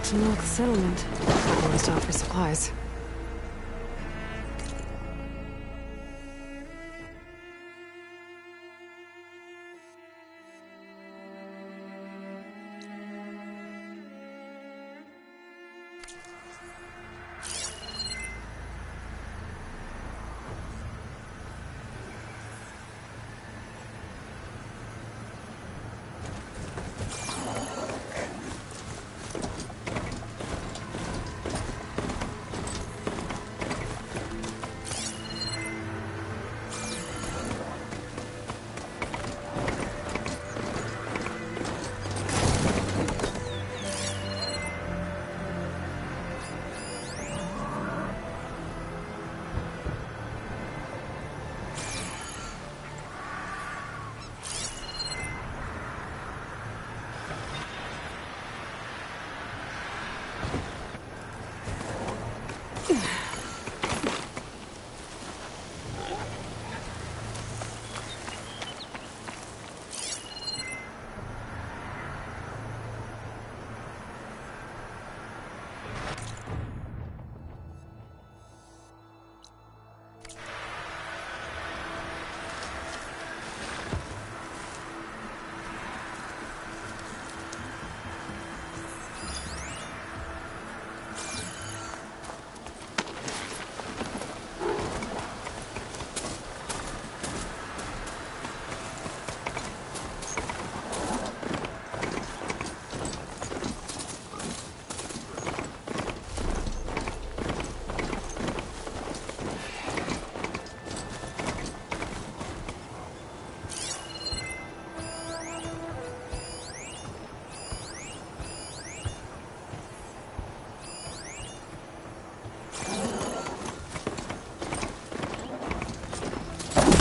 to North Settlement. I'm going to stop for supplies.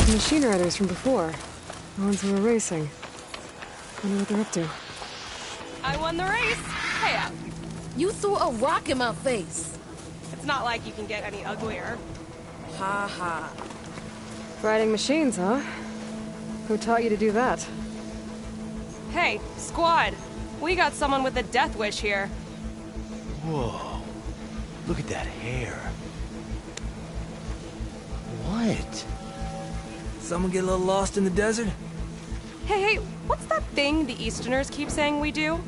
The machine riders from before. The ones who were racing. Wonder what they're up to. I won the race! Hey, You threw a rock in my face. it's not like you can get any uglier. Ha ha. Riding machines, huh? Who taught you to do that? Hey, squad! We got someone with a death wish here. Whoa. Look at that hair. What? Someone get a little lost in the desert? Hey, what's that thing the Easterners keep saying we do?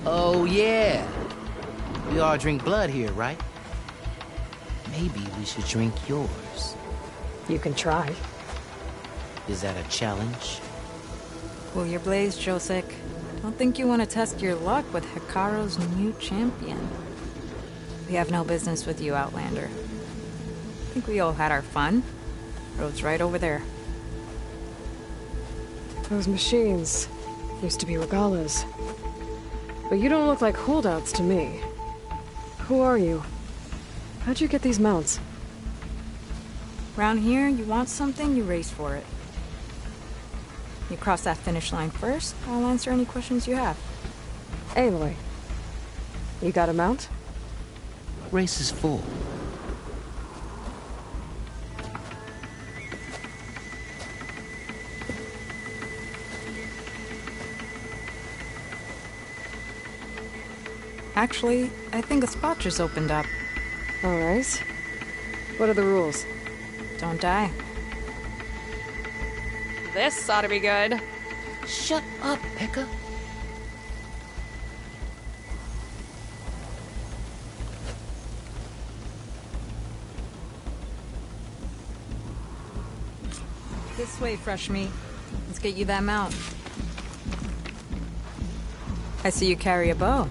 Oh, yeah. We all drink blood here, right? Maybe we should drink yours. You can try. Is that a challenge? Cool your blaze, Josek. Don't think you want to test your luck with Hekarro's new champion. We have no business with you, Outlander. I think we all had our fun. Road's right over there. Those machines used to be Regalas. But you don't look like holdouts to me. Who are you? How'd you get these mounts? Around here, you want something, you race for it. You cross that finish line first, I'll answer any questions you have. Aloy, you got a mount? Race is full. Actually, I think a spot just opened up. All right. What are the rules? Don't die. This ought to be good. Shut up, Pekka. This way, fresh meat. Let's get you that mount. I see you carry a bow.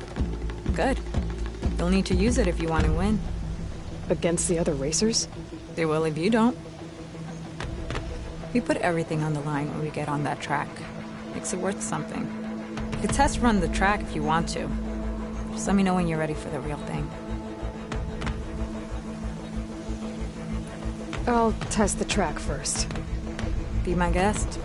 Good. You'll need to use it if you want to win. Against the other racers? They will if you don't. We put everything on the line when we get on that track. Makes it worth something. You could test run the track if you want to. Just let me know when you're ready for the real thing. I'll test the track first. Be my guest.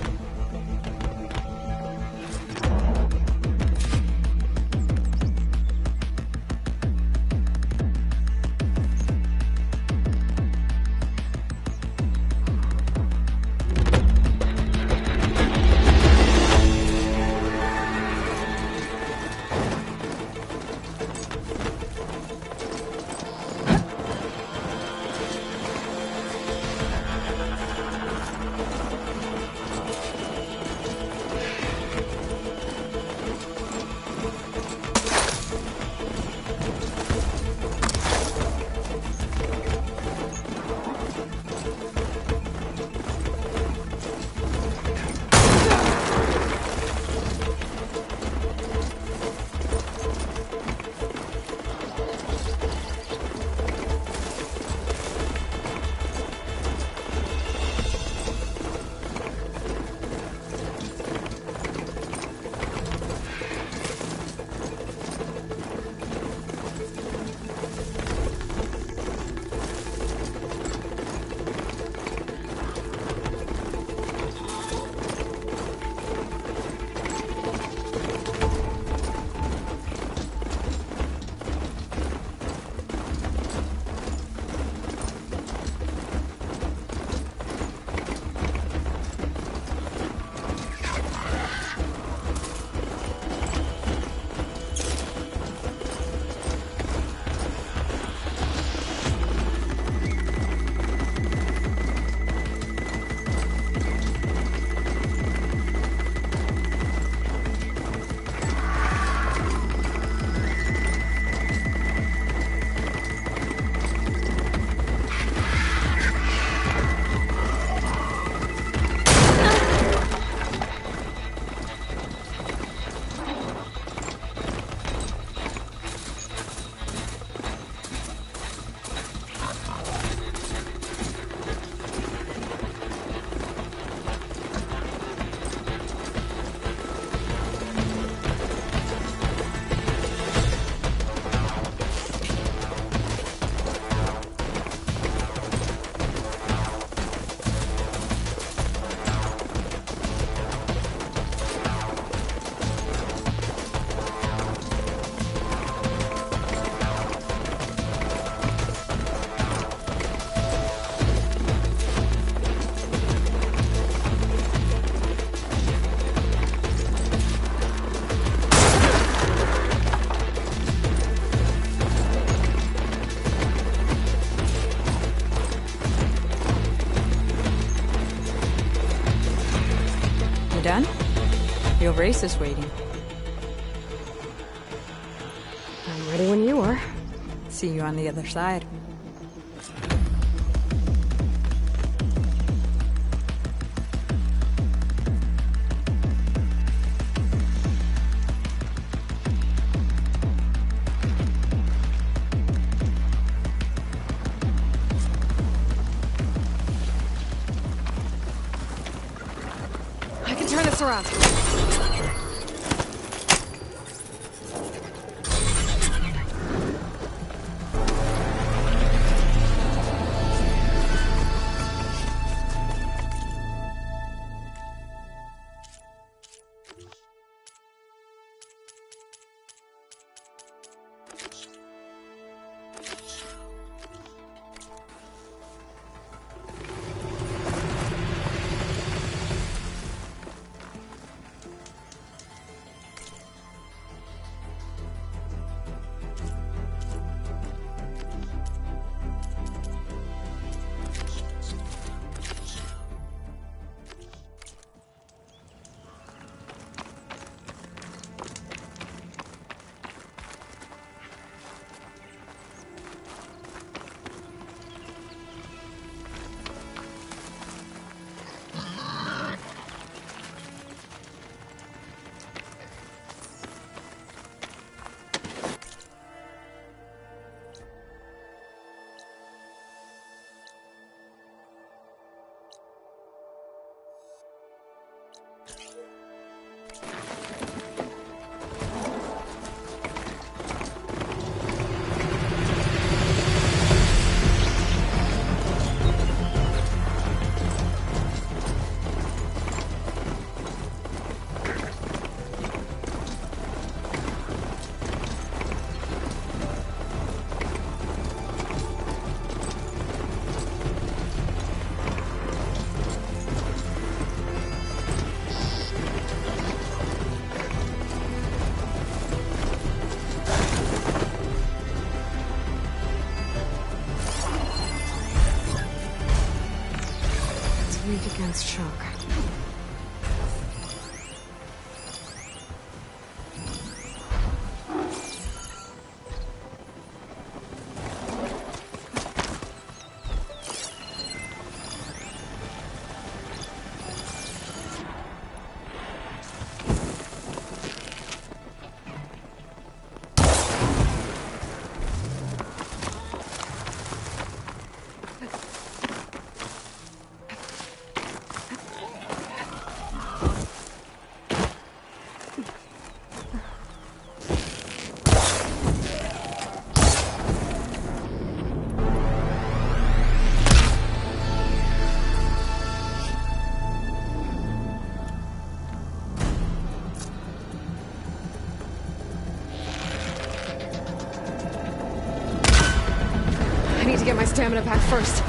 done? Your race is waiting. I'm ready when you are. See you on the other side. I can turn this around. Weak against shock. I need to get my stamina back first.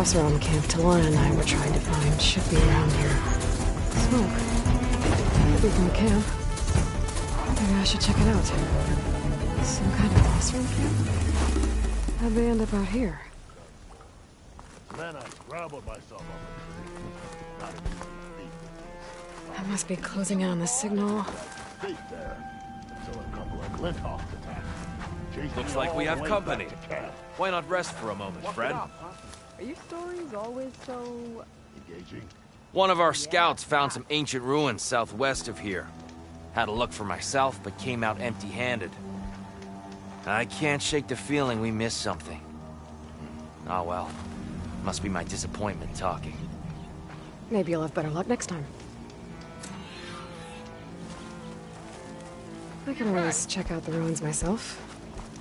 Oseram camp Talon and I were trying to find should be around here. Smoke. Could be from the camp. Maybe I should check it out. Some kind of Oseram camp? How'd they end up out here? Then I scrabbled myself up a tree. Not even 3 feet. I must be closing in on the signal. Stayed there until a couple of Glinthawks attacked. Chased Looks me like all we the have way company. back to camp. Why not rest for a moment, friend? Are your stories always so... Engaging. One of our scouts found some ancient ruins southwest of here. Had a look for myself, but came out empty-handed. I can't shake the feeling we missed something. Ah well. Must be my disappointment talking. Maybe you'll have better luck next time. I can always check out the ruins myself.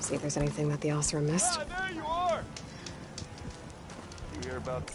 See if there's anything that the Oseram missed. There you are! You hear about...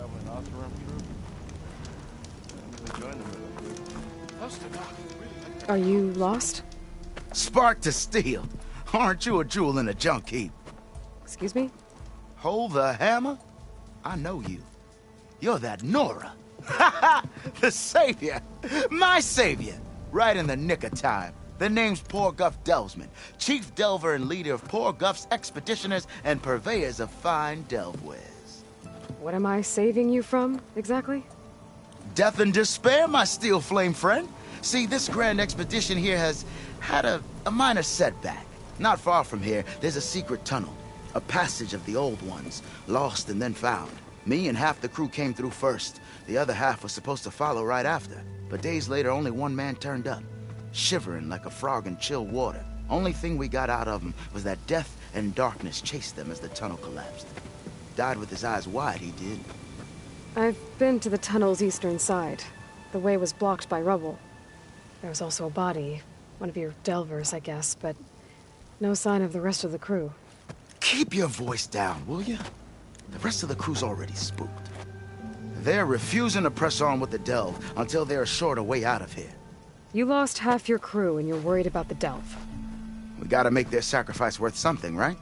traveling Oseram troop. Join them real quick. Are you lost? Spark to steel. Aren't you a jewel in a junk heap? Excuse me? Hold the hammer? I know you. You're that Nora. The savior. My savior. Right in the nick of time. The name's Poor Guff Delvesman, chief delver and leader of Poor Guff's expeditioners and purveyors of fine delve wares. What am I saving you from, exactly? Death and despair, my steel flame friend. See, this grand expedition here has had a minor setback. Not far from here, there's a secret tunnel. A passage of the old ones, lost and then found. Me and half the crew came through first. The other half was supposed to follow right after. But days later, only one man turned up, shivering like a frog in chill water. Only thing we got out of him was that death and darkness chased them as the tunnel collapsed. Died with his eyes wide, he did. I've been to the tunnel's eastern side. The way was blocked by rubble. There was also a body. One of your delvers, I guess, but no sign of the rest of the crew. Keep your voice down, will you? The rest of the crew's already spooked. They're refusing to press on with the delve until they're assured a way out of here. You lost half your crew and you're worried about the delve. We gotta make their sacrifice worth something, right?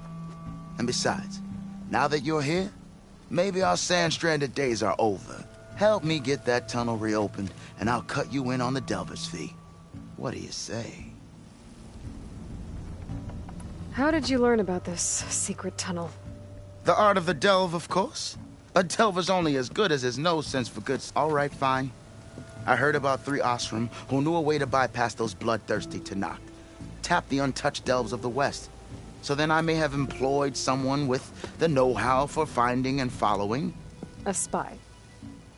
And besides, now that you're here, maybe our sand-stranded days are over. Help me get that tunnel reopened, and I'll cut you in on the delver's fee. What do you say? How did you learn about this secret tunnel? The art of the delve, of course. A delver's only as good as his nose sense for good. All right, fine. I heard about 3 Oseram who knew a way to bypass those bloodthirsty Tenakth. Tap the untouched delves of the West. So then I may have employed someone with the know-how for finding and following. A spy.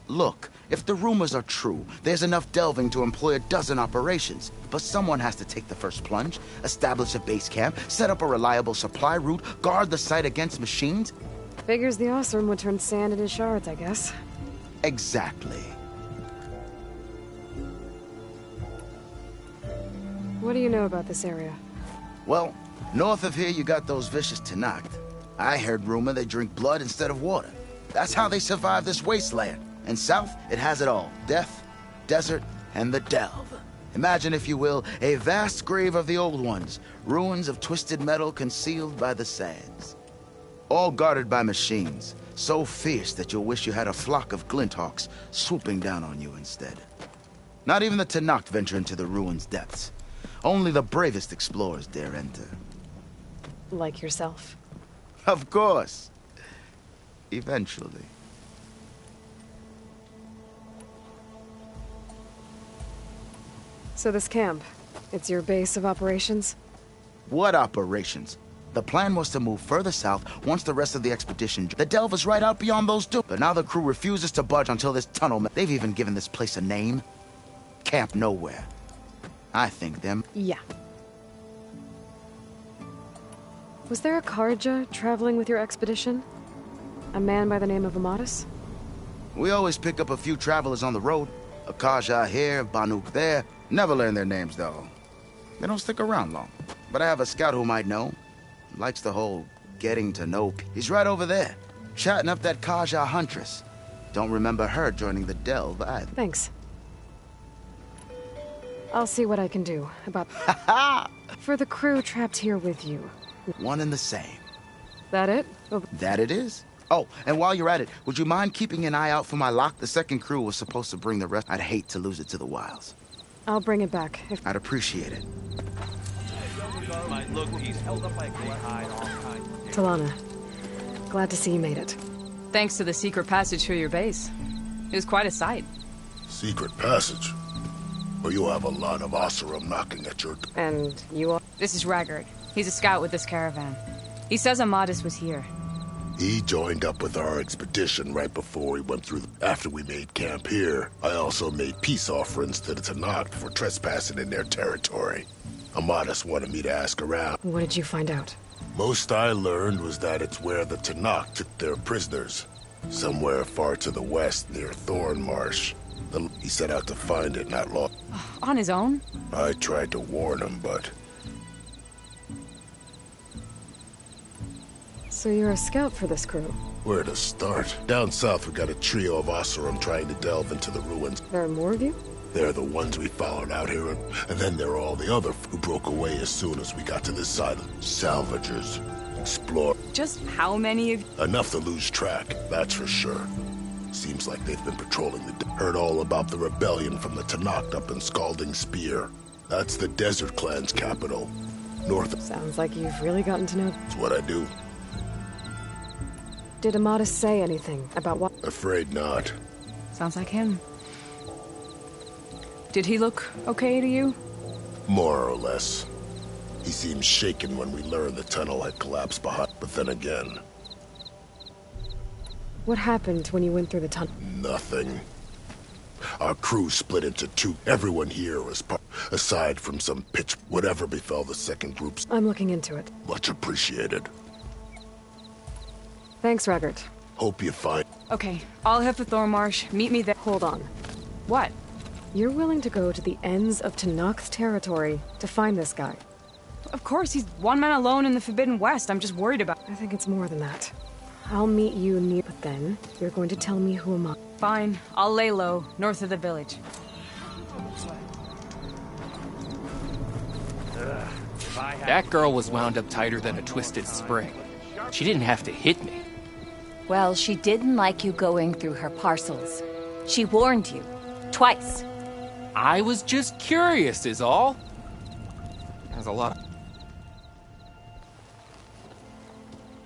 Look, if the rumors are true, there's enough delving to employ a dozen operations. But someone has to take the first plunge, establish a base camp, set up a reliable supply route, guard the site against machines. Figures the Oseram would turn sand into shards, I guess. Exactly. What do you know about this area? Well, north of here you got those vicious Tenakth. I heard rumor they drink blood instead of water. That's how they survive this wasteland. And south, it has it all. Death, desert, and the delve. Imagine, if you will, a vast grave of the old ones. Ruins of twisted metal concealed by the sands. All guarded by machines. So fierce that you'll wish you had a flock of glinthawks swooping down on you instead. Not even the Tenakth venture into the ruins' depths. Only the bravest explorers dare enter. Like yourself. Of course. Eventually. So this camp, it's your base of operations? What operations? The plan was to move further south once the rest of the expedition. The delve is right out beyond those dunes. But now the crew refuses to budge until this tunnel. They've even given this place a name. Camp Nowhere. I think them. Yeah. Was there a Karja traveling with your expedition? A man by the name of Amadis? We always pick up a few travelers on the road. A Karja here, Banuk there. Never learn their names, though. They don't stick around long. But I have a scout who might know. Likes the whole getting to know. He's right over there, chatting up that Karja huntress. Don't remember her joining the delve either. Thanks. I'll see what I can do about... for the crew trapped here with you. One and the same. That it? Oh. That it is. Oh, and while you're at it, would you mind keeping an eye out for my lock? The second crew was supposed to bring the rest. I'd hate to lose it to the wilds. I'll bring it back. I'd appreciate it. Talana, glad to see you made it. Thanks to the secret passage through your base. It was quite a sight. Secret passage? Well, you'll have a lot of Oseram knocking at your door. And you are? This is Raggard. He's a scout with this caravan. He says Amadis was here. He joined up with our expedition right before we went through. After we made camp here, I also made peace offerings to the Tenakth for trespassing in their territory. Amadis wanted me to ask around. What did you find out? Most I learned was that it's where the Tenakth took their prisoners. Somewhere far to the west near Thorn Marsh. He set out to find it not long. On his own? I tried to warn him, but... So you're a scout for this crew? Where to start? Down south, we got a trio of Oseram trying to delve into the ruins. There are more of you? They're the ones we followed out here, and then there are all the other who broke away as soon as we got to this side. Salvagers. Explore. Just how many of... Enough to lose track, that's for sure. Seems like they've been patrolling the... Heard all about the rebellion from the Tenakth up in Scalding Spear. That's the Desert Clan's capital. North... Sounds like you've really gotten to know... That's what I do. Did Amadas say anything about what... Afraid not. Sounds like him. Did he look okay to you? More or less. He seemed shaken when we learned the tunnel had collapsed behind, but then again... What happened when you went through the tunnel? Nothing. Our crew split into two. Everyone here was part, aside from some pitch. Whatever befell the second group's... I'm looking into it. Much appreciated. Thanks, Raggart. Hope you find... Okay, I'll head for Thornmarsh. Meet me there. Hold on. What? You're willing to go to the ends of Tenakth territory to find this guy? Of course, he's one man alone in the Forbidden West. I'm just worried about... I think it's more than that. I'll meet you near... But then, you're going to tell me who am I. Fine. I'll lay low, north of the village. That girl was wound up tighter than a twisted spring. She didn't have to hit me. Well, she didn't like you going through her parcels. She warned you. Twice. I was just curious is all. There's a lot of...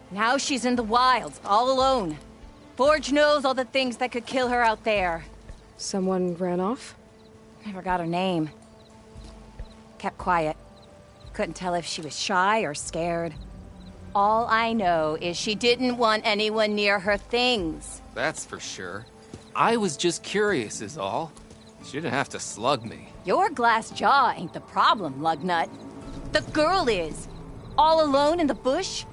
Now she's in the wilds, all alone. Forge knows all the things that could kill her out there. Someone ran off? Never got her name. Kept quiet. Couldn't tell if she was shy or scared. All I know is she didn't want anyone near her things. That's for sure. I was just curious is all. She didn't have to slug me. Your glass jaw ain't the problem, Lugnut. The girl is. All alone in the bush.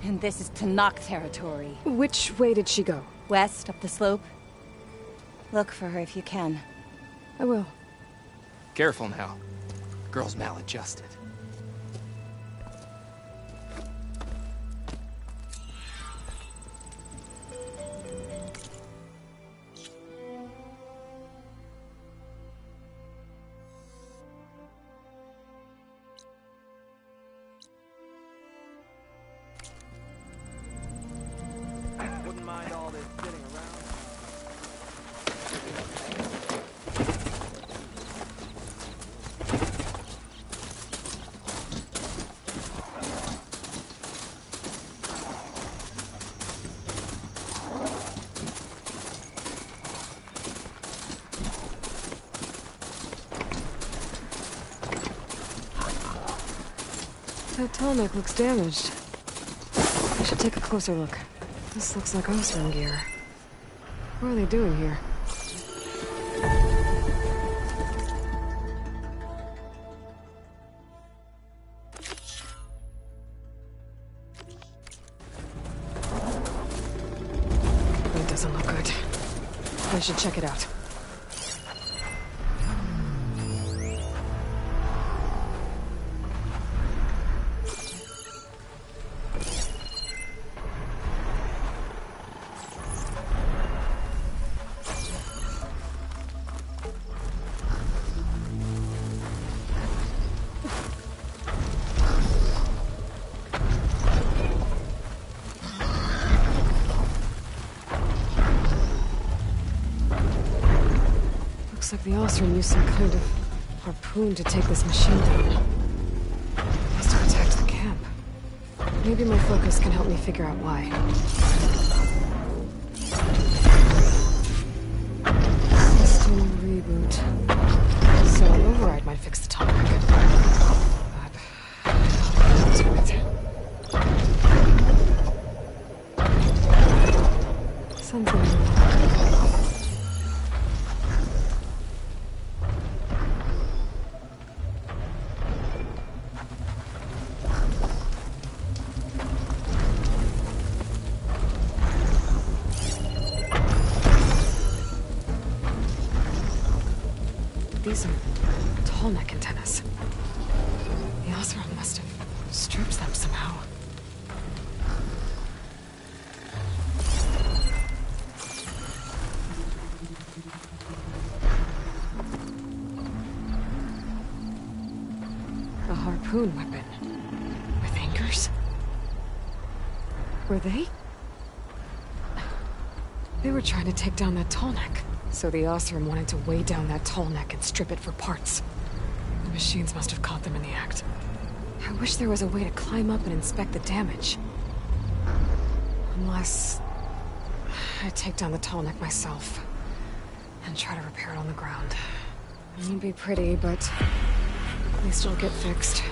And this is Tenakth territory. Which way did she go? West, up the slope. Look for her if you can. I will. Careful now. Girl's maladjusted. That tonic looks damaged. I should take a closer look. This looks like Oseram gear. What are they doing here? That doesn't look good. I should check it out. Looks like the Oseram used some kind of harpoon to take this machine down. Must have attacked the camp. Maybe my focus can help me figure out why. System reboot. So an override might fix the tonic. But what's with it? Something. These are tall neck antennas. The Oseram must have stripped them somehow. harpoon weapon. With anchors? Were they? They were trying to take down that tall neck. So the Oseram wanted to weigh down that tall neck and strip it for parts. The machines must have caught them in the act. I wish there was a way to climb up and inspect the damage. Unless... I take down the tall neck myself. And try to repair it on the ground. It won't be pretty, but... at least it'll get fixed.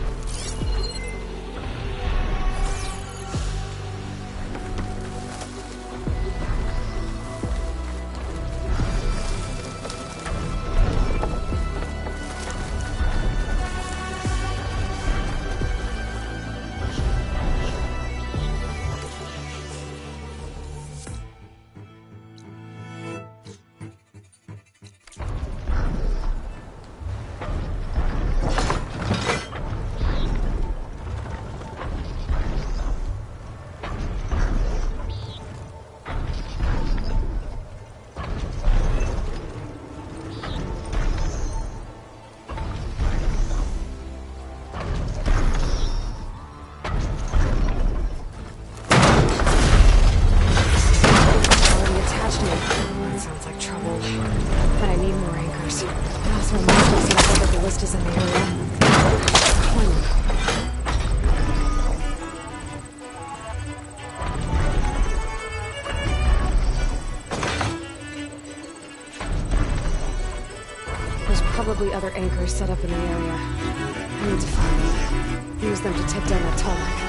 Probably other anchors set up in the area. I need to find them. Use them to take down that tall neck.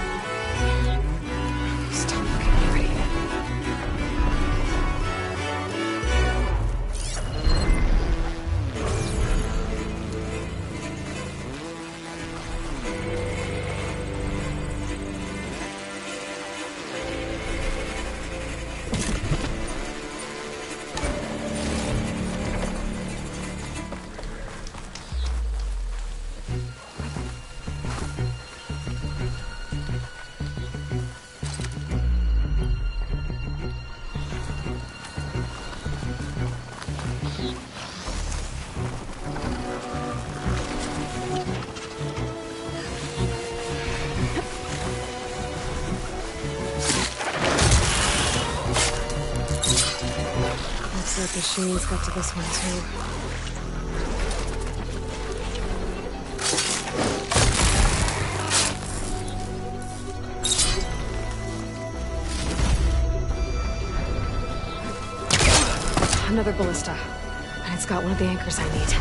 Stop looking pretty. The machines got to this one too. Another ballista. And it's got one of the anchors I need.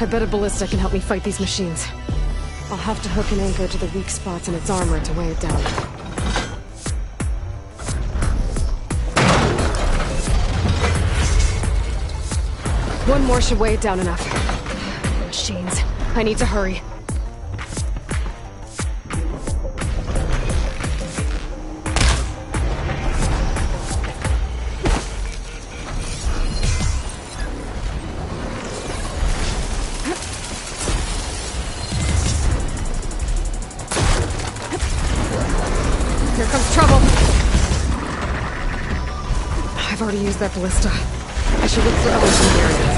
I bet a ballista can help me fight these machines. I'll have to hook an anchor to the weak spots in its armor to weigh it down. One more should weigh it down enough. Machines. I need to hurry. Here comes trouble. I've already used that ballista. I should look for others in the area.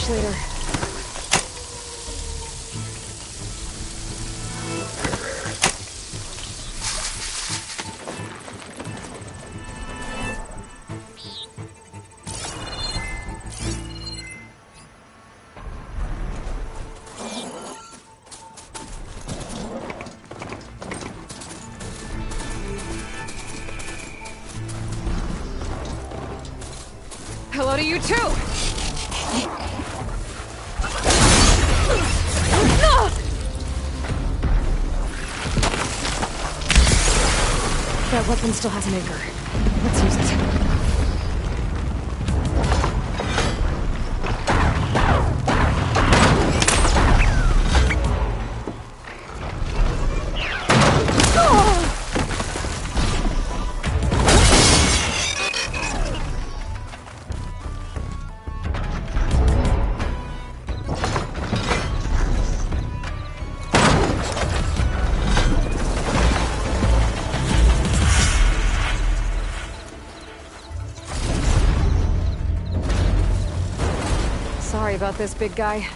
much later. Hello to you too! That weapon still has an anchor. Let's use it. Sorry about this, big guy.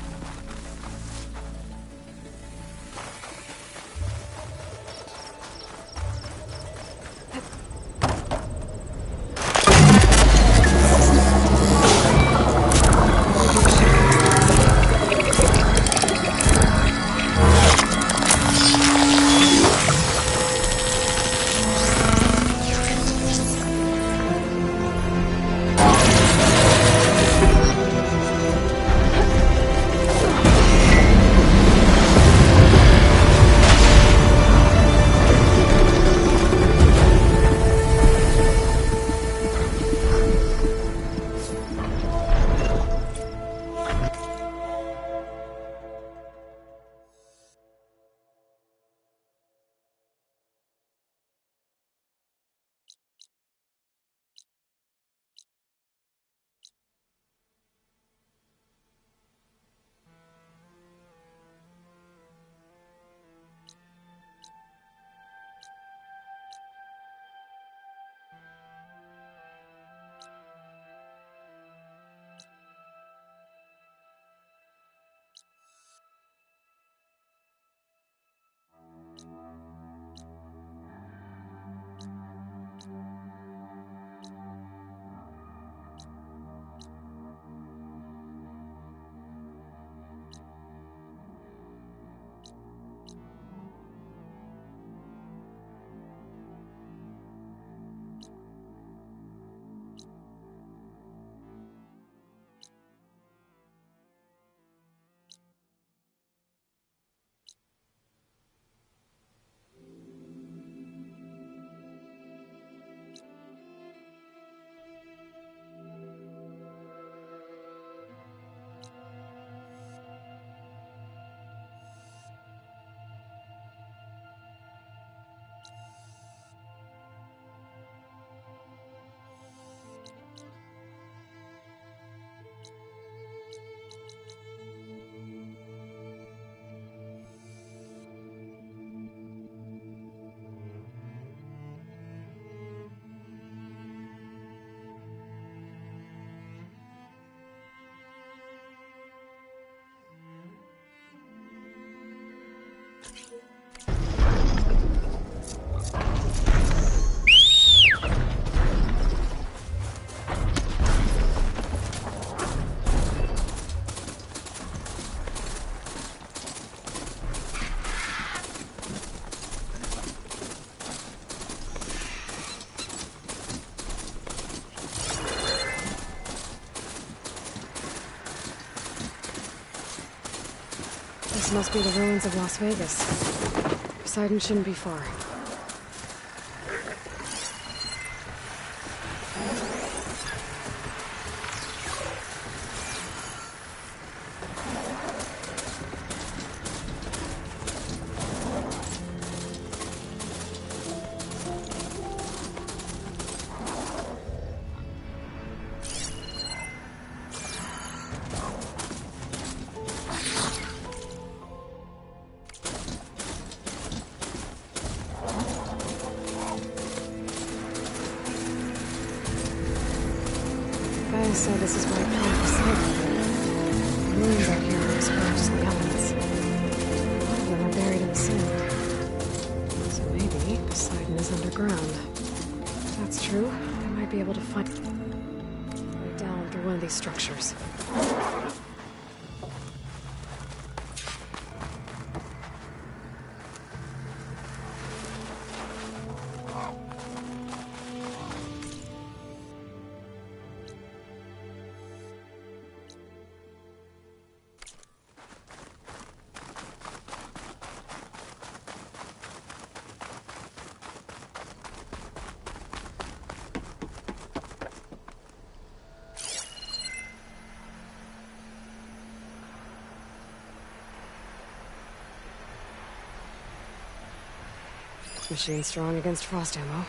This must be the ruins of Las Vegas. Poseidon shouldn't be far. So this is where I found Poseidon. dispersed the elements. A lot of them are buried in the sand. So maybe Poseidon is underground. If that's true, I might be able to find right down through one of these structures. Machine strong against frost ammo.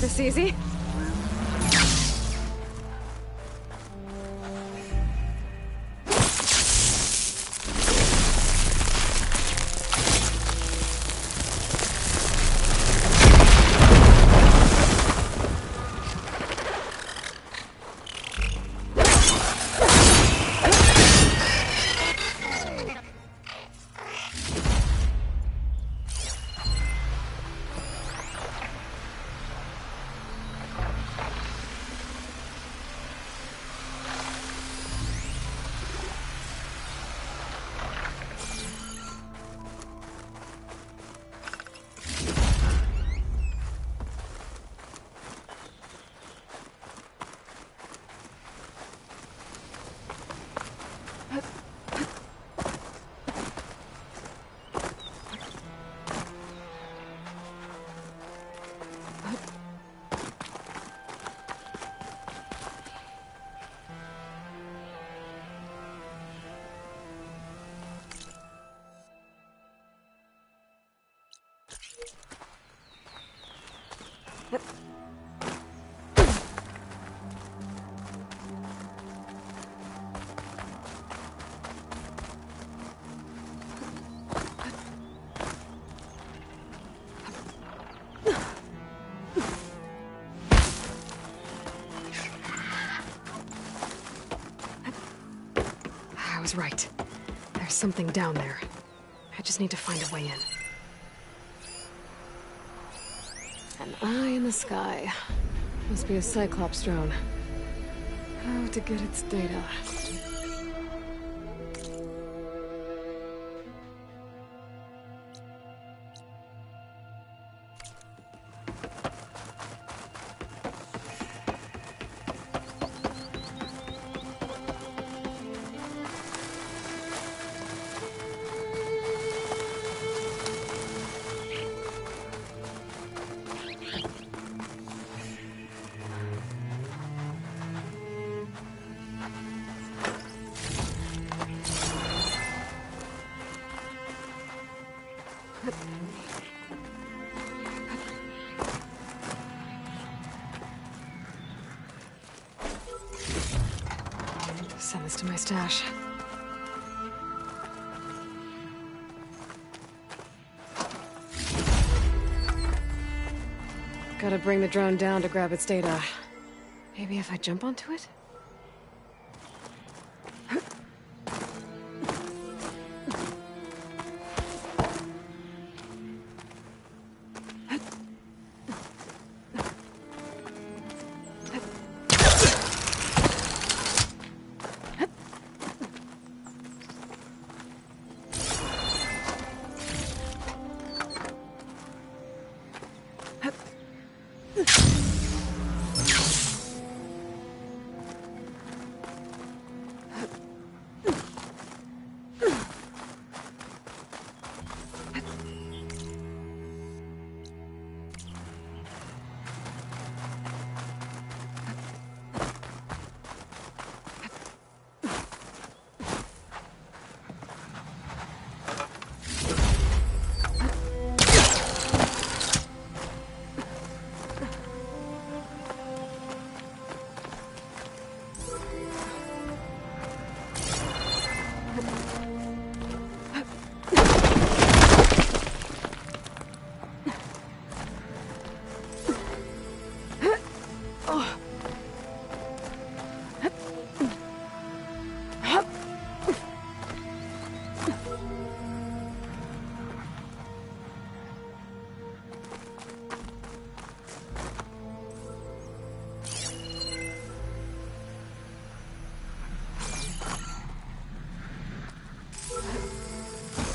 This easy? was right. There's something down there. I just need to find a way in. An eye in the sky. Must be a Cyclops drone. How to get its data. Send this to my stash. Gotta bring the drone down to grab its data. Maybe if I jump onto it?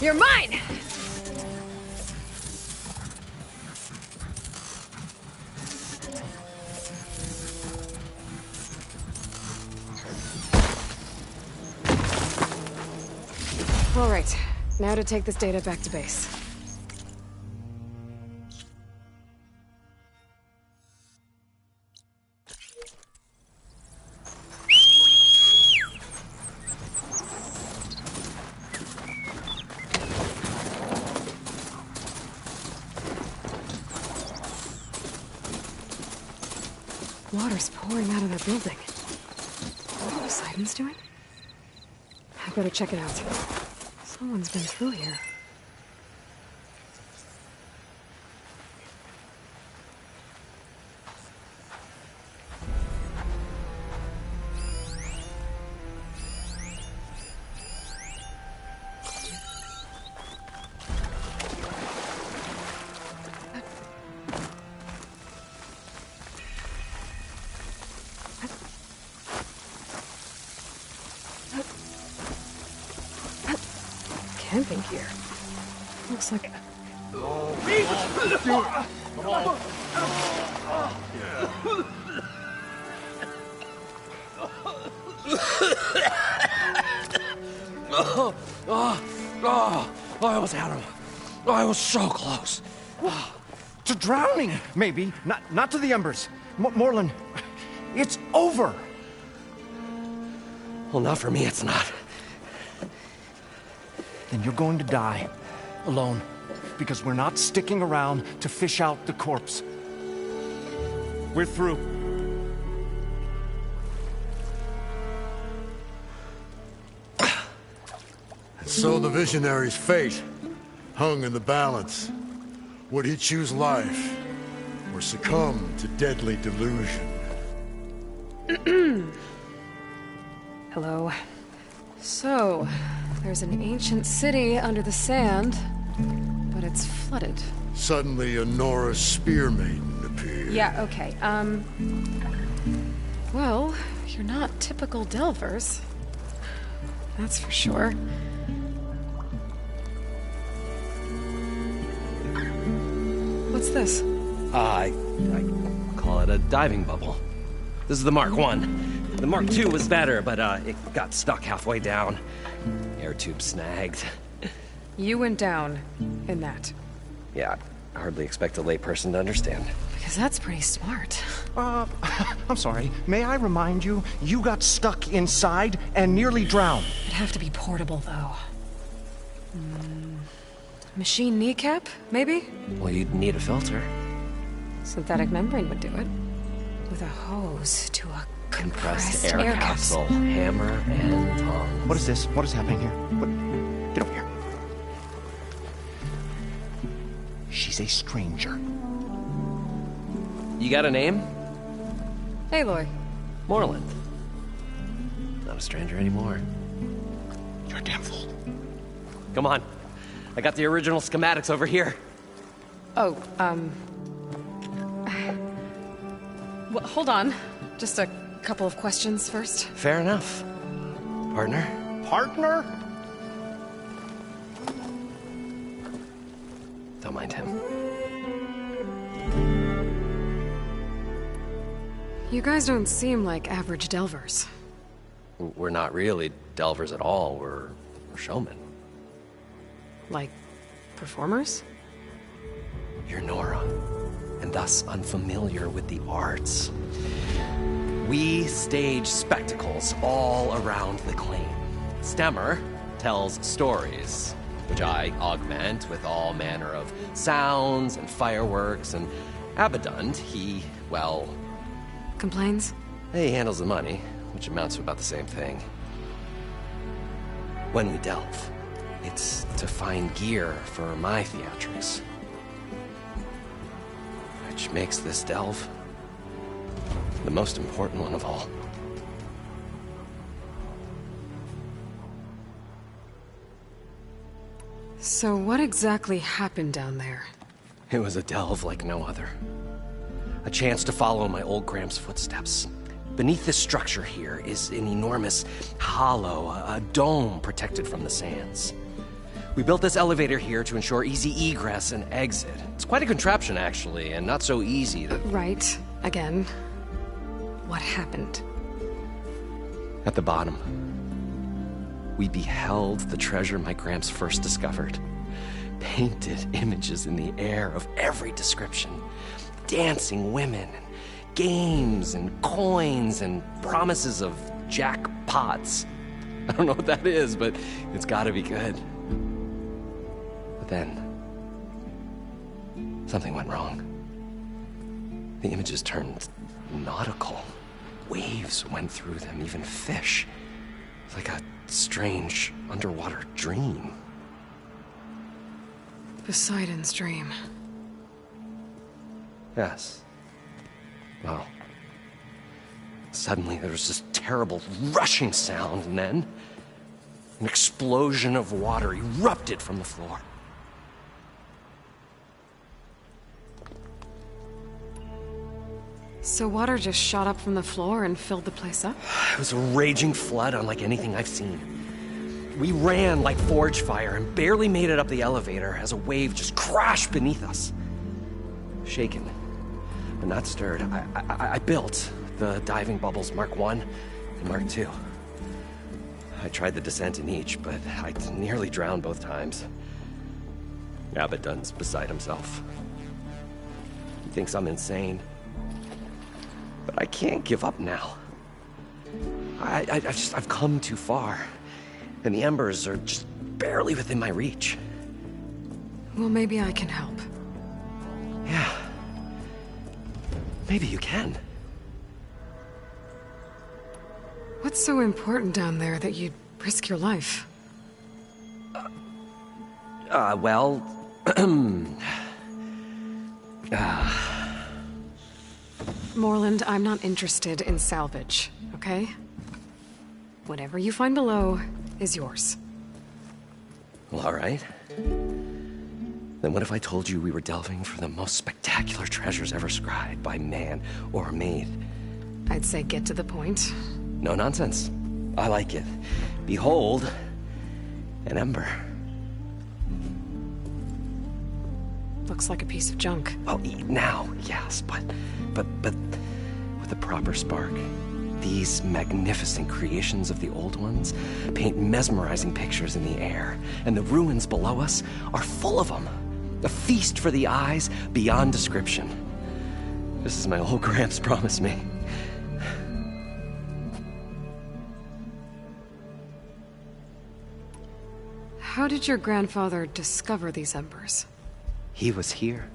You're mine! All right, now to take this data back to base. Water's pouring out of that building. What are Poseidon's doing? I better check it out. Someone's been through here. Camping gear. Looks like... I almost had him. I was so close. To drowning, maybe. Not to the embers. Morlun, it's over. Well, not for me, it's not. Then you're going to die. Alone. Because we're not sticking around to fish out the corpse. We're through. So the visionary's fate hung in the balance. Would he choose life or succumb to deadly delusion? Hello. So, there's an ancient city under the sand, but it's flooded. Suddenly, a Nora spear maiden appeared. Yeah, okay, well, you're not typical Delvers. That's for sure. What's this? I call it a diving bubble. This is the Mark 1. The Mark 2 was better, but it got stuck halfway down. Air tube snagged. You went down in that. Yeah, I hardly expect a layperson to understand. Because that's pretty smart. I'm sorry. May I remind you, you got stuck inside and nearly drowned. It'd have to be portable, though. Machine kneecap, maybe? Well, you'd need a filter. Synthetic membrane would do it. With a hose to a compressed air capsule. Hammer and tongs. What is this? What is happening here? What? Get over here. She's a stranger. You got a name? Aloy. Moreland. Not a stranger anymore. You're a damn fool. Come on. I got the original schematics over here. Oh, well, hold on. Just a couple of questions first. Fair enough. Partner? Partner? Don't mind him. You guys don't seem like average Delvers. We're not really Delvers at all. We're showmen. Like, performers? You're Nora, and thus unfamiliar with the arts. We stage spectacles all around the claim. Stemmer tells stories, which I augment with all manner of sounds and fireworks, and Abadund, he, well... Complains? He handles the money, which amounts to about the same thing. When we delve, it's to find gear for my theatrics. Which makes this delve the most important one of all. So what exactly happened down there? It was a delve like no other. A chance to follow my old Gram's footsteps. Beneath this structure here is an enormous hollow, a dome protected from the sands. We built this elevator here to ensure easy egress and exit. It's quite a contraption, actually, and not so easy that... Right. Again. What happened? At the bottom, we beheld the treasure my Gramps first discovered. Painted images in the air of every description. Dancing women, and games, and coins, and promises of jackpots. I don't know what that is, but it's gotta be good. But then, something went wrong. The images turned nautical. Waves went through them, even fish. It's like a strange underwater dream. Poseidon's dream. Yes. Well, suddenly there was this terrible rushing sound, and then an explosion of water erupted from the floor. So water just shot up from the floor and filled the place up? It was a raging flood unlike anything I've seen. We ran like forge fire and barely made it up the elevator as a wave just crashed beneath us. Shaken, but not stirred, I built the diving bubbles Mark 1 and Mark 2. I tried the descent in each, but I nearly drowned both times. Abadund's beside himself. He thinks I'm insane. But I can't give up now. I've come too far. And the embers are just barely within my reach. Well, maybe I can help. Yeah. Maybe you can. What's so important down there that you'd risk your life? Well... Moreland, I'm not interested in salvage, okay? Whatever you find below, is yours. Well, all right. Then what if I told you we were delving for the most spectacular treasures ever scribed by man or maid? I'd say get to the point. No nonsense. I like it. Behold, an ember. Looks like a piece of junk. Well, now, yes, but with a proper spark. These magnificent creations of the old ones paint mesmerizing pictures in the air, and the ruins below us are full of them. A feast for the eyes beyond description. Just as my old Gramps promised me. How did your grandfather discover these embers? He was here.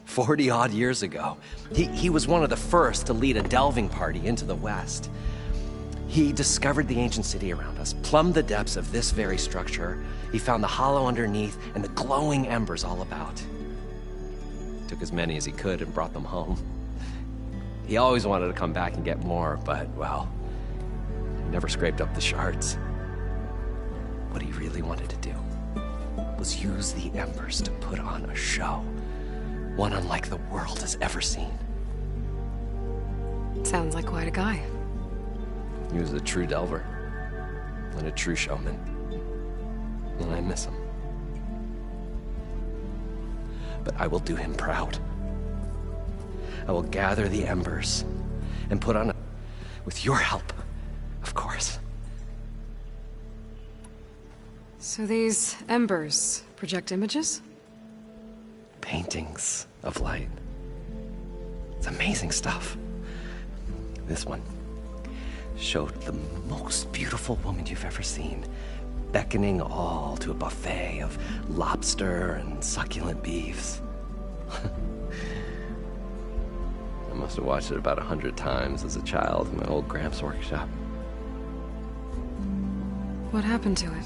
40-odd years ago. He was one of the first to lead a delving party into the West. He discovered the ancient city around us, plumbed the depths of this very structure. He found the hollow underneath and the glowing embers all about. Took as many as he could and brought them home. He always wanted to come back and get more, but, well, he never scraped up the shards. What he really wanted to do was use the embers to put on a show. One unlike the world has ever seen. Sounds like quite a guy. He was a true delver. And a true showman. And I miss him. But I will do him proud. I will gather the embers and put on a... with your help, of course. So these embers project images? Paintings of light. It's amazing stuff. This one showed the most beautiful woman you've ever seen, beckoning all to a buffet of lobster and succulent beefs. I must have watched it about 100 times as a child in my old Gramps workshop. What happened to it?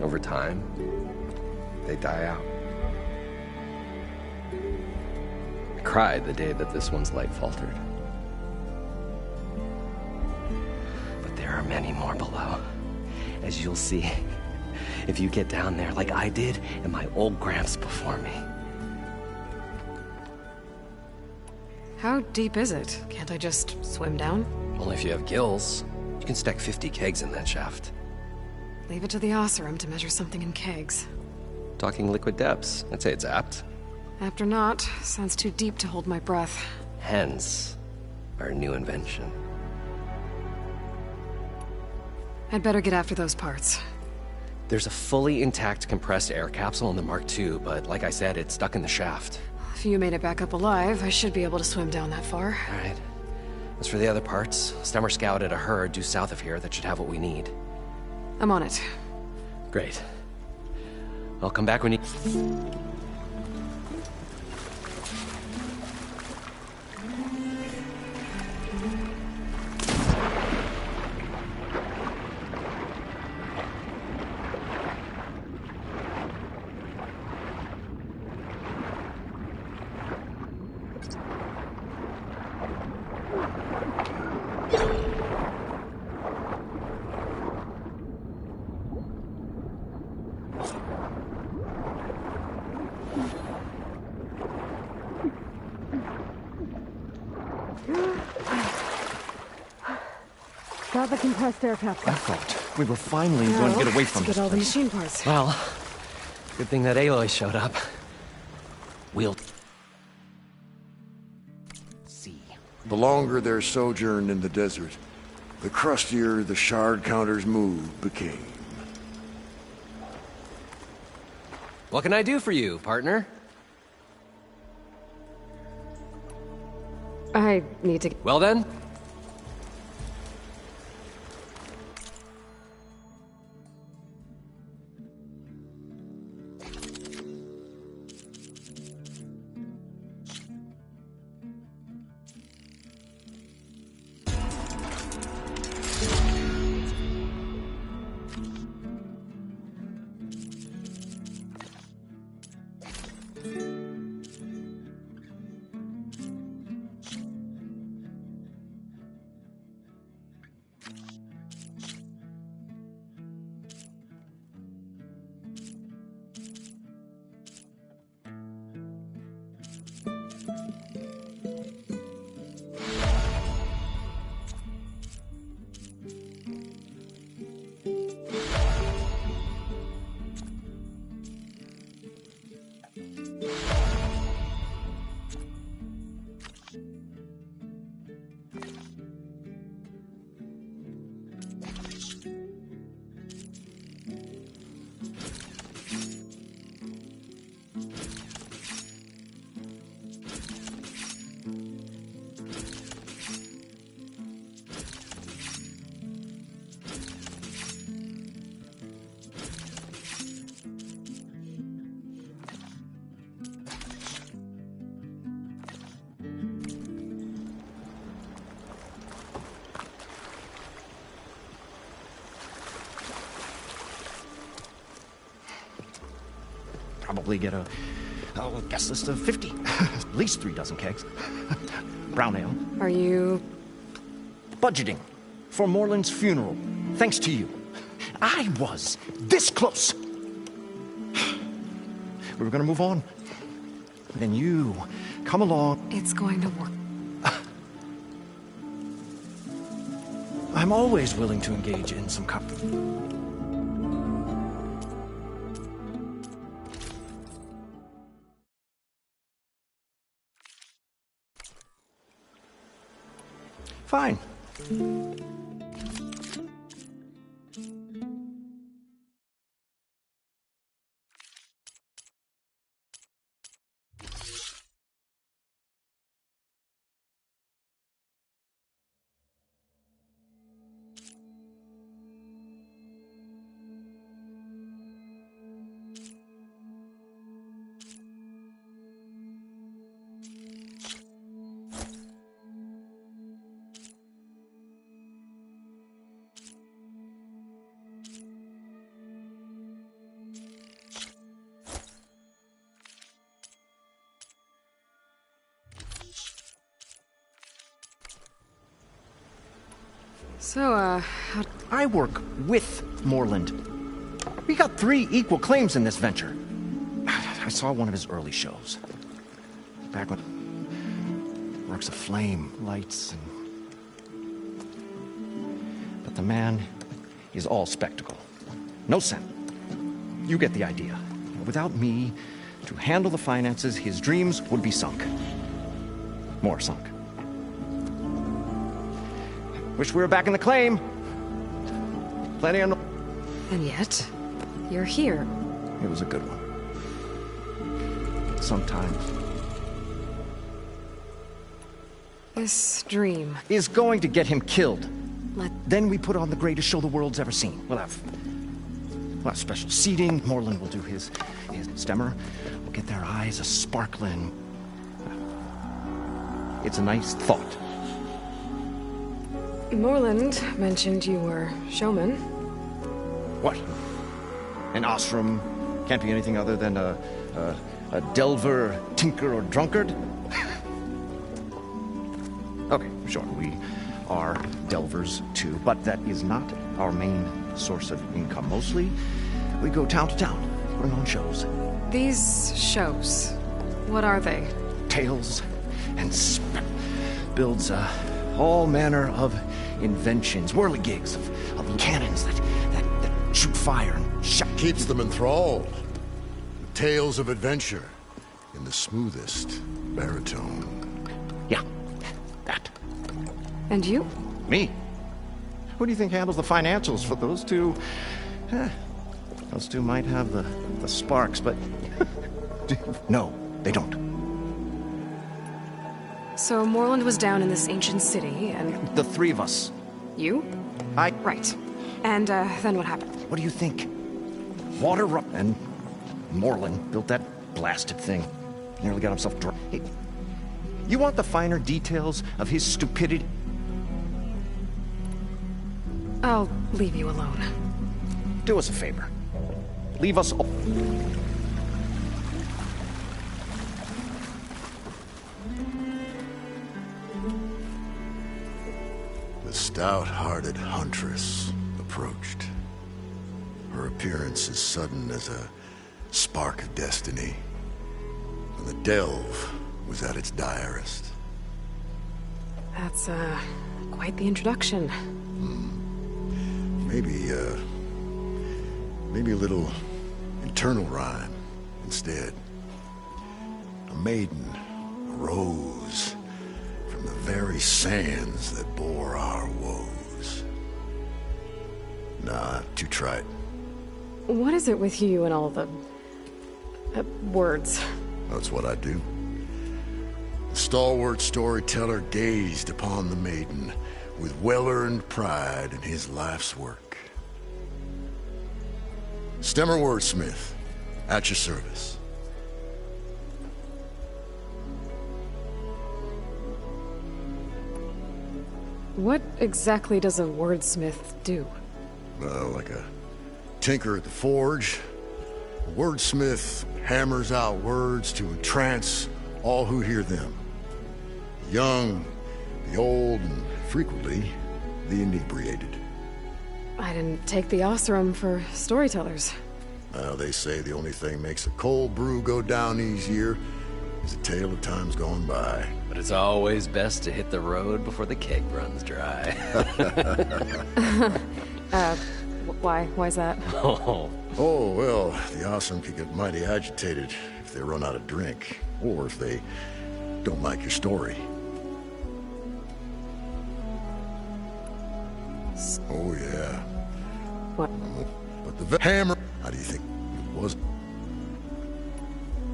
Over time, they die out. I cried the day that this one's light faltered. But there are many more below, as you'll see if you get down there like I did and my old Gramps before me. How deep is it? Can't I just swim down? Only if you have gills. You can stack 50 kegs in that shaft. Leave it to the Oseram to measure something in kegs. Talking liquid depths, I'd say it's apt. Apt or not, sounds too deep to hold my breath. Hence, our new invention. I'd better get after those parts. There's a fully intact compressed air capsule in the Mark II, but like I said, it's stuck in the shaft. If you made it back up alive, I should be able to swim down that far. All right. As for the other parts, Stemmer scouted a herd due south of here that should have what we need. I'm on it. Great. I'll come back when you... Got the compressed air capsule. I thought we were finally going to get away from to this get all the place. machine parts. Well, good thing that Aloy showed up. We'll... see. The longer their sojourn in the desert, the crustier the shard counter's move became. What can I do for you, partner? I need to... Well then, probably get a guest list of 50. At least 3 dozen kegs. Brown ale. Are you... Budgeting for Moreland's funeral. Thanks to you. I was this close. We were gonna move on. Then you come along. It's going to work. I'm always willing to engage in some Fine. So, I work with Moreland. We got 3 equal claims in this venture. I saw one of his early shows. Back when... Works of flame, lights, and... But the man is all spectacle. No scent. You get the idea. Without me to handle the finances, his dreams would be sunk. More sunk. Wish we were back in the claim. Plenty of... And yet, you're here. It was a good one. Sometimes. This dream is going to get him killed. Let... Then we put on the greatest show the world's ever seen. We'll have special seating. Moreland will do his stemmer. We'll get their eyes a sparkling. It's a nice thought. Moreland mentioned you were showman. What? An Osram can't be anything other than a delver, tinker, or drunkard? Okay, sure, we are delvers too, but that is not our main source of income. Mostly, we go town to town, putting on shows. These shows, what are they? Tales and builds all manner of inventions, whirligigs of cannons that shoot fire and shout. Keeps them enthralled. Tales of adventure in the smoothest baritone. Yeah, that. And you? Me? Who do you think handles the financials for those two? Those two might have the sparks, but no, they don't. So Moreland was down in this ancient city, and... The 3 of us. You? Right. And, then what happened? What do you think? Water up, and Moreland built that blasted thing. Nearly got himself dry. Hey, you want the finer details of his stupidity? I'll leave you alone. Do us a favor. Leave us all. The stout-hearted huntress approached. Her appearance as sudden as a spark of destiny. And the delve was at its direst. That's, quite the introduction. Maybe a little internal rhyme instead. A maiden arose from the very sands that bore our woes. Nah, too trite. What is it with you and all the... words? That's what I do. The stalwart storyteller gazed upon the maiden with well-earned pride in his life's work. Stemmer Wordsmith, at your service. What exactly does a wordsmith do? Well, like a tinker at the forge, A wordsmith hammers out words to entrance all who hear them. The young, the old, and frequently, the inebriated. I didn't take the Osram for storytellers. Well, they say the only thing makes a cold brew go down easier is a tale of times gone by. But it's always best to hit the road before the keg runs dry. Why's that? Oh, well, the Osram could get mighty agitated if they run out of drink, or if they don't like your story. Oh, yeah. What? But the hammer, how do you think it was?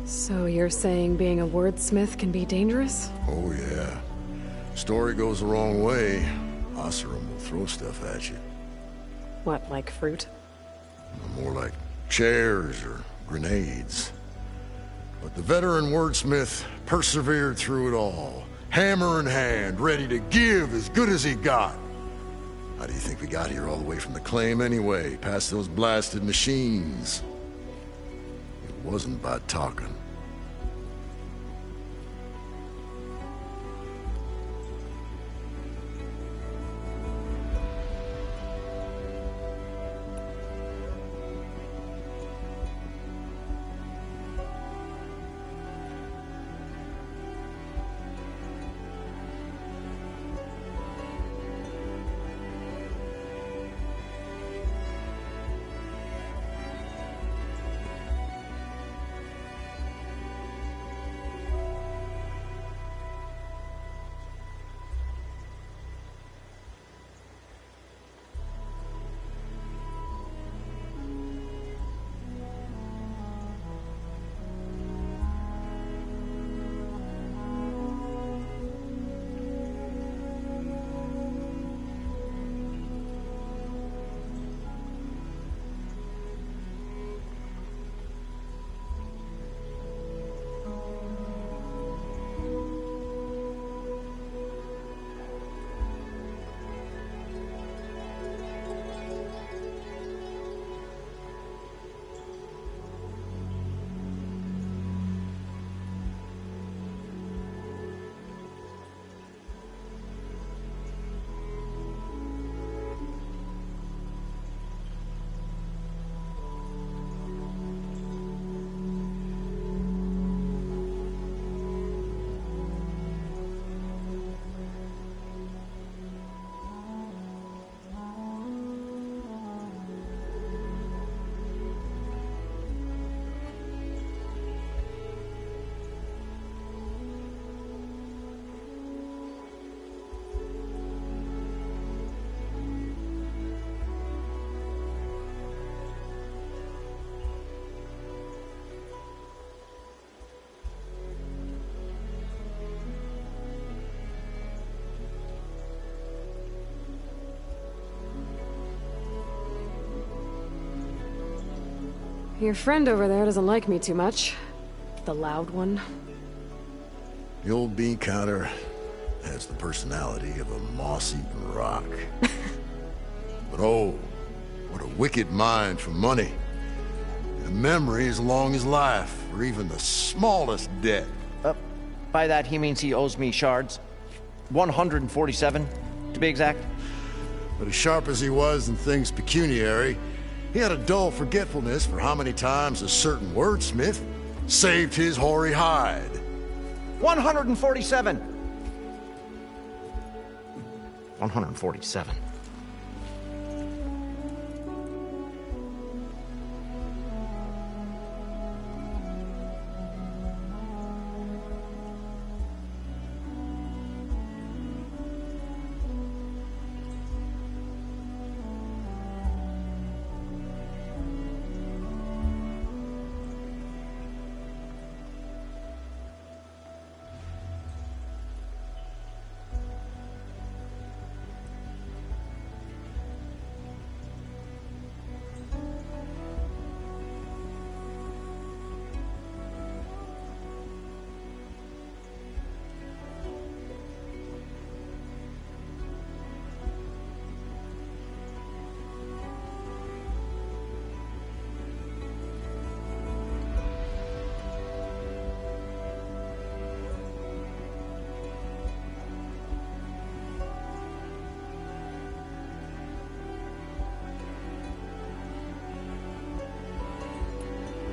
So you're saying being a wordsmith can be dangerous? Oh, yeah. Story goes the wrong way, Osram will throw stuff at you. What, like fruit? More like chairs or grenades. But the veteran wordsmith persevered through it all, hammer in hand, ready to give as good as he got. How do you think we got here all the way from the claim anyway, past those blasted machines? It wasn't by talking. Your friend over there doesn't like me too much. The loud one. The old bean counter has the personality of a moss-eaten rock. But oh, what a wicked mind for money. And a memory as long as life, or even the smallest debt. By that he means he owes me shards. 147, to be exact. But as sharp as he was in things pecuniary, he had a dull forgetfulness for how many times a certain wordsmith saved his hoary hide. 147! 147.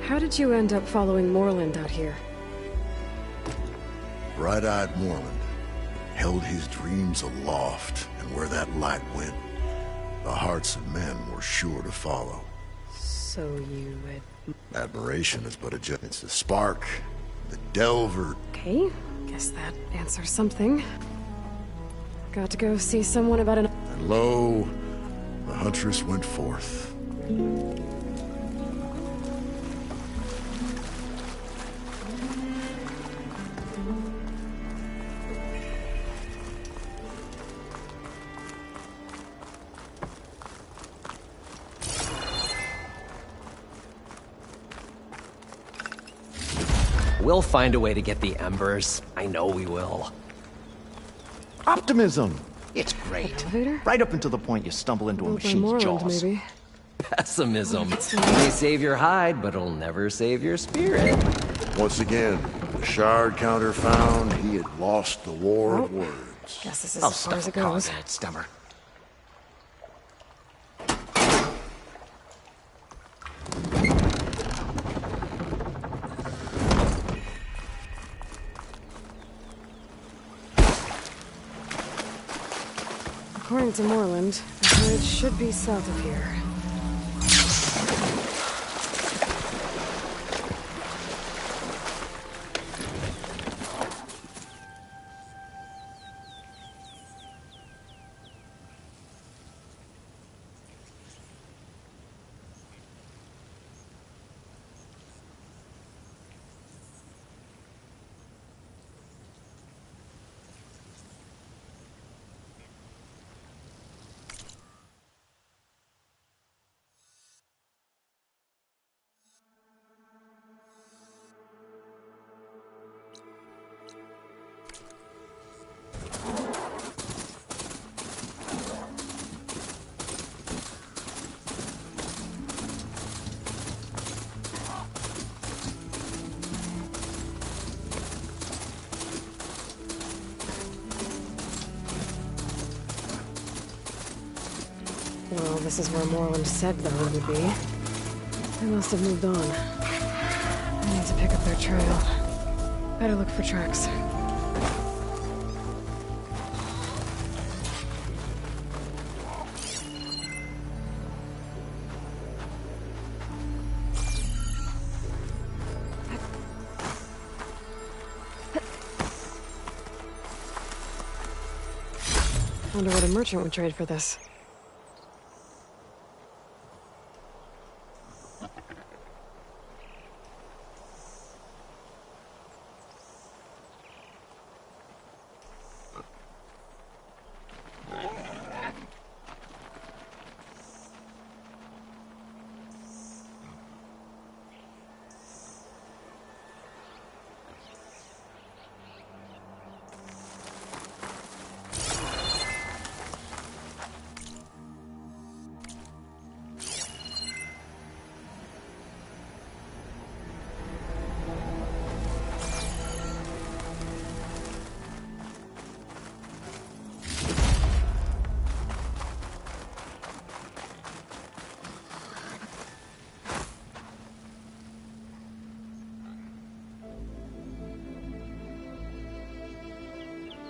How did you end up following Moreland out here? Bright-eyed Moreland held his dreams aloft, and where that light went, the hearts of men were sure to follow. So you Admiration is but it's the spark, the delver. Okay, guess that answers something. Got to go see someone about an... And lo, the huntress went forth. We'll find a way to get the embers. I know we will. Optimism! It's great. Elevator? Right up until the point you stumble into a Built by machine's Moreland, jaws. maybe. Pessimism. May save your hide, but it'll never save your spirit. Once again, the shard counter found he had lost the war of words. Guess this is as far as it goes. Stummer. According to Moreland, the bridge should be south of here. Well, this is where Moreland said the road would be. They must have moved on. I need to pick up their trail. Better look for tracks. Wonder what a merchant would trade for this.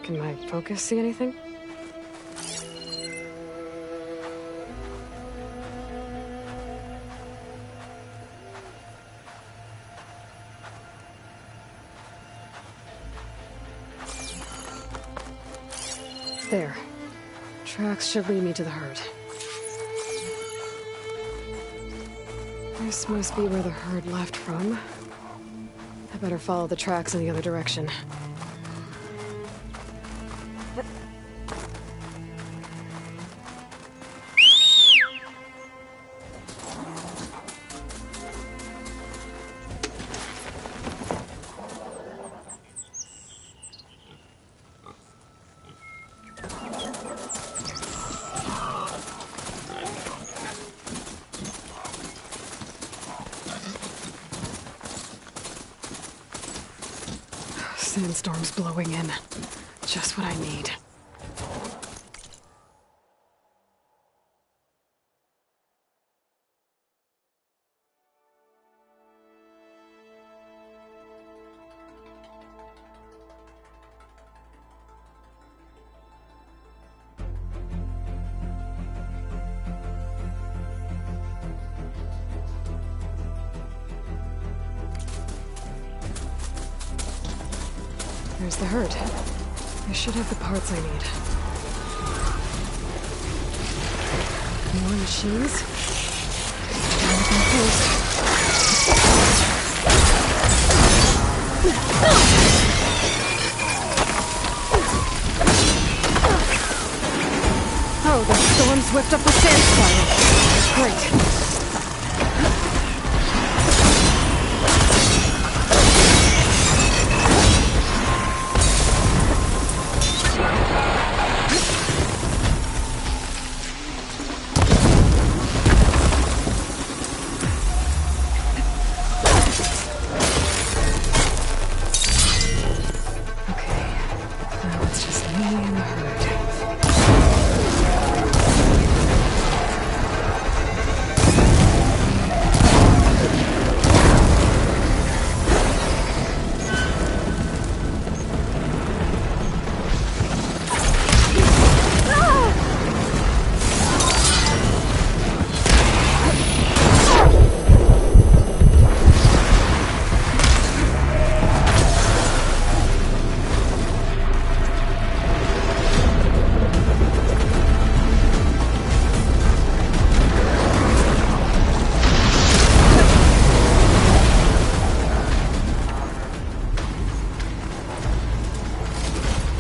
Can my focus see anything? There. Tracks should lead me to the herd. This must be where the herd left from. I better follow the tracks in the other direction. Sandstorm's blowing in. Just what I need. There's the herd. I should have the parts I need. More machines. Down with them first. Oh, the storm's whipped up a sand spiral. Great.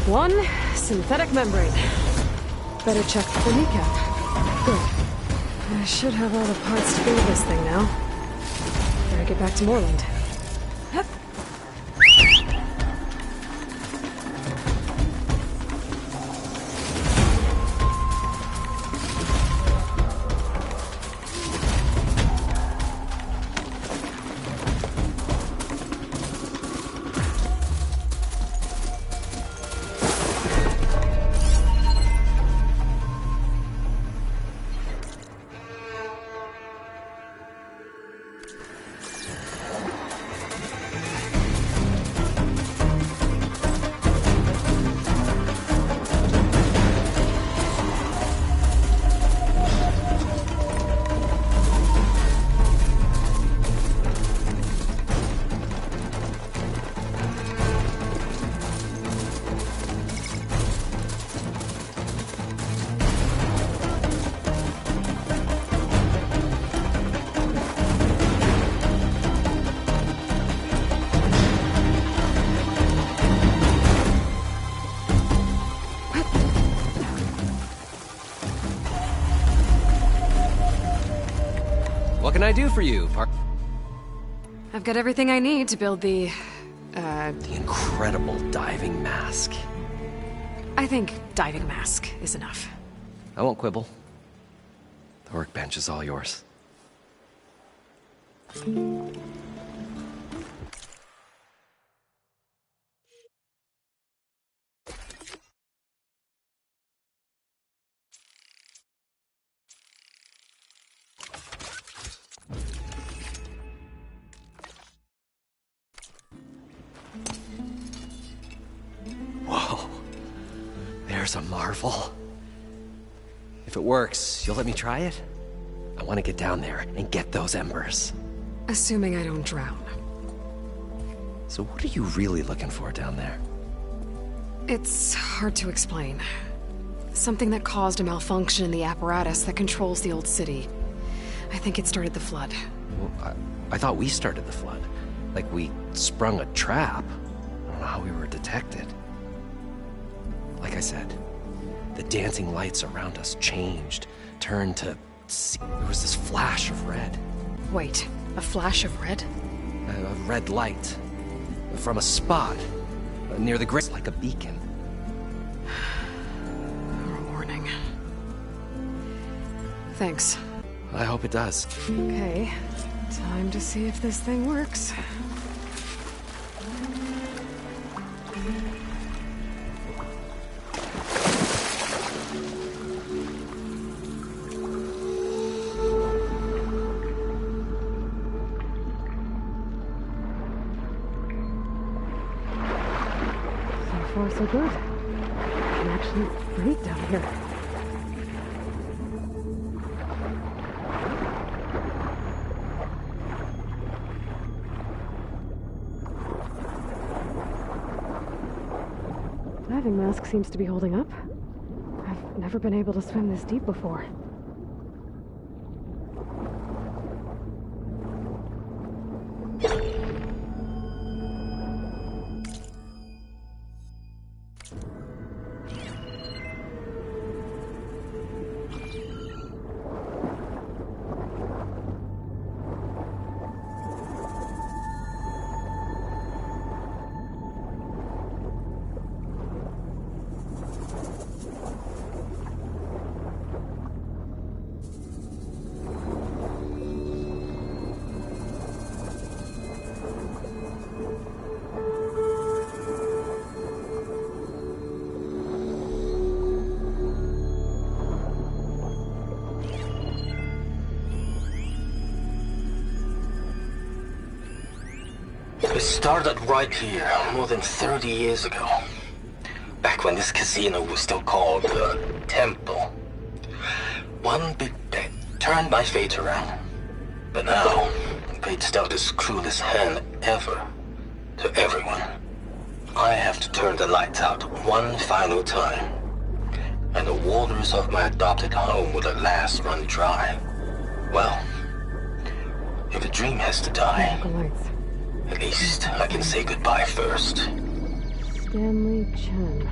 One synthetic membrane. Better check the kneecap. Good. I should have all the parts to build this thing now. Better get back to Moreland. Hup. What can I do for you, Park? I've got everything I need to build the incredible diving mask. I think diving mask is enough. I won't quibble. The workbench is all yours. Whoa. There's a marvel. If it works, you'll let me try it? I want to get down there and get those embers. Assuming I don't drown. So what are you really looking for down there? It's hard to explain. Something that caused a malfunction in the apparatus that controls the old city. I think it started the flood. Well, I thought we started the flood. Like we sprung a trap. I don't know how we were detected. Like I said, the dancing lights around us changed, turned to... There was this flash of red. Wait, a flash of red? A red light. From a spot near the grave, like a beacon. A warning. Thanks. I hope it does. Okay, time to see if this thing works. So far, so good. I can actually breathe down here. diving mask seems to be holding up. I've never been able to swim this deep before. It started right here, more than 30 years ago. Back when this casino was still called the Temple. One big bet turned my fate around. But now, fate's dealt this cruelest hand ever to everyone. I have to turn the lights out one final time. And the waters of my adopted home will at last run dry. Well, if a dream has to die, at least I can say goodbye first. Stanley Chen.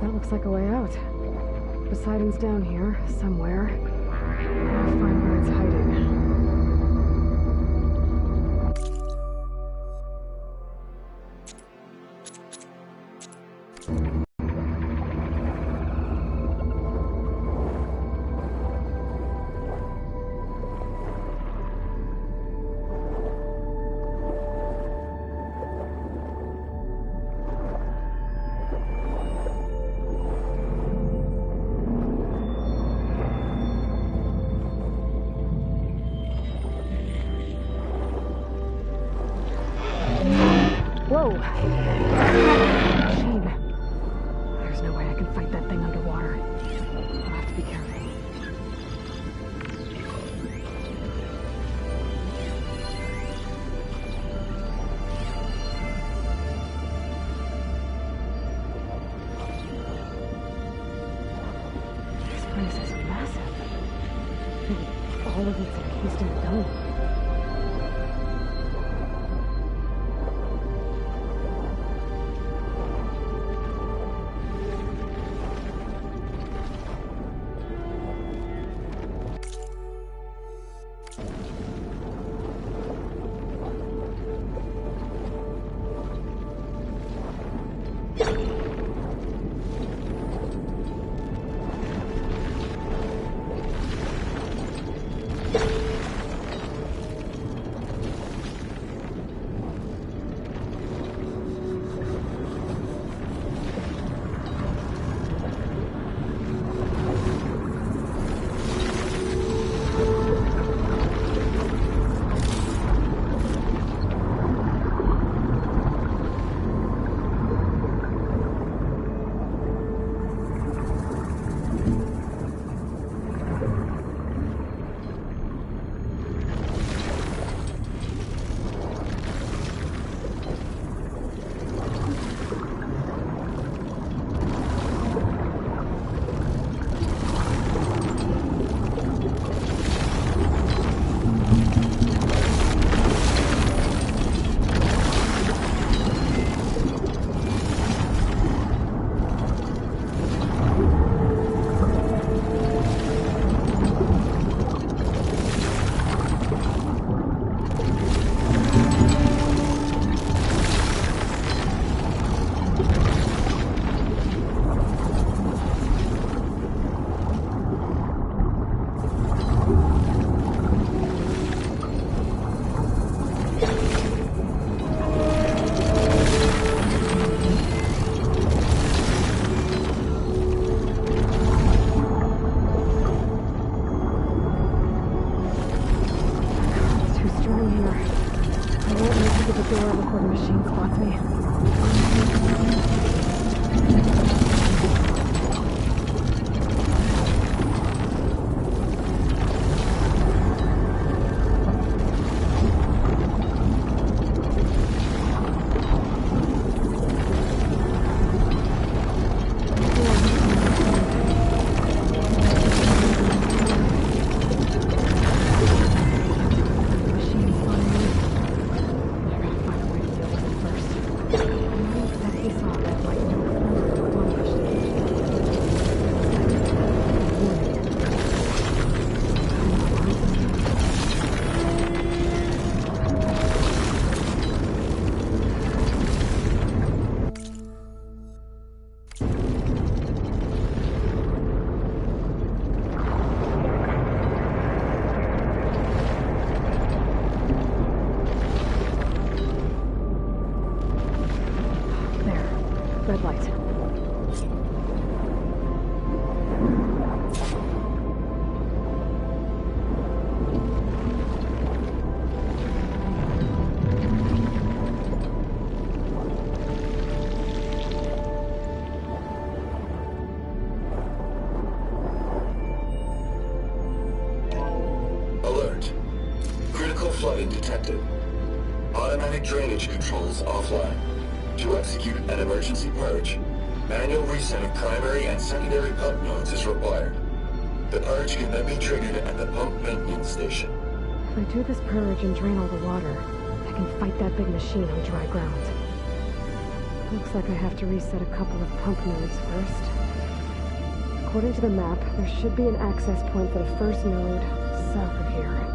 That looks like a way out. Poseidon's down here, somewhere. I'll find where it's hiding. Whoa! Machine. There's no way I can fight that thing underwater. I'll have to be careful. This place is massive. And all of it's encased in a dome. machine spots me. Red light. Alert. Critical flooding detected. Automatic drainage controls offline. To execute an emergency purge, manual reset of primary and secondary pump nodes is required. The purge can then be triggered at the pump maintenance station. If I do this purge and drain all the water, I can fight that big machine on dry ground. Looks like I have to reset a couple of pump nodes first. According to the map, there should be an access point for the first node south of here.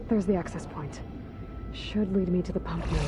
There's the access point. Should lead me to the pump node.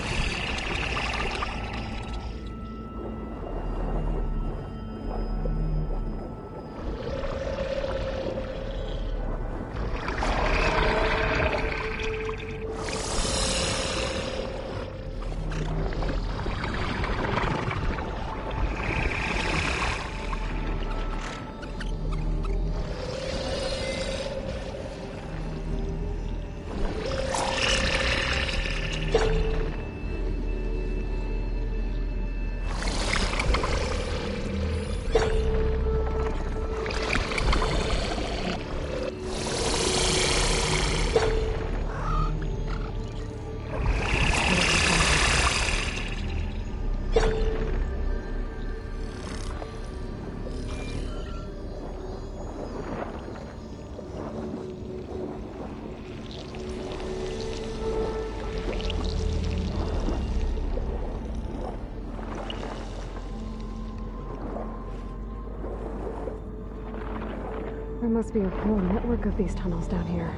must be a whole network of these tunnels down here.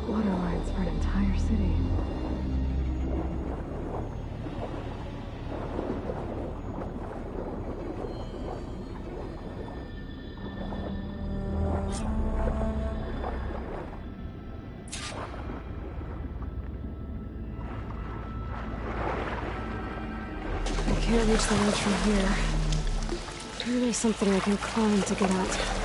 Water lines for an entire city. I can't reach the ledge from here. Maybe there's something I can climb to get out.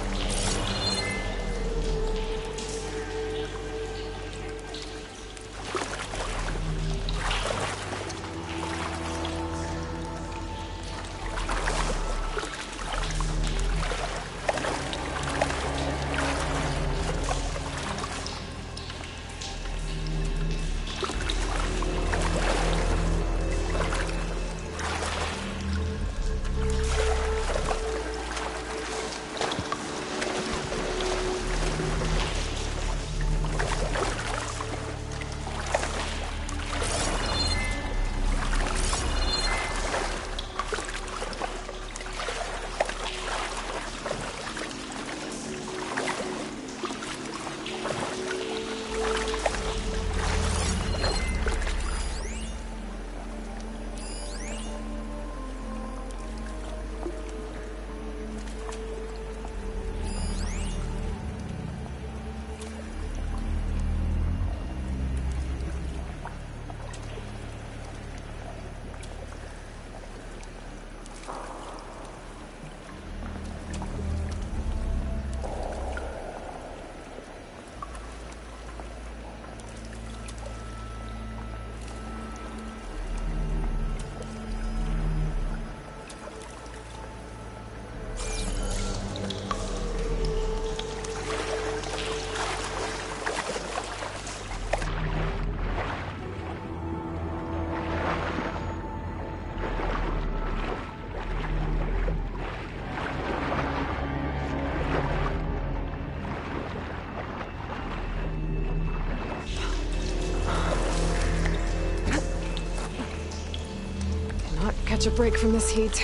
Catch a break from this heat.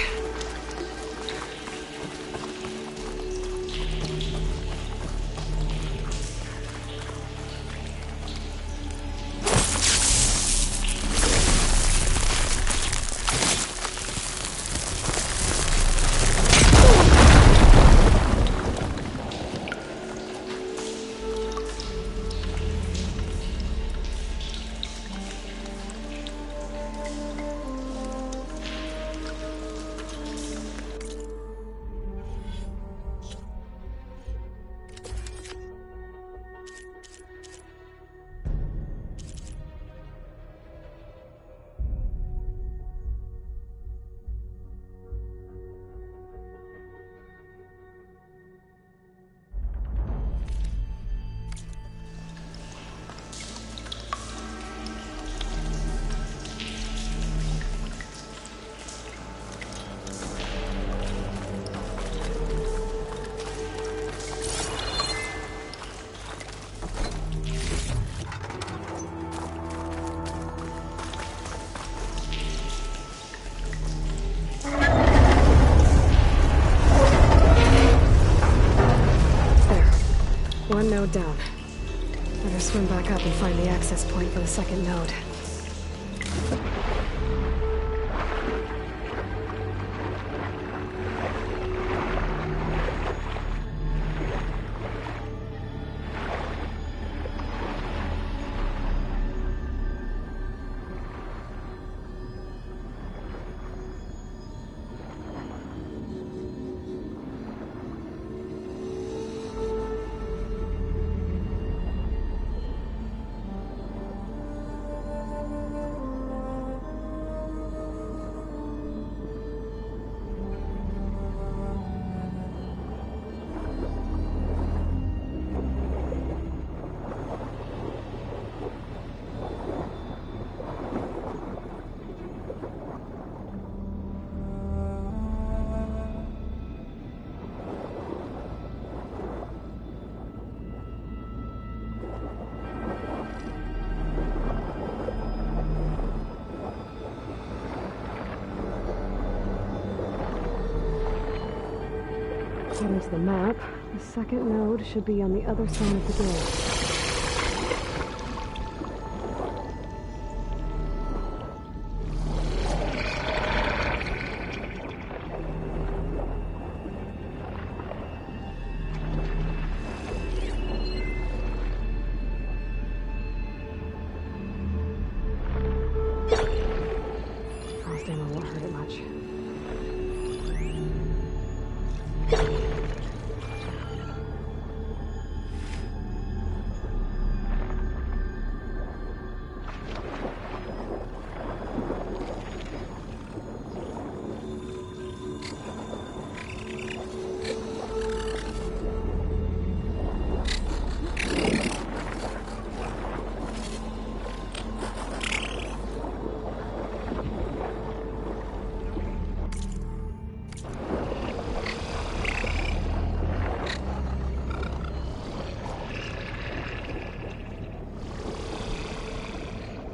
One node down. Better swim back up and find the access point for the second node. According to the map, the second node should be on the other side of the door.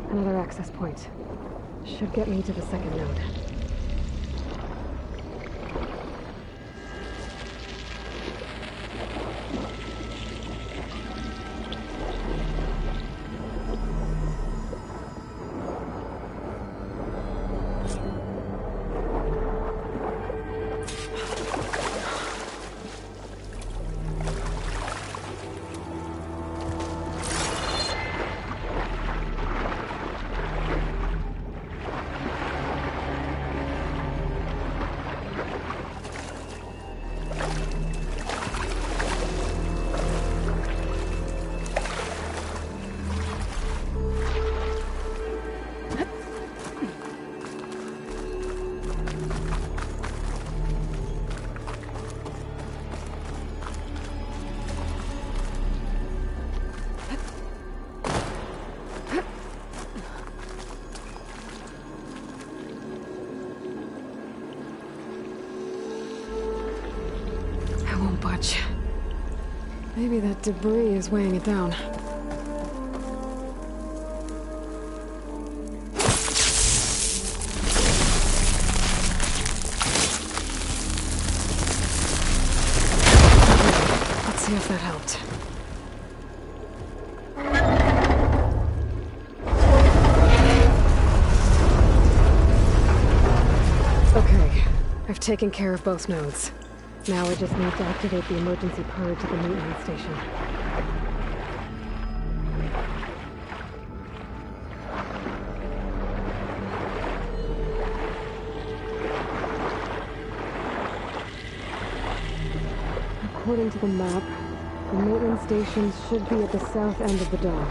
Another access point. Should get me to the second node. Maybe that debris is weighing it down. Let's see if that helped. Okay, I've taken care of both nodes. Now I just need to activate the emergency purge at the maintenance station. According to the map, the maintenance station should be at the south end of the dome.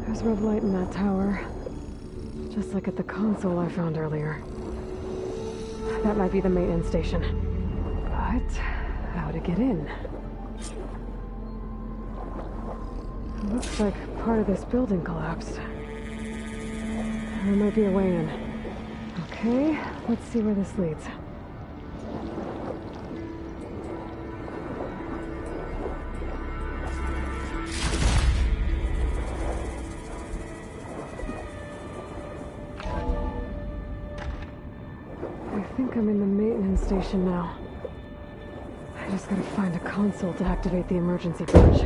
There's red light in that tower. Just like at the console I found earlier. That might be the maintenance station. But how to get in? It looks like part of this building collapsed. There might be a way in. Okay, let's see where this leads. I think I'm in the maintenance station now. I just gotta find a console to activate the emergency purge.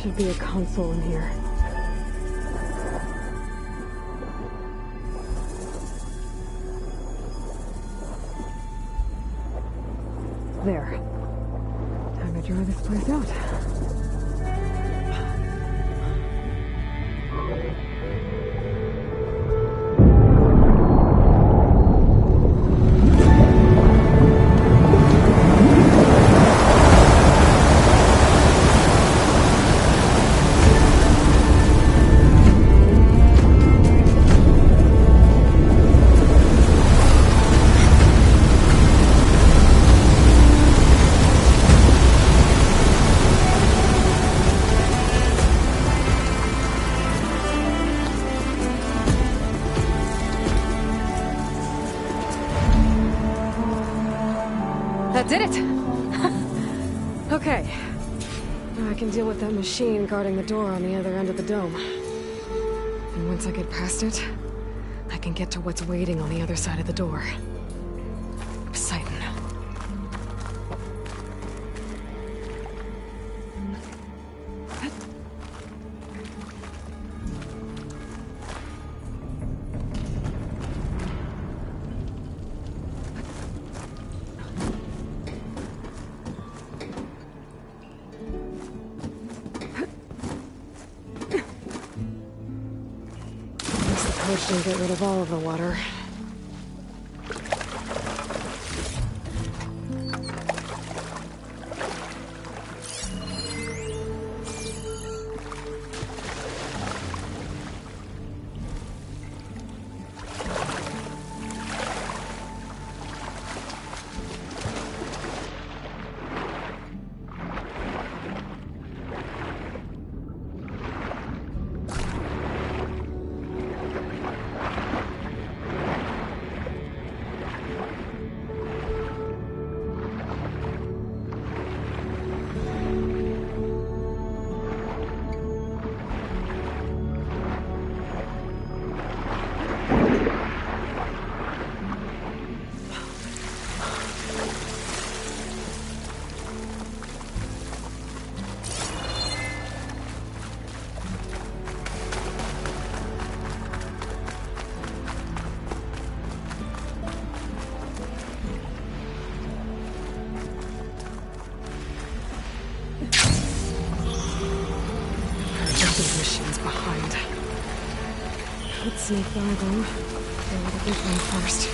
should be a console in here. There. Time to draw this place out. That did it! Okay. Now I can deal with that machine guarding the door on the other end of the dome. And once I get past it, I can get to what's waiting on the other side of the door. Poseidon. Which didn't get rid of all of the water. These machines behind. Let's sneak by them. Go with the big one first.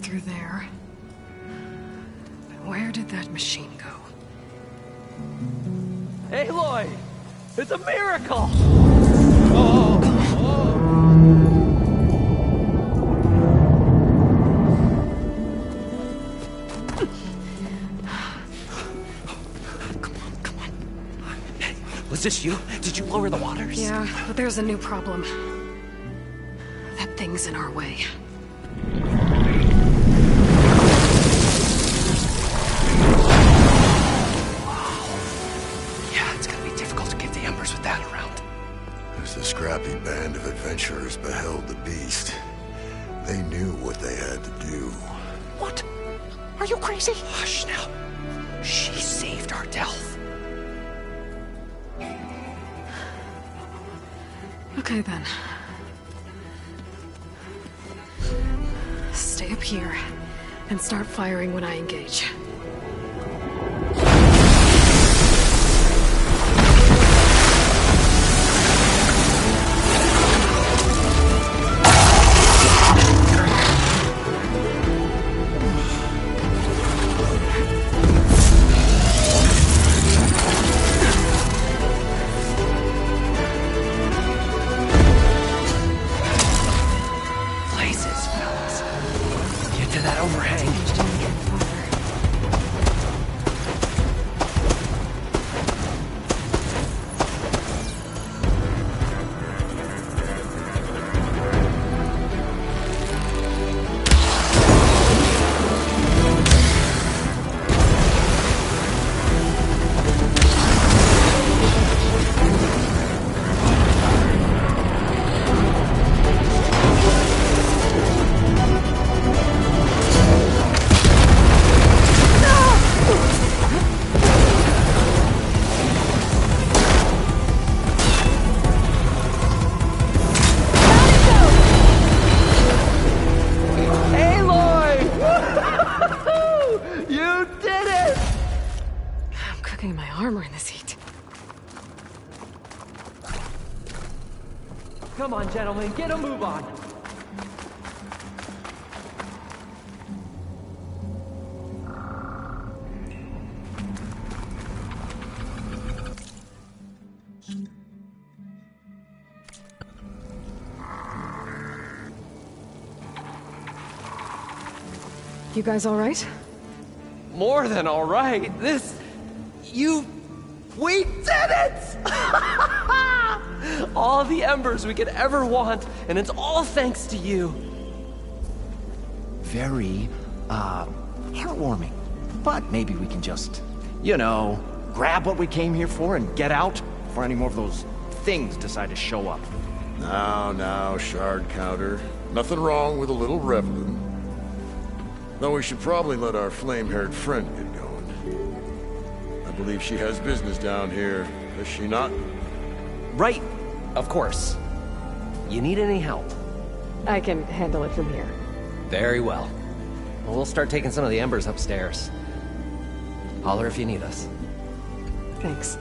through there. But where did that machine go? Aloy! It's a miracle! Was this you? Did you lower the waters? Yeah, but there's a new problem. That thing's in our way. Yeah, it's gonna be difficult to get the embers with that around. As the scrappy band of adventurers beheld the beast, they knew what they had to do. What? Are you crazy? Hush now. She saved our Delph. Okay then. Stay up here and start firing when I engage. Come on, gentlemen, get a move on. You guys all right? More than all right. We did it! All the embers we could ever want, and it's all thanks to you. Very, heartwarming. But maybe we can just, grab what we came here for and get out before any more of those things decide to show up. Now, Shard Counter. Nothing wrong with a little reveling. Though we should probably let our flame-haired friend get going. I believe she has business down here, does she not? Right, of course. You need any help? I can handle it from here. Very well. We'll start taking some of the embers upstairs. Holler if you need us. Thanks.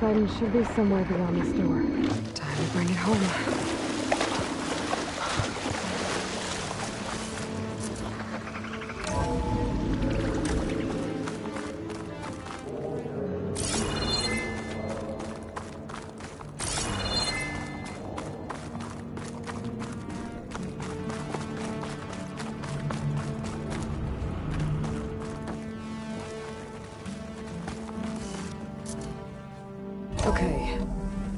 Poseidon should be somewhere beyond this door. Time to bring it home. Okay.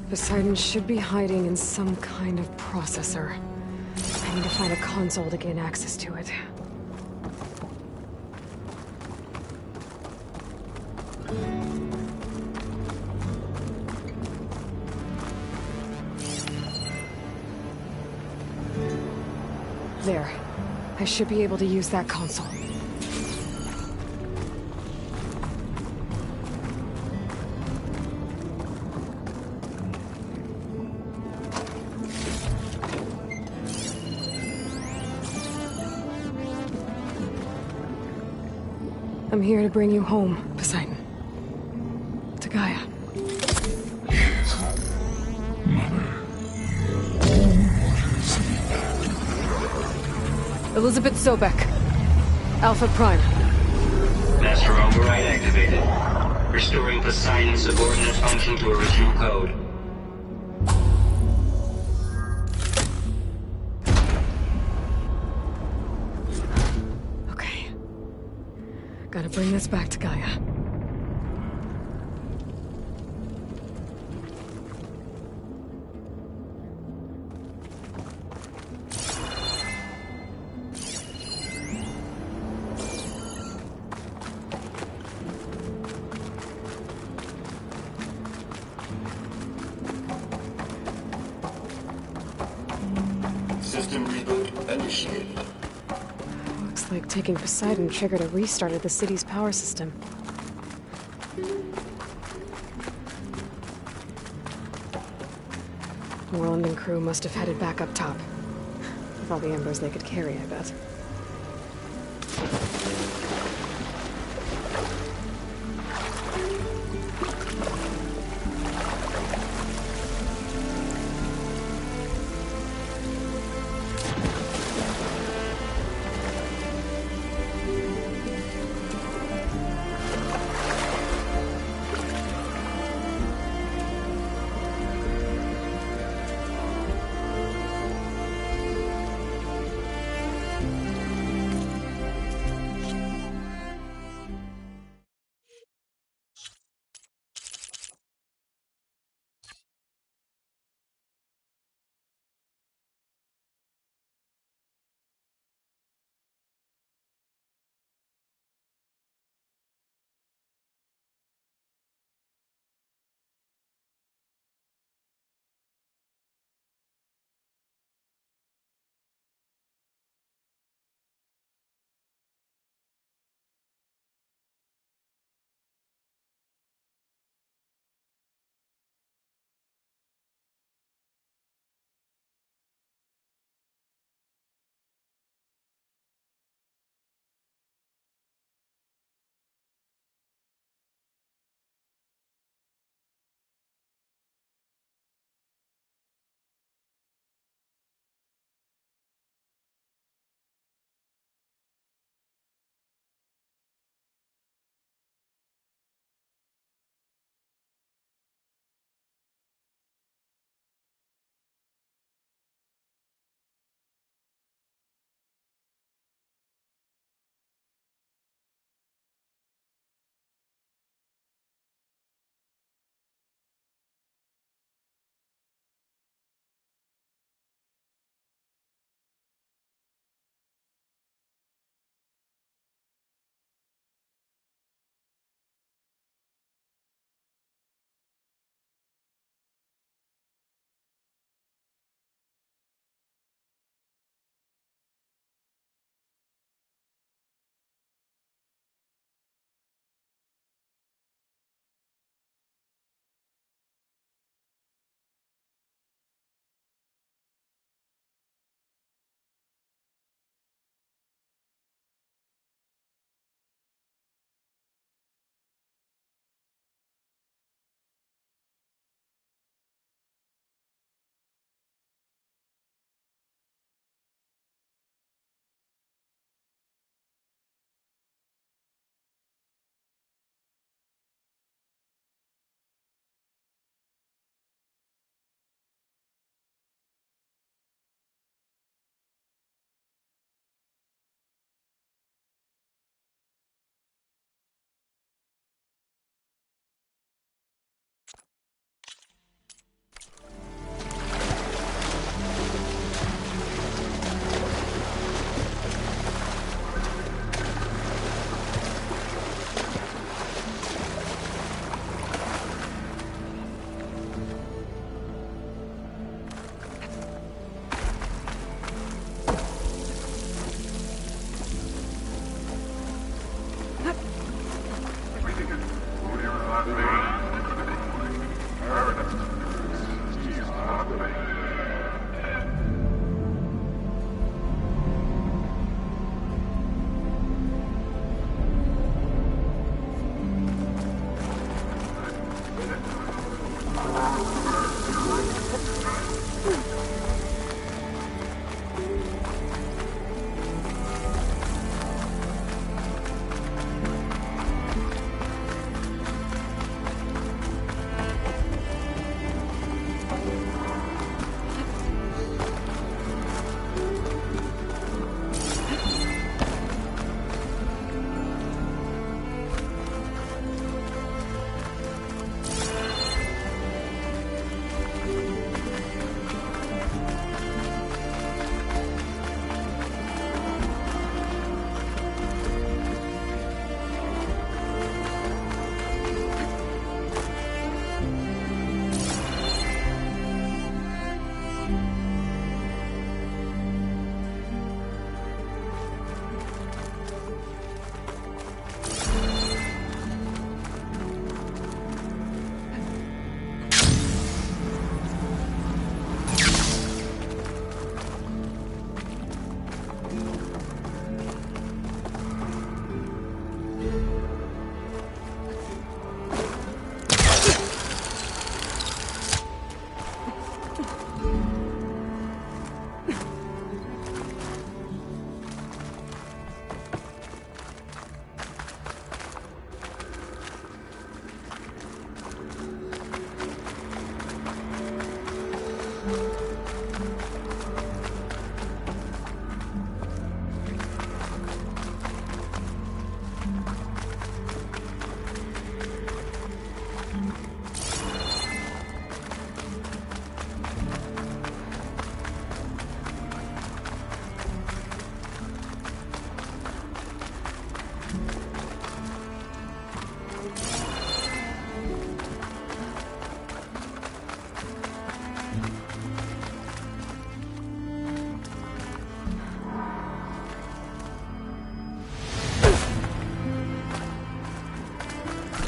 Poseidon should be hiding in some kind of processor. I need to find a console to gain access to it. There. I should be able to use that console. I'm here to bring you home, Poseidon. To Gaia. Elizabeth Sobek. Alpha Prime. Master override activated. Restoring Poseidon's subordinate function to original code. Okay. Gotta bring this back to Gaia. System reboot initiated. Looks like taking Poseidon triggered a restart of the city's power system. Moreland and crew must have headed back up top. With all the embers they could carry, I bet.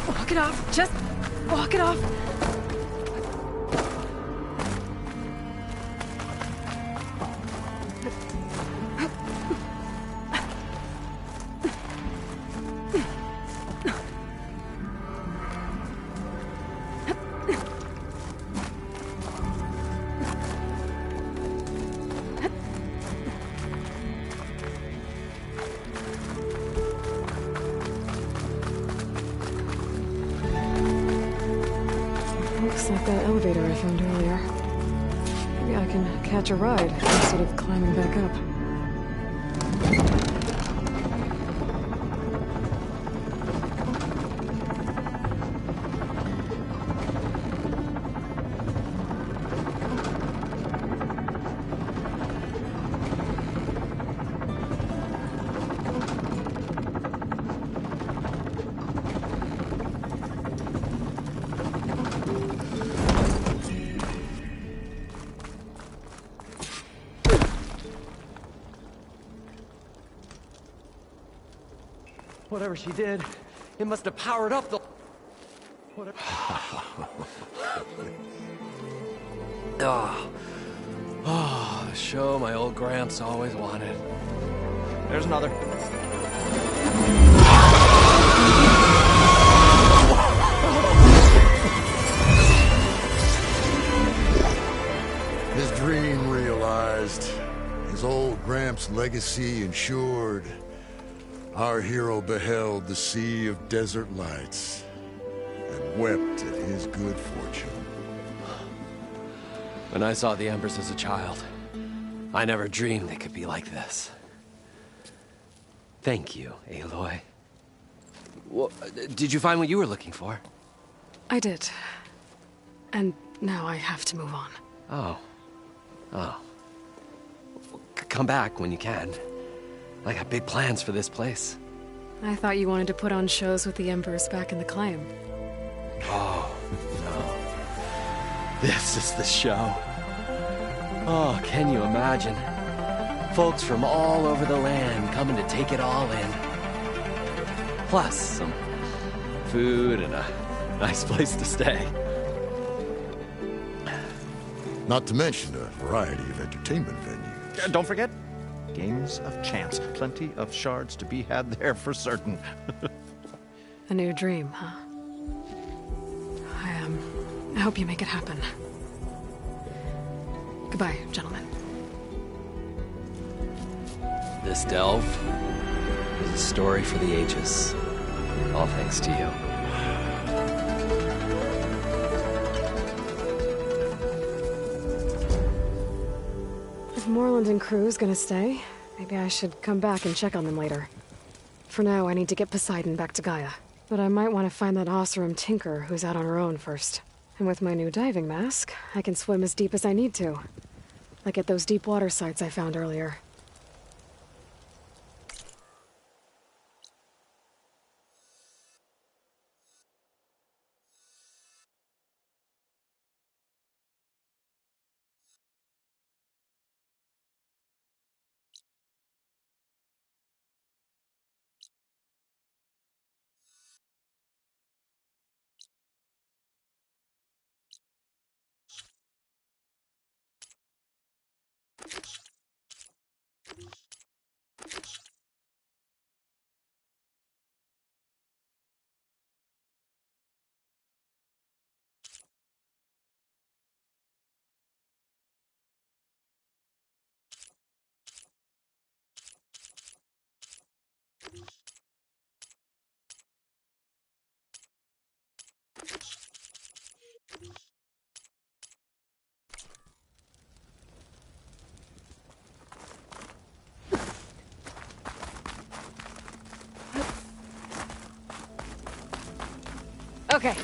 Walk it off. Just walk it off. Looks like that elevator I found earlier. Maybe I can catch a ride instead of climbing back up. Whatever she did, it must have powered up the... Whatever... Oh, the show my old Gramps always wanted. There's another. His dream realized, his old Gramps' legacy ensured. Our hero beheld the sea of desert lights and wept at his good fortune. When I saw the Embers as a child, I never dreamed they could be like this. Thank you, Aloy. Well, did you find what you were looking for? I did. And now I have to move on. Oh. Oh. Come back when you can. I got big plans for this place. I thought you wanted to put on shows with the Embers back in the Claim. Oh, no. This is the show. Oh, can you imagine? Folks from all over the land coming to take it all in. Plus, some food and a nice place to stay. Not to mention a variety of entertainment venues. Don't forget, games of chance. Plenty of shards to be had there for certain. A new dream, huh? I hope you make it happen. Goodbye, gentlemen. This delve is a story for the ages. All thanks to you. If Moreland and crew's gonna stay, maybe I should come back and check on them later. For now, I need to get Poseidon back to Gaia. But I might want to find that Oseram Tinker who's out on her own first. And with my new diving mask, I can swim as deep as I need to. Like at those deep water sites I found earlier. Okay.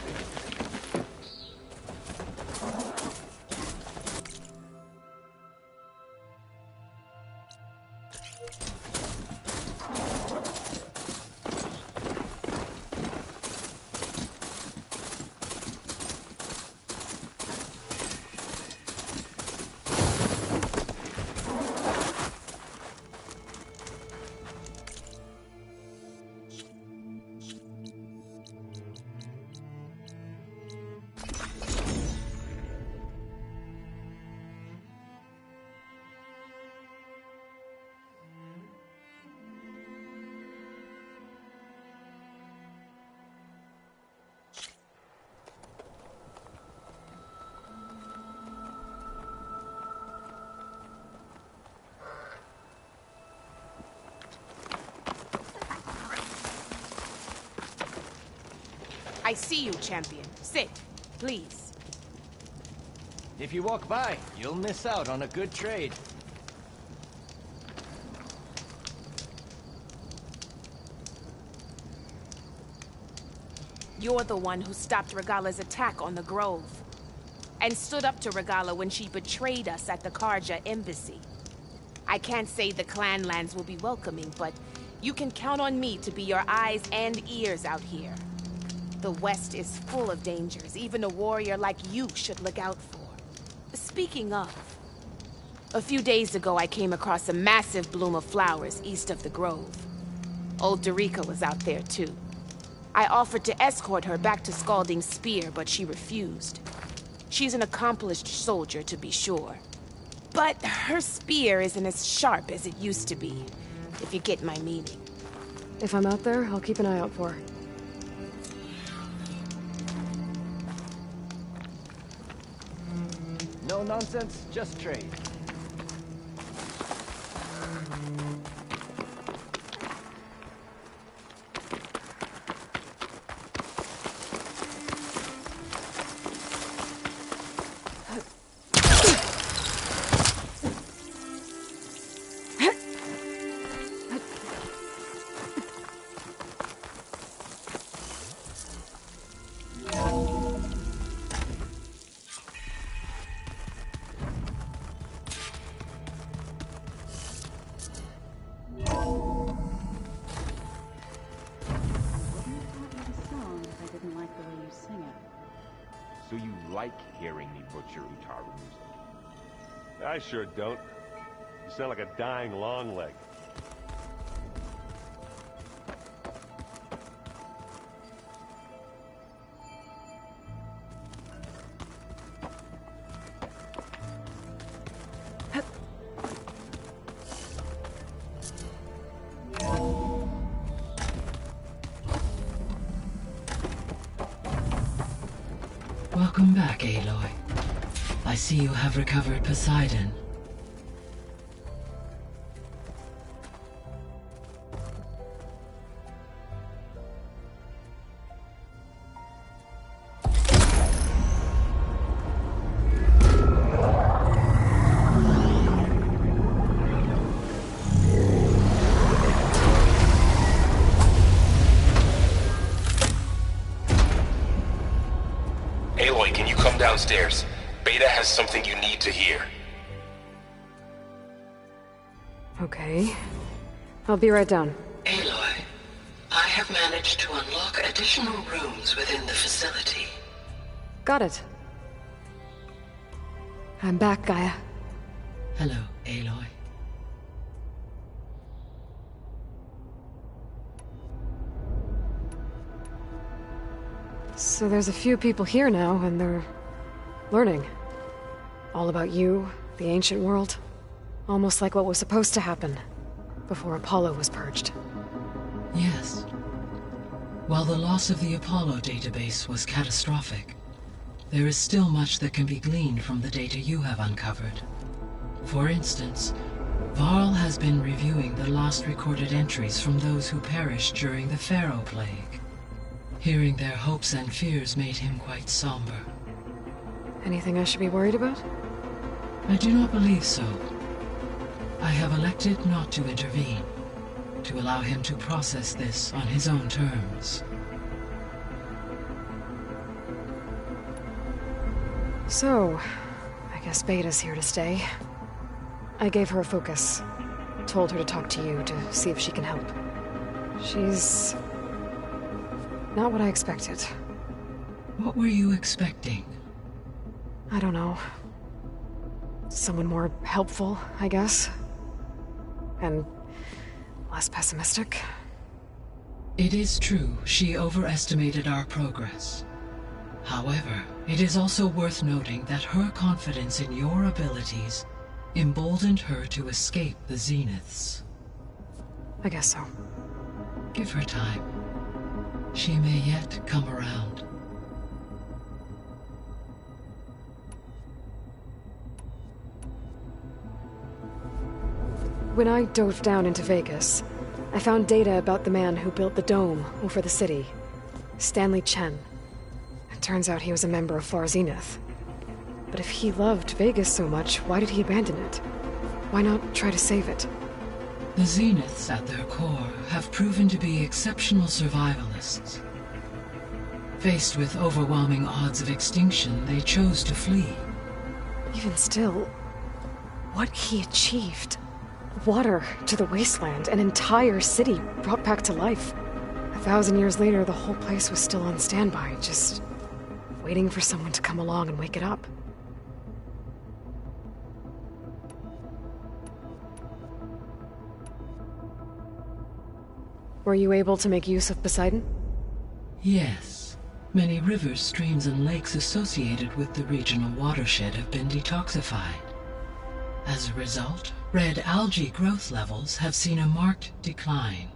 I see you, champion. Sit, please. If you walk by, you'll miss out on a good trade. You're the one who stopped Regala's attack on the Grove. And stood up to Regala when she betrayed us at the Karja embassy. I can't say the clan lands will be welcoming, but you can count on me to be your eyes and ears out here. The West is full of dangers even a warrior like you should look out for. Speaking of, a few days ago I came across a massive bloom of flowers east of the Grove. Old Darika was out there too. I offered to escort her back to Scalding Spear, but she refused. She's an accomplished soldier, to be sure. But her spear isn't as sharp as it used to be, if you get my meaning. If I'm out there, I'll keep an eye out for her. No nonsense, just trade. So you like hearing me butcher Utaru music? I sure don't. You sound like a dying Longleg. Welcome back, Aloy. I see you have recovered Poseidon. Aloy, can you come downstairs? Beta has something you need to hear. Okay. I'll be right down. Aloy, I have managed to unlock additional rooms within the facility. Got it. I'm back, Gaia. Hello, Aloy. So there's a few people here now, and they're learning. All about you, the ancient world. Almost like what was supposed to happen before Apollo was purged. Yes. While the loss of the Apollo database was catastrophic, there is still much that can be gleaned from the data you have uncovered. For instance, Varl has been reviewing the last recorded entries from those who perished during the Pharaoh Plague. Hearing their hopes and fears made him quite somber. Anything I should be worried about? I do not believe so. I have elected not to intervene, to allow him to process this on his own terms. So, I guess Beta's here to stay. I gave her a focus. Told her to talk to you to see if she can help. She's... not what I expected. What were you expecting? I don't know. Someone more helpful, I guess. And less pessimistic. It is true she overestimated our progress. However, it is also worth noting that her confidence in your abilities emboldened her to escape the Zeniths. I guess so. Give her time. She may yet come around. When I dove down into Vegas, I found data about the man who built the dome over the city. Stanley Chen. It turns out he was a member of Far Zenith. But if he loved Vegas so much, why did he abandon it? Why not try to save it? The Zeniths, at their core, have proven to be exceptional survivalists. Faced with overwhelming odds of extinction, they chose to flee. Even still, what he achieved. Water to the wasteland, an entire city brought back to life. 1,000 years later, the whole place was still on standby, just waiting for someone to come along and wake it up. Were you able to make use of Poseidon? Yes. Many rivers, streams, and lakes associated with the regional watershed have been detoxified. As a result, red algae growth levels have seen a marked decline.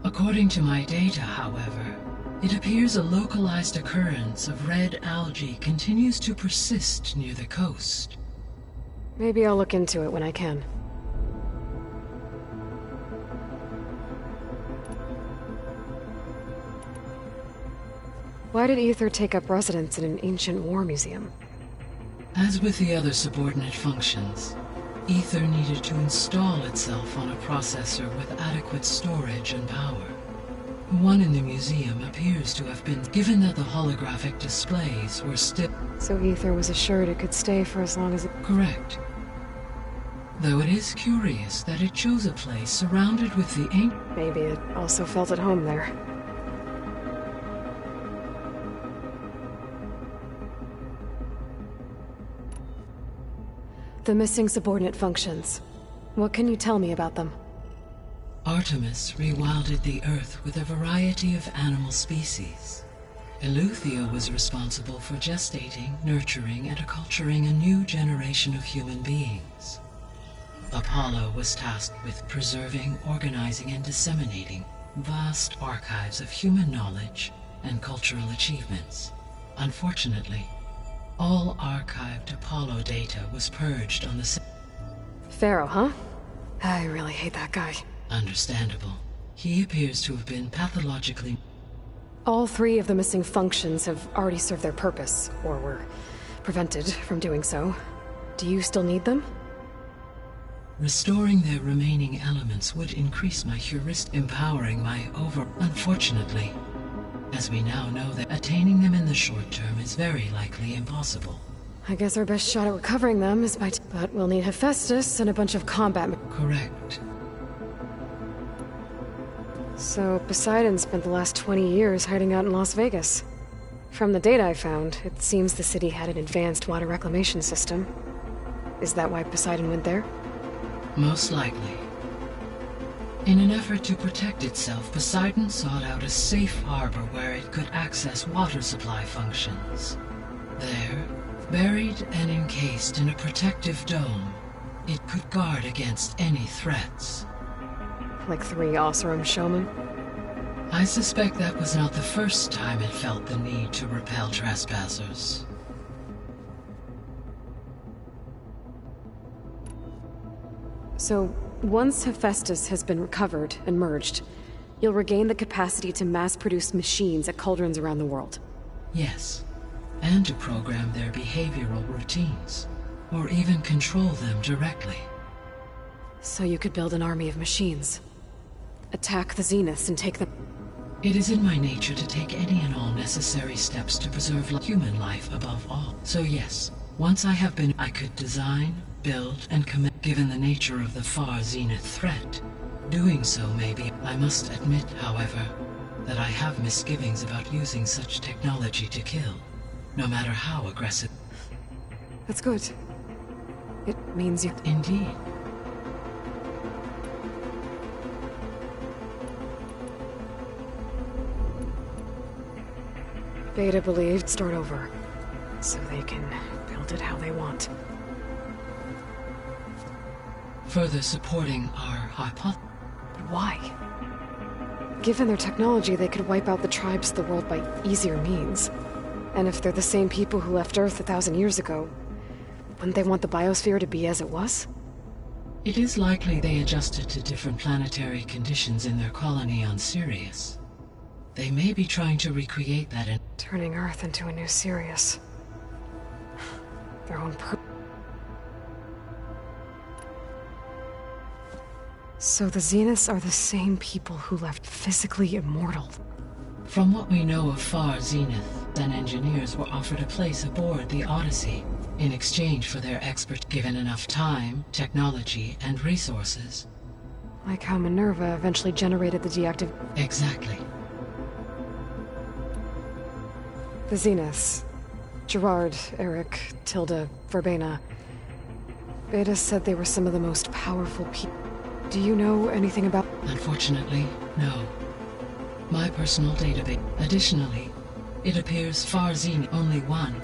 According to my data, however, it appears a localized occurrence of red algae continues to persist near the coast. Maybe I'll look into it when I can. Why did Aether take up residence in an ancient war museum? As with the other subordinate functions, Aether needed to install itself on a processor with adequate storage and power. One in the museum appears to have been given that the holographic displays were still... So Aether was assured it could stay for as long as it... Correct. Though it is curious that it chose a place surrounded with the ancient... Maybe it also felt at home there. The missing subordinate functions. What can you tell me about them? Artemis rewilded the Earth with a variety of animal species. Eleuthia was responsible for gestating, nurturing, and acculturating a new generation of human beings. Apollo was tasked with preserving, organizing, and disseminating vast archives of human knowledge and cultural achievements. Unfortunately, all archived Apollo data was purged on the... Pharaoh, huh? I really hate that guy. Understandable. He appears to have been pathologically... All three of the missing functions have already served their purpose, or were prevented from doing so. Do you still need them? Restoring their remaining elements would increase my heuristic, empowering my over... Unfortunately, as we now know that attaining them in the short term is very likely impossible. I guess our best shot at recovering them is by... But we'll need Hephaestus and a bunch of combat... Correct. So Poseidon spent the last 20 years hiding out in Las Vegas. From the data I found, it seems the city had an advanced water reclamation system. Is that why Poseidon went there? Most likely. In an effort to protect itself, Poseidon sought out a safe harbor where it could access water supply functions. There, buried and encased in a protective dome, it could guard against any threats. Like 3 Oseram showmen? I suspect that was not the first time it felt the need to repel trespassers. So, once Hephaestus has been recovered and merged, you'll regain the capacity to mass-produce machines at cauldrons around the world. Yes, and to program their behavioral routines, or even control them directly. So you could build an army of machines. Attack the Zeniths and take them... It is in my nature to take any and all necessary steps to preserve human life above all. So yes, once I have been, I could design, build, and commit, given the nature of the far zenith threat. Doing so may be. I must admit, however, that I have misgivings about using such technology to kill, no matter how aggressive. That's good. It means you... Indeed. Beta believed start over, so they can build it how they want. Further supporting our hypothesis. But why? Given their technology, they could wipe out the tribes of the world by easier means. And if they're the same people who left Earth 1,000 years ago, wouldn't they want the biosphere to be as it was? It is likely they adjusted to different planetary conditions in their colony on Sirius. They may be trying to recreate that in... Turning Earth into a new Sirius. Their own So the Zeniths are the same people who left physically immortal. From what we know of Far Zenith, then engineers were offered a place aboard the Odyssey in exchange for their expert given enough time, technology, and resources. Like how Minerva eventually generated the deactive... Exactly. The Zeniths. Gerard, Eric, Tilda, Verbena. Beta said they were some of the most powerful people. Do you know anything about... Unfortunately, no. My personal database. Additionally, it appears Far Zenith only one,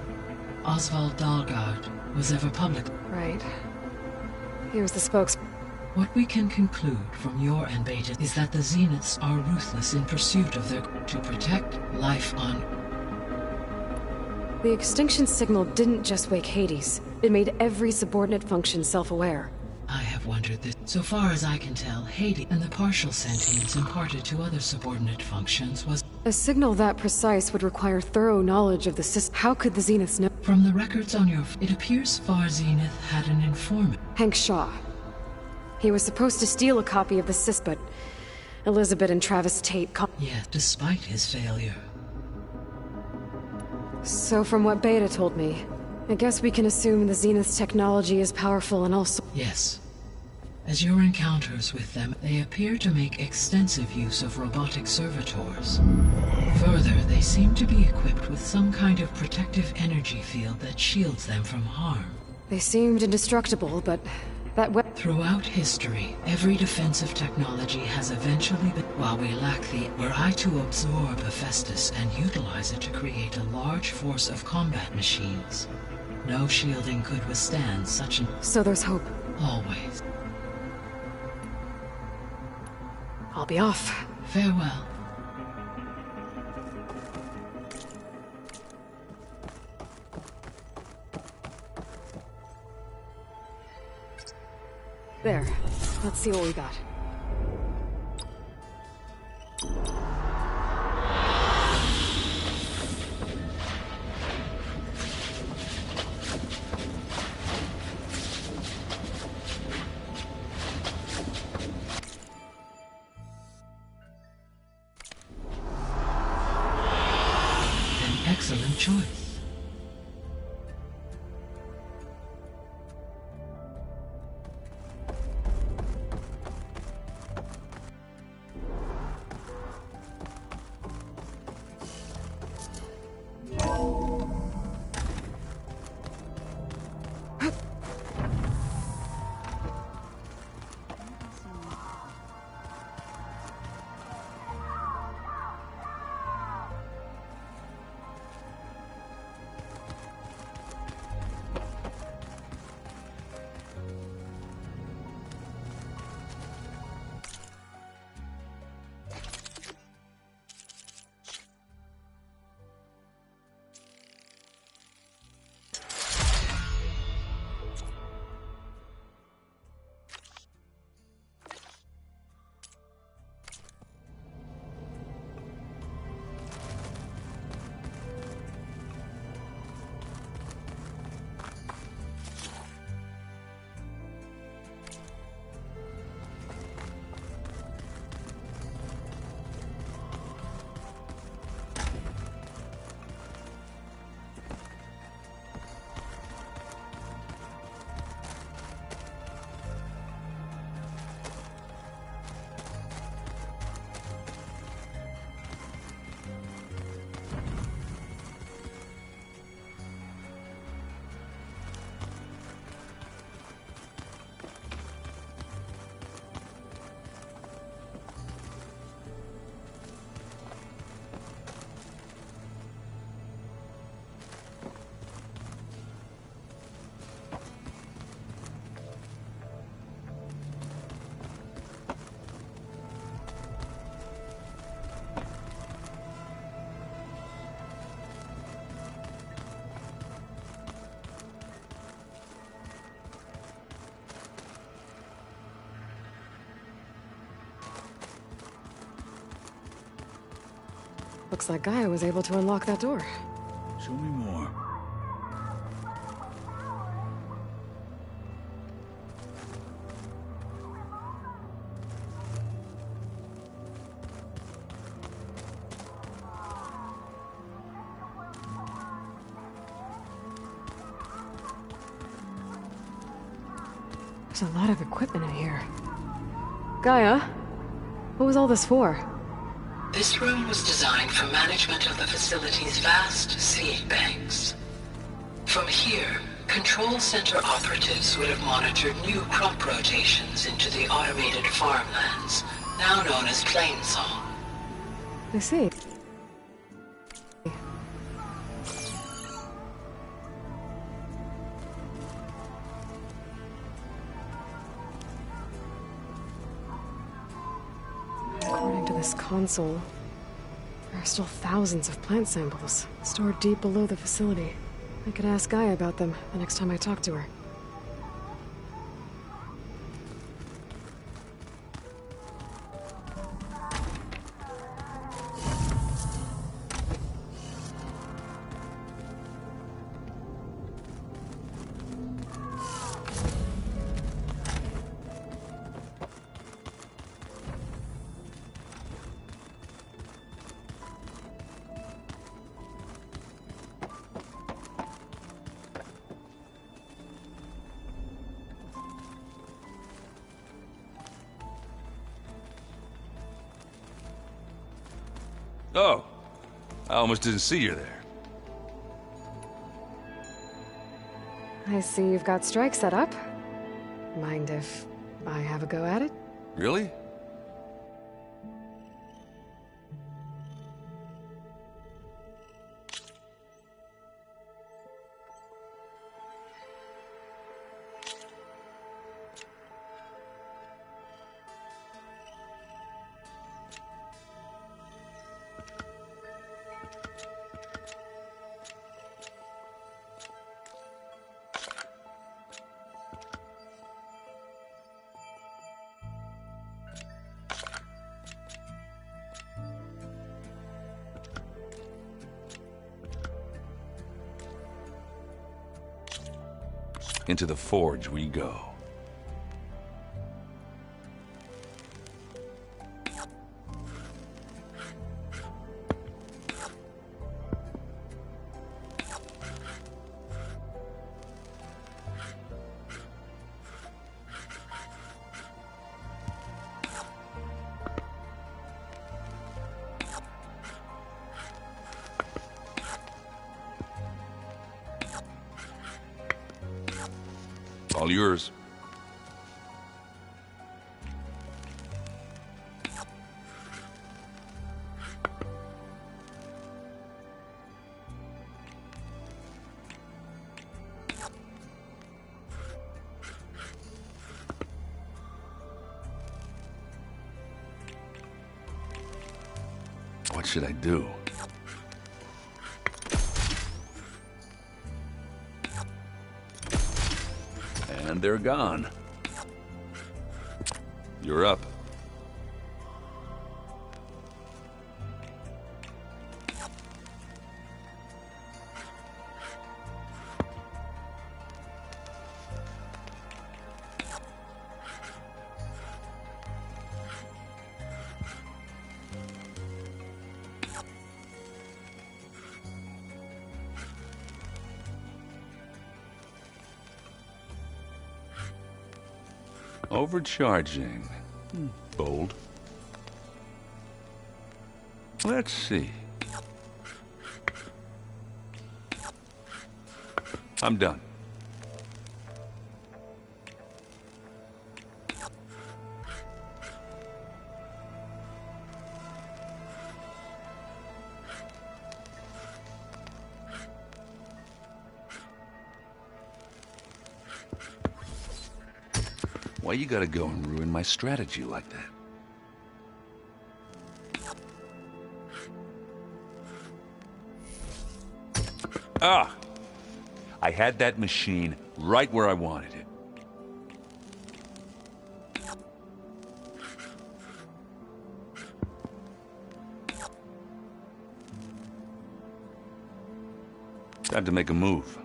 Oswald Dahlgard, was ever public. Right. He was the spokesman. What we can conclude from your and Beta is that the Zeniths are ruthless in pursuit of their... to protect life on... The extinction signal didn't just wake Hades. It made every subordinate function self-aware. I have wondered this. So far as I can tell, Hades and the partial sentience imparted to other subordinate functions was... A signal that precise would require thorough knowledge of the system. How could the Zeniths know? From the records on your... It appears Far Zenith had an informant. Hank Shaw. He was supposed to steal a copy of the sys, but Elizabeth and Travis Tate... Yes, despite his failure. So from what Beta told me, I guess we can assume the Zenith's technology is powerful and also... Yes. As your encounters with them, they appear to make extensive use of robotic servitors. Further, they seem to be equipped with some kind of protective energy field that shields them from harm. They seemed indestructible, but that Throughout history, every defensive technology has eventually been... While we lack the... Were I to absorb Hephaestus and utilize it to create a large force of combat machines, no shielding could withstand such an... So there's hope. Always. I'll be off. Farewell. There. Let's see what we got. An excellent choice. Looks like Gaia was able to unlock that door. Show me more. There's a lot of equipment in here. Gaia, what was all this for? This room was designed for management of the facility's vast seed banks. From here, control center operatives would have monitored new crop rotations into the automated farmlands, now known as Plainsong. I see. According to this console, there are still thousands of plant samples stored deep below the facility. I could ask Gaia about them the next time I talk to her. Oh, I almost didn't see you there. I see you've got Strike set up. Mind if I have a go at it? Really? Into the forge we go. All yours. What should I do? And they're gone. You're up. Overcharging. Bold. Let's see. I'm done. Why you gotta go and ruin my strategy like that? Ah! I had that machine right where I wanted it. Time to make a move.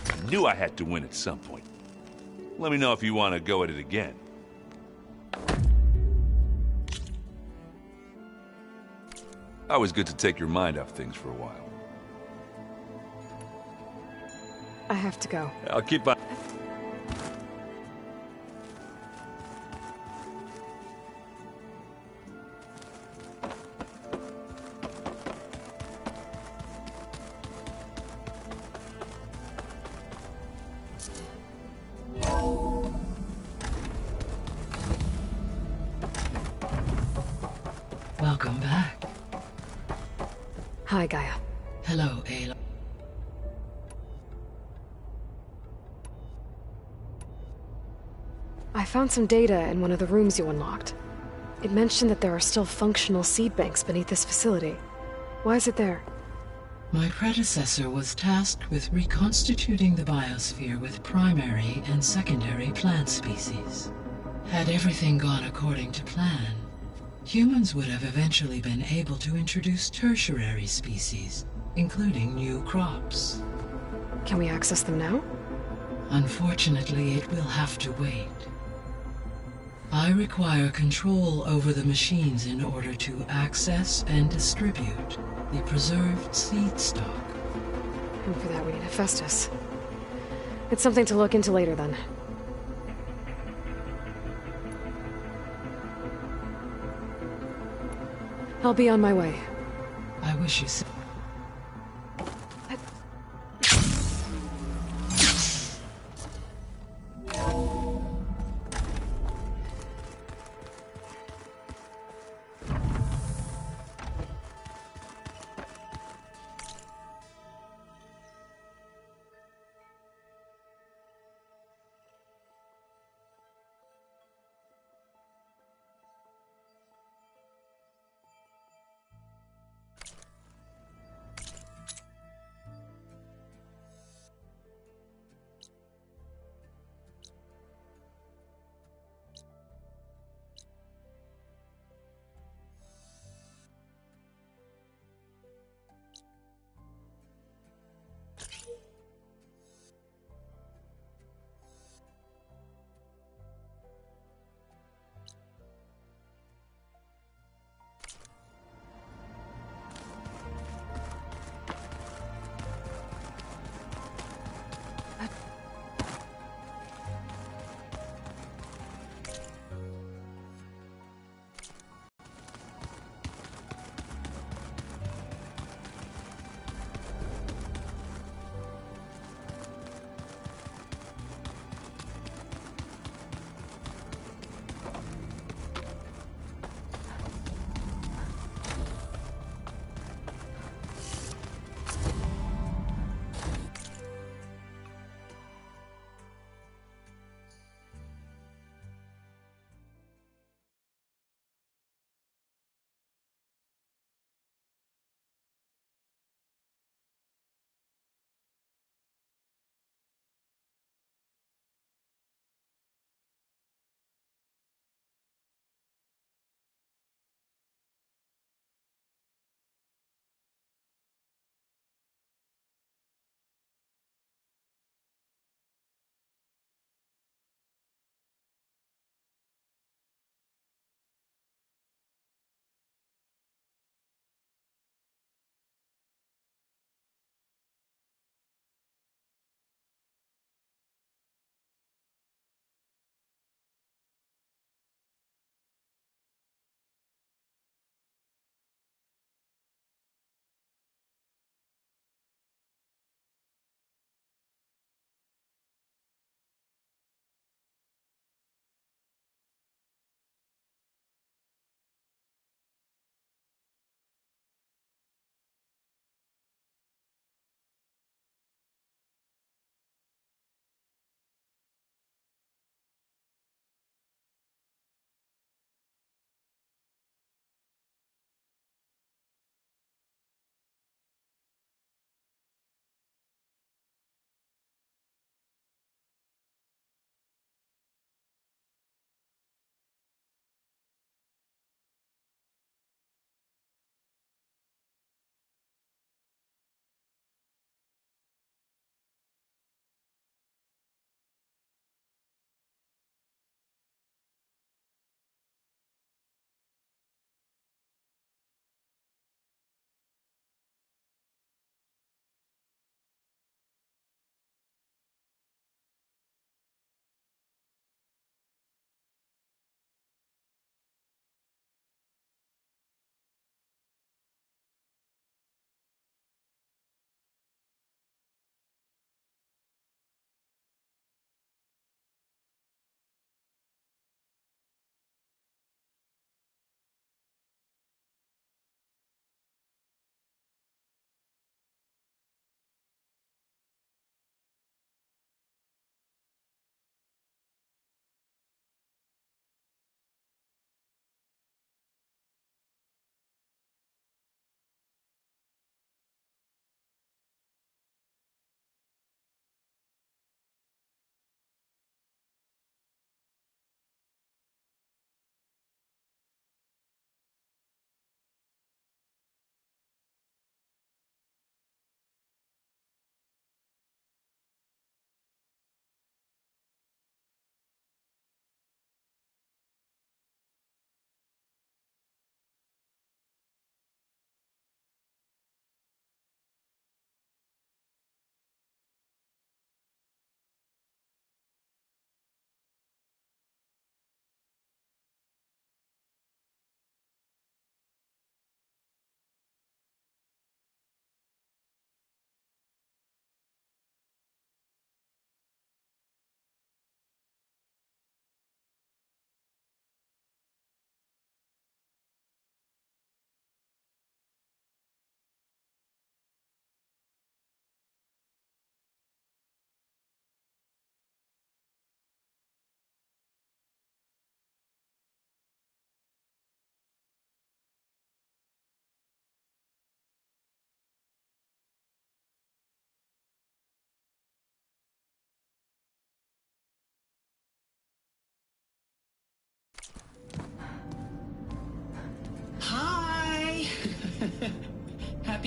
I knew I had to win at some point. Let me know if you want to go at it again. Always good to take your mind off things for a while. I have to go. I'll keep on... Welcome back. Hi, Gaia. Hello, Ayla. I found some data in one of the rooms you unlocked. It mentioned that there are still functional seed banks beneath this facility. Why is it there? My predecessor was tasked with reconstituting the biosphere with primary and secondary plant species. Had everything gone according to plan, humans would have eventually been able to introduce tertiary species, including new crops. Can we access them now? Unfortunately, it will have to wait. I require control over the machines in order to access and distribute the preserved seed stock. And for that we need Hephaestus. It's something to look into later, then. I'll be on my way. I wish you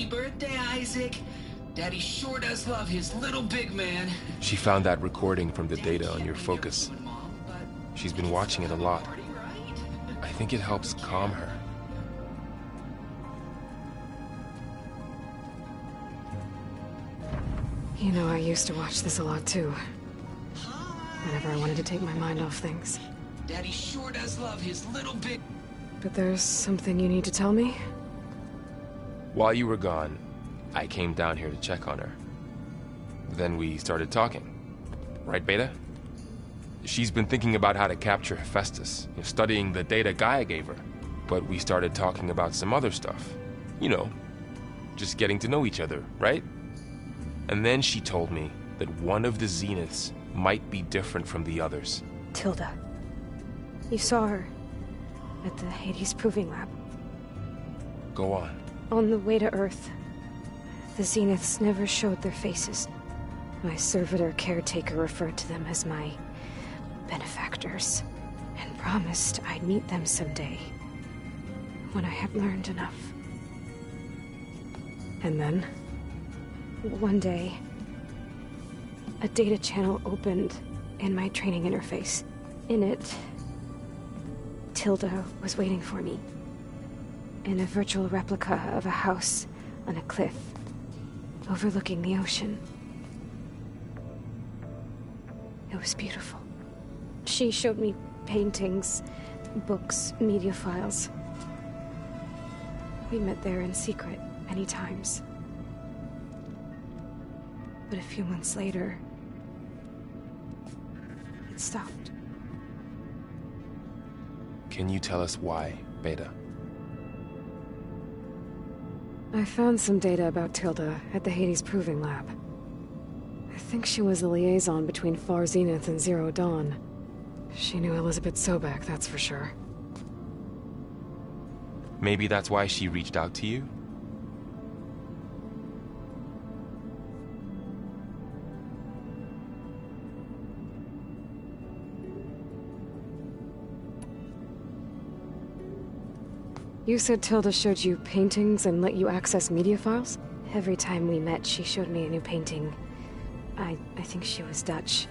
Happy birthday, Isaac. Daddy sure does love his little big man. She found that recording from the data on your focus. She's been watching it a lot. I think it helps calm her. You know, I used to watch this a lot too. Whenever I wanted to take my mind off things. Daddy sure does love his little big... But there's something you need to tell me? While you were gone, I came down here to check on her. Then we started talking. Right, Beta? She's been thinking about how to capture Hephaestus, studying the data Gaia gave her. But we started talking about some other stuff. You know, just getting to know each other, right? And then she told me that one of the Zeniths might be different from the others. Tilda. You saw her at the Hades Proving Lab. Go on. On the way to Earth, the Zeniths never showed their faces. My servitor caretaker referred to them as my benefactors, and promised I'd meet them someday, when I had learned enough. And then, one day, a data channel opened in my training interface. In it, Tilda was waiting for me, in a virtual replica of a house on a cliff, overlooking the ocean. It was beautiful. She showed me paintings, books, media files. We met there in secret many times. But a few months later, it stopped. Can you tell us why, Beta? I found some data about Tilda at the Hades Proving Lab. I think she was the liaison between Far Zenith and Zero Dawn. She knew Elizabeth Sobek, that's for sure. Maybe that's why she reached out to you? You said Tilda showed you paintings and let you access media files? Every time we met, she showed me a new painting. I think she was Dutch.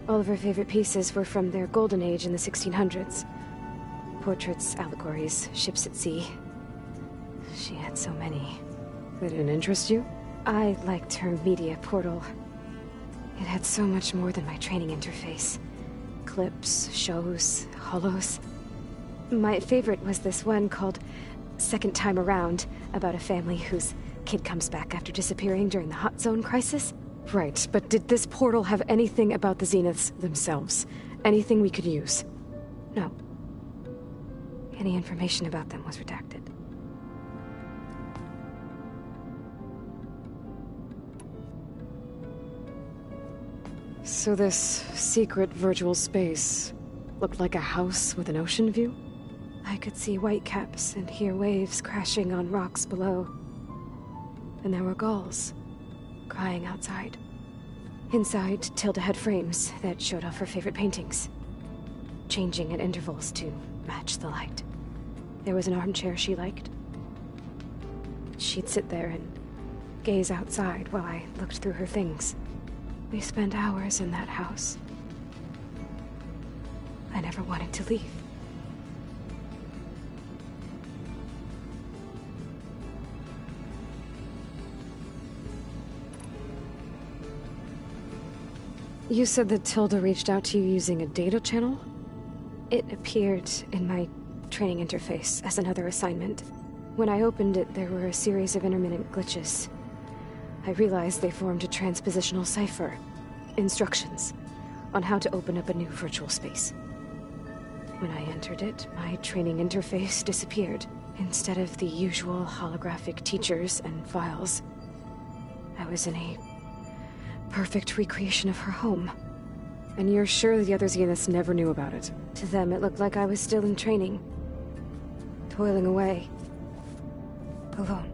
All of her favorite pieces were from their golden age in the 1600s. Portraits, allegories, ships at sea. She had so many. They didn't interest you? I liked her media portal. It had so much more than my training interface. Clips, shows, holos. My favorite was this one called Second Time Around, about a family whose kid comes back after disappearing during the Hot Zone crisis. Right, but did this portal have anything about the Zeniths themselves? Anything we could use? No. Any information about them was redacted. So this secret virtual space looked like a house with an ocean view? I could see whitecaps and hear waves crashing on rocks below. And there were gulls crying outside. Inside, Tilda had frames that showed off her favorite paintings, changing at intervals to match the light. There was an armchair she liked. She'd sit there and gaze outside while I looked through her things. We spent hours in that house. I never wanted to leave. You said that Tilda reached out to you using a data channel? It appeared in my training interface as another assignment. When I opened it, there were a series of intermittent glitches. I realized they formed a transpositional cipher. Instructions on how to open up a new virtual space. When I entered it, my training interface disappeared. Instead of the usual holographic teachers and files, I was in a perfect recreation of her home. And you're sure the other Zeniths never knew about it? To them, it looked like I was still in training. Toiling away. Alone.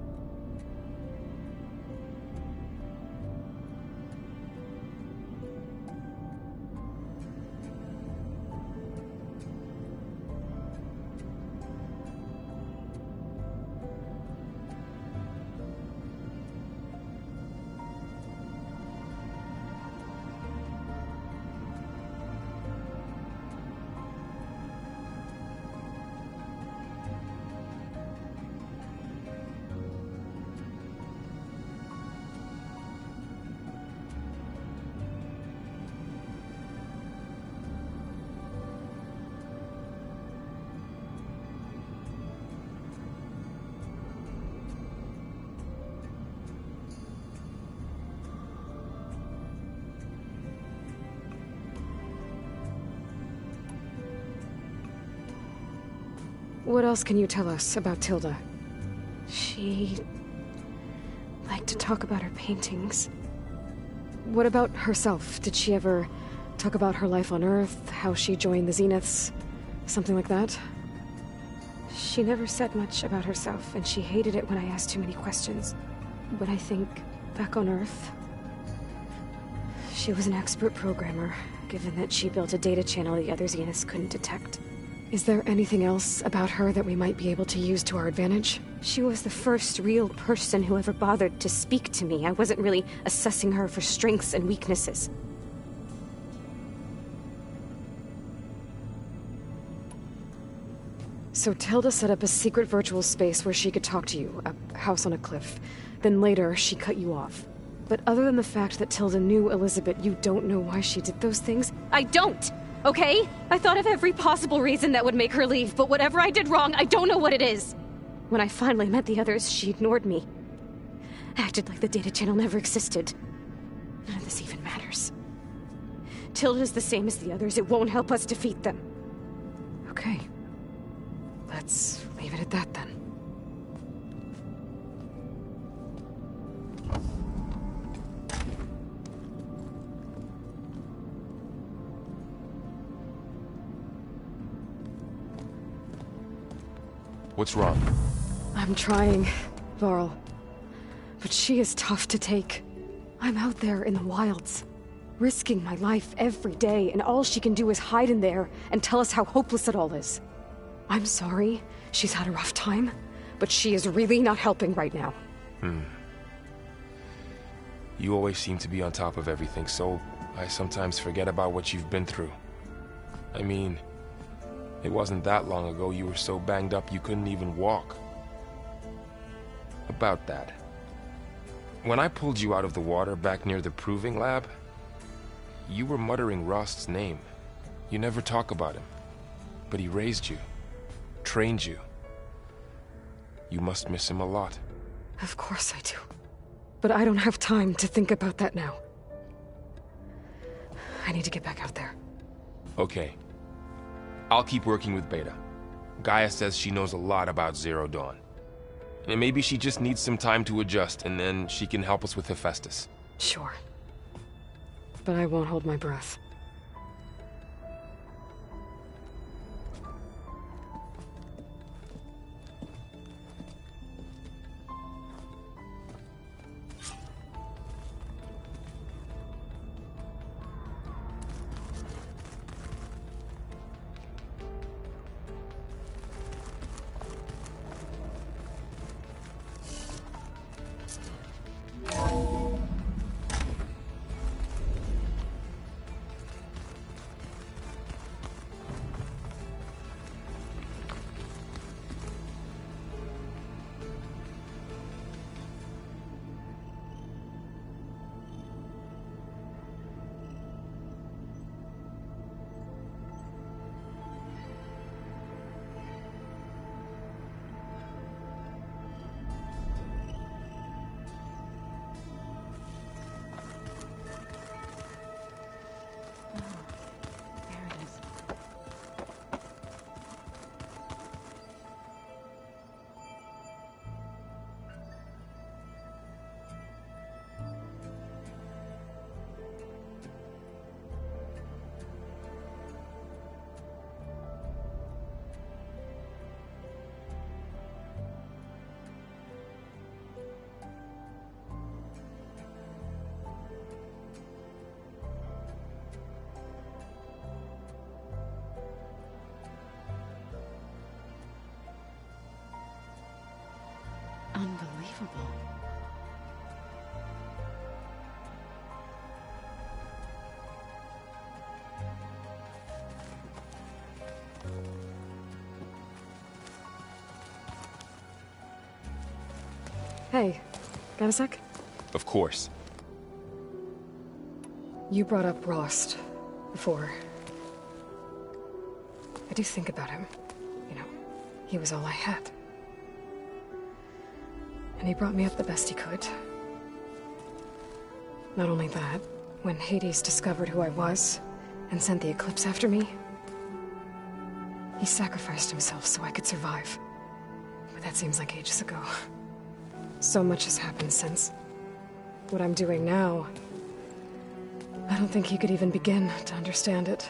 What else can you tell us about Tilda? She liked to talk about her paintings. What about herself? Did she ever talk about her life on Earth, how she joined the Zeniths, something like that? She never said much about herself, and she hated it when I asked too many questions. When I think back on Earth, she was an expert programmer, given that she built a data channel the other Zeniths couldn't detect. Is there anything else about her that we might be able to use to our advantage? She was the first real person who ever bothered to speak to me. I wasn't really assessing her for strengths and weaknesses. So Tilda set up a secret virtual space where she could talk to you, a house on a cliff. Then later, she cut you off. But other than the fact that Tilda knew Elizabeth, you don't know why she did those things? I don't! Okay? I thought of every possible reason that would make her leave, but whatever I did wrong, I don't know what it is. When I finally met the others, she ignored me. Acted like the data channel never existed. None of this even matters. Tilda's the same as the others. It won't help us defeat them. Okay. Let's leave it at that then. What's wrong? I'm trying, Varl. But she is tough to take. I'm out there in the wilds, risking my life every day, and all she can do is hide in there and tell us how hopeless it all is. I'm sorry, she's had a rough time, but she is really not helping right now. You always seem to be on top of everything, so I sometimes forget about what you've been through. I mean, it wasn't that long ago you were so banged up you couldn't even walk. About that. When I pulled you out of the water back near the proving lab, you were muttering Rost's name. You never talk about him. But he raised you, trained you. You must miss him a lot. Of course I do. But I don't have time to think about that now. I need to get back out there. Okay. I'll keep working with Beta. Gaia says she knows a lot about Zero Dawn. And maybe she just needs some time to adjust, and then she can help us with Hephaestus. Sure. But I won't hold my breath. Unbelievable. Hey, got a sec? Of course. You brought up Rost before. I do think about him. You know, he was all I had. And he brought me up the best he could. Not only that, when Hades discovered who I was and sent the Eclipse after me, He sacrificed himself so I could survive. But that seems like ages ago. So much has happened since. What I'm doing now, I don't think he could even begin to understand it.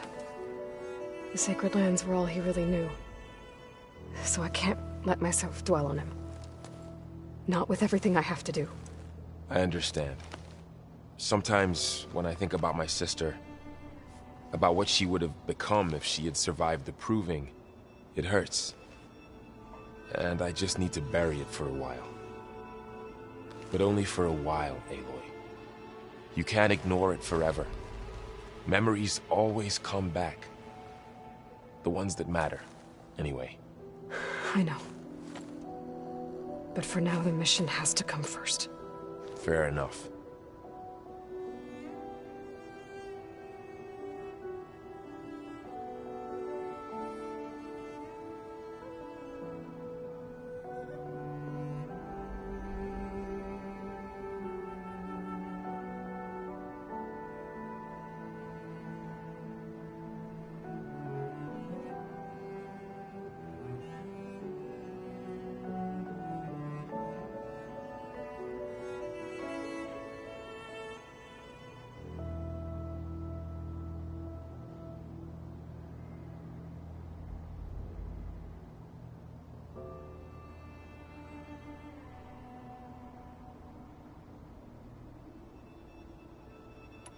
The Sacred Lands were all he really knew. So I can't let myself dwell on him. Not with everything I have to do. I understand. Sometimes, when I think about my sister, about what she would have become if she had survived the Proving, it hurts. And I just need to bury it for a while. But only for a while, Aloy. You can't ignore it forever. Memories always come back. The ones that matter, anyway. I know. But for now, the mission has to come first. Fair enough.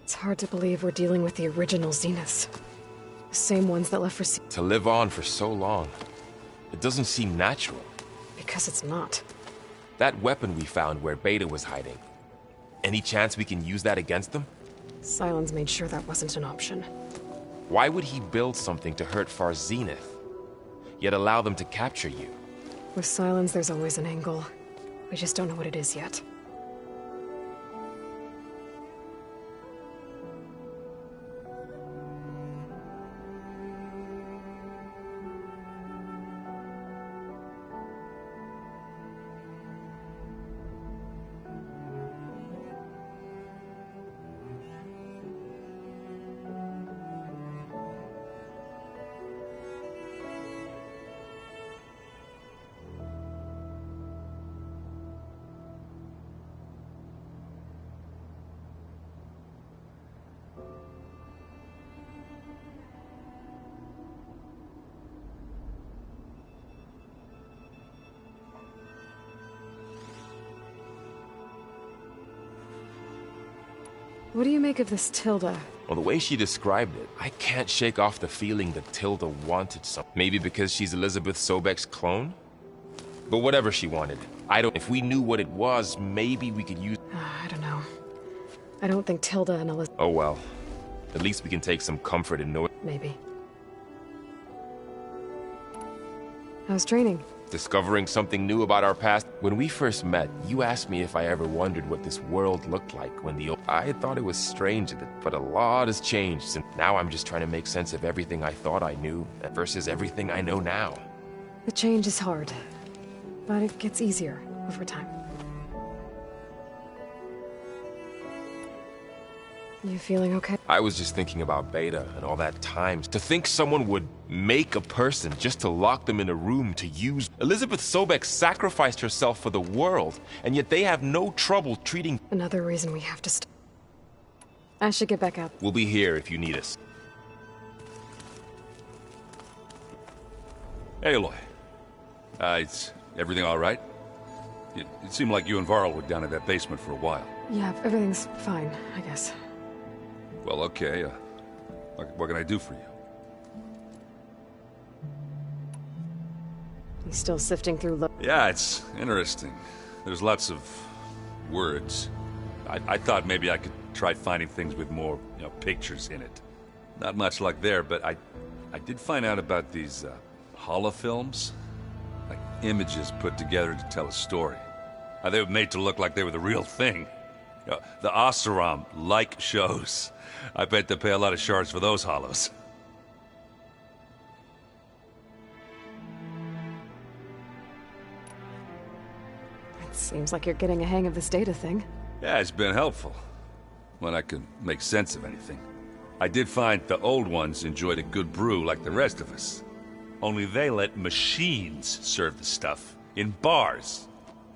It's hard to believe we're dealing with the original Zeniths. The same ones that left for To live on for so long, it doesn't seem natural. Because it's not. That weapon we found where Beta was hiding. Any chance we can use that against them? Sylens made sure that wasn't an option. Why would he build something to hurt Far Zenith, yet allow them to capture you? With Sylens, there's always an angle. We just don't know what it is yet. What do you make of this Tilda? Well, the way she described it, I can't shake off the feeling that Tilda wanted something. Maybe because she's Elizabeth Sobek's clone? But whatever she wanted, if we knew what it was, maybe we could use... I don't know. I don't think Tilda and Elizabeth... Oh well. At least we can take some comfort in knowing... Maybe. How's training? Discovering something new about our past. When we first met, you asked me if I ever wondered what this world looked like when I had thought it was strange, but a lot has changed, and now I'm just trying to make sense of everything I thought I knew versus everything I know now. The change is hard, but it gets easier over time. You feeling okay? I was just thinking about Beta and all that time. To think someone would make a person just to lock them in a room to use... Elizabeth Sobek sacrificed herself for the world, and yet they have no trouble treating... Another reason we have to stop. I should get back out. We'll be here if you need us. Aloy. Is everything all right? It seemed like you and Varl were down in that basement for a while. Yeah, everything's fine, I guess. Well, okay. What can I do for you? You still sifting through Yeah, it's interesting. There's lots of words. I thought maybe I could try finding things with more, pictures in it. Not much luck there, but I did find out about these holofilms. Like images put together to tell a story. They were made to look like they were the real thing. The Oseram like shows. I bet they pay a lot of shards for those hollows. It seems like you're getting a hang of this data thing. Yeah, it's been helpful. When I can make sense of anything. I did find the old ones enjoyed a good brew like the rest of us. Only they let machines serve the stuff. In bars.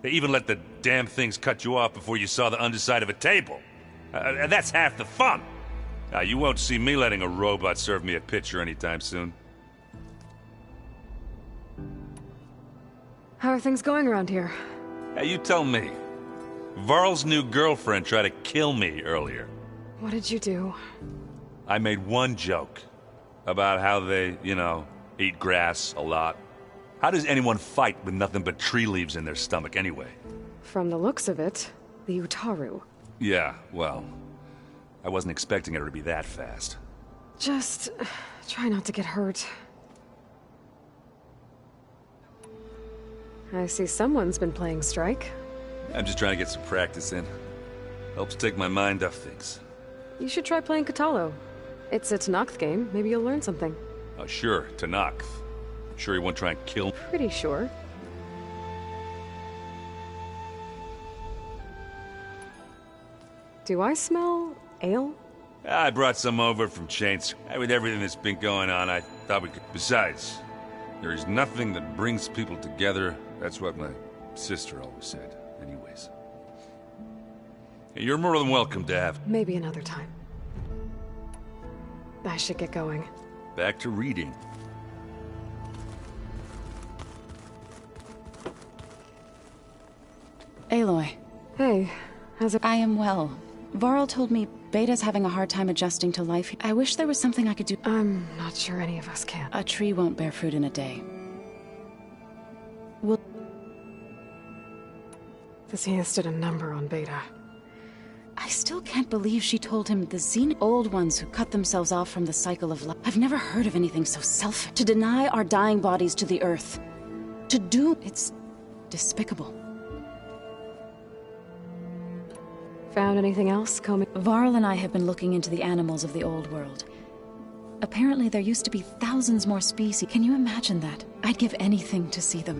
They even let the damn things cut you off before you saw the underside of a table. And that's half the fun. Now, you won't see me letting a robot serve me a pitcher anytime soon. How are things going around here? Now, you tell me. Varl's new girlfriend tried to kill me earlier. What did you do? I made one joke about how they, you know, eat grass a lot. How does anyone fight with nothing but tree leaves in their stomach anyway? From the looks of it, the Utaru. Yeah, well, I wasn't expecting her to be that fast. Just try not to get hurt. I see someone's been playing Strike. I'm just trying to get some practice in. Helps take my mind off things. You should try playing Katalo. It's a Tenakth game. Maybe you'll learn something. Oh, sure, Tenakth. Sure he won't try and kill me? Pretty sure. Do I smell ale? I brought some over from Chains. With everything that's been going on, I thought we could... Besides, there is nothing that brings people together. That's what my sister always said. Anyways. You're more than welcome to have... Maybe another time. I should get going. Back to reading. Aloy. Hey, how's it? I am well. Varl told me Beta's having a hard time adjusting to life. I wish there was something I could do. I'm not sure any of us can. A tree won't bear fruit in a day. Well, This he has stood a number on Beta. I still can't believe she told him the Xen old ones who cut themselves off from the cycle of life. I've never heard of anything so selfish. To deny our dying bodies to the earth. To do... It's despicable. Found anything else, Comey? Varl and I have been looking into the animals of the old world. Apparently there used to be thousands more species. Can you imagine that? I'd give anything to see them.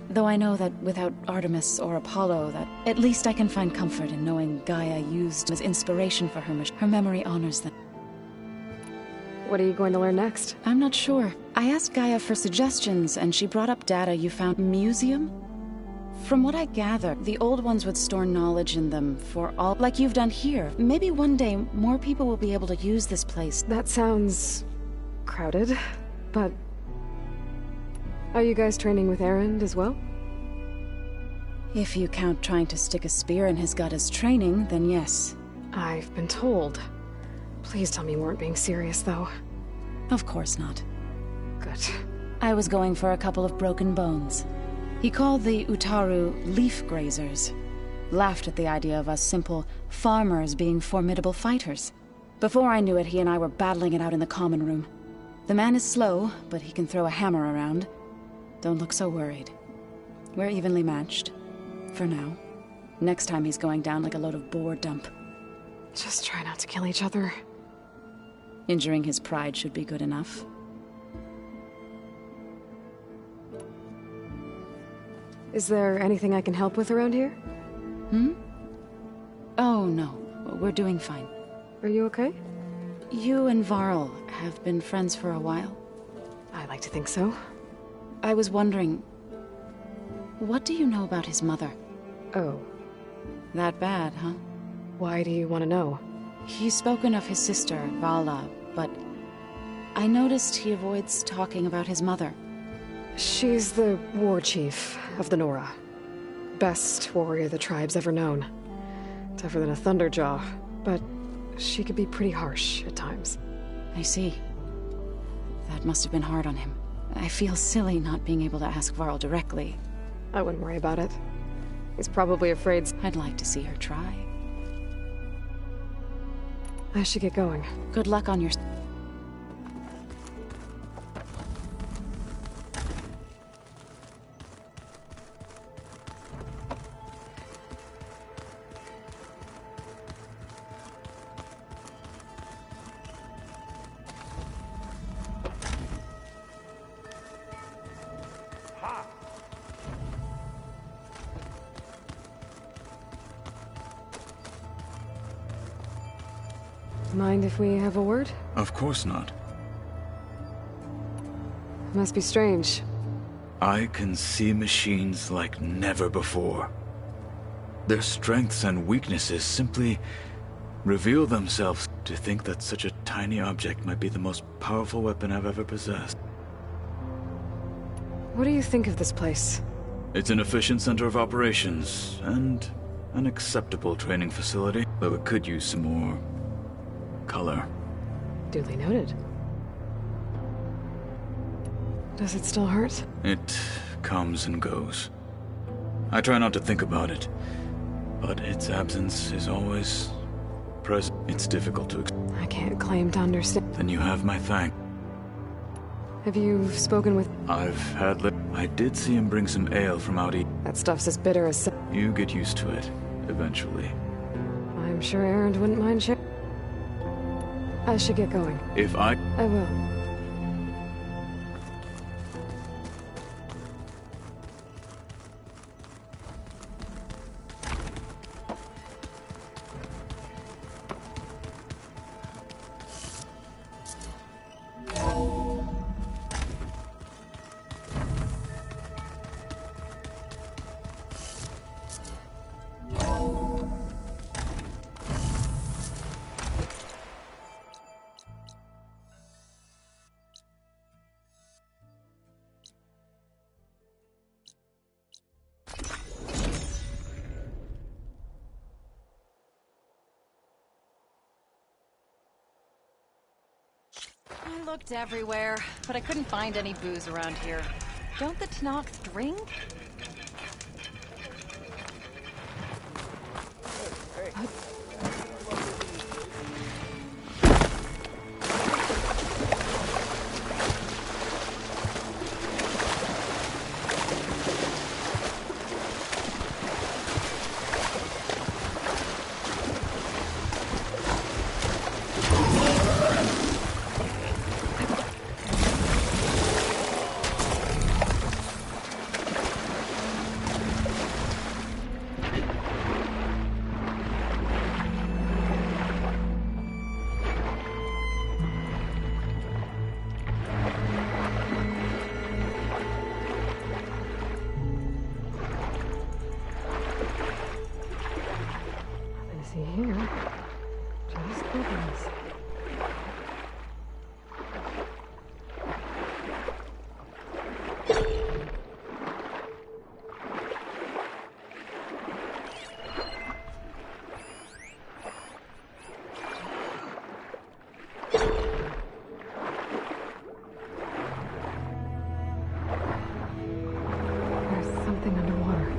Though I know that without Artemis or Apollo, that at least I can find comfort in knowing Gaia used as inspiration for her mission. Her memory honors them. What are you going to learn next? I'm not sure. I asked Gaia for suggestions, and she brought up data you found. Museum? From what I gather, the old ones would store knowledge in them for all, like you've done here. Maybe one day more people will be able to use this place. That sounds... crowded, but... Are you guys training with Erend as well? If you count trying to stick a spear in his gut as training, then yes. I've been told. Please tell me you weren't being serious, though. Of course not. Good. I was going for a couple of broken bones. He called the Utaru leaf grazers. Laughed at the idea of us simple farmers being formidable fighters. Before I knew it, he and I were battling it out in the common room. The man is slow, but he can throw a hammer around. Don't look so worried. We're evenly matched. For now. Next time he's going down like a load of boar dump. Just try not to kill each other. Injuring his pride should be good enough. Is there anything I can help with around here? Hmm? Oh, no. We're doing fine. Are you okay? You and Varl have been friends for a while? I like to think so. I was wondering... What do you know about his mother? Oh. That bad, huh? Why do you want to know? He's spoken of his sister, Vala, but... I noticed he avoids talking about his mother. She's the war chief of the Nora. Best warrior the tribe's ever known. Tougher than a Thunderjaw, but she could be pretty harsh at times. I see. That must have been hard on him. I feel silly not being able to ask Varl directly. I wouldn't worry about it. He's probably afraid. I'd like to see her try. I should get going. Good luck on your... Mind if we have a word? Of course not. Must be strange. I can see machines like never before. Their strengths and weaknesses simply reveal themselves. To think that such a tiny object might be the most powerful weapon I've ever possessed. What do you think of this place? It's an efficient center of operations, and an acceptable training facility, though it could use some more color. Duly noted. Does it still hurt? It comes and goes. I try not to think about it, but its absence is always present. It's difficult to I can't claim to understand. Then you have my thanks. Have you spoken with... I've had I did see him bring some ale from out east. That stuff's as bitter as... You get used to it, eventually. I'm sure Erend wouldn't mind sharing. I should get going. If I will. I looked everywhere, but I couldn't find any booze around here. Don't the Tenaks drink? Here. Just bubbles. There's something underwater.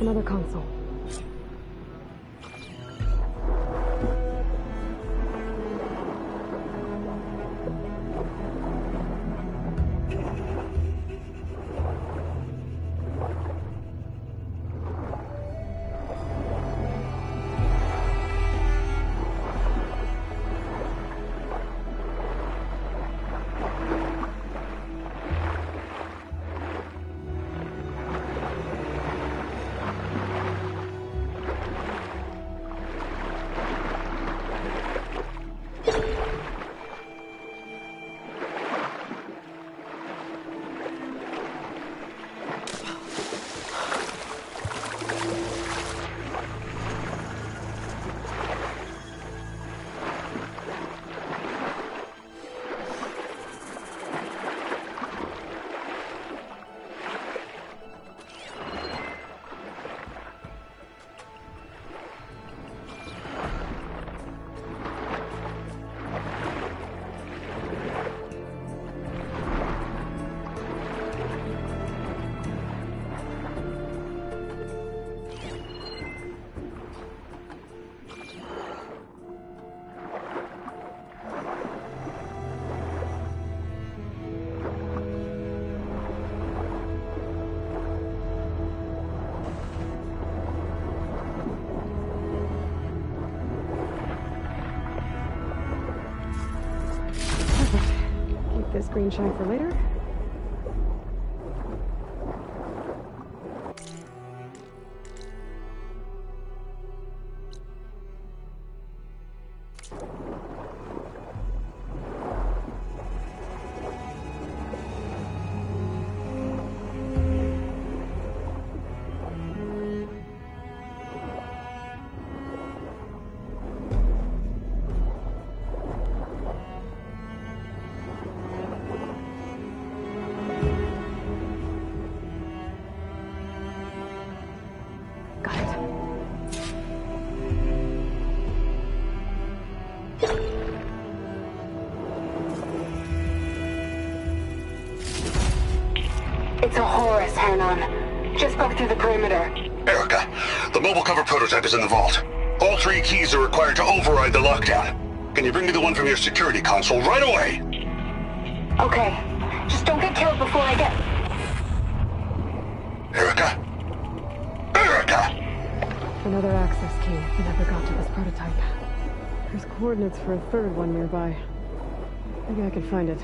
Another console. Keep this green shine for later. It's a Horus, Hernon. Just broke through the perimeter. Erica, the mobile cover prototype is in the vault. All 3 keys are required to override the lockdown. Can you bring me the one from your security console right away? Okay. Just don't get killed before I get... Erica? Erica! Another access key. I never got to this prototype. There's coordinates for a third one nearby. Maybe I can find it.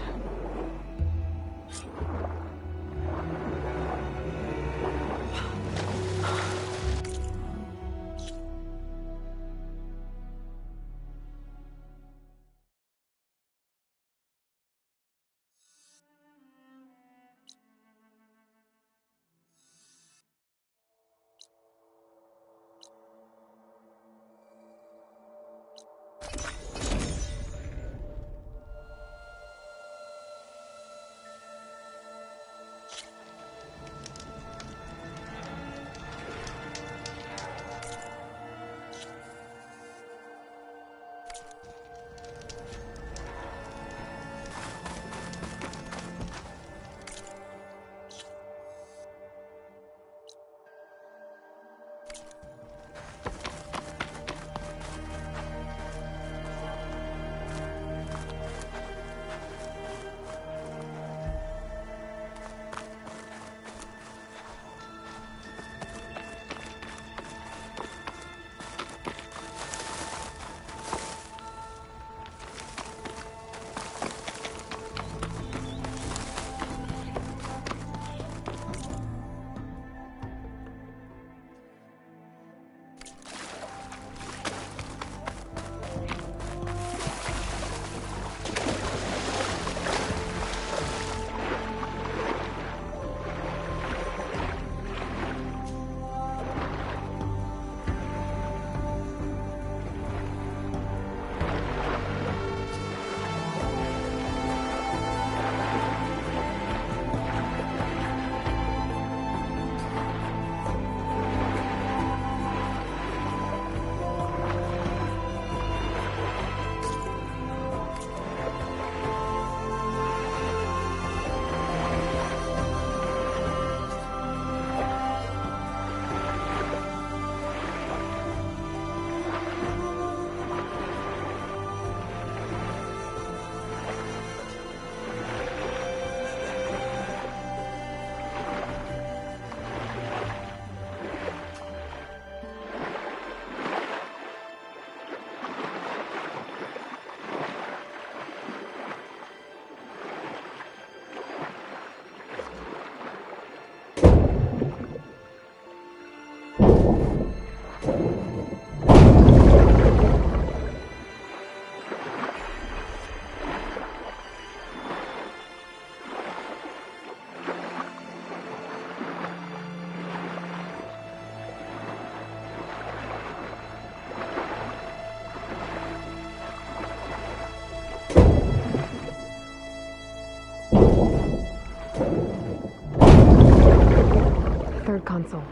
Third console.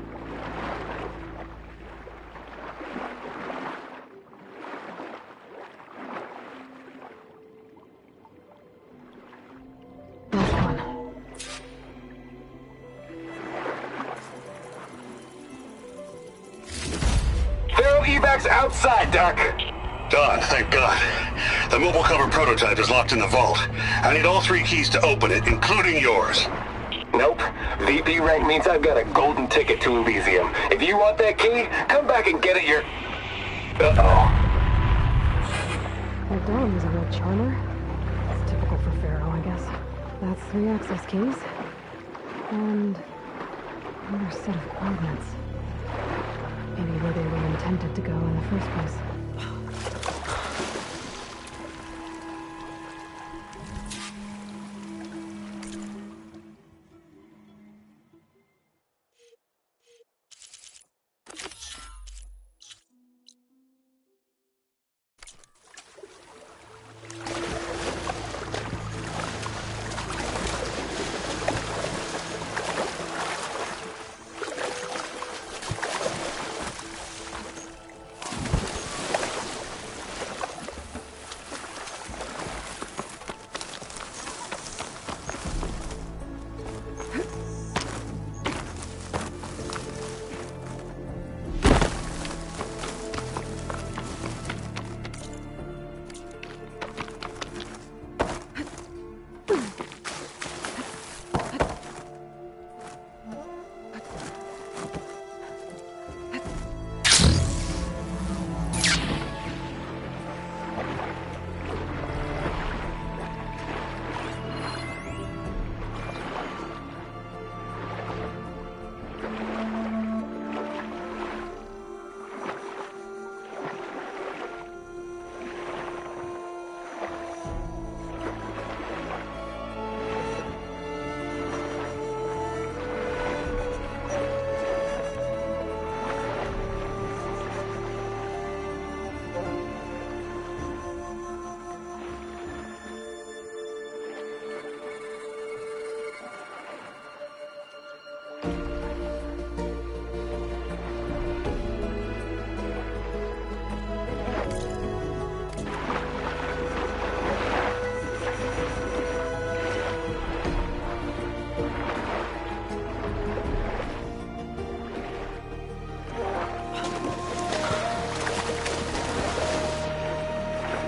Last one. Feral evacs outside, Doc. Done, thank God. The mobile cover prototype is locked in the vault. I need all 3 keys to open it, including yours. Nope. VP rank means I've got a golden ticket to Elysium. If you want that key, come back and get it your... Uh-oh. That Dawn was a real charmer. It's typical for Pharaoh, I guess. 3 access keys. And another set of coordinates. Maybe where they were intended to go in the first place.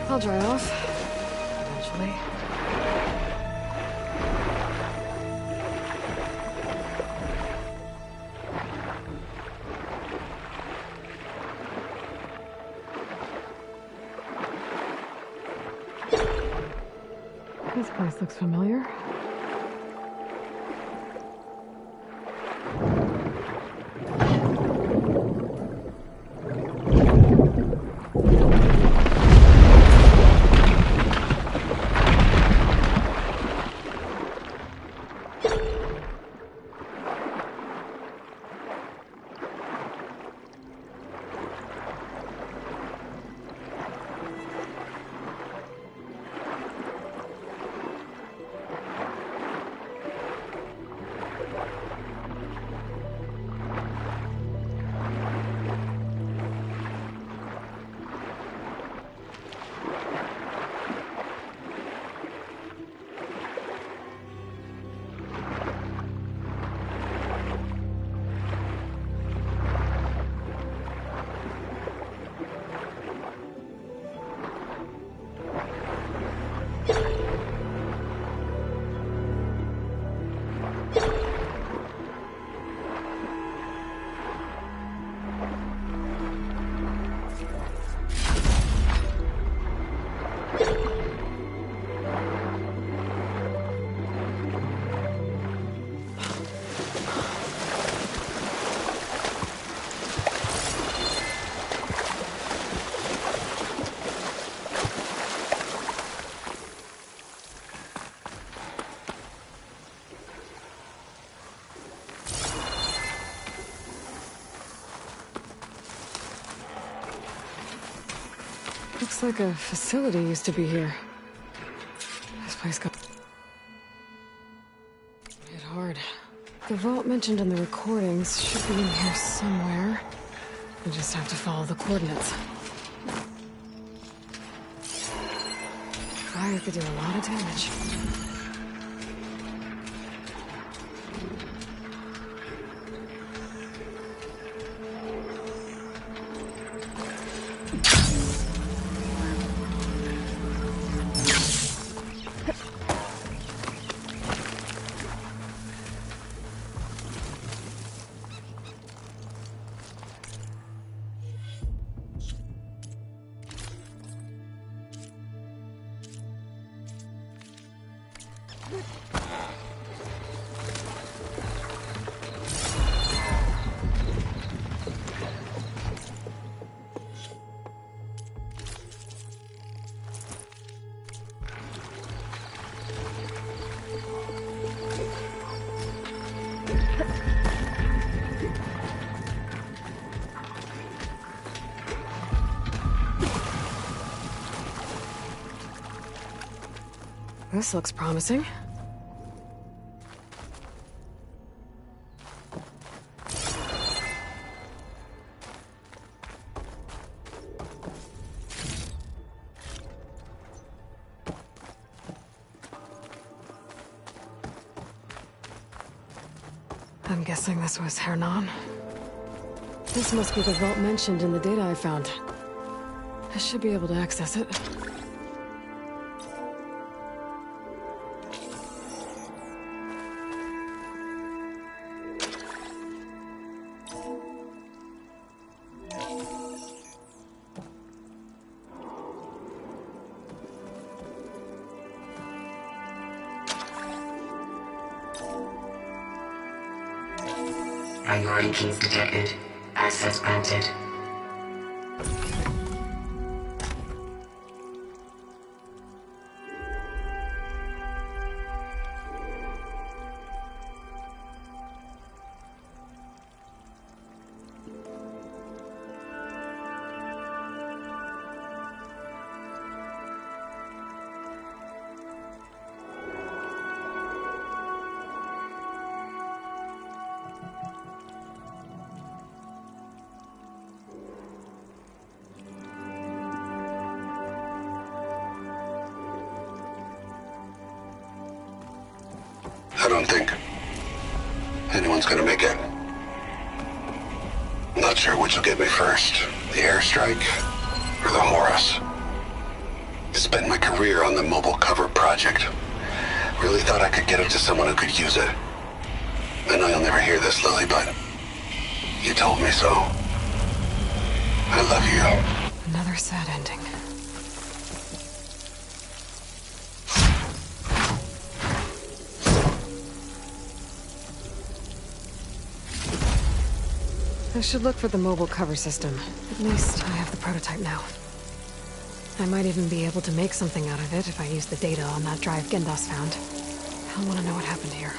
I'll dry off. Eventually. This place looks familiar. Looks like a facility used to be here. This place got hit hard. The vault mentioned in the recordings should be in here somewhere. We just have to follow the coordinates. Fire could do a lot of damage. This looks promising. I'm guessing this was Hernan. This must be the vault mentioned in the data I found. I should be able to access it. Priority keys detected. Access granted. I don't think anyone's gonna make it. I'm not sure which will get me first, the airstrike or the Horus. Spent my career on the mobile cover project. Really thought I could get it to someone who could use it. I know you'll never hear this, Lily, but you told me so. I love you. Another sad ending. I should look for the mobile cover system. At least I have the prototype now. I might even be able to make something out of it if I use the data on that drive Gendas found. I'll want to know what happened here.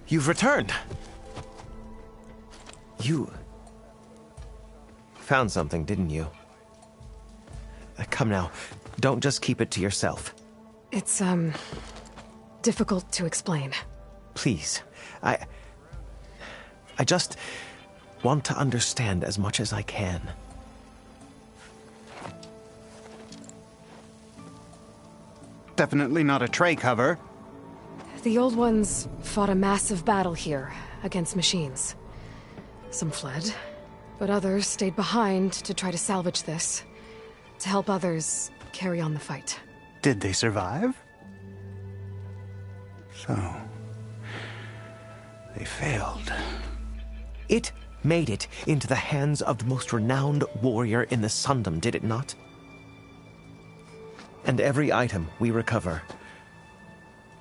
You've returned. You found something, didn't you? Come now, don't just keep it to yourself. It's, difficult to explain. Please, I just want to understand as much as I can. Definitely not a tray cover. The old ones fought a massive battle here against machines. Some fled, but others stayed behind to try to salvage this, to help others carry on the fight. Did they survive? So, they failed. It made it into the hands of the most renowned warrior in the Sundom, did it not? And every item we recover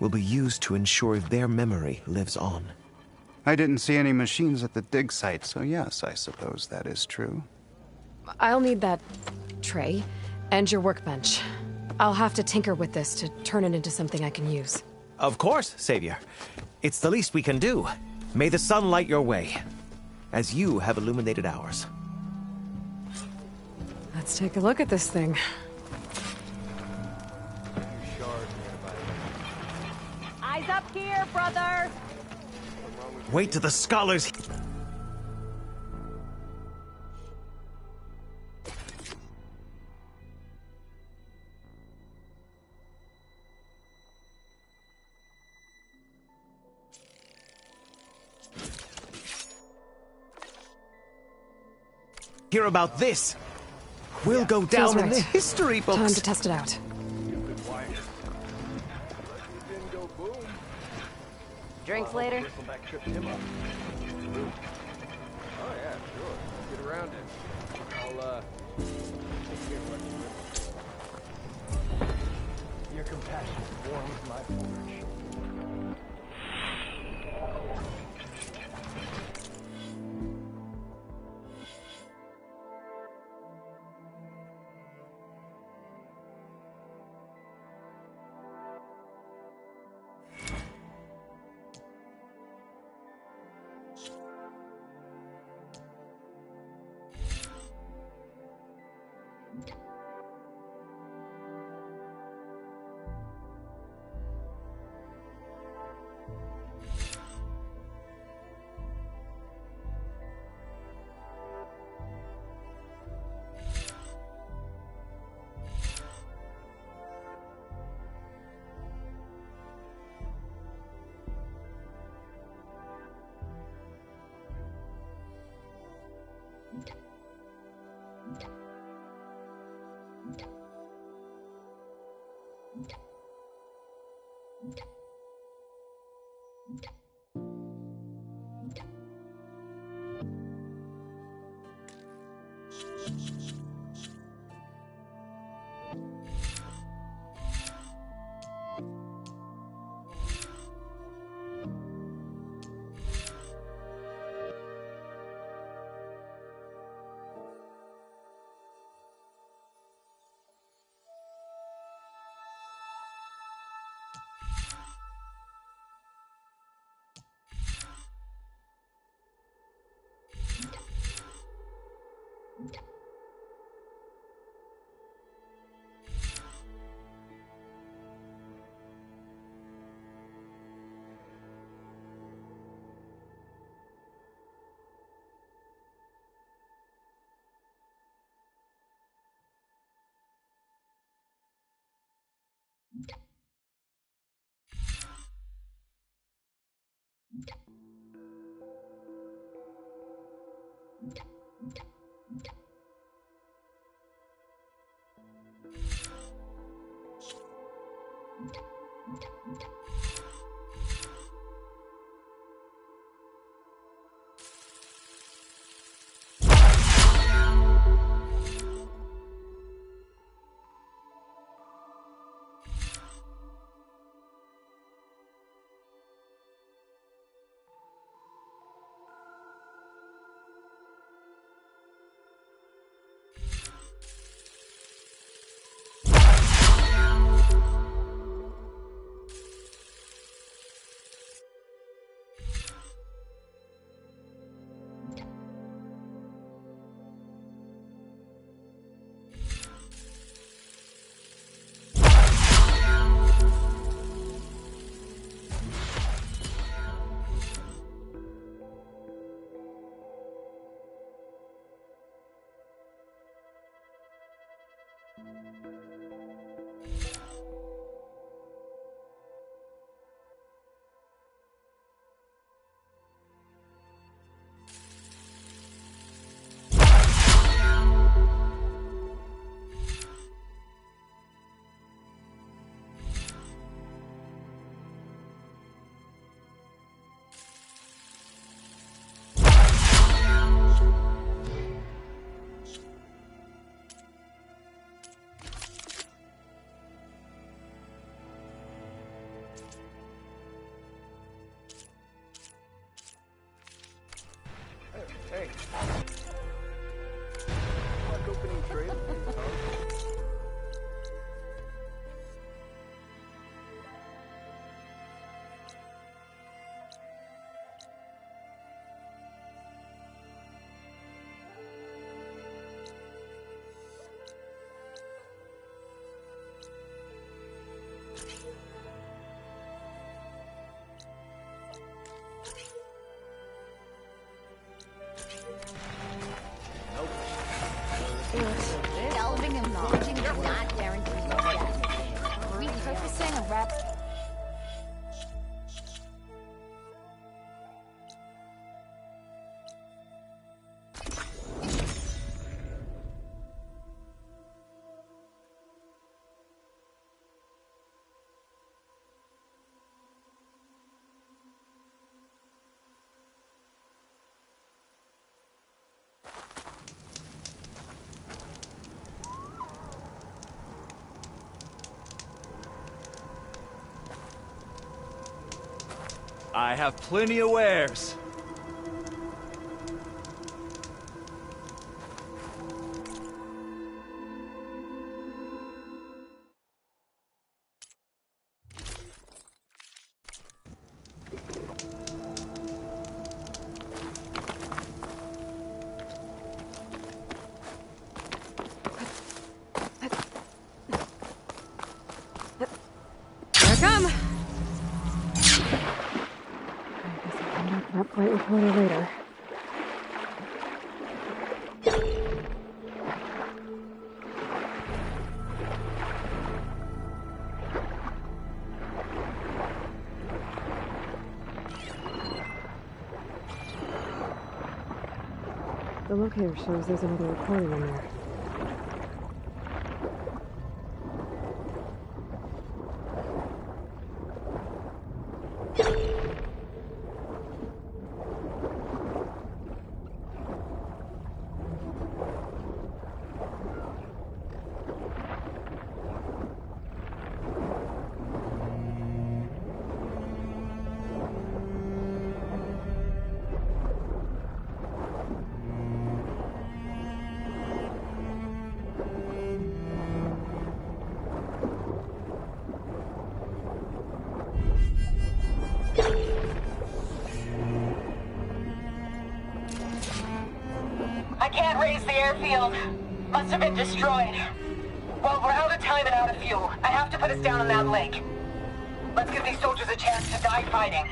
will be used to ensure their memory lives on. I didn't see any machines at the dig site, so yes, I suppose that is true. I'll need that tray and your workbench. I'll have to tinker with this to turn it into something I can use. Of course, Savior. It's the least we can do. May the sun light your way, as you have illuminated ours. Let's take a look at this thing. Eyes up here, brother! Wait till the scholars... hear about this, we'll go down in the history books. Time to test it out. Drinks later? Oh yeah, sure. Get around it. I'll take care of what you. Your compassion warms my forge. I have plenty of wares. That flight reporter later. The locator shows there's another recording in there. I can't raise the airfield. Must have been destroyed. Well, we're out of time and out of fuel. I have to put us down on that lake. Let's give these soldiers a chance to die fighting.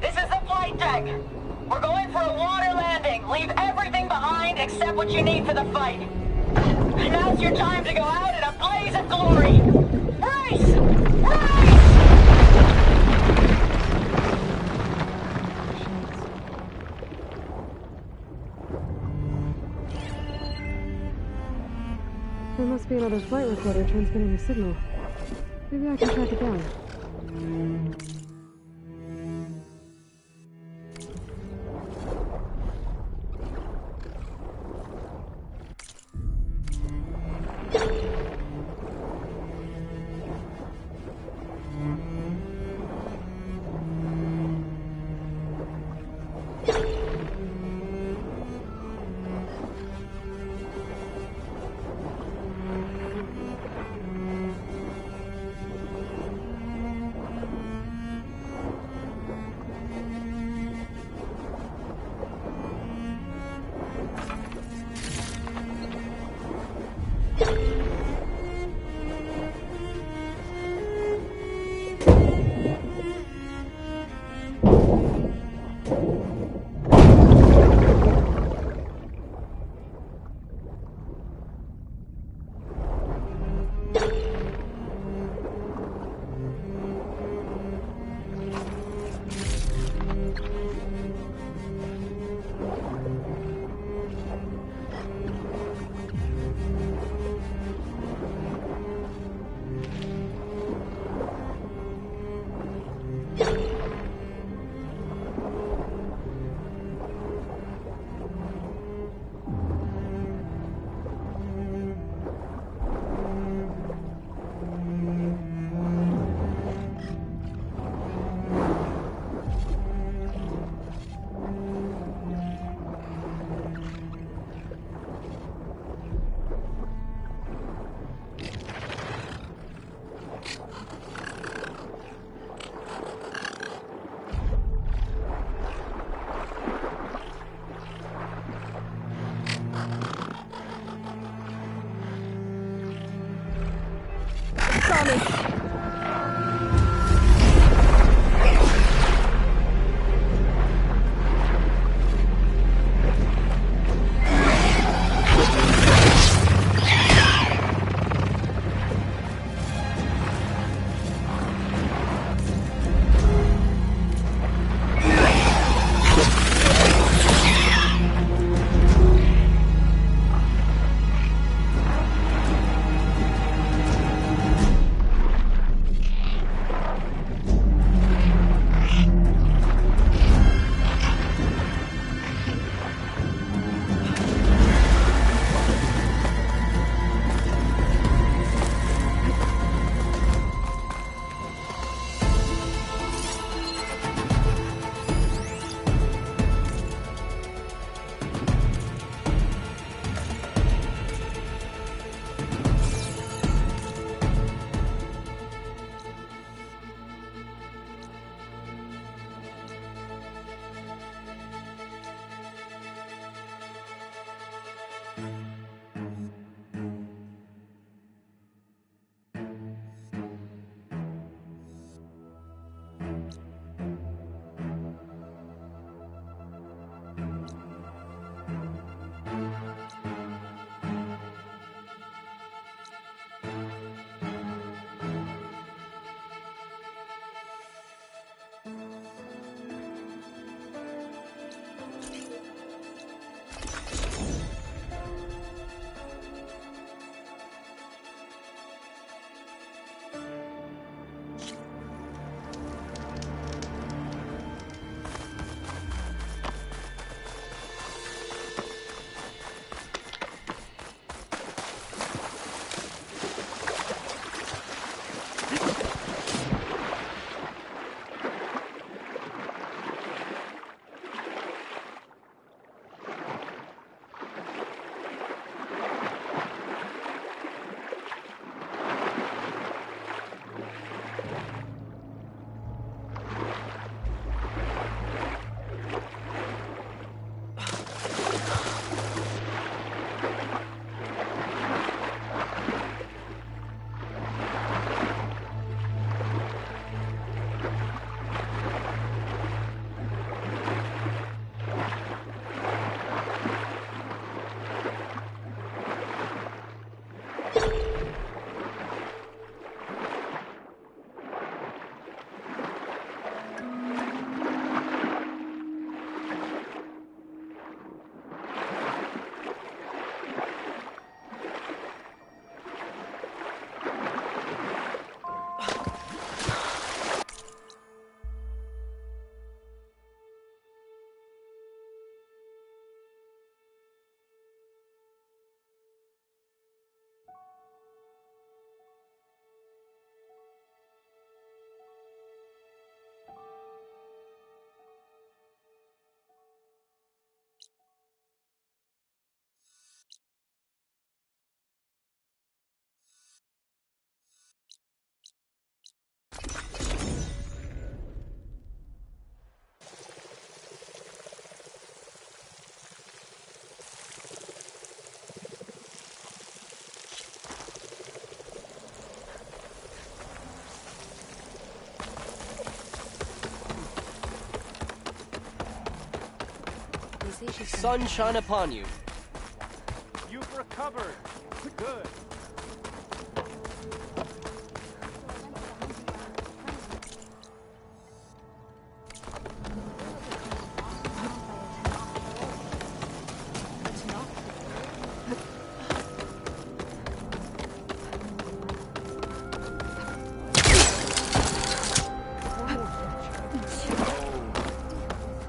This is the flight deck. We're going for a water landing. Leave everything behind except what you need for the fight. Now's your time to go out in a blaze of glory. Race! Race! There must be another flight recorder transmitting a signal. Maybe I can track it down. Sunshine upon you. You've recovered. Good.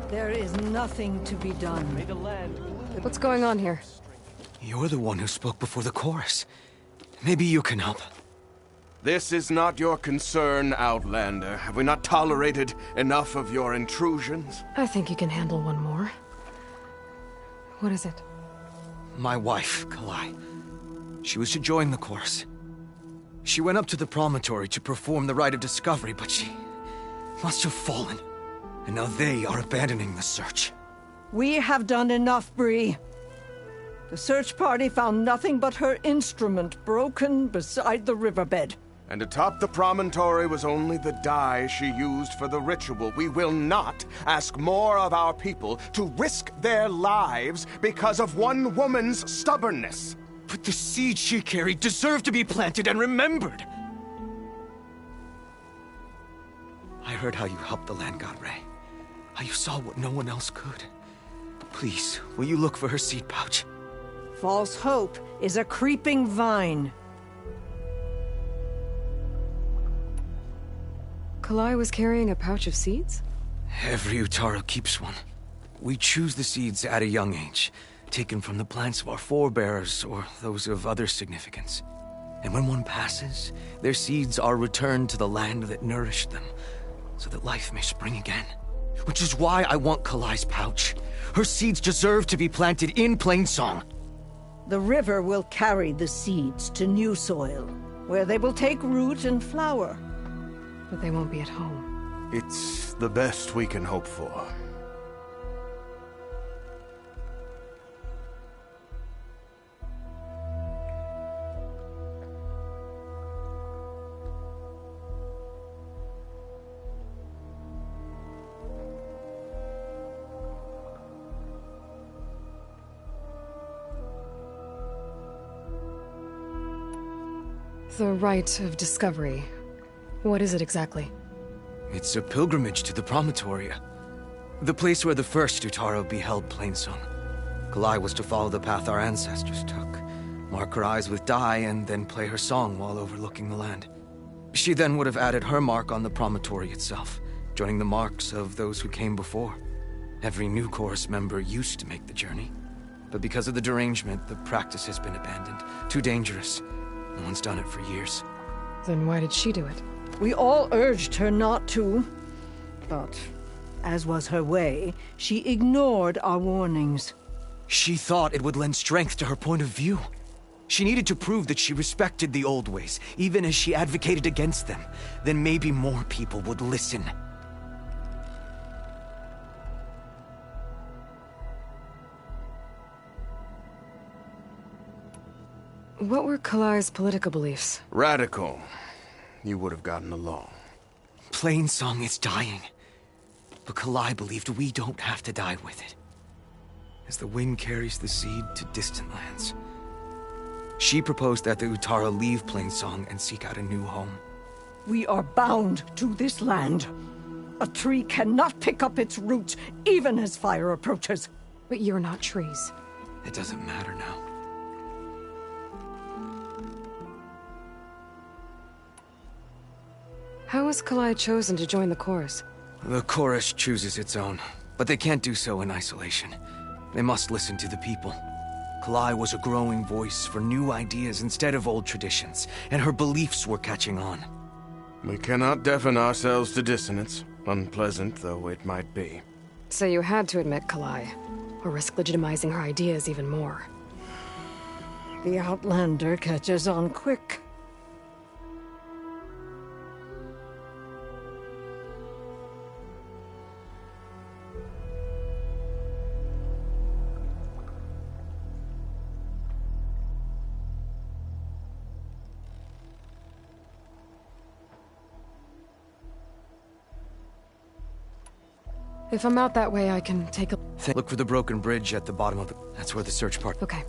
There is nothing to be done. What's going on here? You're the one who spoke before the chorus. Maybe you can help. This is not your concern, Outlander. Have we not tolerated enough of your intrusions? I think you can handle one more. What is it? My wife, Kalai. She was to join the chorus. She went up to the promontory to perform the rite of discovery, but she must have fallen. And now they are abandoning the search. We have done enough, Bree. The search party found nothing but her instrument broken beside the riverbed. And atop the promontory was only the dye she used for the ritual. We will not ask more of our people to risk their lives because of one woman's stubbornness. But the seed she carried deserved to be planted and remembered. I heard how you helped the land god Ray. How you saw what no one else could. Please, will you look for her seed pouch? False hope is a creeping vine. Kalai was carrying a pouch of seeds? Every Utaru keeps one. We choose the seeds at a young age, taken from the plants of our forebears or those of other significance. And when one passes, their seeds are returned to the land that nourished them, so that life may spring again. Which is why I want Kalai's pouch. Her seeds deserve to be planted in Plainsong. The river will carry the seeds to new soil, where they will take root and flower. But they won't be at home. It's the best we can hope for. The rite of discovery. What is it exactly? It's a pilgrimage to the promontory. The place where the first Utaru beheld Plainsong. Kalai was to follow the path our ancestors took. Mark her eyes with dye and then play her song while overlooking the land. She then would have added her mark on the promontory itself, joining the marks of those who came before. Every new chorus member used to make the journey. But because of the derangement, the practice has been abandoned. Too dangerous. No one's done it for years. Then why did she do it? We all urged her not to, but as was her way, she ignored our warnings. She thought it would lend strength to her point of view. She needed to prove that she respected the old ways, even as she advocated against them. Then maybe more people would listen. What were Kalai's political beliefs? Radical. You would have gotten along. Plainsong is dying. But Kalai believed we don't have to die with it. As the wind carries the seed to distant lands. She proposed that the Utaru leave Plainsong and seek out a new home. We are bound to this land. A tree cannot pick up its roots, even as fire approaches. But you're not trees. It doesn't matter now. How was Kalai chosen to join the chorus? The chorus chooses its own, but they can't do so in isolation. They must listen to the people. Kalai was a growing voice for new ideas instead of old traditions, and her beliefs were catching on. We cannot deafen ourselves to dissonance, unpleasant though it might be. So you had to admit Kalai, or risk legitimizing her ideas even more. The Outlander catches on quick. If I'm out that way, I can take a... Look for the broken bridge at the bottom of the... That's where the search part... Okay.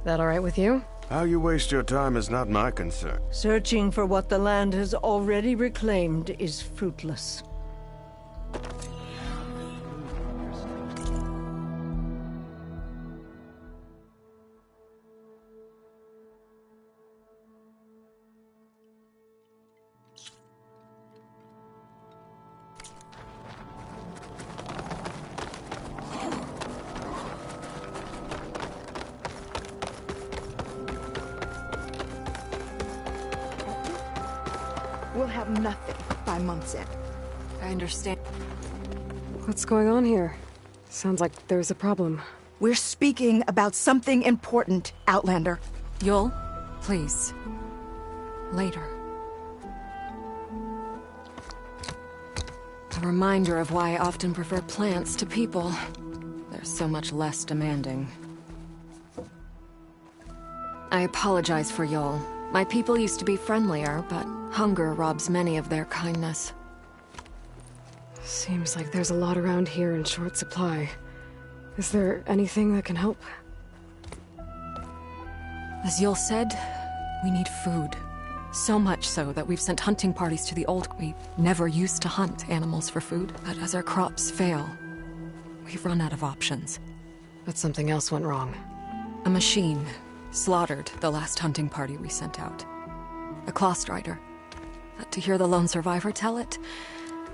That all right with you? How you waste your time is not my concern. Searching for what the land has already reclaimed is fruitless. We'll have nothing by month's end. I understand. What's going on here? Sounds like there's a problem. We're speaking about something important, Outlander. Yul, please. Later. A reminder of why I often prefer plants to people. They're so much less demanding. I apologize for Yul. My people used to be friendlier, but hunger robs many of their kindness. Seems like there's a lot around here in short supply. Is there anything that can help? As Yul said, we need food. So much so that we've sent hunting parties to the old... We never used to hunt animals for food, but as our crops fail, we've run out of options. But something else went wrong. A machine slaughtered the last hunting party we sent out. A Clawstrider. But to hear the lone survivor tell it,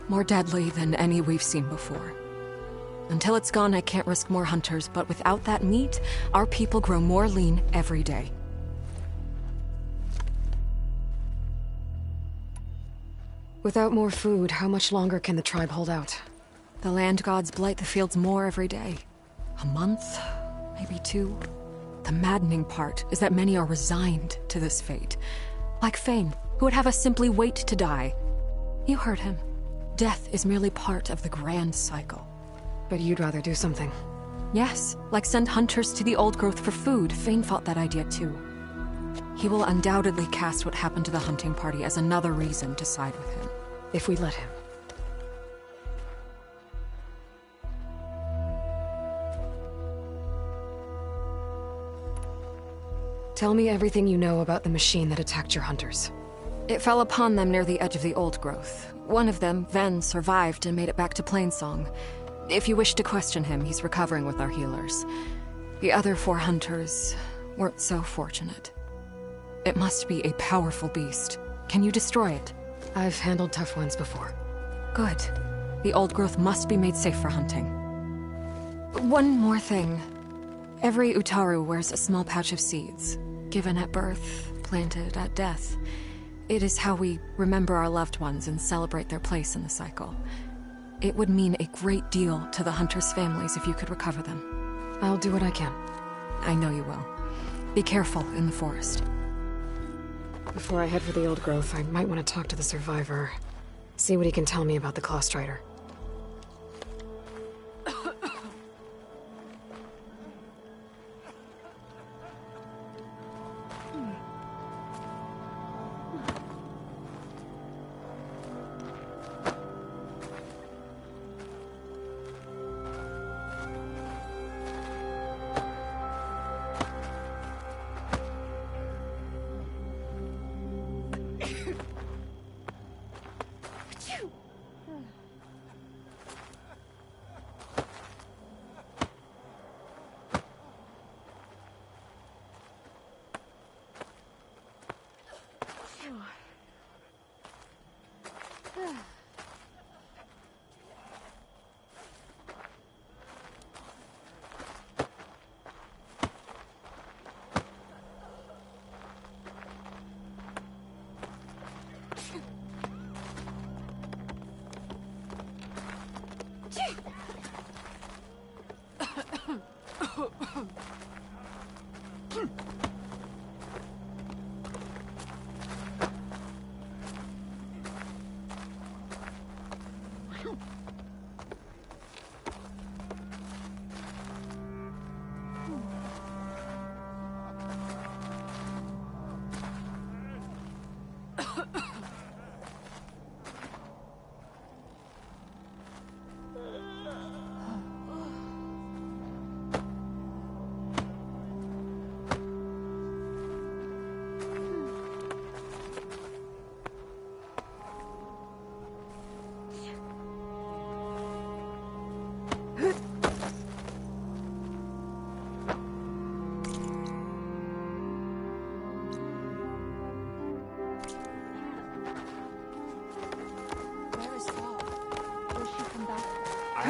more deadly than any we've seen before. Until it's gone, I can't risk more hunters, but without that meat, our people grow more lean every day. Without more food, how much longer can the tribe hold out? The land gods blight the fields more every day. A month? Maybe 2? The maddening part is that many are resigned to this fate. Like Fane, who would have us simply wait to die. You heard him. Death is merely part of the grand cycle. But you'd rather do something? Yes, like send hunters to the old growth for food. Fane fought that idea too. He will undoubtedly cast what happened to the hunting party as another reason to side with him. If we let him. Tell me everything you know about the machine that attacked your hunters. It fell upon them near the edge of the old growth. One of them, Ven, survived and made it back to Plainsong. If you wish to question him, he's recovering with our healers. The other 4 hunters weren't so fortunate. It must be a powerful beast. Can you destroy it? I've handled tough ones before. Good. The old growth must be made safe for hunting. One more thing. Every Utaru wears a small pouch of seeds, given at birth, planted at death. It is how we remember our loved ones and celebrate their place in the cycle. It would mean a great deal to the hunters' families if you could recover them. I'll do what I can. I know you will. Be careful in the forest. Before I head for the old growth, I might want to talk to the survivor. See what he can tell me about the Clawstrider.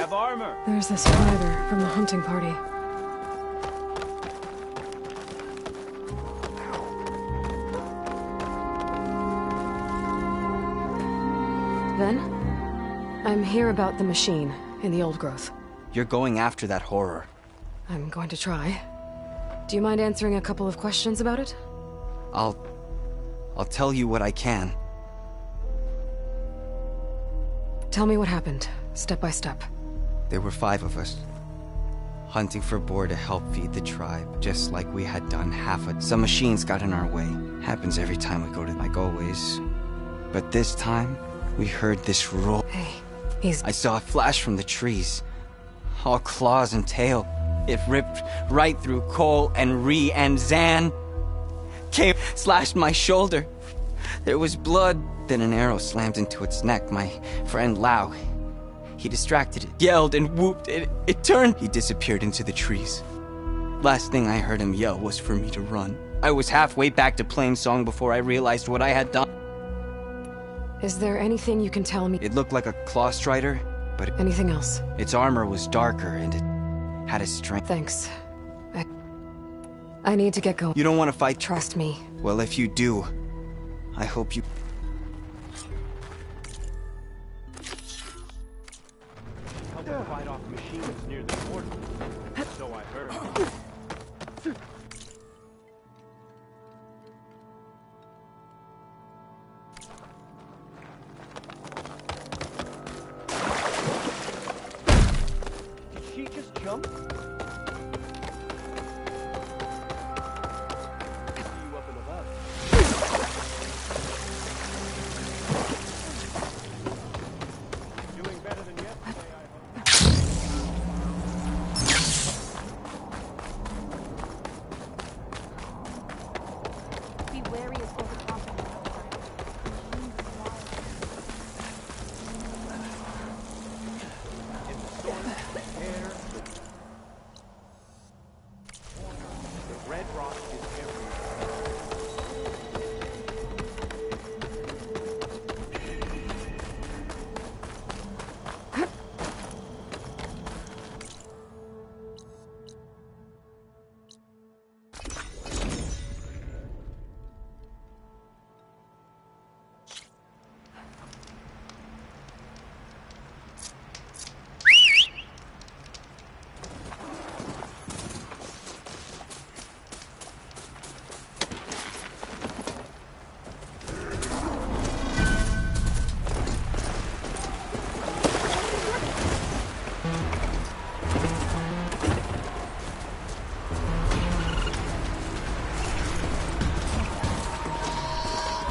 have armor. There's the survivor from the hunting party. Then, I'm here about the machine in the old growth. You're going after that horror. I'm going to try. Do you mind answering a couple of questions about it? I'll tell you what I can. Tell me what happened, step by step. There were 5 of us, hunting for boar to help feed the tribe, just like we had done Some machines got in our way. Happens every time we go to, like always. But this time, we heard this roar. Hey, I saw a flash from the trees. All claws and tail. It ripped right through Cole and Ree and Zan. Came, slashed my shoulder. There was blood. Then an arrow slammed into its neck. My friend Lau, he distracted it, yelled and whooped. It turned. He disappeared into the trees. Last thing I heard him yell was for me to run. I was halfway back to Plainsong before I realized what I had done. Is there anything you can tell me? It looked like a claw strider, but... Anything else? Its armor was darker and it had a strength. Thanks. I need to get going. You don't want to fight? Trust me. Well, if you do, I hope you... Help them fight off machines near the border. So I heard. Did she just jump?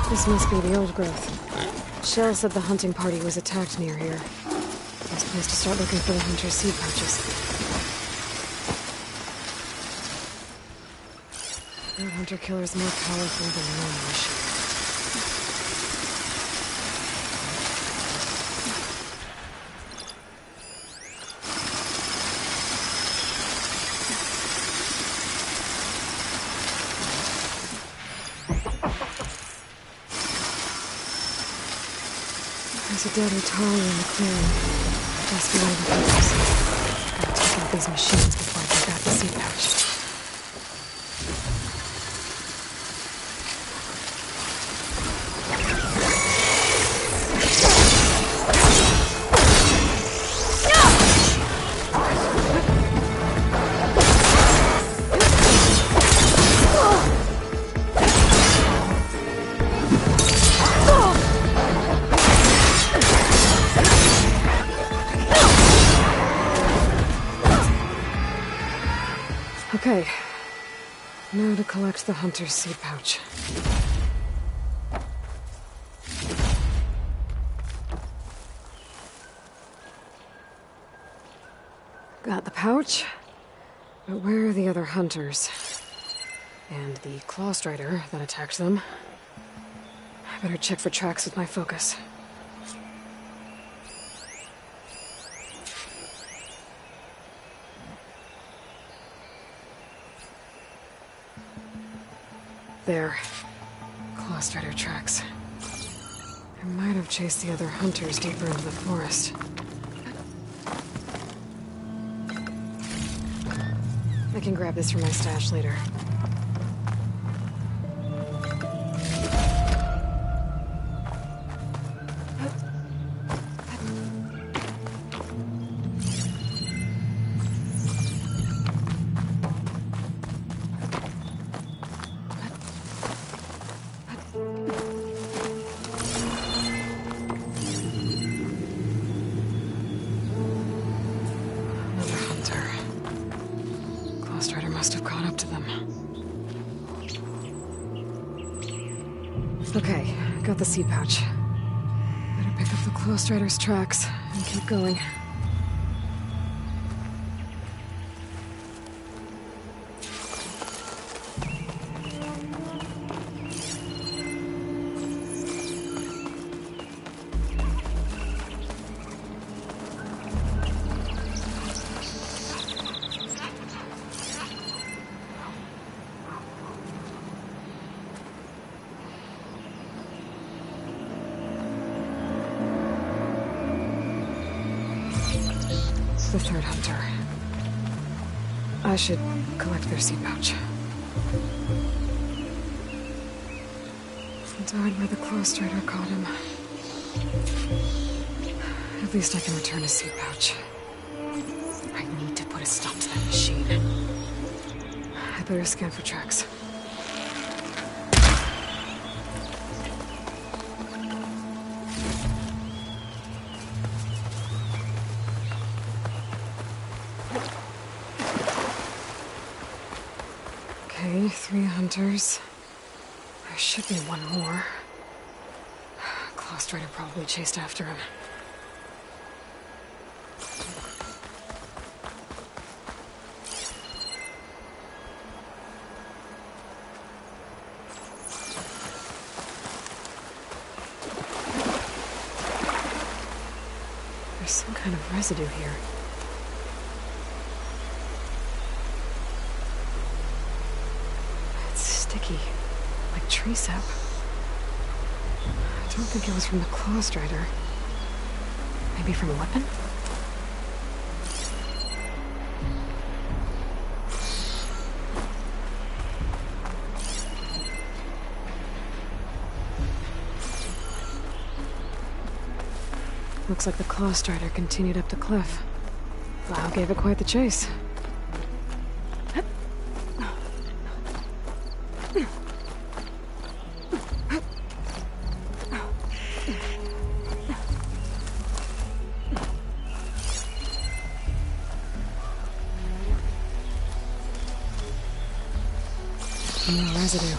This must be the old growth. Shell said the hunting party was attacked near here. I'm supposed to start looking for the hunter's seed pouches. That hunter killer's more powerful than normal machine. There's a dead Utaru in the clearing. Just below the hunters. Gotta take out these machines before I get back the seed pouch. Okay. Now to collect the hunter's seed pouch. Got the pouch. But where are the other hunters? And the claw strider that attacked them? I better check for tracks with my focus. There. Claw strider tracks. I might have chased the other hunters deeper into the forest. can grab this from my stash later. Must have caught up to them. Okay, got the seed pouch. Better pick up the Claw Strider's tracks and keep going. The third hunter. I should collect their seed pouch. He died where the Claw Strider caught him. At least I can return his seed pouch. I need to put a stop to that machine. I better scan for tracks. Okay, 3 hunters. There should be one more. Claw Strider probably chased after him. There's some kind of residue here. Sticky, like tree sap. I don't think it was from the Claw Strider. Maybe from a weapon? Looks like the Claw Strider continued up the cliff. Wow, gave it quite the chase. More residue.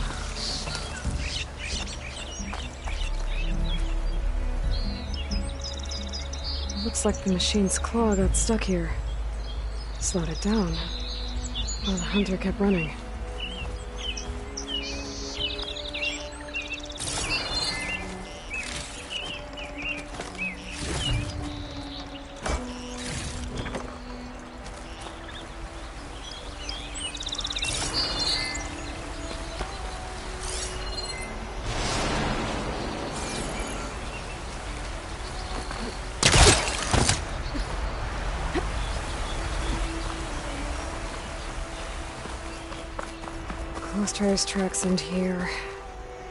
Looks like the machine's claw got stuck here. Slowed it down, while the hunter kept running. Claw Strider's tracks end here,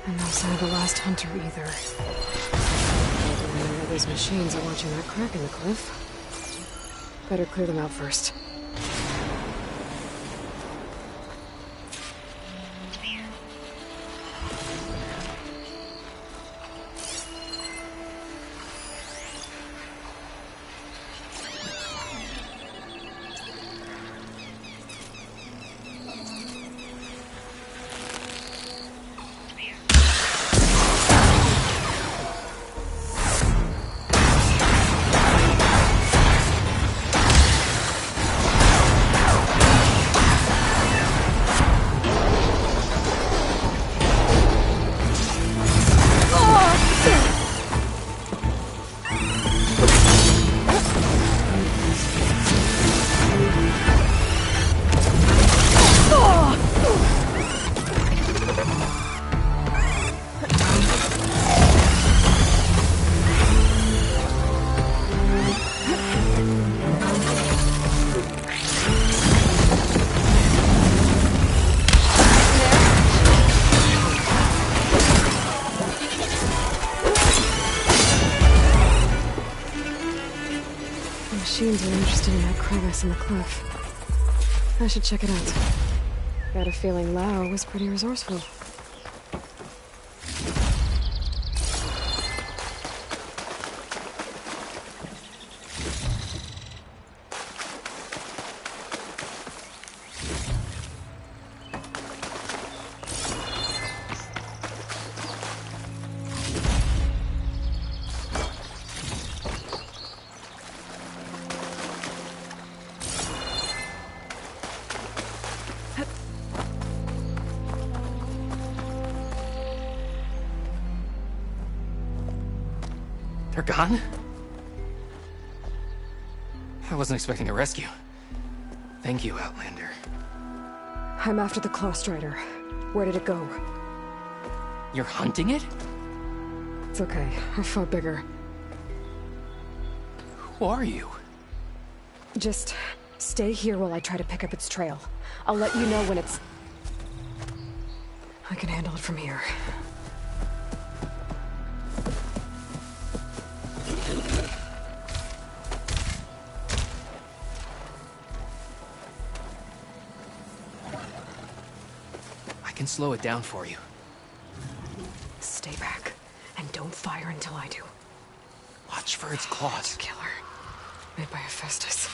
and no sign of the last hunter either. Maybe these machines are watching that crack in the cliff. Better clear them out first. machines are interested in that crevice in the cliff. I should check it out. Got a feeling Lao was pretty resourceful. They're gone? I wasn't expecting a rescue. Thank you, Outlander. I'm after the Claw Strider. Where did it go? You're hunting it? It's okay. I fought bigger. Who are you? Just stay here while I try to pick up its trail. I'll let you know when it's... I can handle it from here. I can slow it down for you. Stay back, and don't fire until I do. Watch for its claws. Killer. Made by Hephaestus.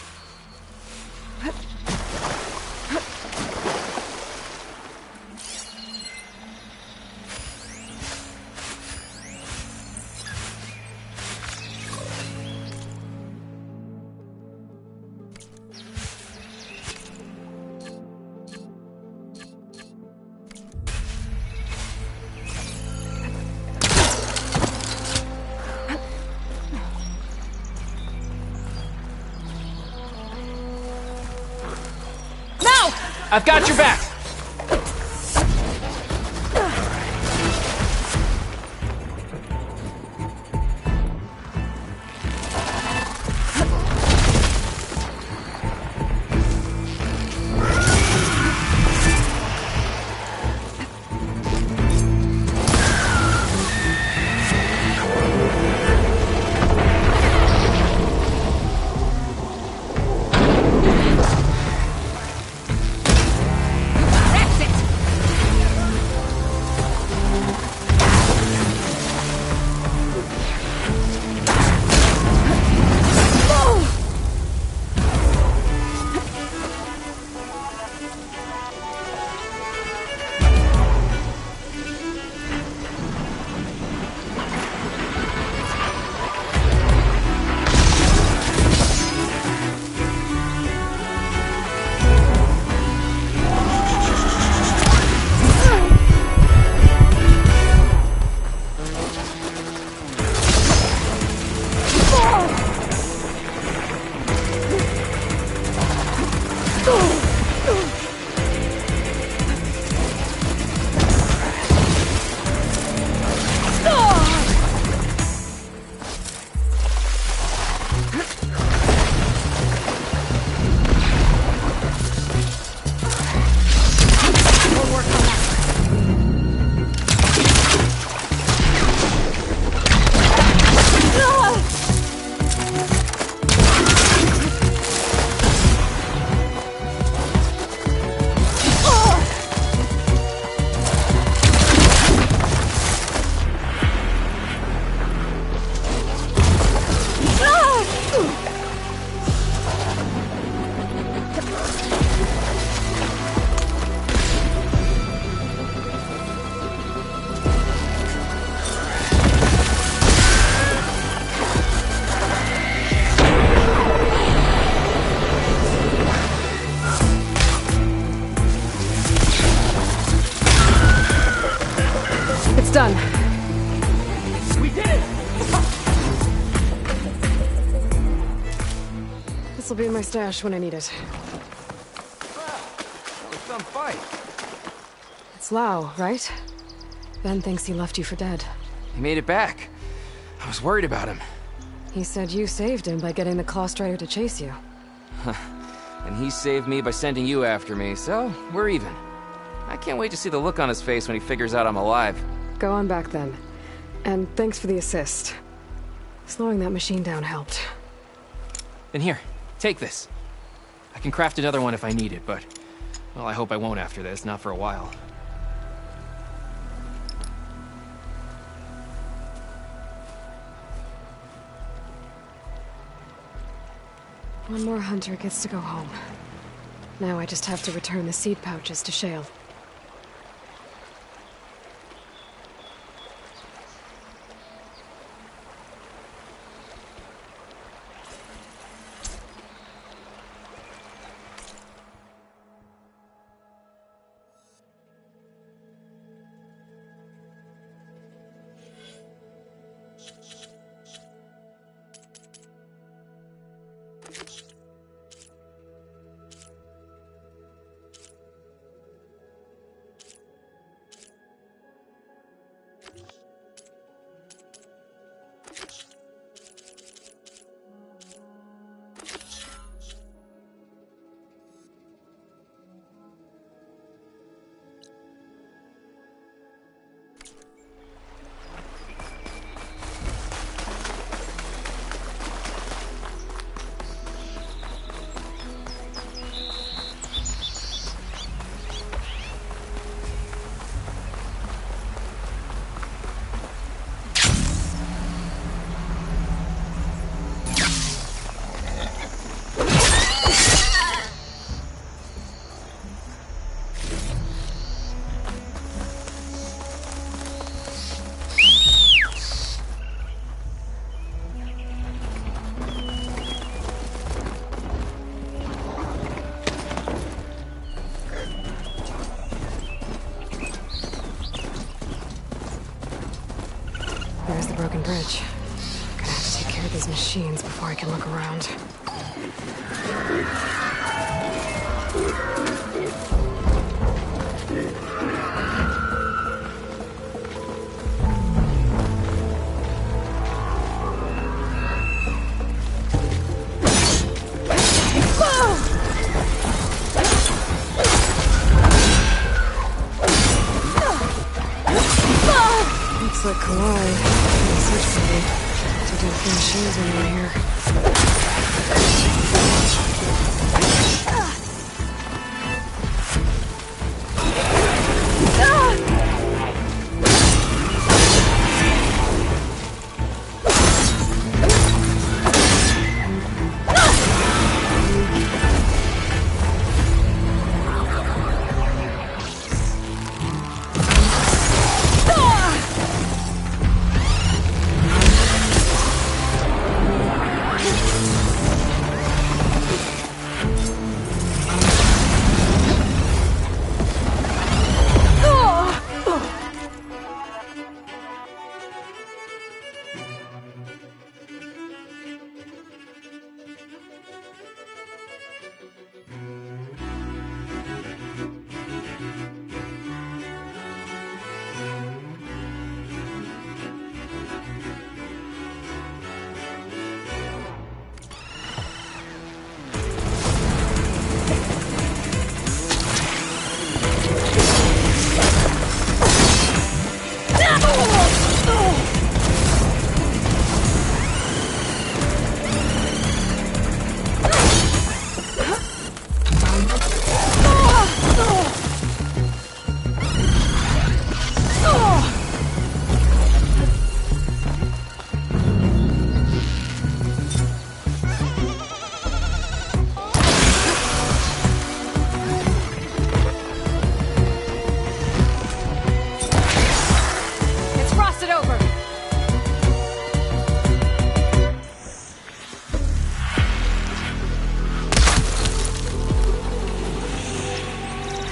I've got your back! Done. We did it! This'll be in my stash when I need it. Wow, some fight. It's Lao, right? Ben thinks he left you for dead. He made it back. I was worried about him. He said you saved him by getting the Claw Strider to chase you. And he saved me by sending you after me, so we're even. I can't wait to see the look on his face when he figures out I'm alive. Go on back then. And thanks for the assist. Slowing that machine down helped. And here, Take this. I can craft another one if I need it, but... well, I hope I won't after this, not for a while. One more hunter gets to go home. Now I just have to return the seed pouches to Shale. There's the broken bridge. Gonna have to take care of these machines before I can look around. Looks like Kalai and the search party took out a few machines when they were here.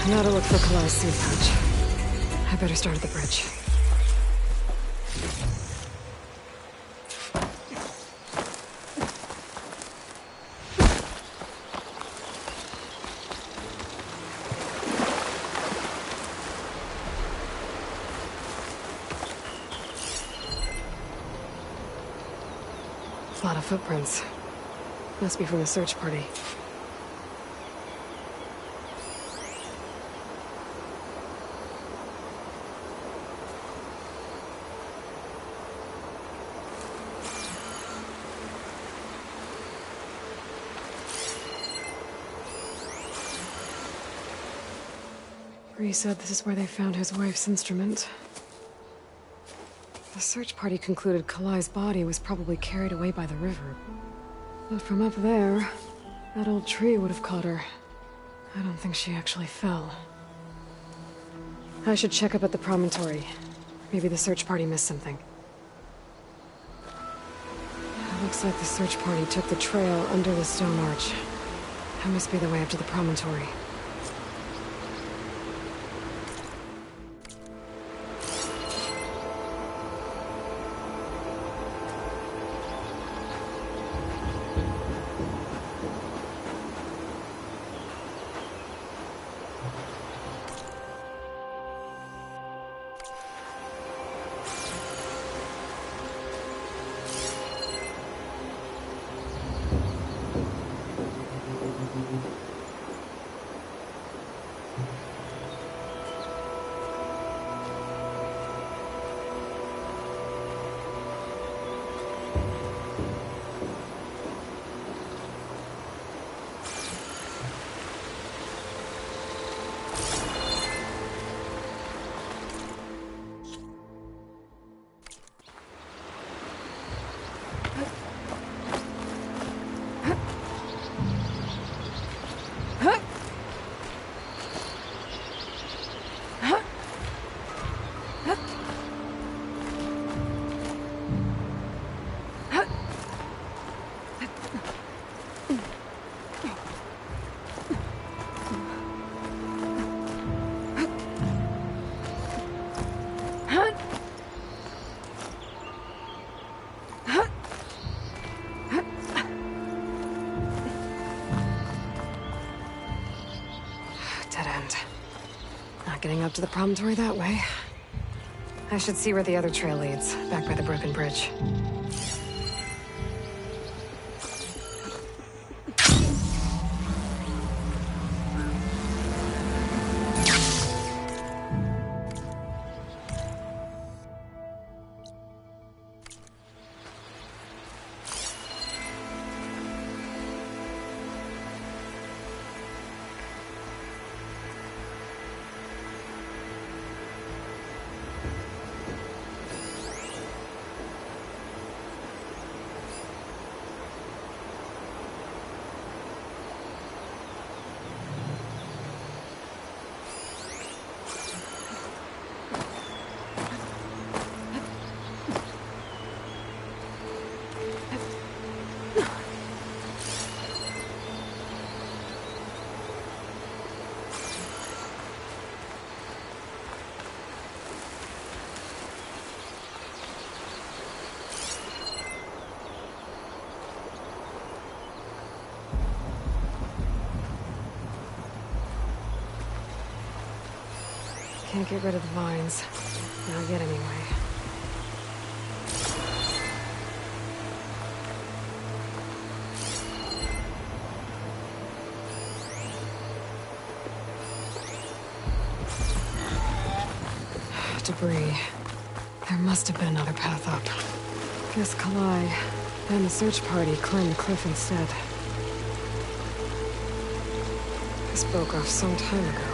Now to look for Kalai's seed pouch. I better start at the bridge. A lot of footprints. Must be from the search party. Bree said this is where they found his wife's instrument. The search party concluded Kalai's body was probably carried away by the river. But from up there, that old tree would have caught her. I don't think she actually fell. I should check up at the promontory. Maybe the search party missed something. It looks like the search party took the trail under the stone arch. That must be the way up to the promontory. Getting up to the promontory that way. I should see where the other trail leads, back by the broken bridge. Can't get rid of the vines. Not yet, anyway. Debris. There must have been another path up. Guess Kalai and the search party climbed the cliff instead. This broke off some time ago.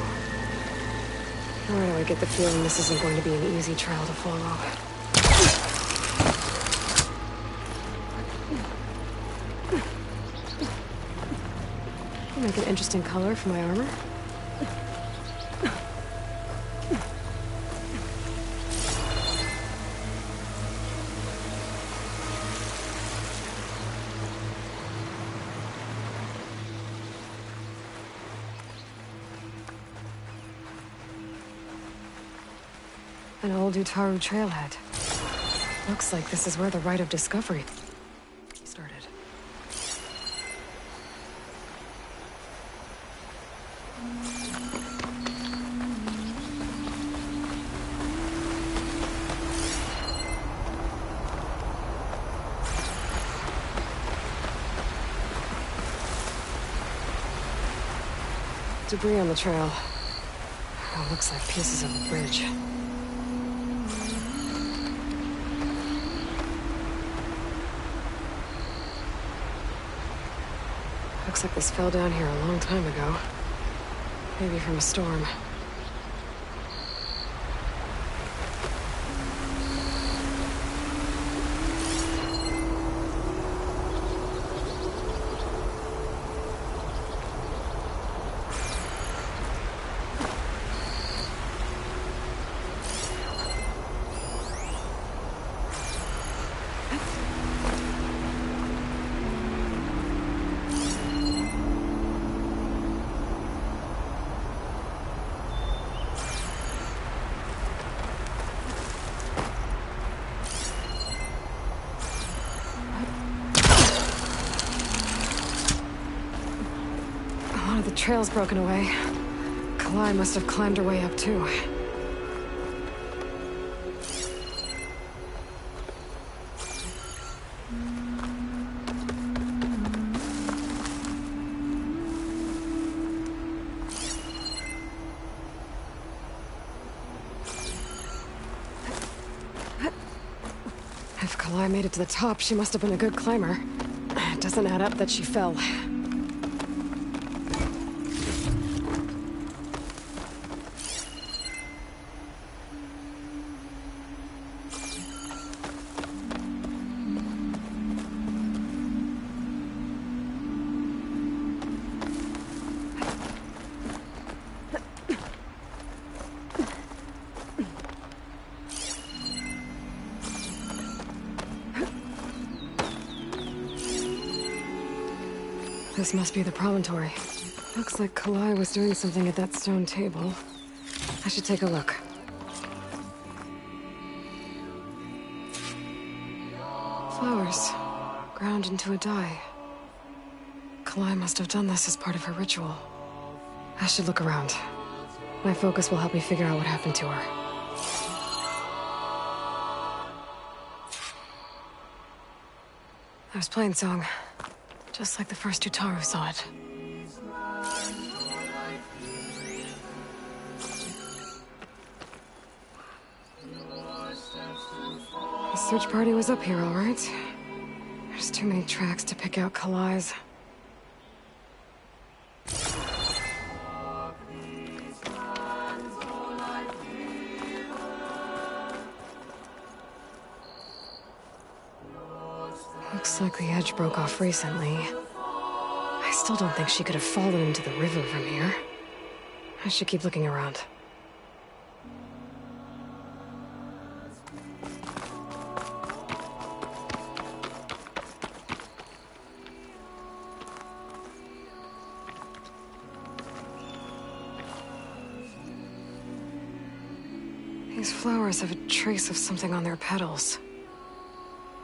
Where do I get the feeling this isn't going to be an easy trail to follow? Make an interesting color for my armor. An old Utaru trailhead. Looks like this is where the Rite of Discovery started. Debris on the trail. Oh, looks like pieces of a bridge. Looks like this fell down here a long time ago. Maybe from a storm. The trail's broken away. Kalai must have climbed her way up, too. If Kalai made it to the top, she must have been a good climber. It doesn't add up that she fell. This must be the promontory. Looks like Kalai was doing something at that stone table. I should take a look. Flowers, ground into a dye. Kalai must have done this as part of her ritual. I should look around. My focus will help me figure out what happened to her. There's Plainsong. Just like the first Utaru saw it. The search party was up here, all right. There's too many tracks to pick out Kalai's. Looks like the edge broke off recently. I still don't think she could have fallen into the river from here. I should keep looking around. These flowers have a trace of something on their petals.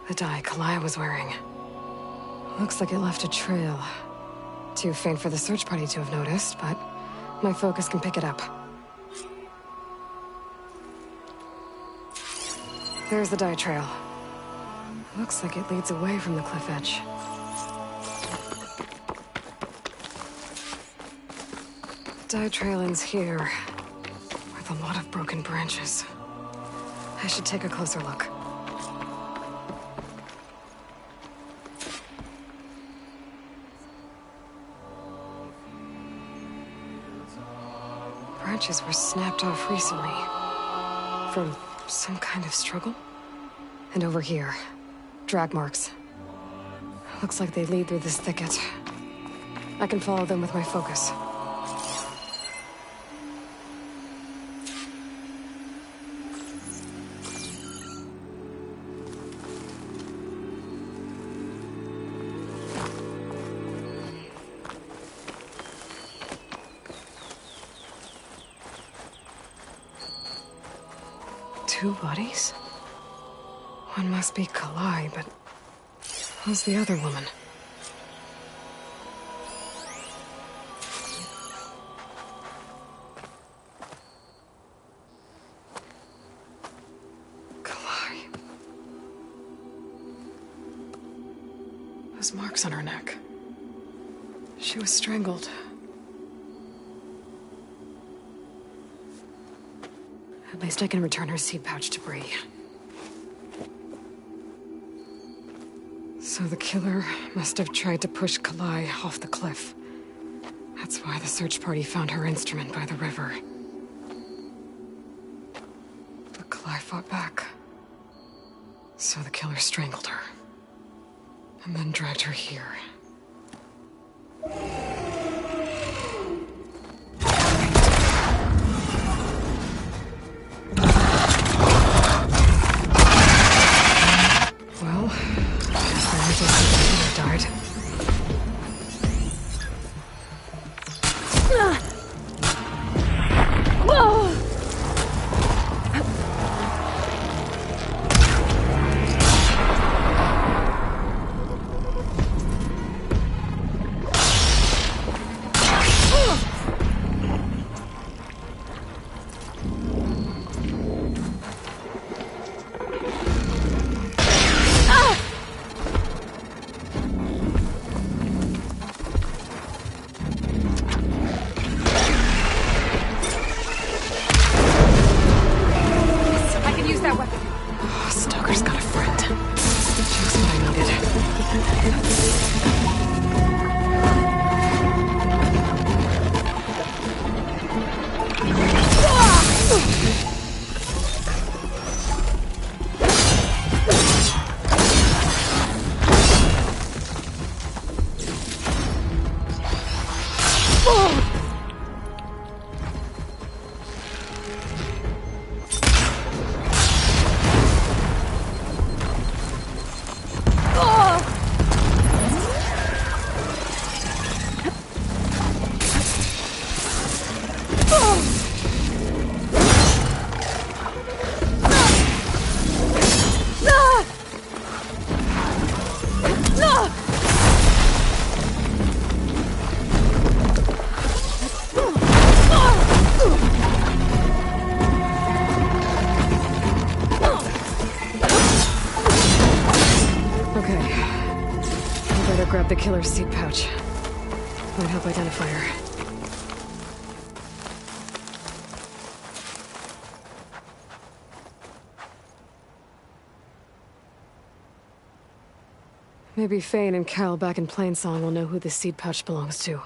The dye Kalai was wearing. Looks like it left a trail. Too faint for the search party to have noticed, but my focus can pick it up. There's the dye trail. Looks like it leads away from the cliff edge. Dye trail ends here, with a lot of broken branches. I should take a closer look. Branches were snapped off recently. From some kind of struggle. And over here, drag marks. Looks like they lead through this thicket. I can follow them with my focus. Two bodies? One must be Kalai, but who's the other woman? Kalai. Those marks on her neck. She was strangled. At least I can return her seed pouch to Bree. So the killer must have tried to push Kalai off the cliff. That's why the search party found her instrument by the river. But Kalai fought back. So the killer strangled her. And then dragged her here. Okay. I better grab the killer's seed pouch. Might help identify her. Maybe Fane and Cal back in Plainsong will know who this seed pouch belongs to.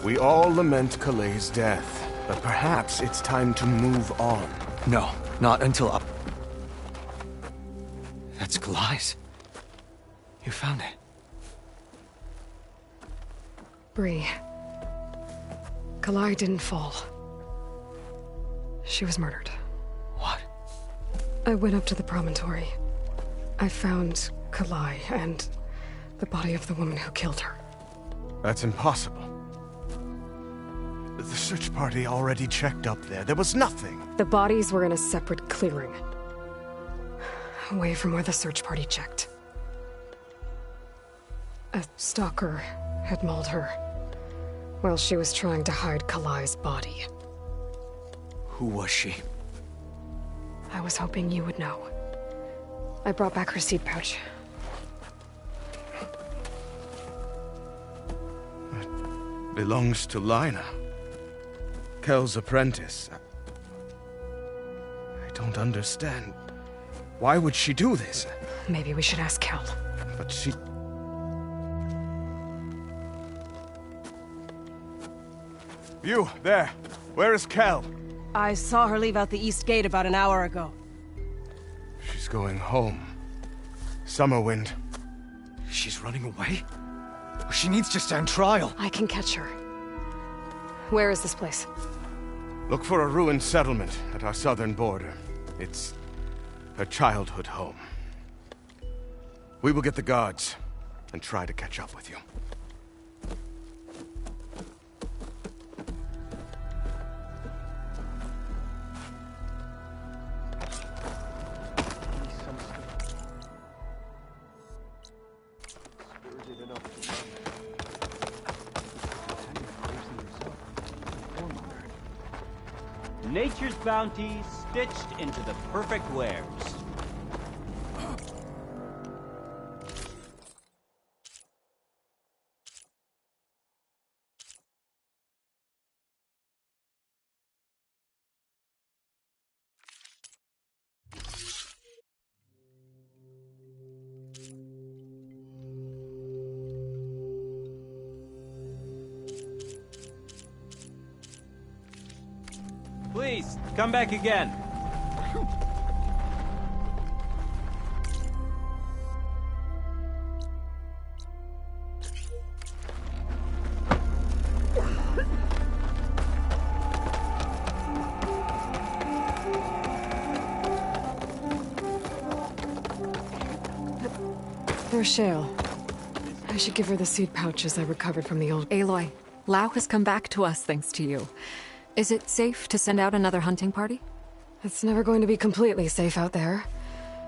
We all lament Kalei's death, but perhaps it's time to move on. No, not until up. That's Kalai's. You found it. Bree. Kalai didn't fall. She was murdered. What? I went up to the promontory. I found Kalai and the body of the woman who killed her. That's impossible. The search party already checked up there. There was nothing. The bodies were in a separate clearing. Away from where the search party checked. A stalker had mauled her while she was trying to hide Kalai's body. Who was she? I was hoping you would know. I brought back her seed pouch. It belongs to Lina. Kel's apprentice. I don't understand. Why would she do this? Maybe we should ask Kel. But she... You, there. Where is Kel? I saw her leave out the east gate about an hour ago. She's going home. Summerwind. She's running away? She needs to stand trial. I can catch her. Where is this place? Look for a ruined settlement at our southern border. It's her childhood home. We will get the guards and try to catch up with you. Nature's bounty stitched into the perfect wares. Please, come back again. There's Shale. I should give her the seed pouches I recovered from the old... Aloy, Lau has come back to us thanks to you. Is it safe to send out another hunting party? It's never going to be completely safe out there,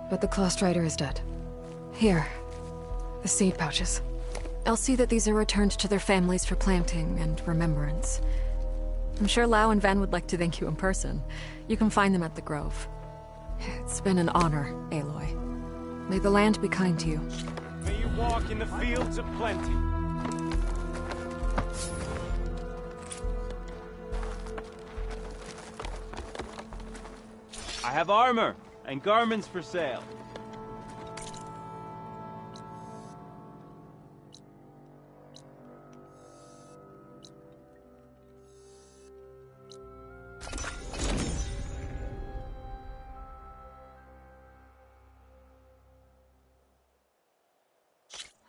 but the Clawstrider is dead. Here, the seed pouches. I'll see that these are returned to their families for planting and remembrance. I'm sure Lau and Van would like to thank you in person. You can find them at the Grove. It's been an honor, Aloy. May the land be kind to you. May you walk in the fields of plenty. I have armor and garments for sale.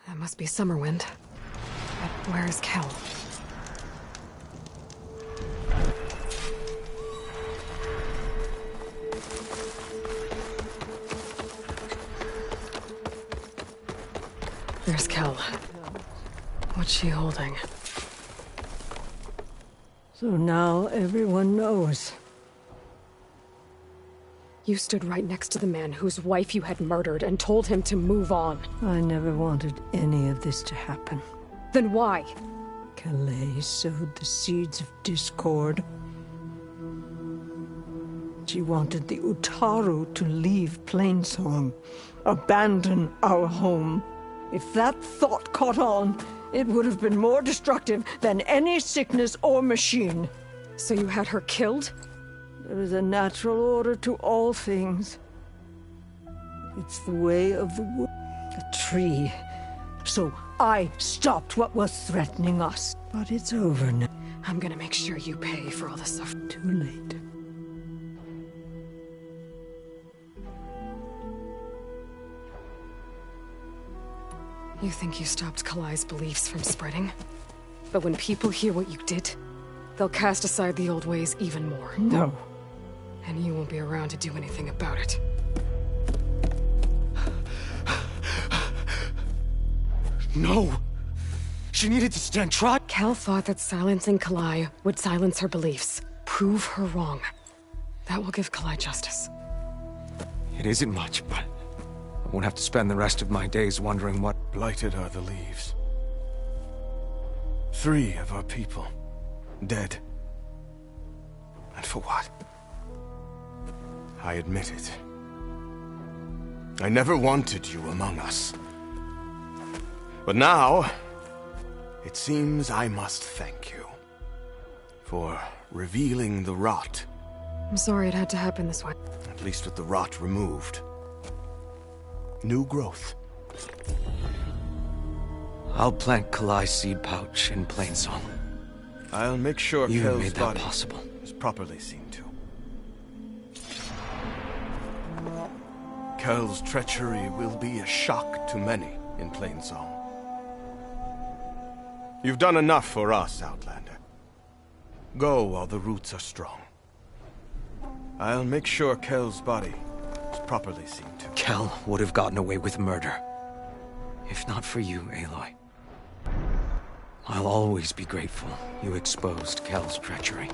That must be Summerwind. But where is Kel? There's Kel. What's she holding? So now everyone knows. You stood right next to the man whose wife you had murdered and told him to move on. I never wanted any of this to happen. Then why? Calais sowed the seeds of discord. She wanted the Utaru to leave Plainsong, abandon our home. If that thought caught on, it would have been more destructive than any sickness or machine. So you had her killed? There is a natural order to all things. It's the way of the wood, the tree. So I stopped what was threatening us. But it's over now. I'm gonna make sure you pay for all the stuff. Too late. You think you stopped Kalai's beliefs from spreading? But when people hear what you did, they'll cast aside the old ways even more. No. And you won't be around to do anything about it. No! She needed to stand trial. Kel thought that silencing Kalai would silence her beliefs. Prove her wrong. That will give Kalai justice. It isn't much, but I won't have to spend the rest of my days wondering what... Blighted are the leaves. 3 of our people dead. And for what? I admit it. I never wanted you among us. But now, it seems I must thank you for revealing the rot. I'm sorry it had to happen this way. At least with the rot removed. New growth. I'll plant Kalai's seed pouch in Plainsong. I'll make sure You Kel's made that body possible. is properly seen to. Kel's treachery will be a shock to many in Plainsong. You've done enough for us, Outlander. Go while the roots are strong. I'll make sure Kel's body is properly seen to. Kel would have gotten away with murder. If not for you, Aloy. I'll always be grateful you exposed Kel's treachery.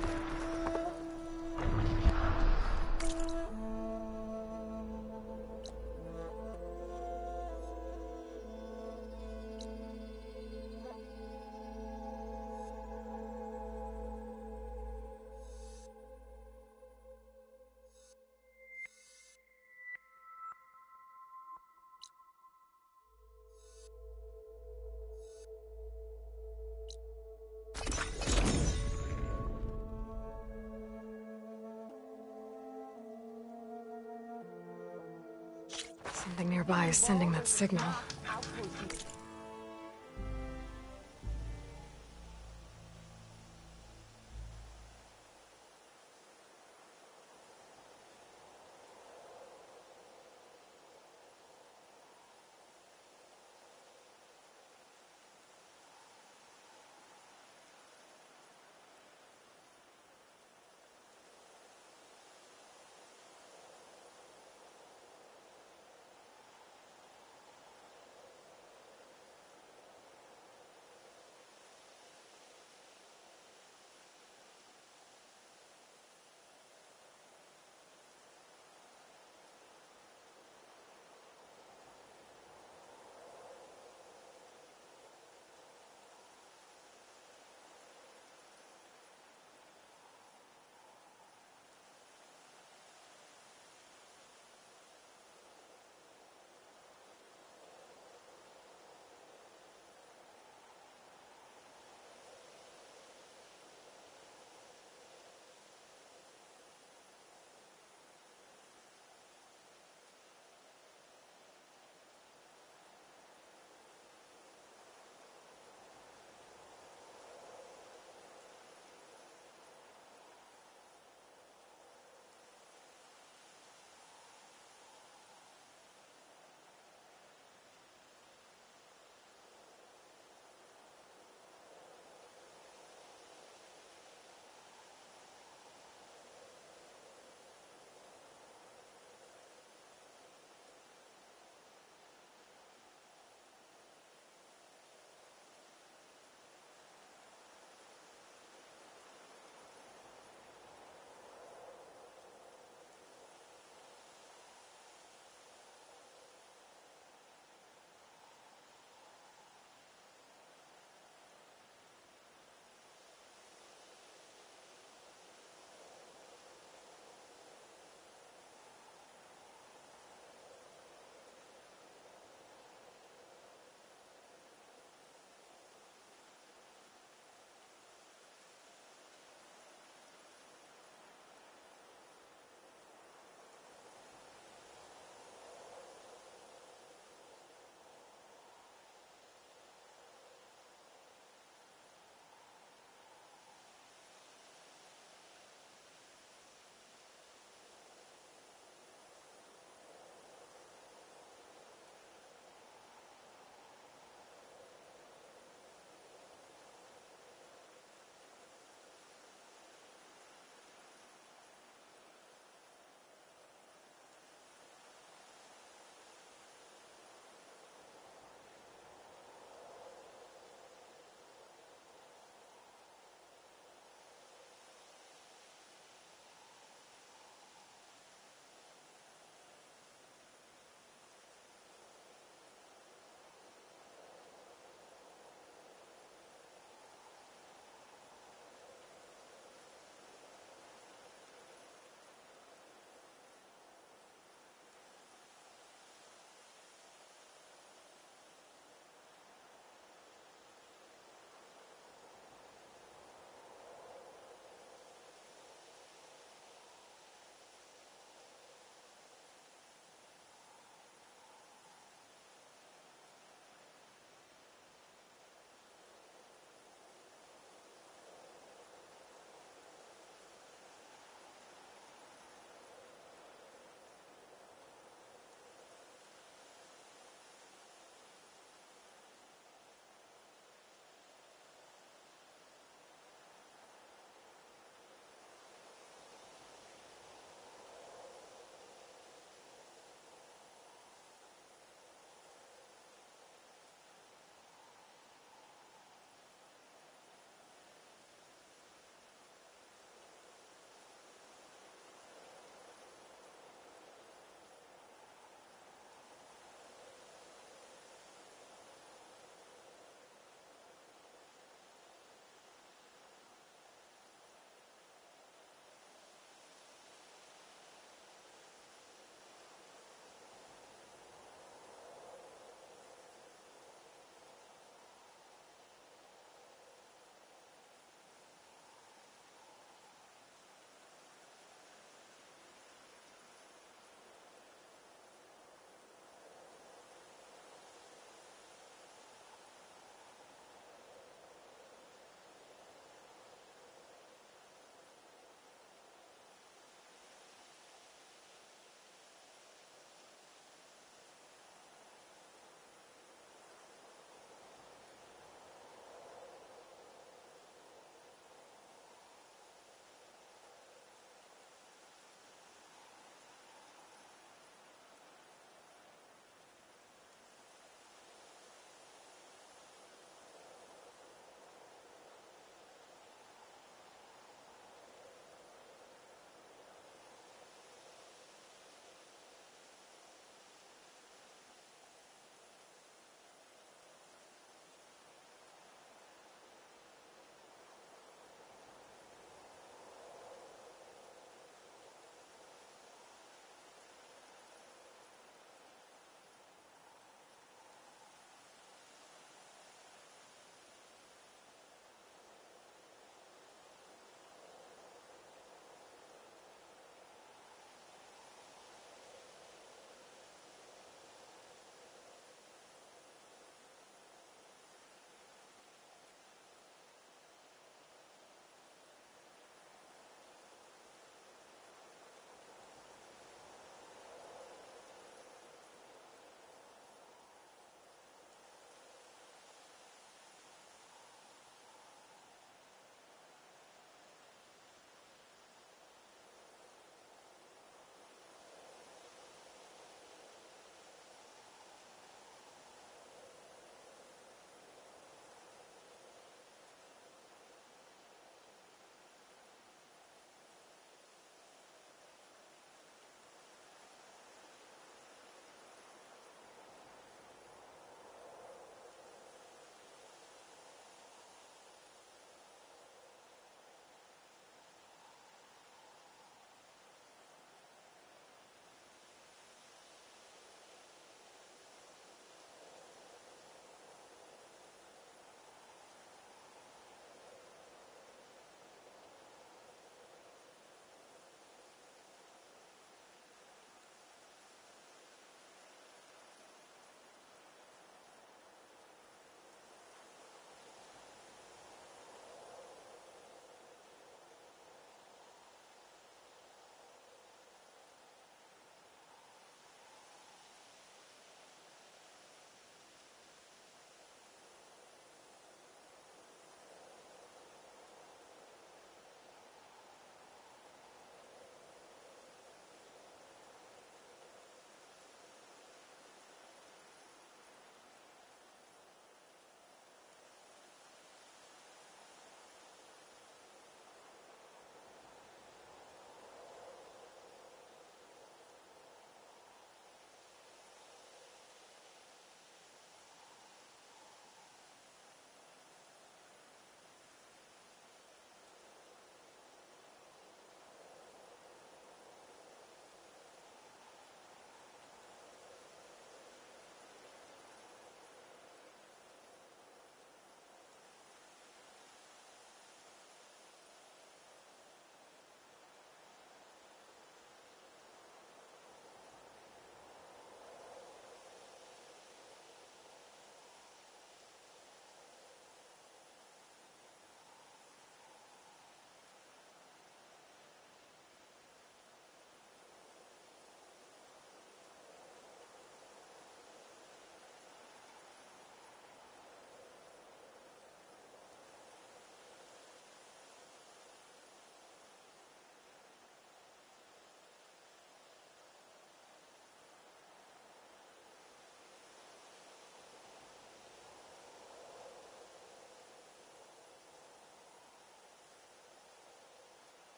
Something nearby is sending that signal.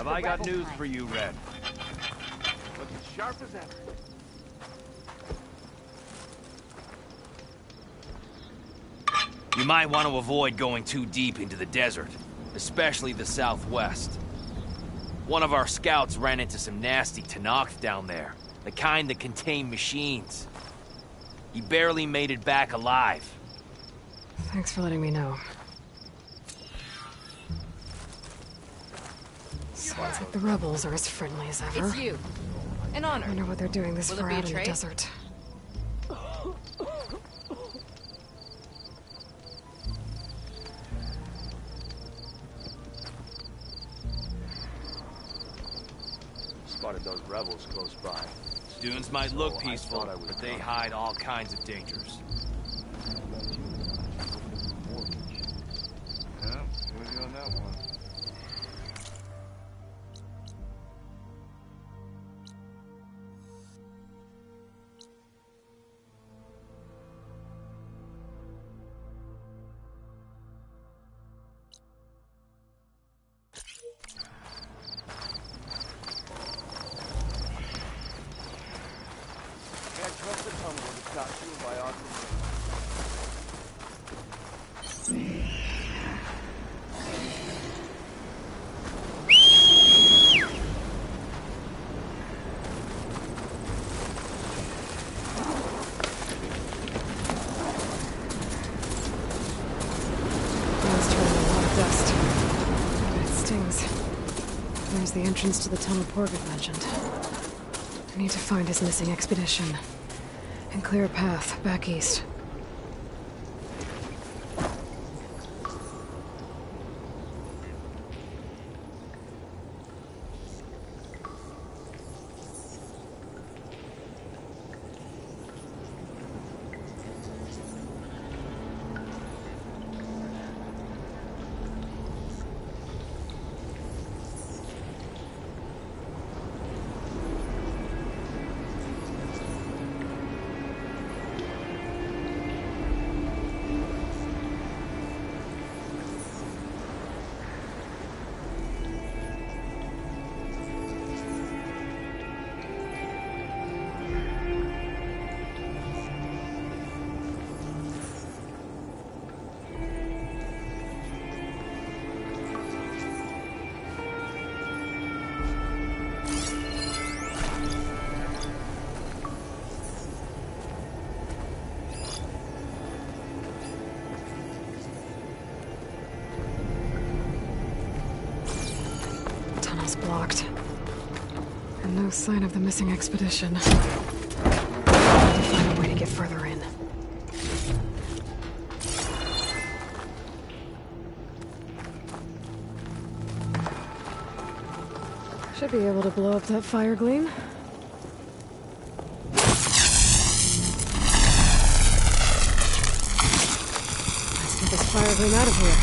Have I got news for you, Red? Looks as sharp as ever. You might want to avoid going too deep into the desert, especially the southwest. One of our scouts ran into some nasty Tenakth down there, the kind that contain machines. He barely made it back alive. Thanks for letting me know. Sounds like the rebels are as friendly as ever. It's you. An honor. I wonder what they're doing this Will far it be a out in the trade? desert. Spotted those rebels close by. Dunes might look peaceful, but they hide all kinds of dangers. Yeah, with you on that one. Can't trust the tunnel when it's not fueled by oxygen. It's turning a lot of dust. But it stings. There's the entrance to the tunnel Porgid mentioned. I need to find his missing expedition. And clear a path back east. Tunnel's blocked. And no sign of the missing expedition. I need to find a way to get further in. Should be able to blow up that fire gleam. Let's get this fire gleam out of here.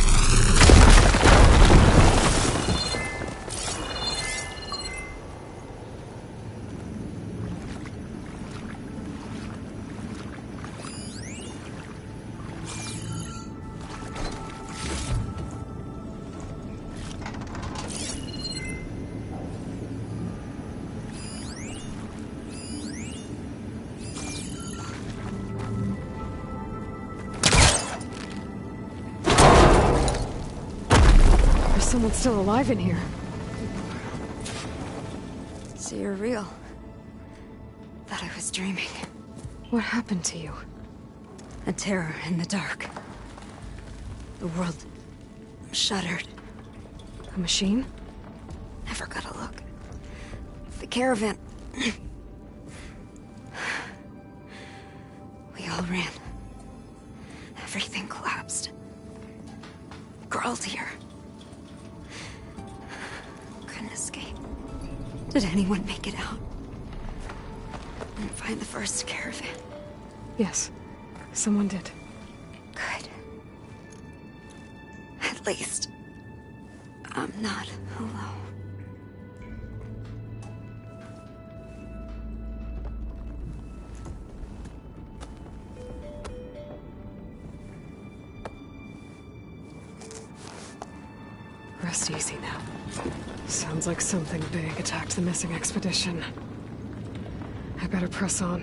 Someone's still alive in here. So you're real. Thought I was dreaming. What happened to you? A terror in the dark. The world shuddered. A machine? Never got a look. The caravan. We all ran. Everything collapsed. Crawled here. Couldn't escape. Did anyone make it out? And find the first caravan? Yes. Someone did. Good. At least, I'm not alone. Rest easy now. Sounds like something big attacked the missing expedition. I better press on.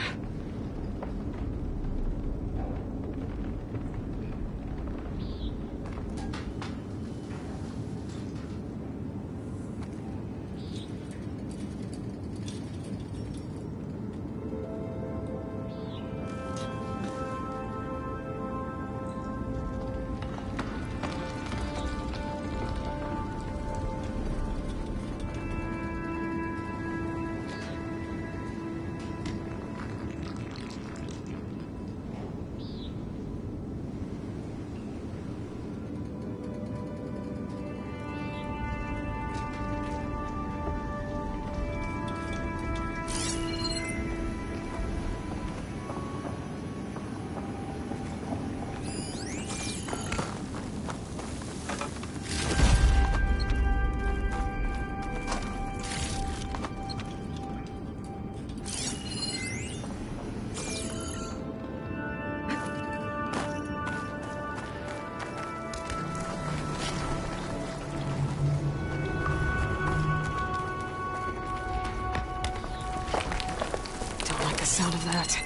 Sound of that.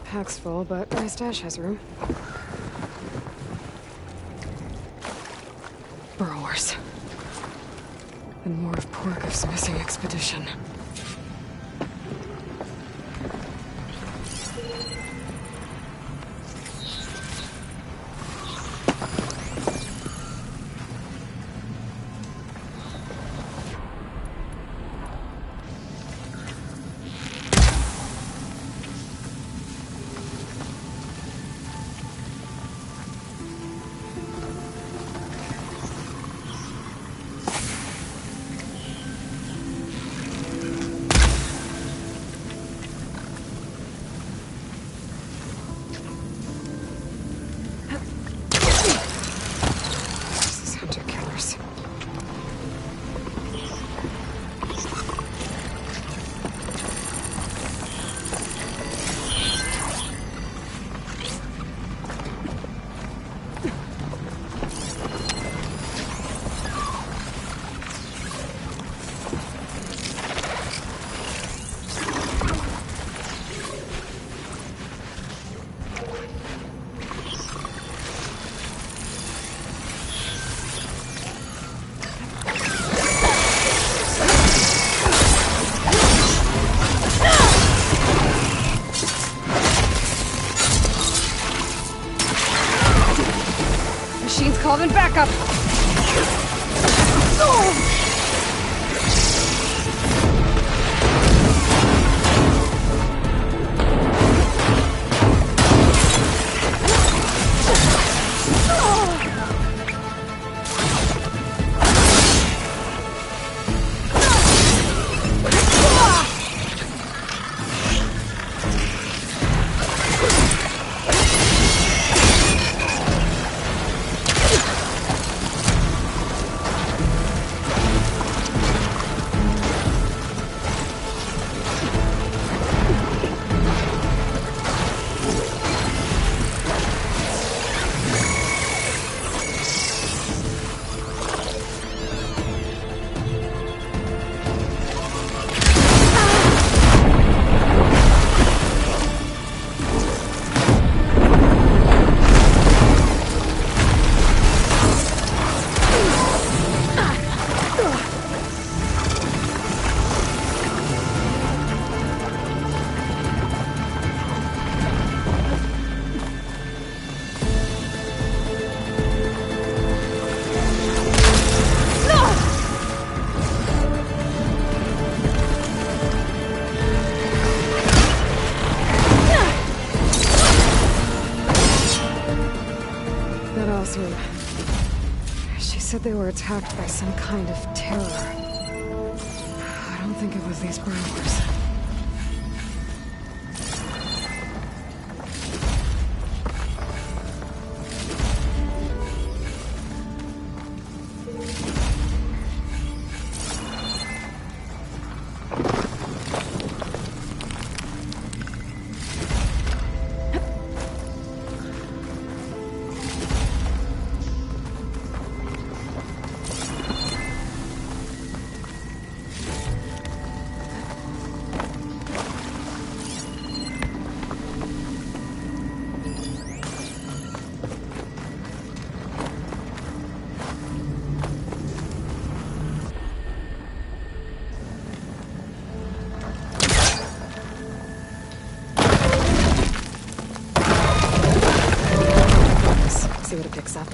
Pack's full, but my stash has room. Burrowers. And more of Porgo's missing expedition. Calling backup! that Oswin. She said they were attacked by some kind of terror. I don't think it was these burglars. See what it picks up.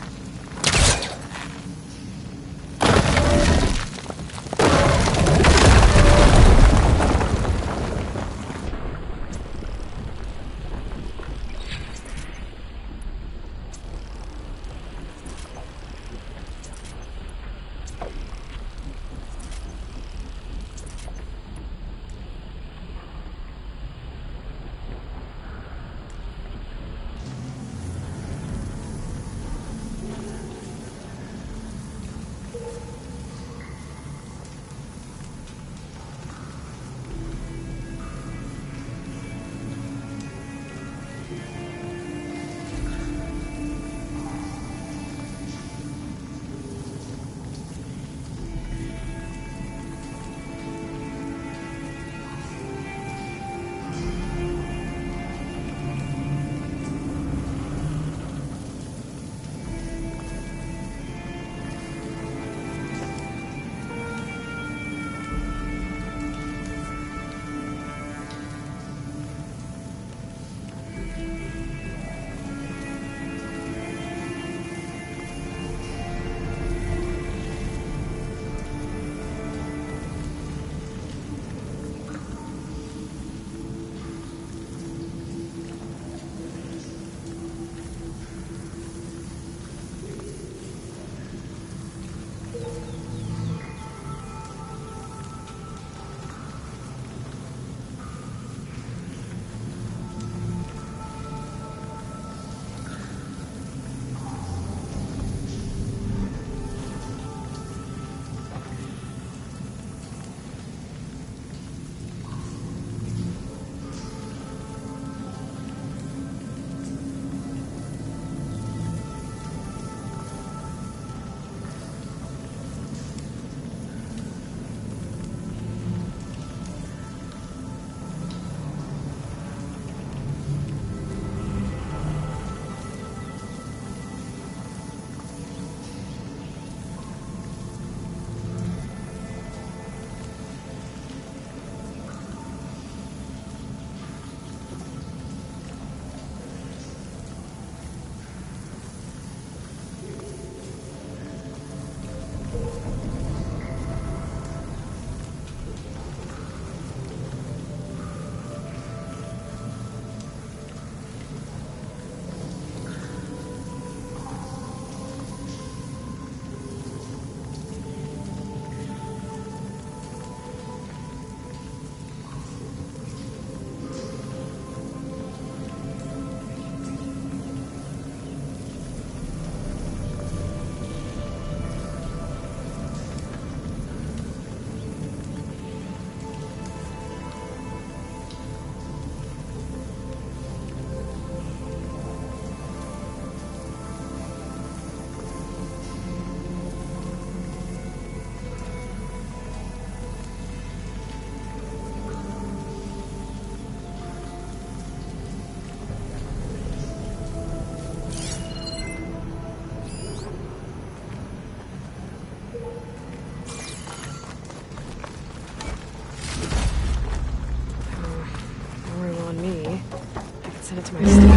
Send it to my station.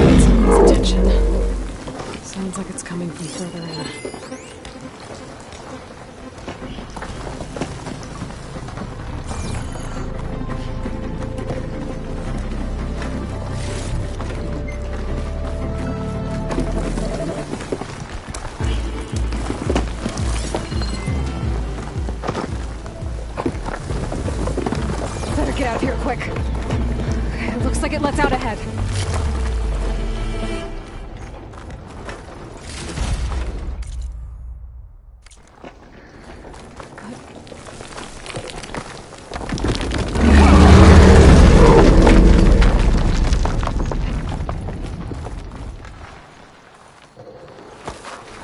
Get someone's attention. Sounds like it's coming from further in.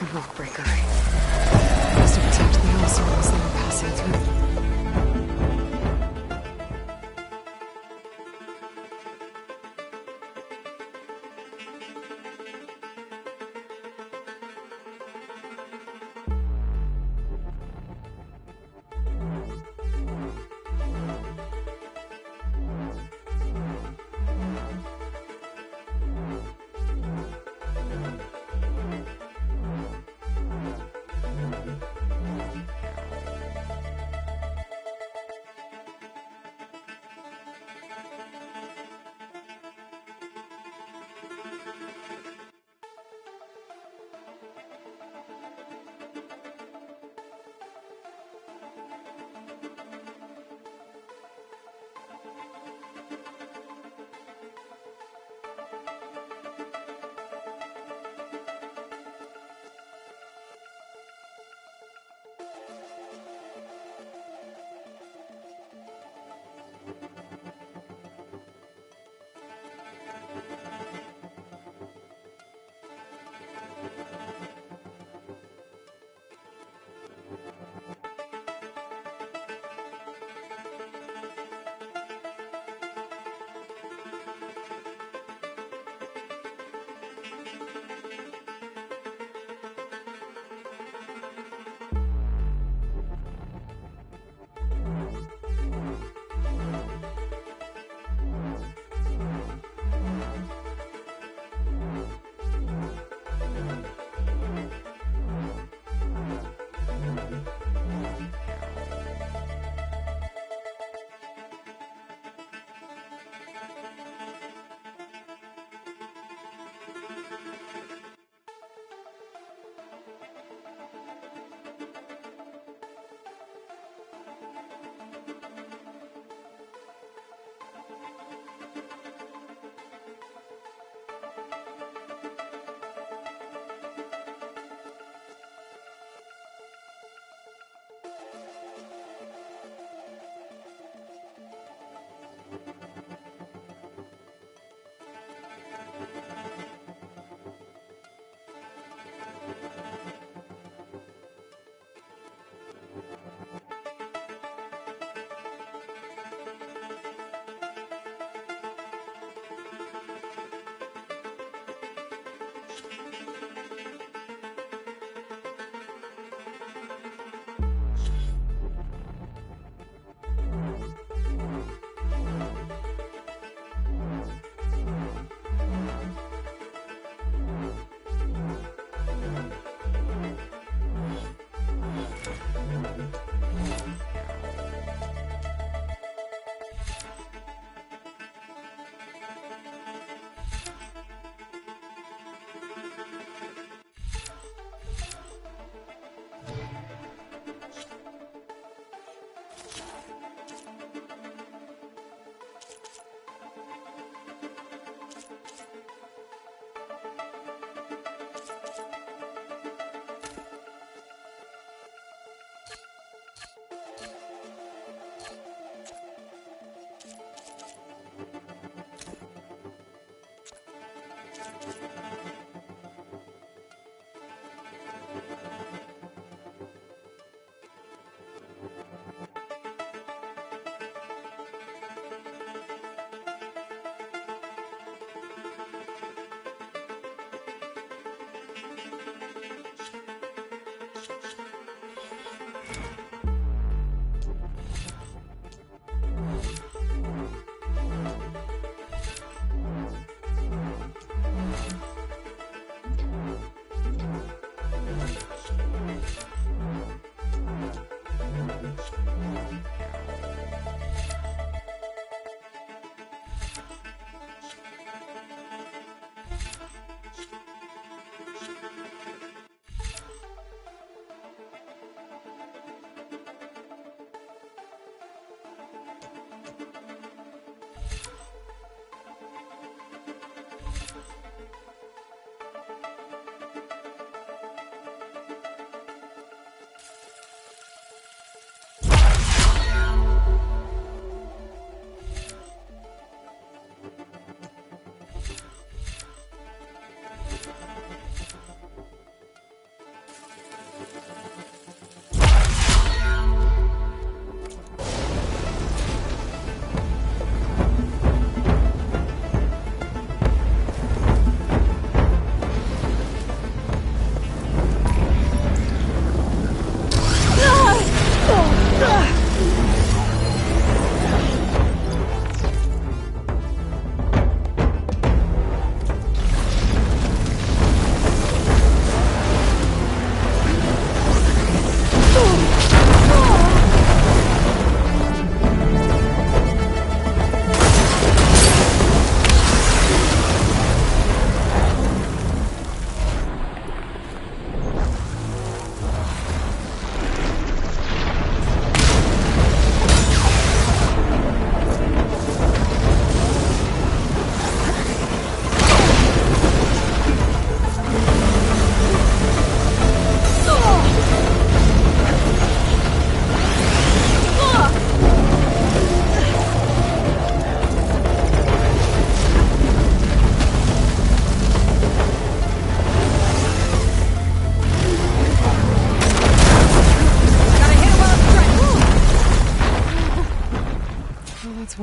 The Rockbreaker. Must have attacked the Elsewhere as they were passing through.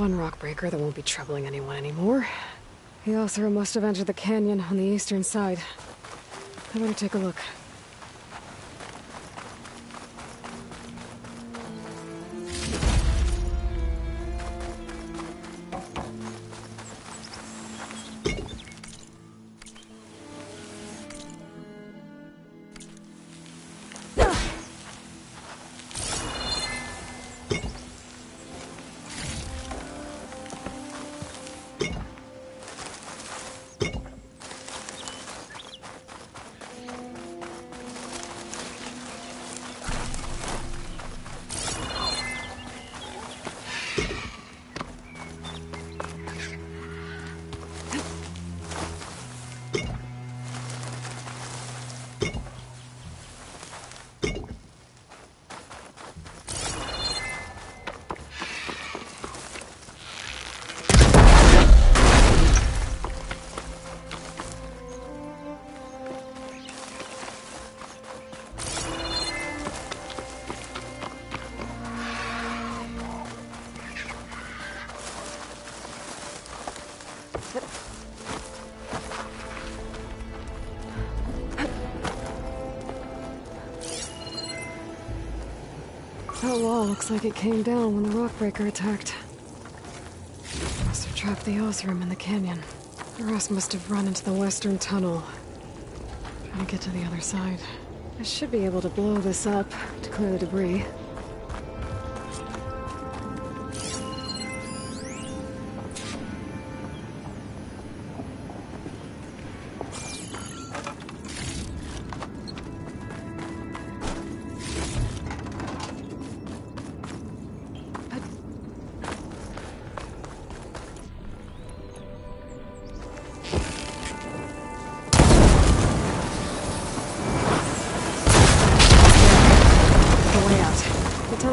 one rockbreaker that won't be troubling anyone anymore. The Oseram must have entered the canyon on the eastern side. I better take a look. That wall looks like it came down when the rockbreaker attacked. Must have trapped the Oseram in the canyon. The rest must have run into the western tunnel. Trying to get to the other side. I should be able to blow this up to clear the debris.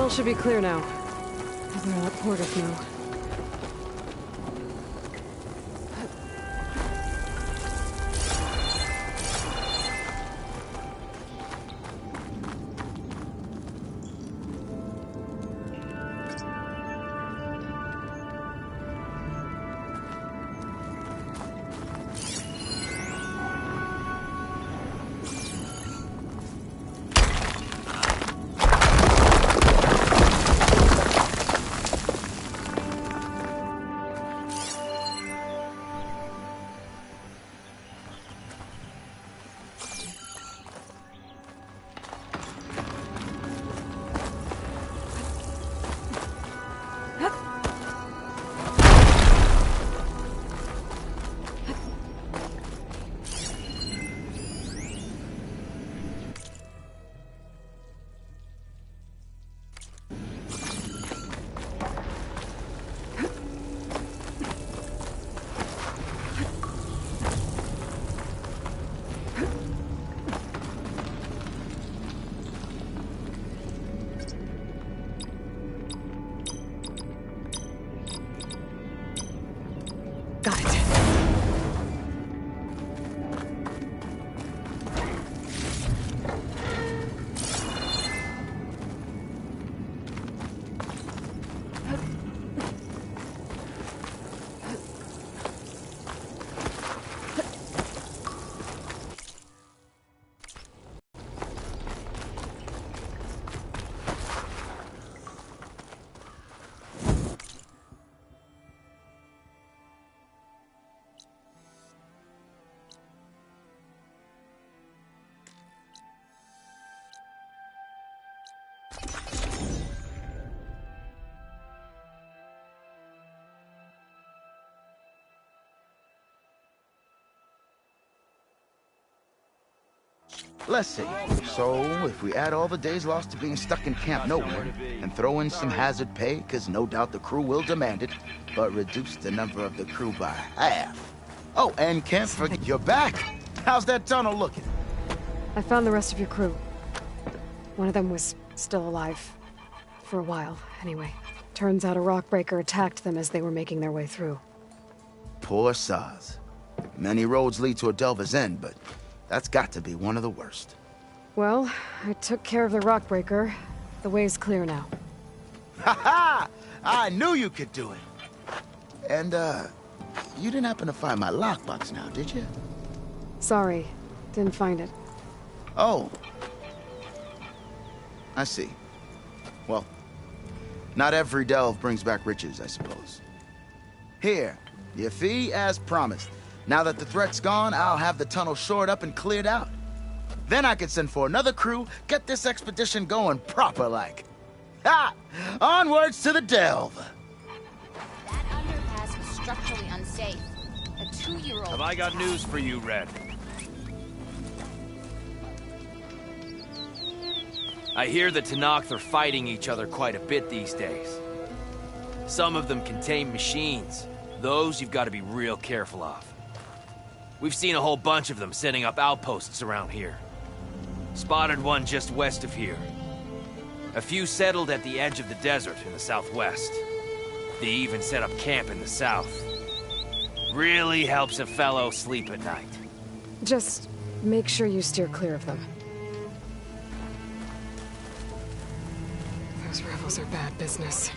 Should be clear now. I'll let Portis know. Got it. Let's see. So, if we add all the days lost to being stuck in Camp Nowhere, and throw in some hazard pay, because no doubt the crew will demand it, but reduce the number of the crew by half. Oh, and can't forget, you're back! How's that tunnel looking? I found the rest of your crew. One of them was still alive. For a while, anyway. Turns out a rockbreaker attacked them as they were making their way through. Poor Saz. Many roads lead to a Delver's End, but that's got to be one of the worst. Well, I took care of the rockbreaker. The way's clear now. Ha ha! I knew you could do it. And, you didn't happen to find my lockbox now, did you? Sorry, didn't find it. Oh. I see. Well, not every delve brings back riches, I suppose. Here, your fee as promised. Now that the threat's gone, I'll have the tunnel shored up and cleared out. Then I can send for another crew, get this expedition going proper-like. Ha! Onwards to the delve! That underpass was structurally unsafe. A 2-year-old... Have I got news for you, Red? I hear the Tenakth are fighting each other quite a bit these days. Some of them contain machines. Those you've got to be real careful of. We've seen a whole bunch of them setting up outposts around here. Spotted one just west of here. A few settled at the edge of the desert in the southwest. They even set up camp in the south. Really helps a fellow sleep at night. Just make sure you steer clear of them. Those rebels are bad business.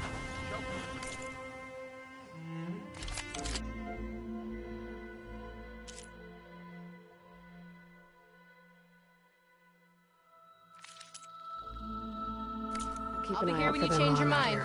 I'll be here when you change your mind.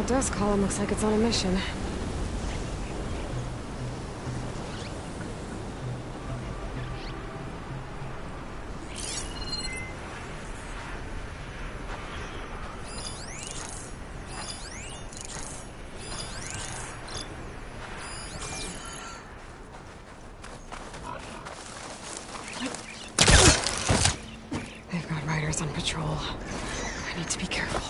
Dust column looks like it's on a mission. They've got riders on patrol. I need to be careful.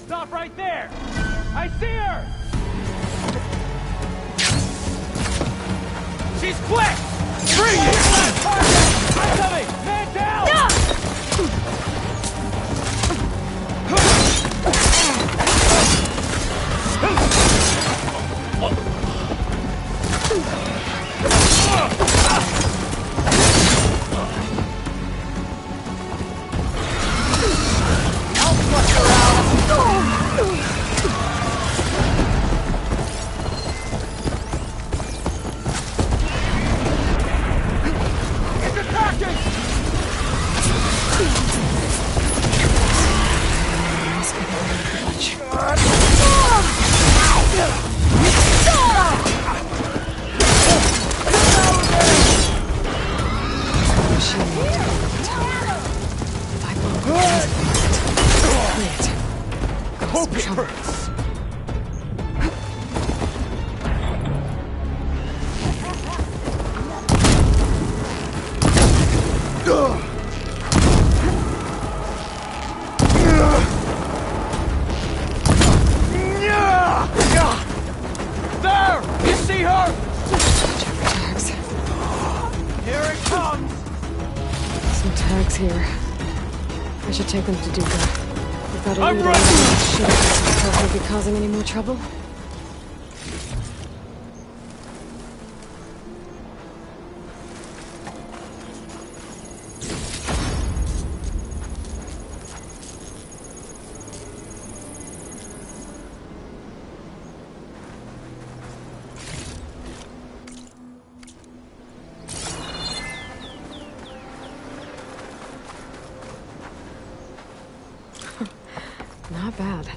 Stop right there! I see her! She's quick! Bring it! I'm coming! Man down! I'll flush her out! It's attacking! some trouble. There! You see her? Tags. Here it comes! Some tags here. I should take them to Duca. Without a I'm leader, ready! shit, I won't be causing any more trouble. Not bad.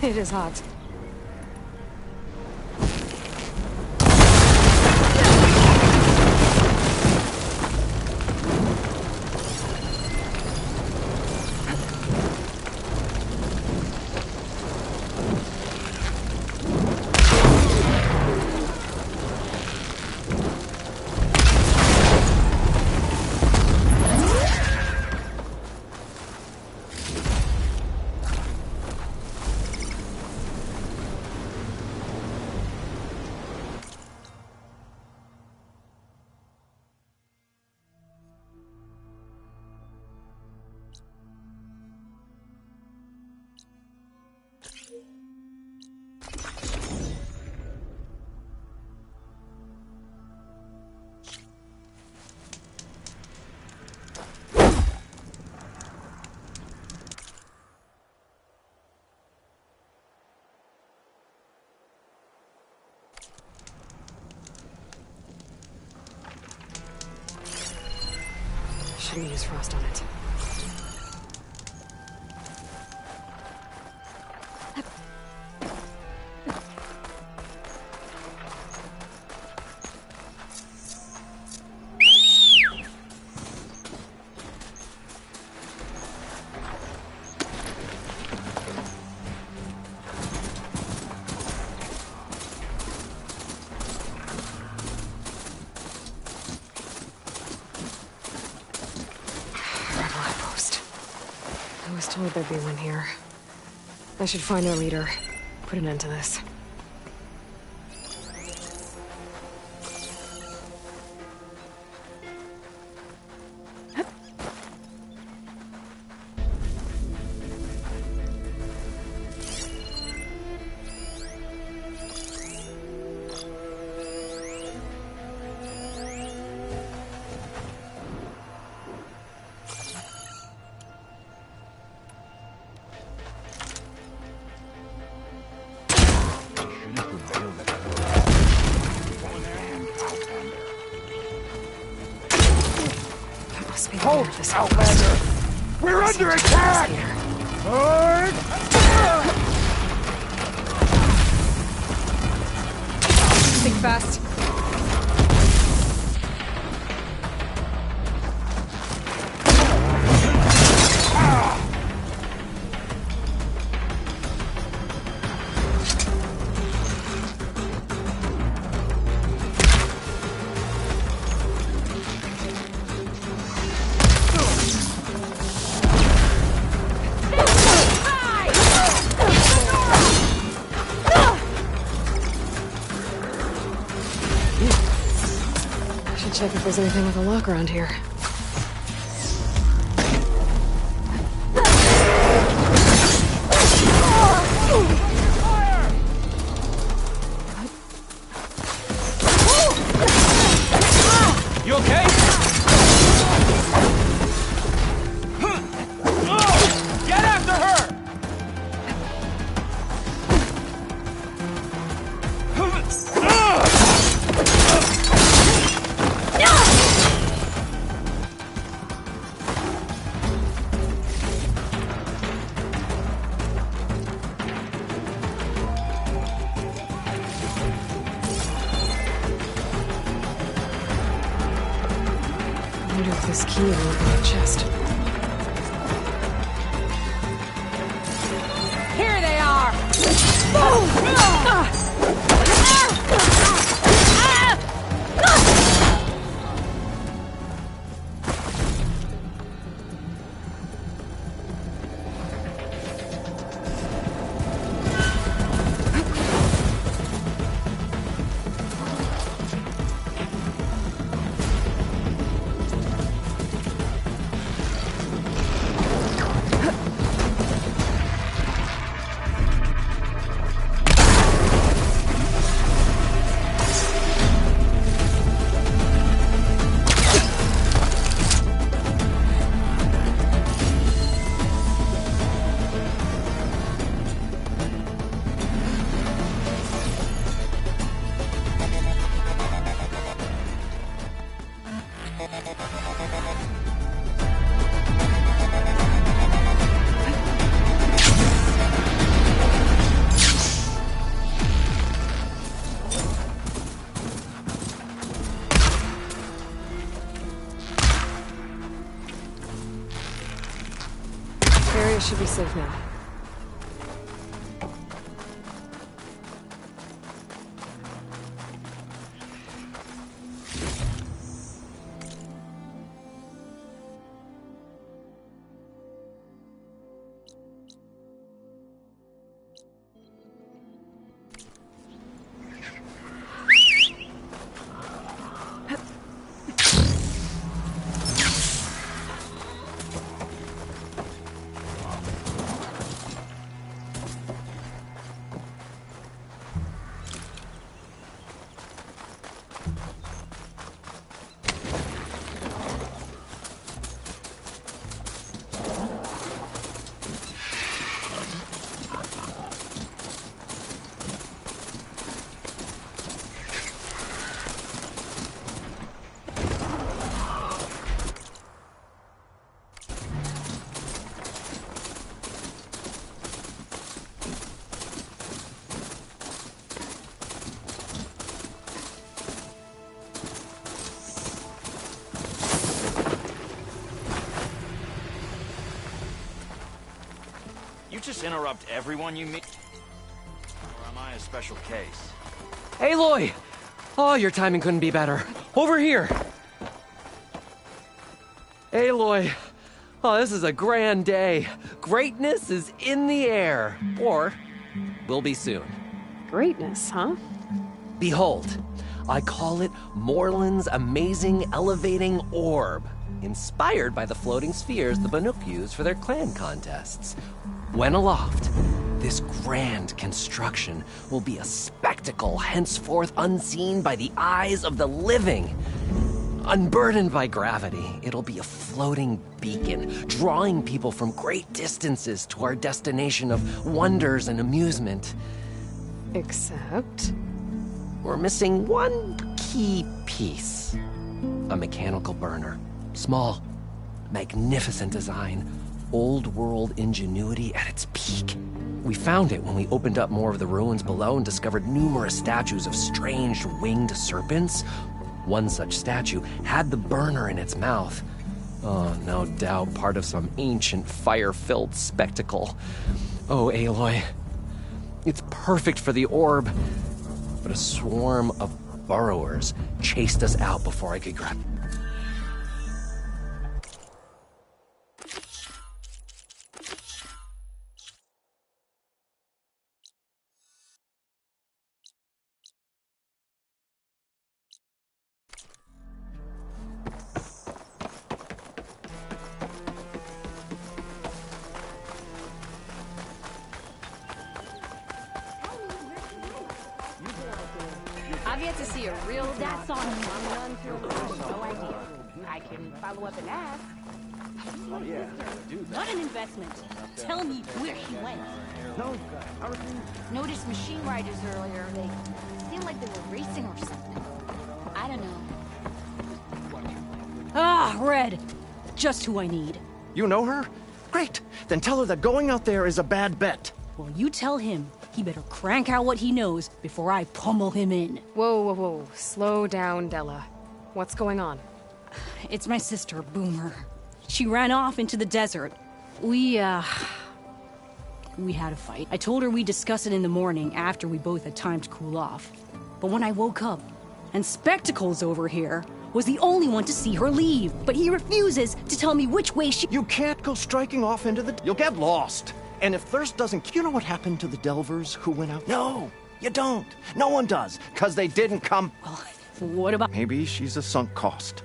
It is hot. Shouldn't use frost on it. I was told there'd be one here. I should find their leader. Put an end to this. Hold, Outlander! We're under attack! Think fast. Should check if there's anything with a lock around here. You okay? Get after her! I wonder if this key will open the chest. Here they are! Area should be safe now. Just interrupt everyone you meet? Or am I a special case? Aloy! Oh, your timing couldn't be better. Over here! Aloy! Oh, this is a grand day. Greatness is in the air. Or, will be soon. Greatness, huh? Behold, I call it Morland's amazing elevating orb, inspired by the floating spheres the Banuk use for their clan contests. When aloft, this grand construction will be a spectacle henceforth unseen by the eyes of the living. Unburdened by gravity, it'll be a floating beacon, drawing people from great distances to our destination of wonders and amusement. Except? We're missing one key piece. A mechanical burner. Small, magnificent design. Old-world ingenuity at its peak. We found it when we opened up more of the ruins below and discovered numerous statues of strange winged serpents. One such statue had the burner in its mouth. Oh, no doubt part of some ancient fire-filled spectacle. Oh, Aloy. It's perfect for the orb. But a swarm of burrowers chased us out before I could grab it. I've yet to see a real that's on you. I'm none too no idea. I can follow up and ask. Not an investment. Tell me where he went. No. Noticed machine riders earlier. They seemed like they were racing or something. I don't know. Ah, Red. Just who I need. You know her? Great. Then tell her that going out there is a bad bet. Well, you tell him he better crank out what he knows before I pummel him in. Whoa. Slow down, Della. What's going on? It's my sister, Boomer. She ran off into the desert. We had a fight. I told her we'd discuss it in the morning after we both had time to cool off. But when I woke up, and Spectacles over here was the only one to see her leave. But he refuses to tell me which way she... You can't go striking off into the... You'll get lost. And if thirst doesn't... You know what happened to the Delvers who went out? No, you don't. No one does, because they didn't come... Well, what about... Maybe she's a sunk cost.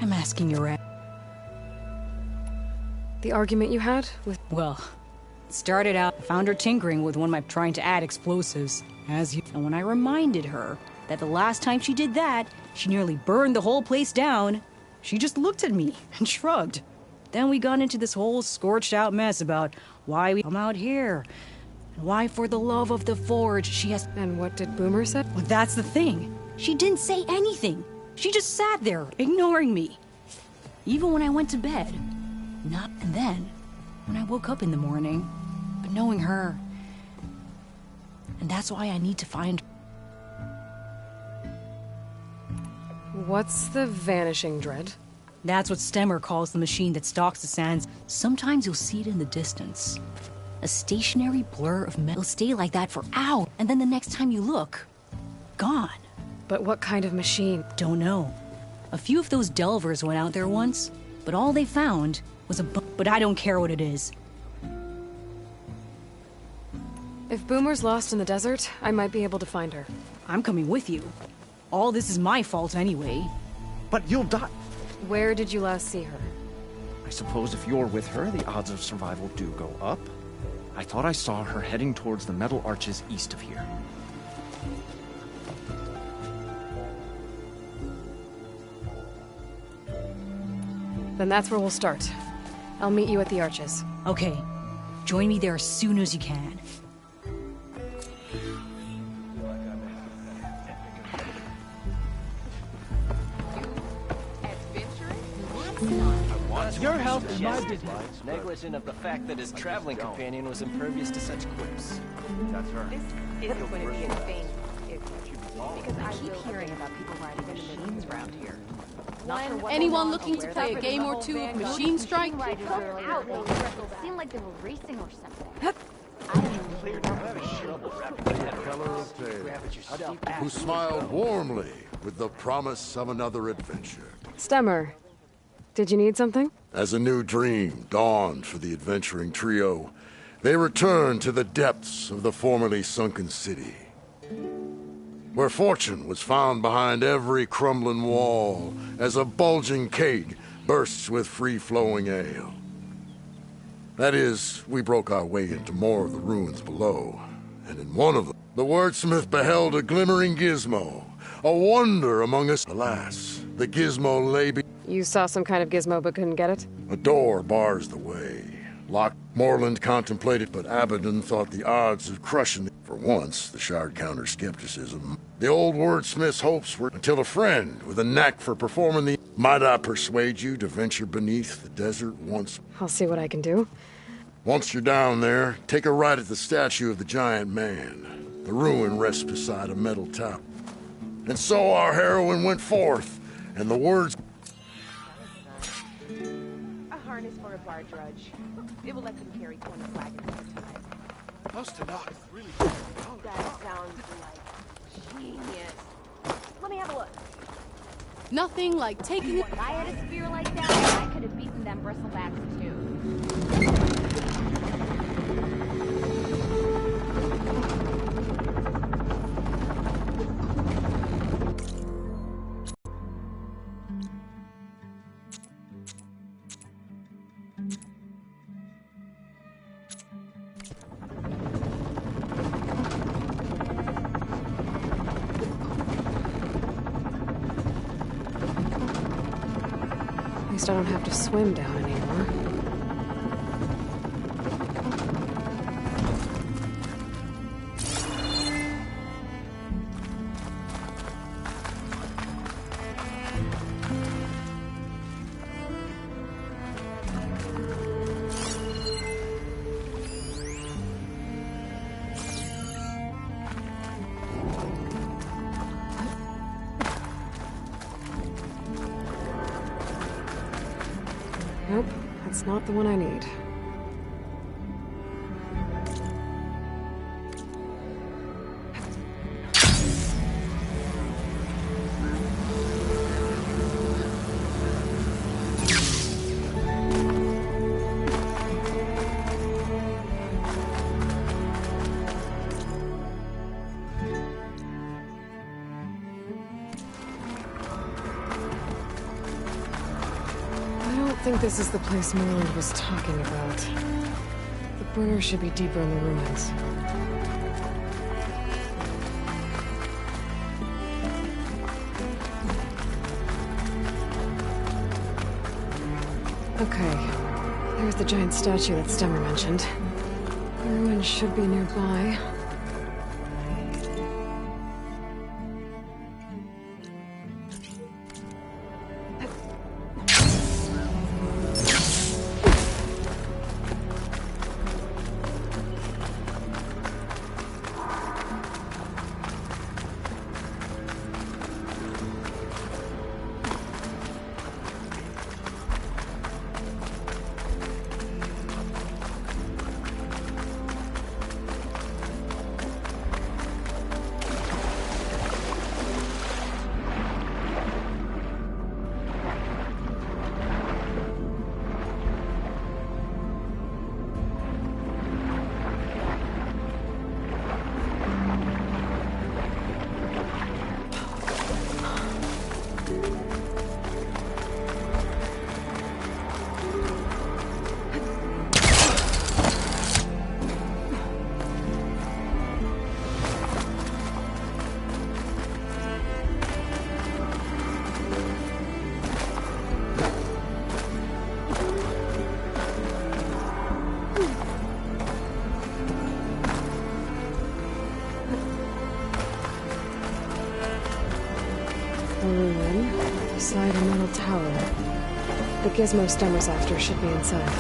I'm asking you, Red. The argument you had with... Well, it started out, I found her tinkering with one of my trying to add explosives, as you... And when I reminded her that the last time she did that, she nearly burned the whole place down, she just looked at me and shrugged. Then we got into this whole scorched out mess about why we come out here, and why for the love of the Forge she has... And what did Boomer say? Well, that's the thing. She didn't say anything. She just sat there, ignoring me. Even when I went to bed. Not and then, when I woke up in the morning, but knowing her. And that's why I need to find her. What's the Vanishing Dread? That's what Stemmer calls the machine that stalks the sands. Sometimes you'll see it in the distance. A stationary blur of metal. It'll stay like that for hours, and then the next time you look, gone. But what kind of machine? Don't know. A few of those Delvers went out there once, but all they found was but I don't care what it is. If Boomer's lost in the desert, I might be able to find her. I'm coming with you. All this is my fault anyway. But you'll die. Where did you last see her? I suppose if you're with her, the odds of survival do go up. I thought I saw her heading towards the metal arches east of here. Then that's where we'll start. I'll meet you at the arches. Okay. Join me there as soon as you can. Your health is my business. Negligent of the fact that his traveling companion was impervious to such quips. That's her. This is going to be a thing. Because I keep hearing about people riding machines around here. Anyone looking to play a game or two of Machine Strike? Seemed like they were racing or something. I don't know. Who smiled warmly with the promise of another adventure. Stemmer, did you need something? As a new dream dawned for the adventuring trio, they returned to the depths of the formerly sunken city, where fortune was found behind every crumbling wall as a bulging keg bursts with free-flowing ale. That is, we broke our way into more of the ruins below, and in one of them, the wordsmith beheld a glimmering gizmo, a wonder among us. Alas, the gizmo lay You saw some kind of gizmo but couldn't get it? A door bars the way. Locked. Morland contemplated, but Abaddon thought the odds of crushing it. For once, the Shard countered skepticism. The old wordsmith's hopes were until a friend with a knack for performing the... Might I persuade you to venture beneath the desert once? I'll see what I can do. Once you're down there, take a ride at the statue of the giant man. The ruin rests beside a metal top. And so our heroine went forth, and the words... A harness for a bar drudge. It will let them carry 20 wagons at a time. Must have knocked really... That sounds like genius. Let me have a look. Nothing like taking... If I had a spear like that, I could have beaten them bristlebacks too. least I don't have to swim down anymore. Nope, that's not the one I need. I think this is the place Moreland was talking about. The burner should be deeper in the ruins. Okay, there's the giant statue that Stemmer mentioned. The ruins should be nearby. Beside a metal tower. The gizmo Stemmer's after should be inside.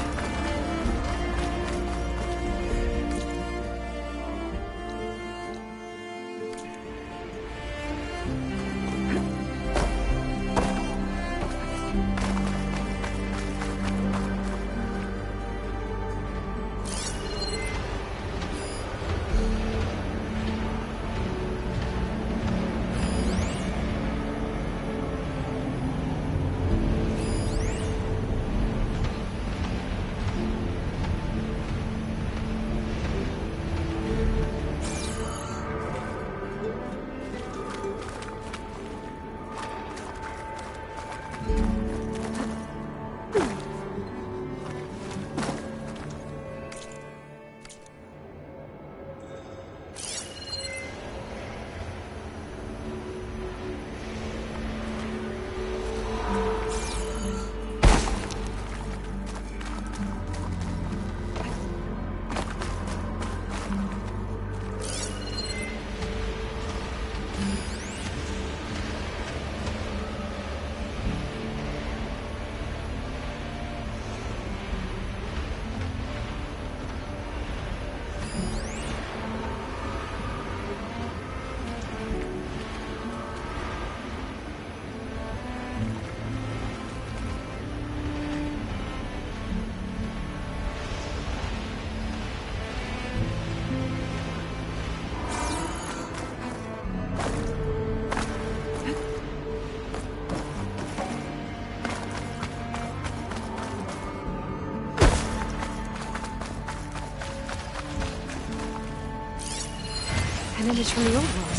An image from the old world.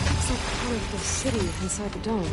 Looks like part of the city inside the dome.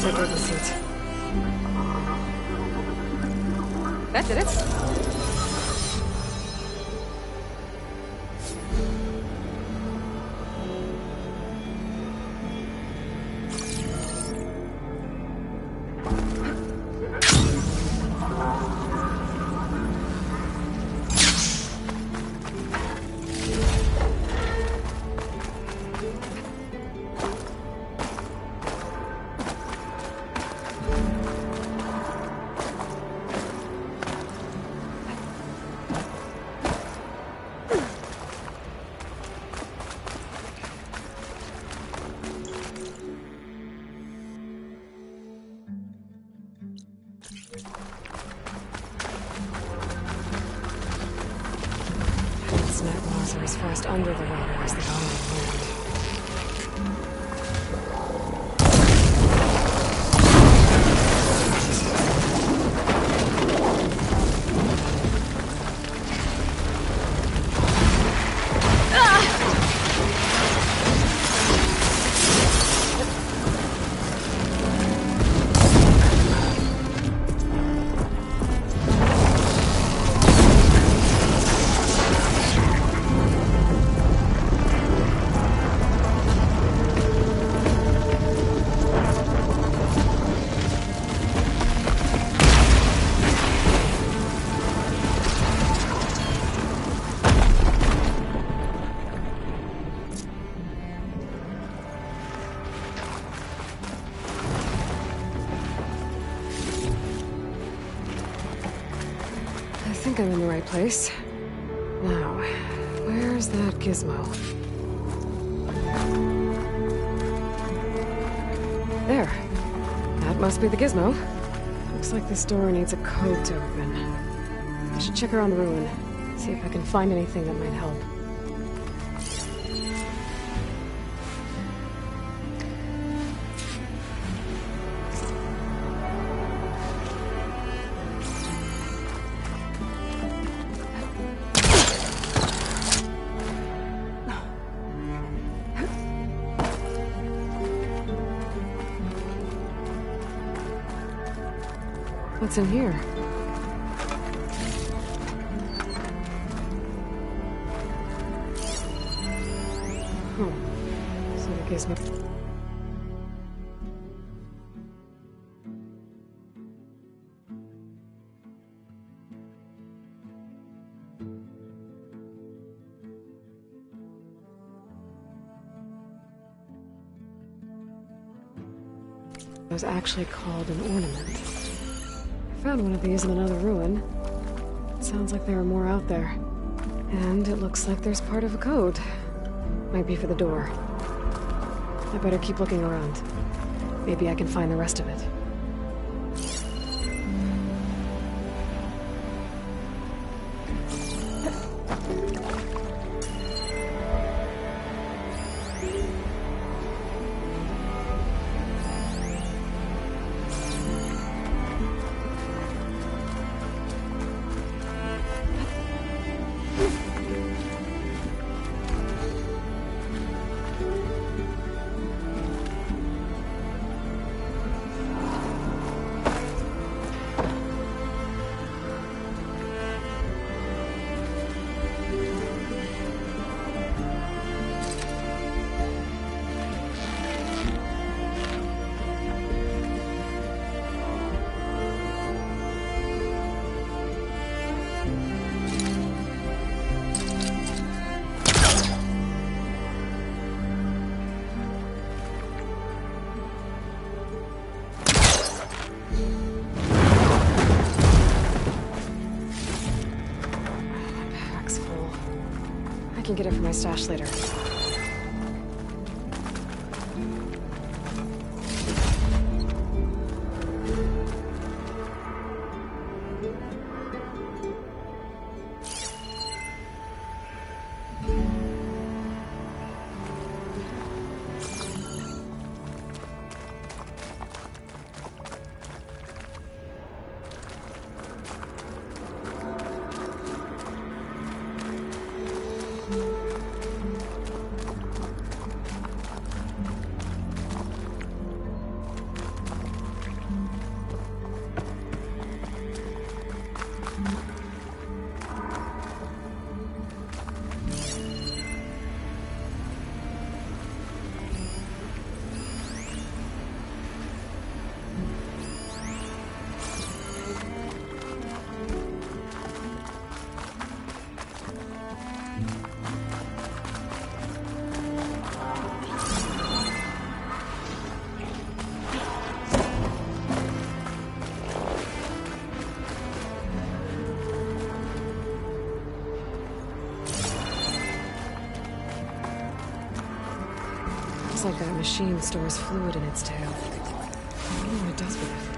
take over the seat. That did it. Snapmaws are as fast under the water as they are on land. I think I'm in the right place. Now, where's that gizmo? There. That must be the gizmo. Looks like this door needs a code to open. I should check around the ruin, see if I can find anything that might help. What's in here? So the gizmo. It was actually called an ornament. I found one of these in another ruin. It sounds like there are more out there. And it looks like there's part of a code. Might be for the door. I better keep looking around. Maybe I can find the rest of it. I can get it from my stash later. Looks like that machine stores fluid in its tail. I wonder what it does with it.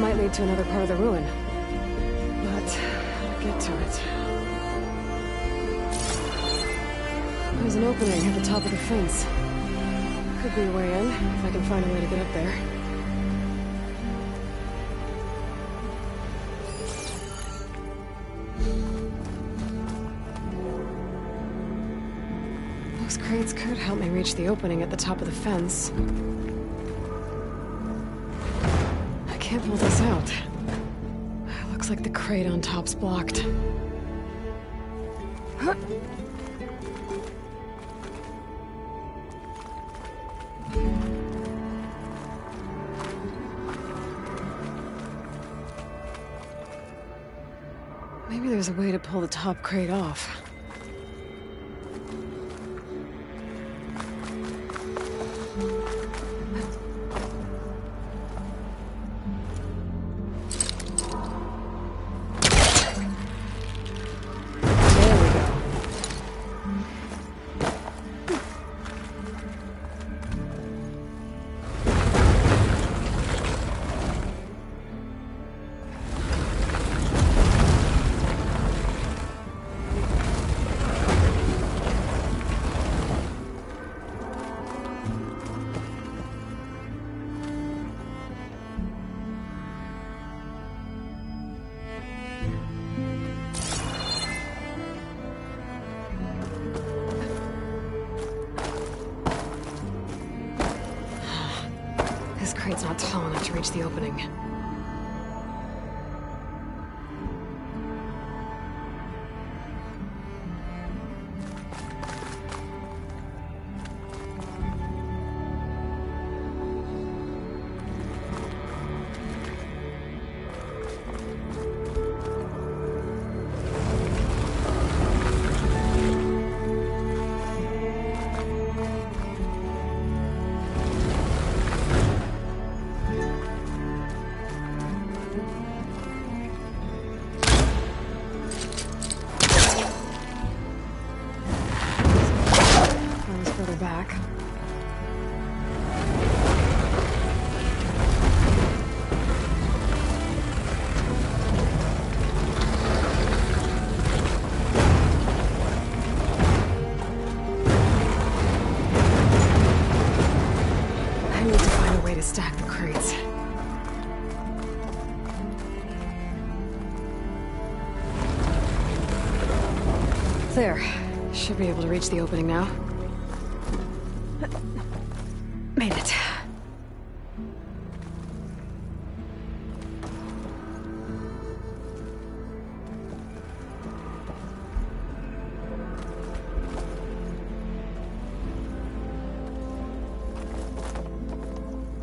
Might lead to another part of the ruin. But how to get to it? There's an opening at the top of the fence. Could be a way in, if I can find a way to get up there. Those crates could help me reach the opening at the top of the fence. I can't pull this out. Looks like the crate on top's blocked. Maybe there's a way to pull the top crate off. This crate's not tall enough to reach the opening. There. Should be able to reach the opening now. Made it.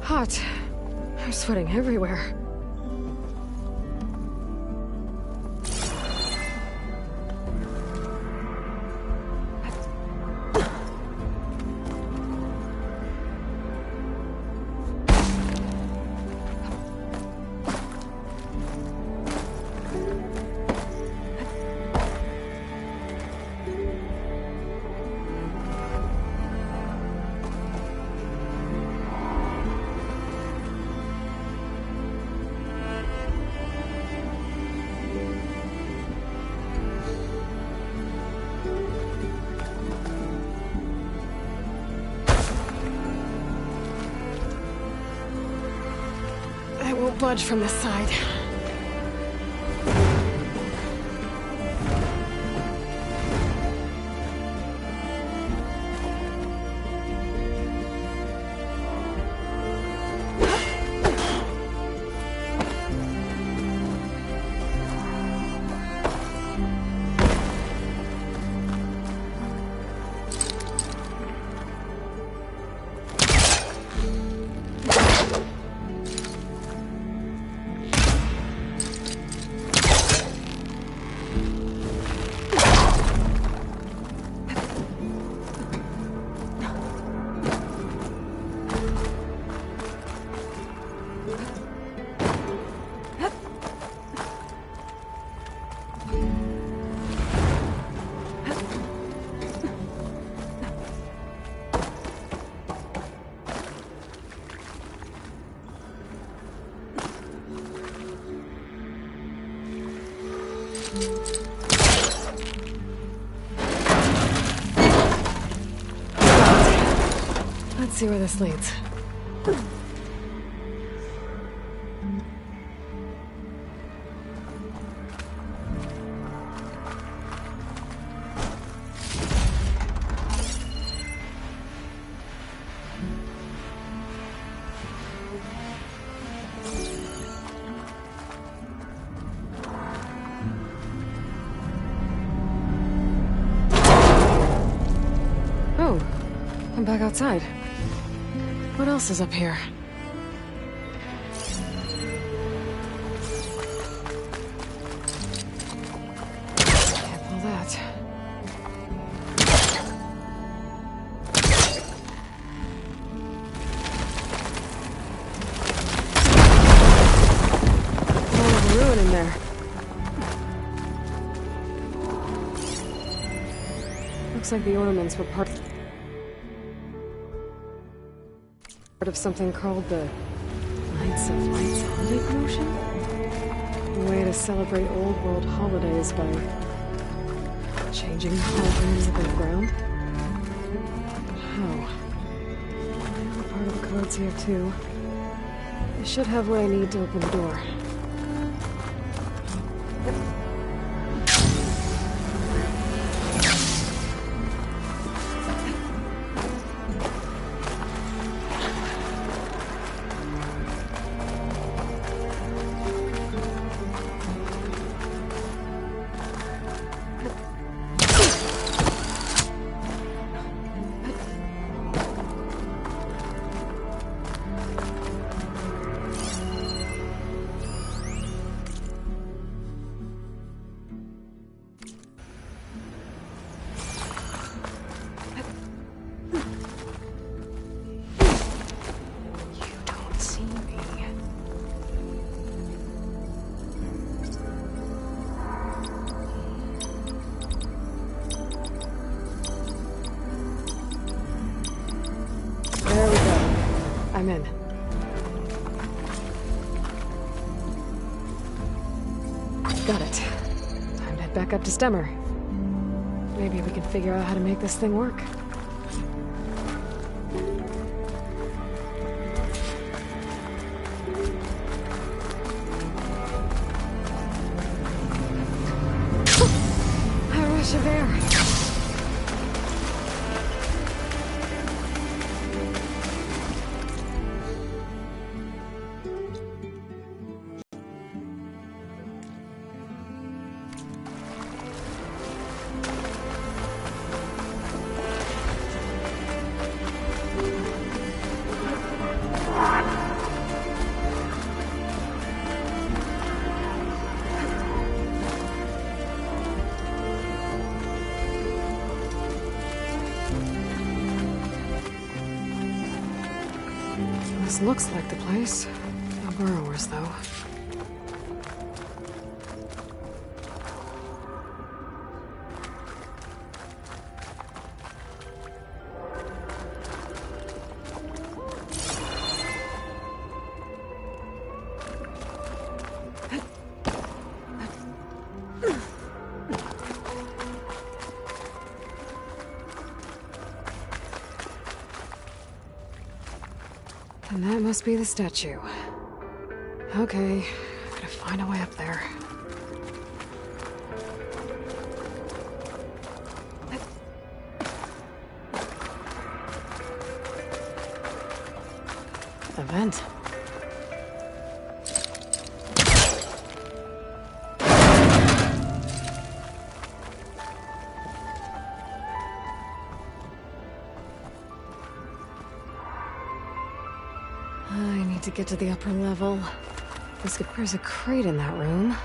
Hot. I'm sweating everywhere. I won't budge from this side. Let's see where this leads. Oh, I'm back outside. What else is up here? Can't pull that. More of a ruin in there. Looks like the ornaments were part of something called the Knights of Lights holiday promotion? A way to celebrate old world holidays by changing the holograms underground. How? Part of the code's here too. I should have what I need to open the door. I'm in. Got it. Time to head back up to Stemmer. Maybe we can figure out how to make this thing work. A rush of air. This looks like the place. No burrowers, though. And that must be the statue. Okay, gotta find a way up there. A vent. I need to get to the upper level. There's a crate in that room.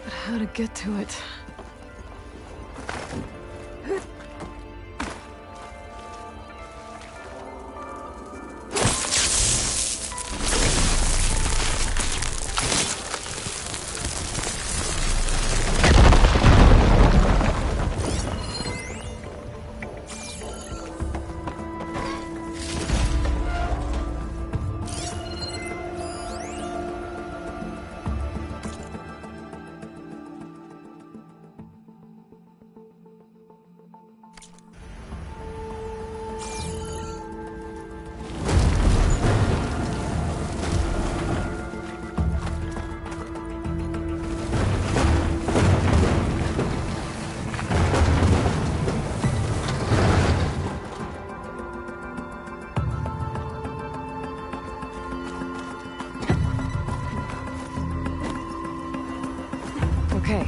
But how to get to it? Okay,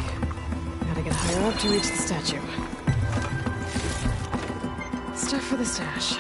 gotta get higher up to reach the statue. Stuff for the stash.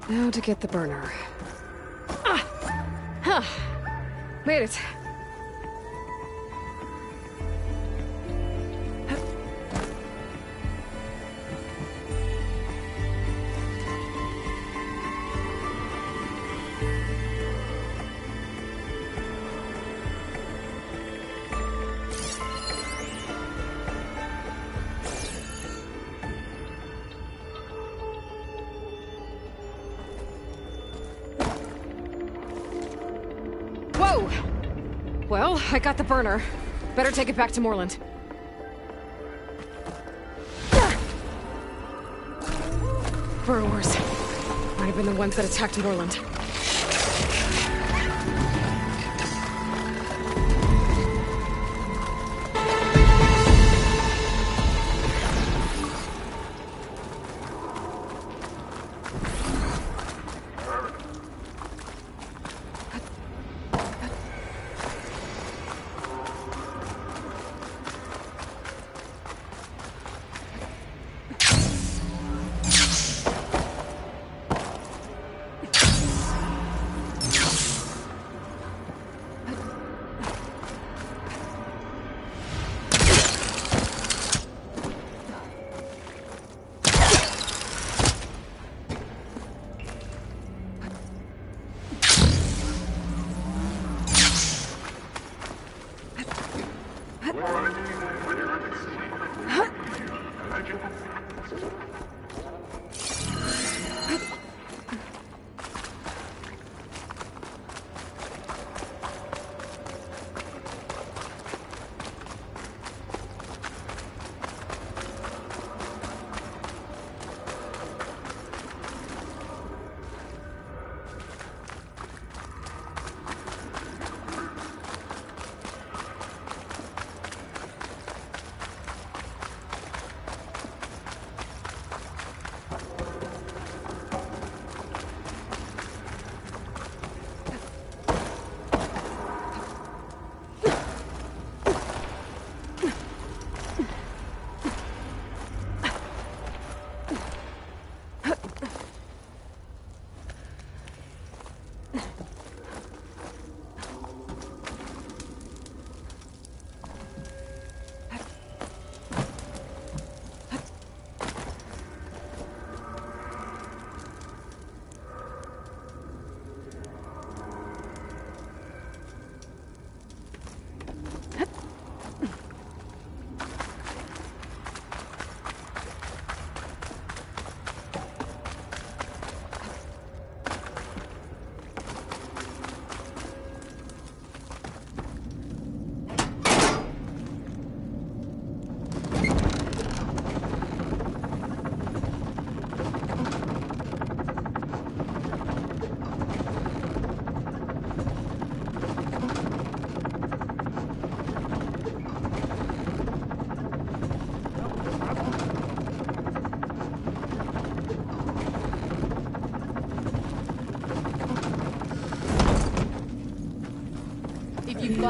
Now to get the burner. Made it. Whoa! Well, I got the burner. Better take it back to Moreland. Burrowers. Might have been the ones that attacked Moreland.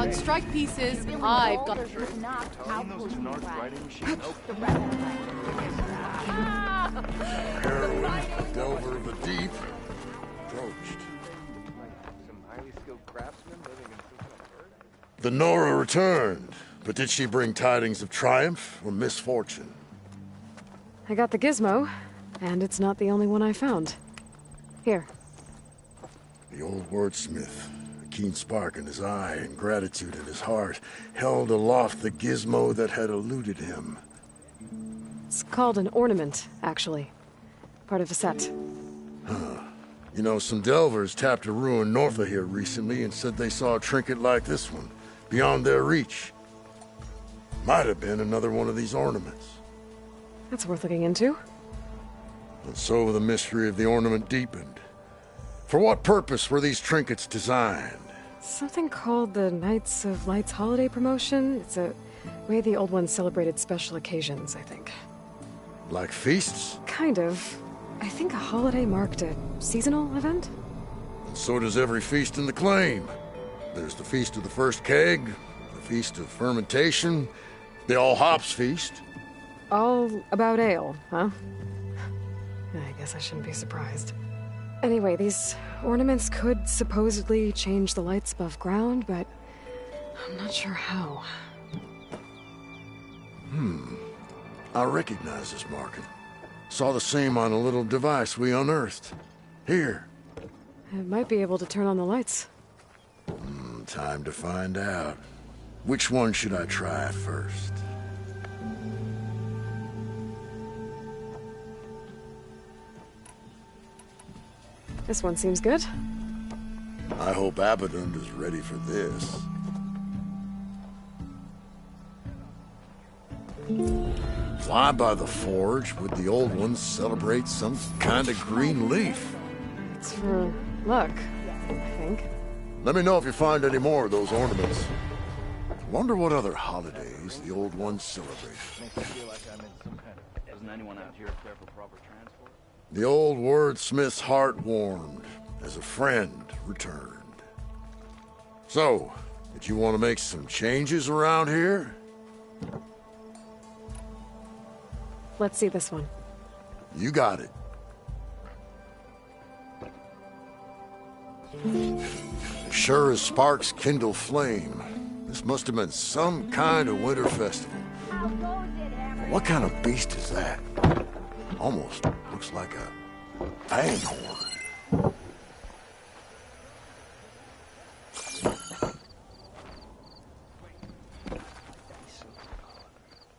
on, strike pieces. I've got... Heroine, delver of the deep, approached. The Nora returned, but did she bring tidings of triumph or misfortune? I got the gizmo, and it's not the only one I found. Here. The old wordsmith, a keen spark in his eye and gratitude in his heart, held aloft the gizmo that had eluded him. It's called an ornament, actually. Part of a set. Huh. You know, some delvers tapped a ruin north of here recently and said they saw a trinket like this one, beyond their reach. Might have been another one of these ornaments. That's worth looking into. And so the mystery of the ornament deepened. For what purpose were these trinkets designed? Something called the Knights of Lights holiday promotion. It's a way the old ones celebrated special occasions, I think. Like feasts? Kind of. I think a holiday marked a seasonal event? And so does every feast in the claim. There's the Feast of the First Keg, the Feast of Fermentation, the All Hops Feast. All about ale, huh? I guess I shouldn't be surprised. Anyway, these ornaments could supposedly change the lights above ground, but I'm not sure how. I recognize this marking. Saw the same on a little device we unearthed. Here. It might be able to turn on the lights. Time to find out. Which one should I try first? This one seems good. I hope Abaddon is ready for this. Why by the forge would the old ones celebrate some kind of green leaf? It's for luck, I think. Let me know if you find any more of those ornaments. Wonder what other holidays the old ones celebrate. Isn't anyone out here there for proper transport? The old wordsmith's heart warmed as a friend returned. So, did you want to make some changes around here? Let's see this one. You got it. Sure as sparks kindle flame. This must have been some kind of winter festival. What kind of beast is that? Almost looks like a fanghorn.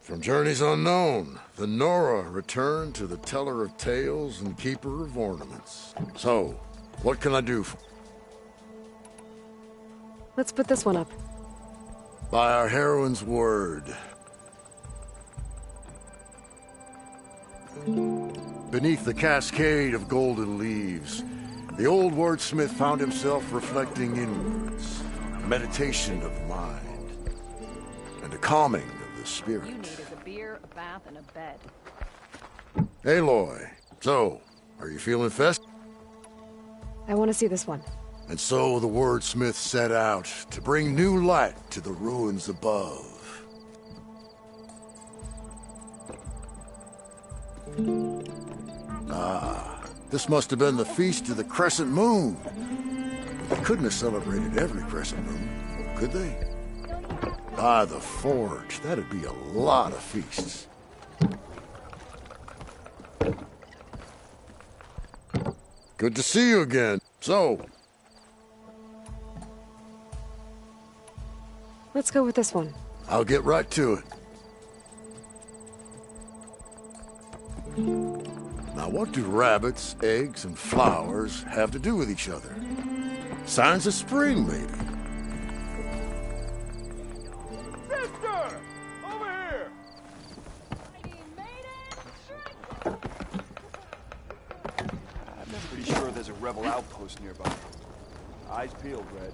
From journeys unknown, the Nora returned to the teller of tales and keeper of ornaments. So, what can I do for... Let's put this one up. By our heroine's word. Beneath the cascade of golden leaves, the old wordsmith found himself reflecting inwards, a meditation of the mind, and a calming of the spirit. You need is a beer, a bath, and a bed. Aloy, so, are you feeling festive? I want to see this one. And so the wordsmith set out to bring new light to the ruins above. Ah, this must have been the Feast of the Crescent Moon. They couldn't have celebrated every crescent moon, could they? By the forge, that'd be a lot of feasts. Good to see you again. So, let's go with this one. I'll get right to it. Now, what do rabbits, eggs, and flowers have to do with each other? Signs of spring, maybe. Sister! Over here! I'm pretty sure there's a rebel outpost nearby. Eyes peeled, Red.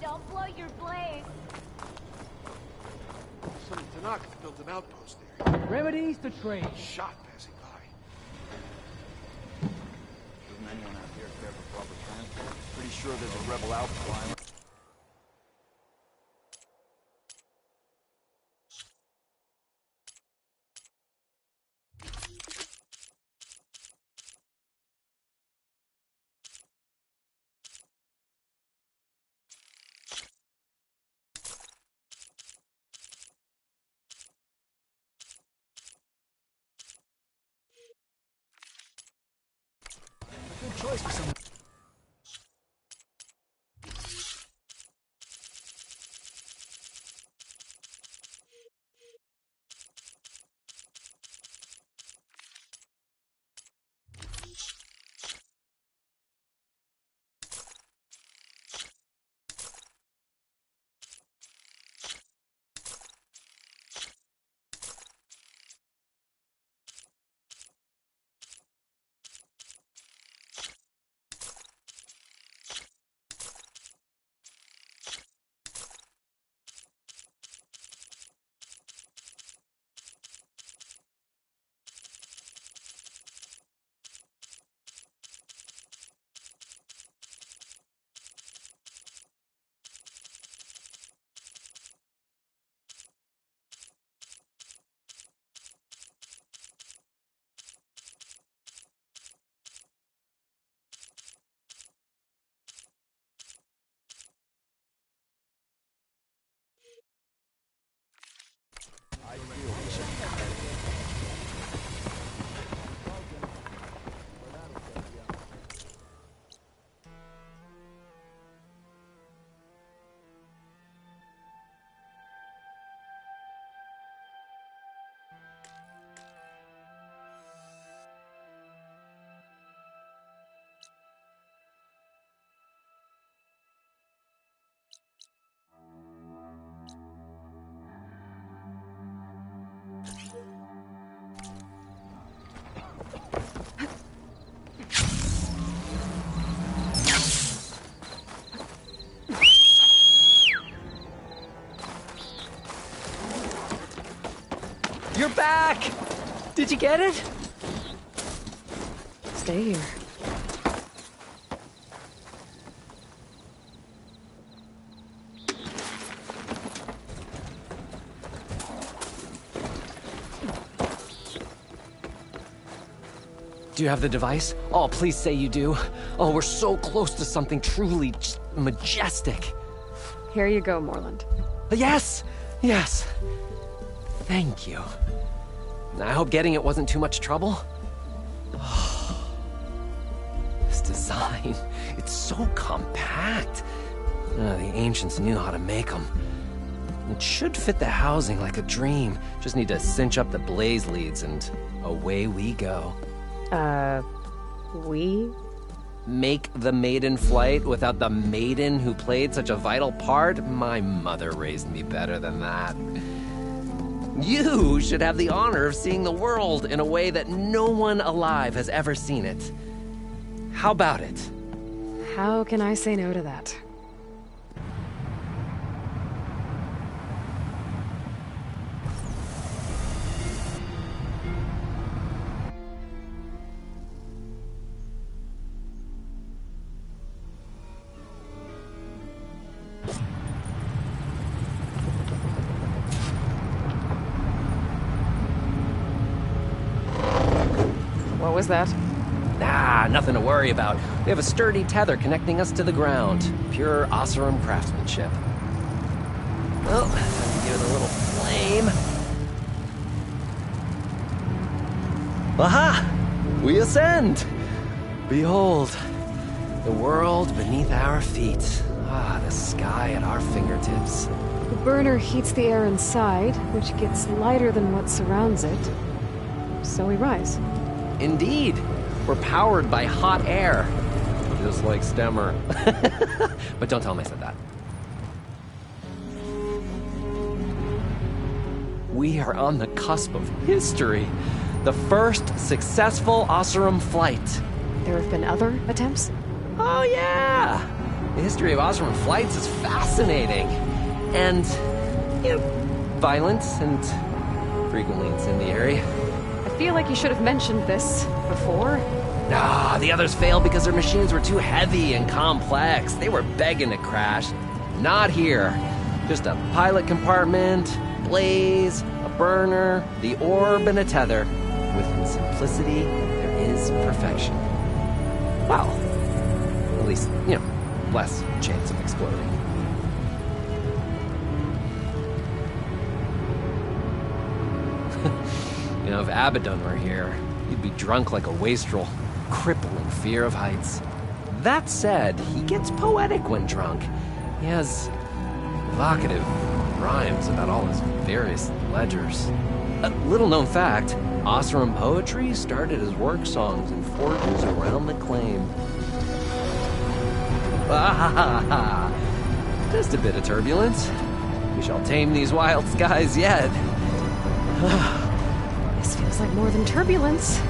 Don't blow your blaze. Some Tanakh built an outpost there. Remedies to trade. Shot passing by. Doesn't anyone out here care for proper transport? Pretty sure there's a rebel outpost. Good choice for someone. You're back! Did you get it? Stay here. Do you have the device? Oh, please say you do. Oh, we're so close to something truly just majestic. Here you go, Morland. Yes! Yes! Thank you. I hope getting it wasn't too much trouble. Oh, this design, it's so compact. The ancients knew how to make them. It should fit the housing like a dream. Just need to cinch up the blaze leads and away we go. We? Make the maiden flight without the maiden who played such a vital part? My mother raised me better than that. You should have the honor of seeing the world in a way that no one alive has ever seen it. How about it? How can I say no to that? What was that? Ah, nothing to worry about. We have a sturdy tether connecting us to the ground. Pure Oseram craftsmanship. Well, time to give it a little flame. Aha! We ascend! Behold, the world beneath our feet. Ah, the sky at our fingertips. The burner heats the air inside, which gets lighter than what surrounds it. So we rise. Indeed. We're powered by hot air. Just like Stemmer. But don't tell him I said that. We are on the cusp of history. The first successful Oseram flight. There have been other attempts? Oh, yeah! The history of Oseram flights is fascinating. And, you know, violent and frequently incendiary. I feel like you should have mentioned this before. Ah, the others failed because their machines were too heavy and complex. They were begging to crash. Not here. Just a pilot compartment, blaze, a burner, the orb, and a tether. Within simplicity, there is perfection. Well, at least, you know, less chance of exploding. You know, if Abaddon were here, he'd be drunk like a wastrel, crippling fear of heights. That said, he gets poetic when drunk. He has evocative rhymes about all his various ledgers. A little-known fact, Oseram poetry started as work songs in forges around the claim. Just a bit of turbulence. We shall tame these wild skies yet. This feels like more than turbulence.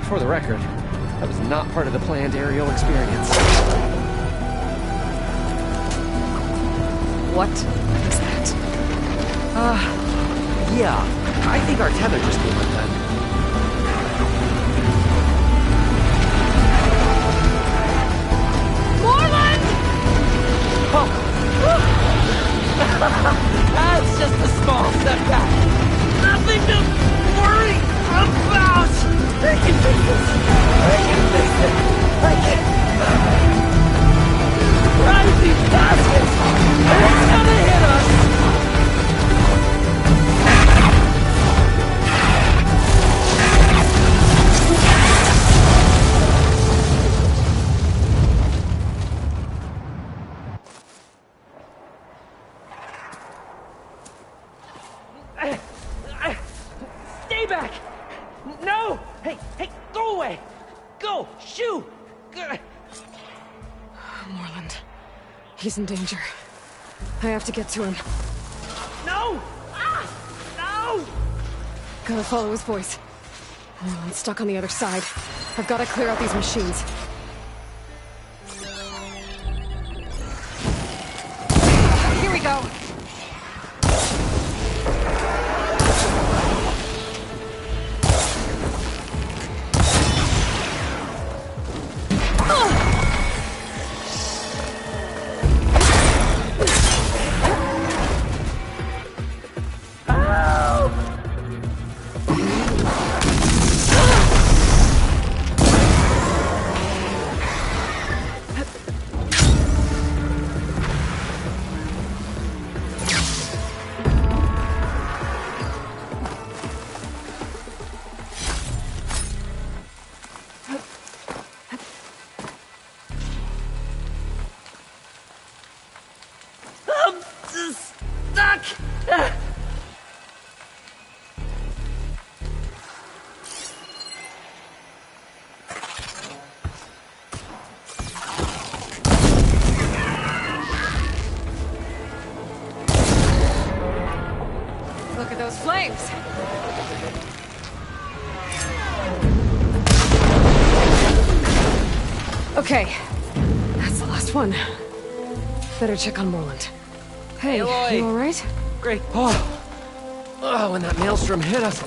For the record, that was not part of the planned aerial experience. What is that? Yeah. I think our tether just came undone. Moreland! Oh! That's just a small setback. Nothing to worry about. I can fix this. I can fix it. I can. Rising baskets! It's gonna hit us! Stay back! No! Hey, go away! Go! Shoo! Moreland. He's in danger. I have to get to him. No! No! Gotta follow his voice. Moreland's stuck on the other side. I've gotta clear out these machines. Here we go! Stuck! Look at those flames! Okay, that's the last one. Better check on Moreland. Hey, Aloy. you alright? Great. Oh, when that maelstrom hit us,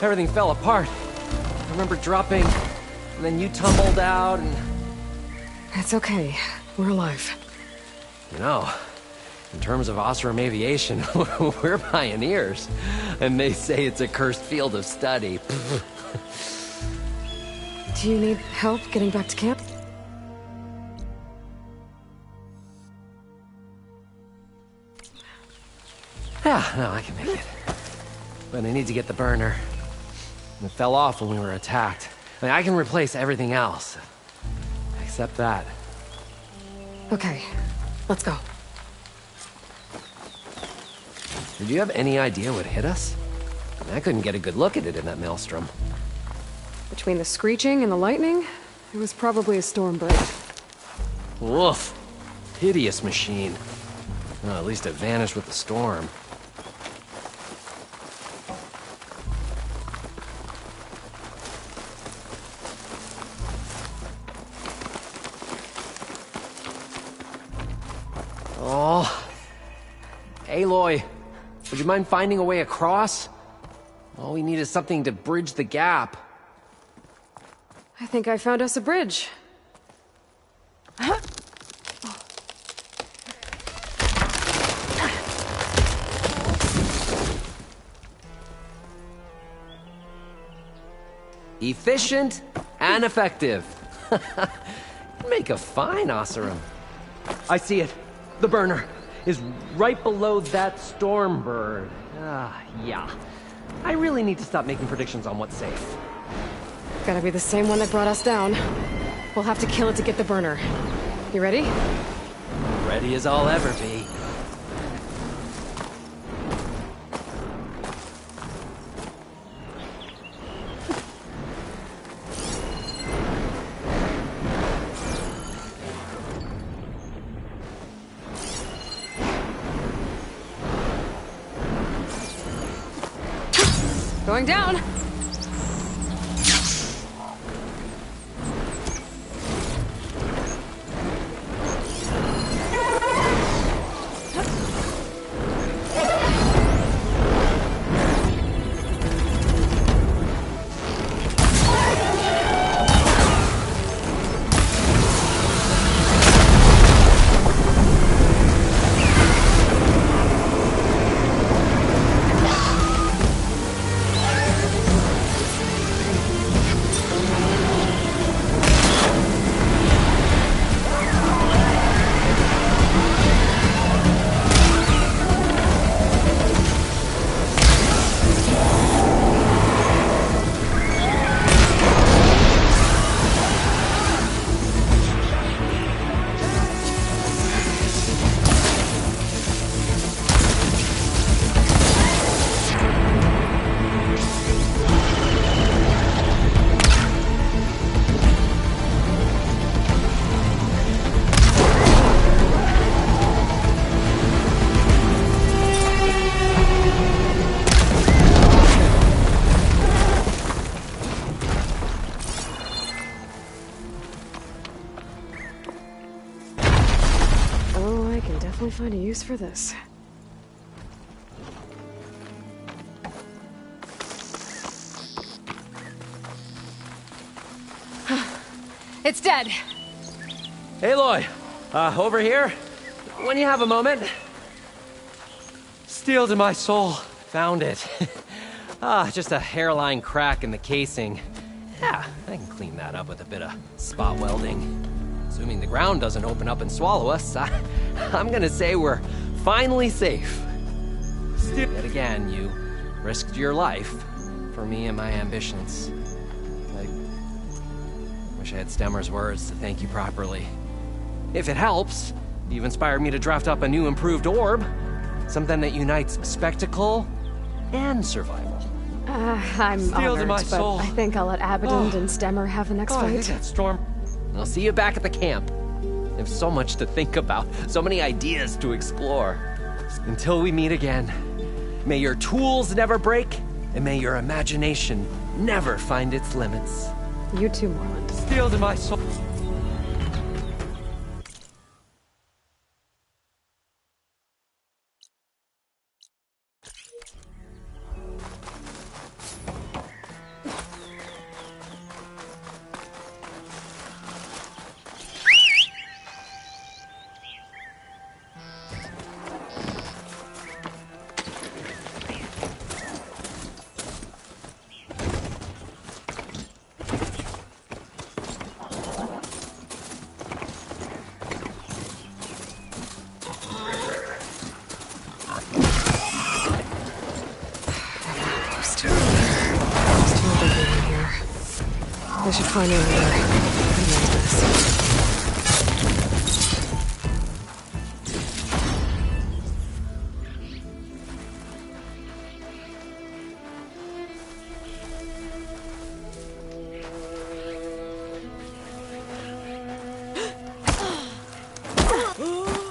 everything fell apart. I remember dropping, and then you tumbled out, and... It's okay. We're alive. You know, in terms of Oseram aviation, we're pioneers. And they say it's a cursed field of study. Do you need help getting back to camp? Yeah, no, I can make it. But I need to get the burner. It fell off when we were attacked. I mean, I can replace everything else. Except that. Okay, let's go. Did you have any idea what hit us? I couldn't get a good look at it in that maelstrom. Between the screeching and the lightning, it was probably a storm bird. Woof. Hideous machine. Well, at least it vanished with the storm. Oh. Aloy, would you mind finding a way across? All we need is something to bridge the gap. I think I found us a bridge. Efficient and effective. Make a fine Oseram. I see it. The burner is right below that storm bird. Yeah. I really need to stop making predictions on what's safe. Gotta be the same one that brought us down. We'll have to kill it to get the burner. You ready? Ready as I'll ever be. Going down. Find a use for this. It's dead. Aloy, over here. When you have a moment. Steel to my soul. Found it. Just a hairline crack in the casing. Yeah, I can clean that up with a bit of spot welding. Assuming the ground doesn't open up and swallow us, I'm gonna say we're finally safe. Yet again, you risked your life for me and my ambitions. I wish I had Stemmer's words to thank you properly. If it helps, you've inspired me to draft up a new improved orb. Something that unites spectacle and survival. I'm Steel to honored, my soul. but I think I'll let Abaddon and Stemmer have the next I fight. think that storm. I'll see you back at the camp. There's so much to think about, so many ideas to explore. Until we meet again, may your tools never break, and may your imagination never find its limits. You too, Morland. Steel to my soul. They should find another way.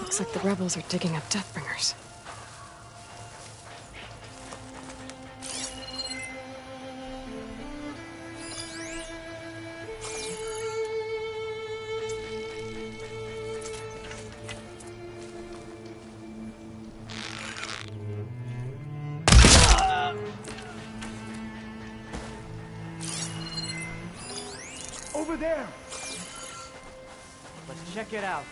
Looks like the rebels are digging up Deathbringers. Over there! Let's check it out.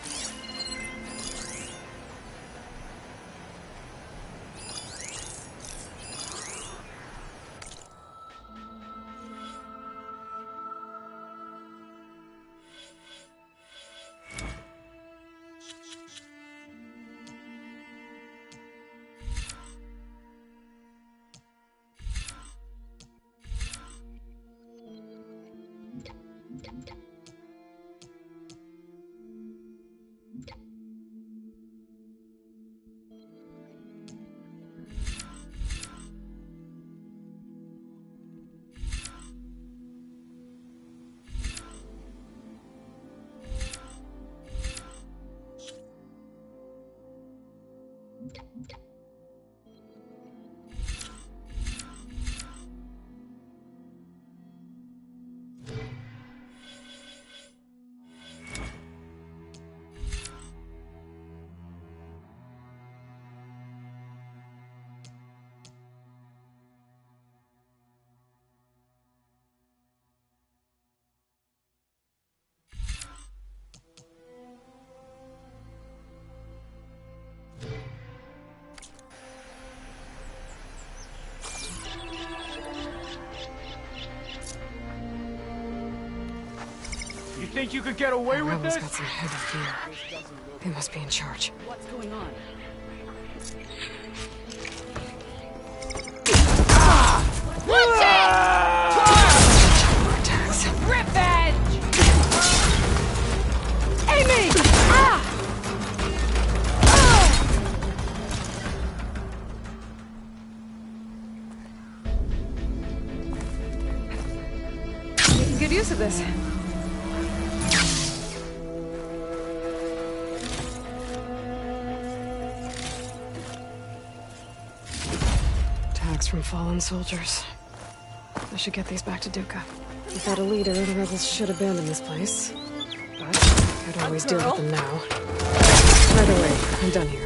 You think you could get away with this? Got some heavy gear. They must be in charge. What's going on? Watch it! Revenge! Amy! Making good use of this. From fallen soldiers. I should get these back to Duca. Without a leader, the rebels should abandon this place. But I could always deal with them now. By the way, I'm done here.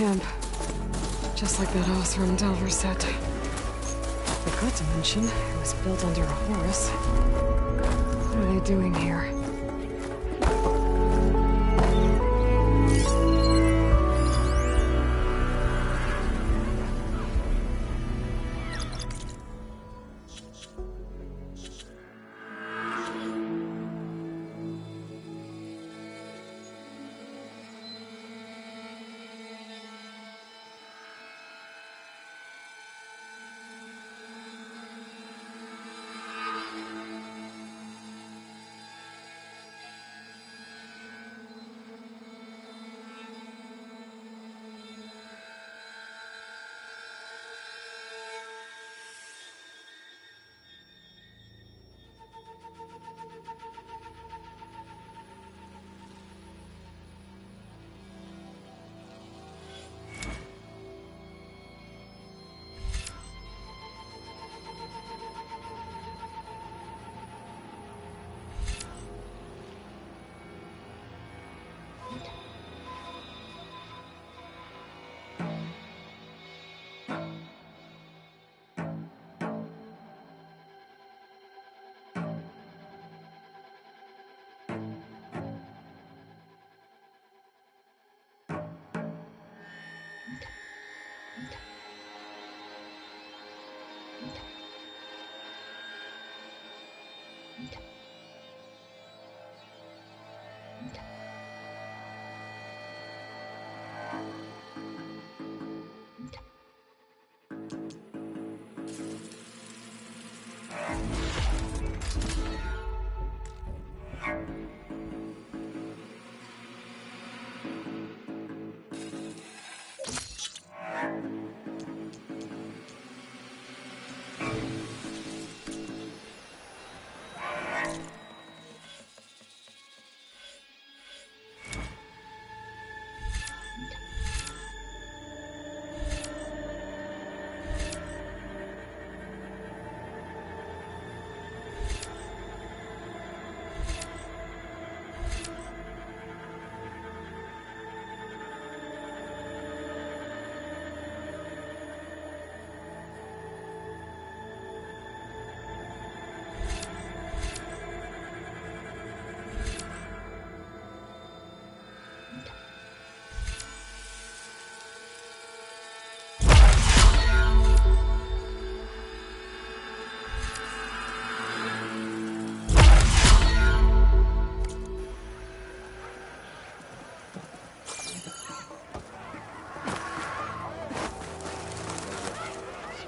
camp. Just like that Osram Delver said. Forgot to mention, it was built under a Horus. What are they doing here?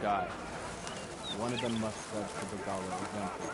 Sky. One of them must serve to the Gala example.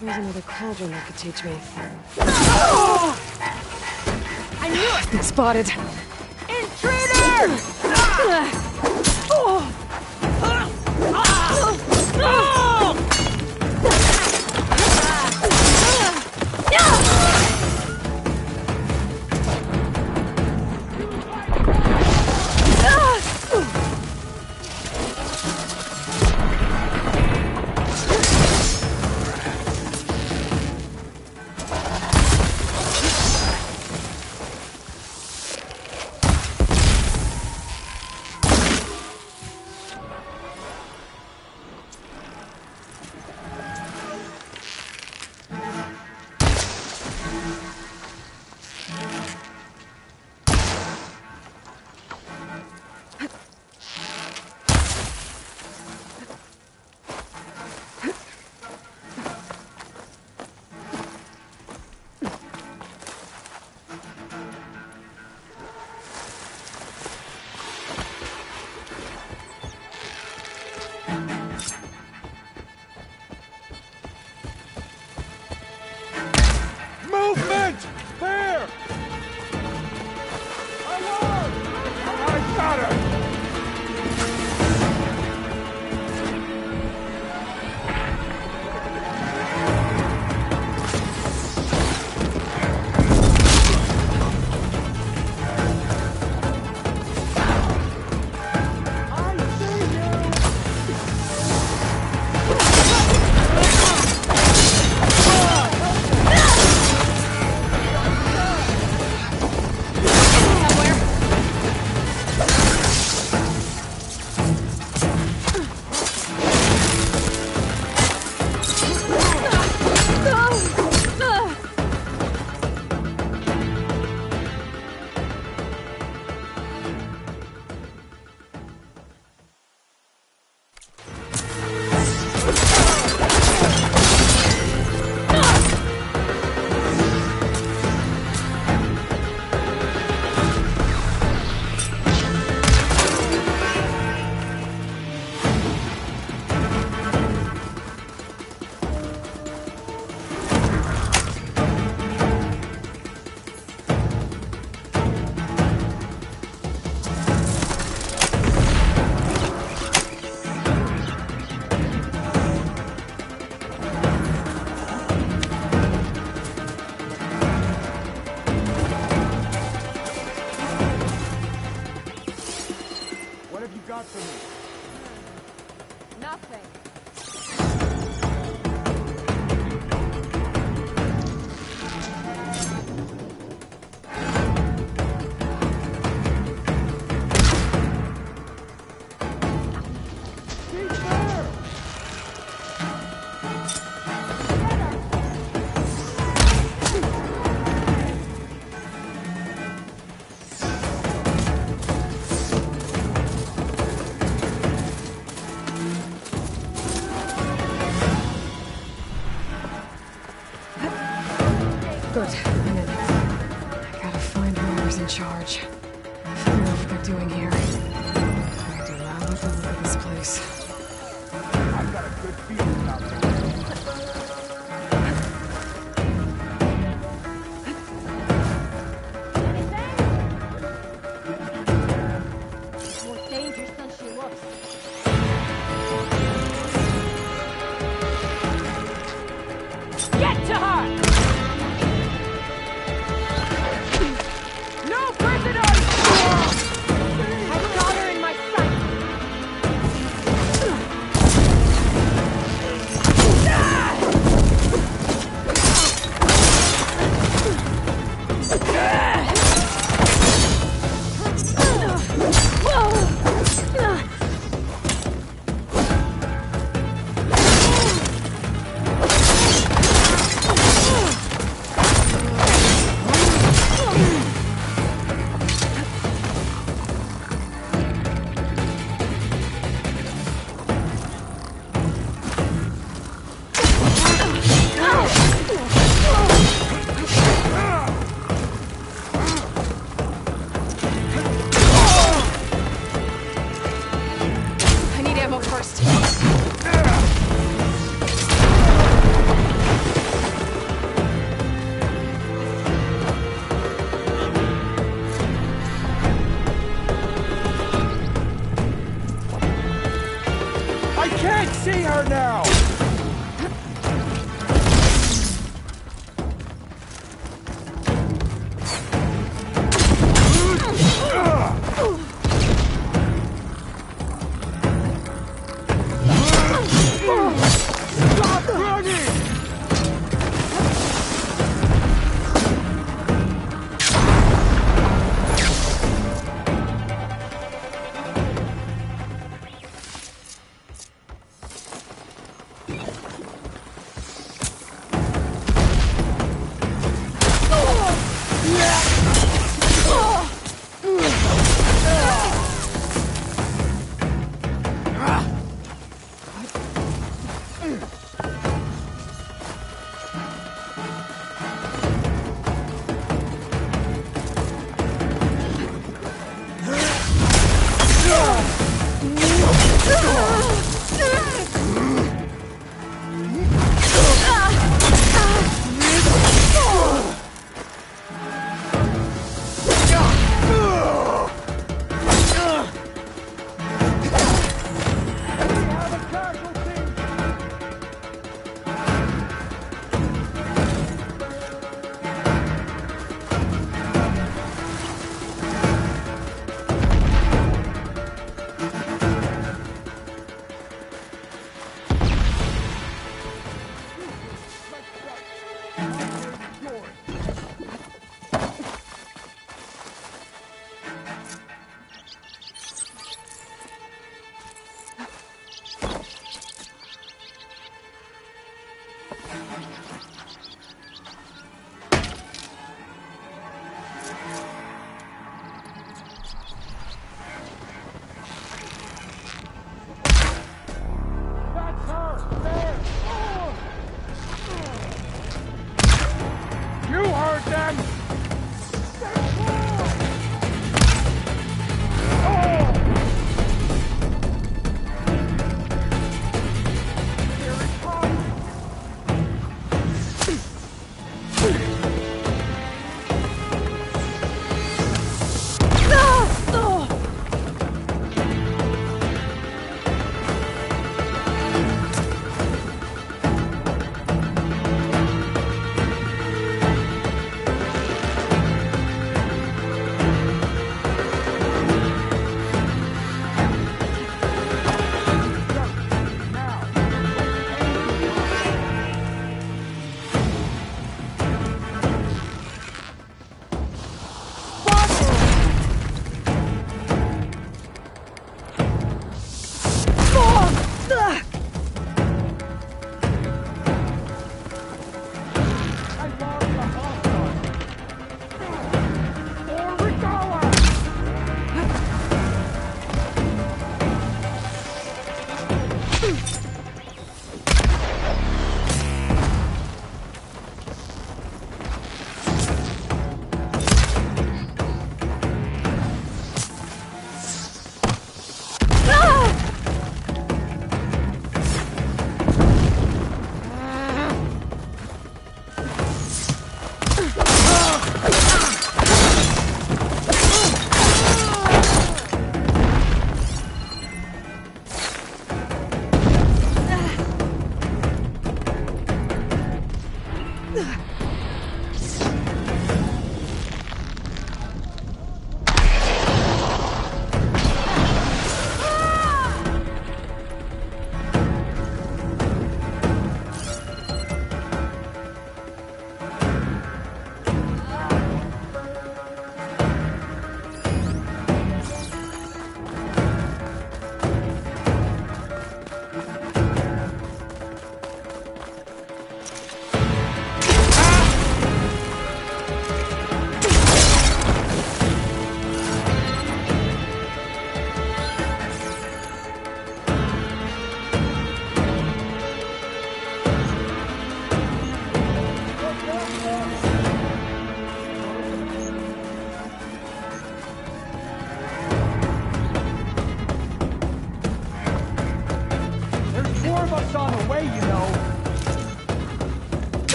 There's another cauldron that could teach me. I knew it! Been spotted. Intruder! Nothing. Good. I'm in. I gotta find whoever's in charge. Figure out what they're doing here. I do not like the look of this place. I've got a good feeling about this. More dangerous than she looks. Get to her! No prisoners! I've got her in my I need ammo first. I can't see her now! Stop running!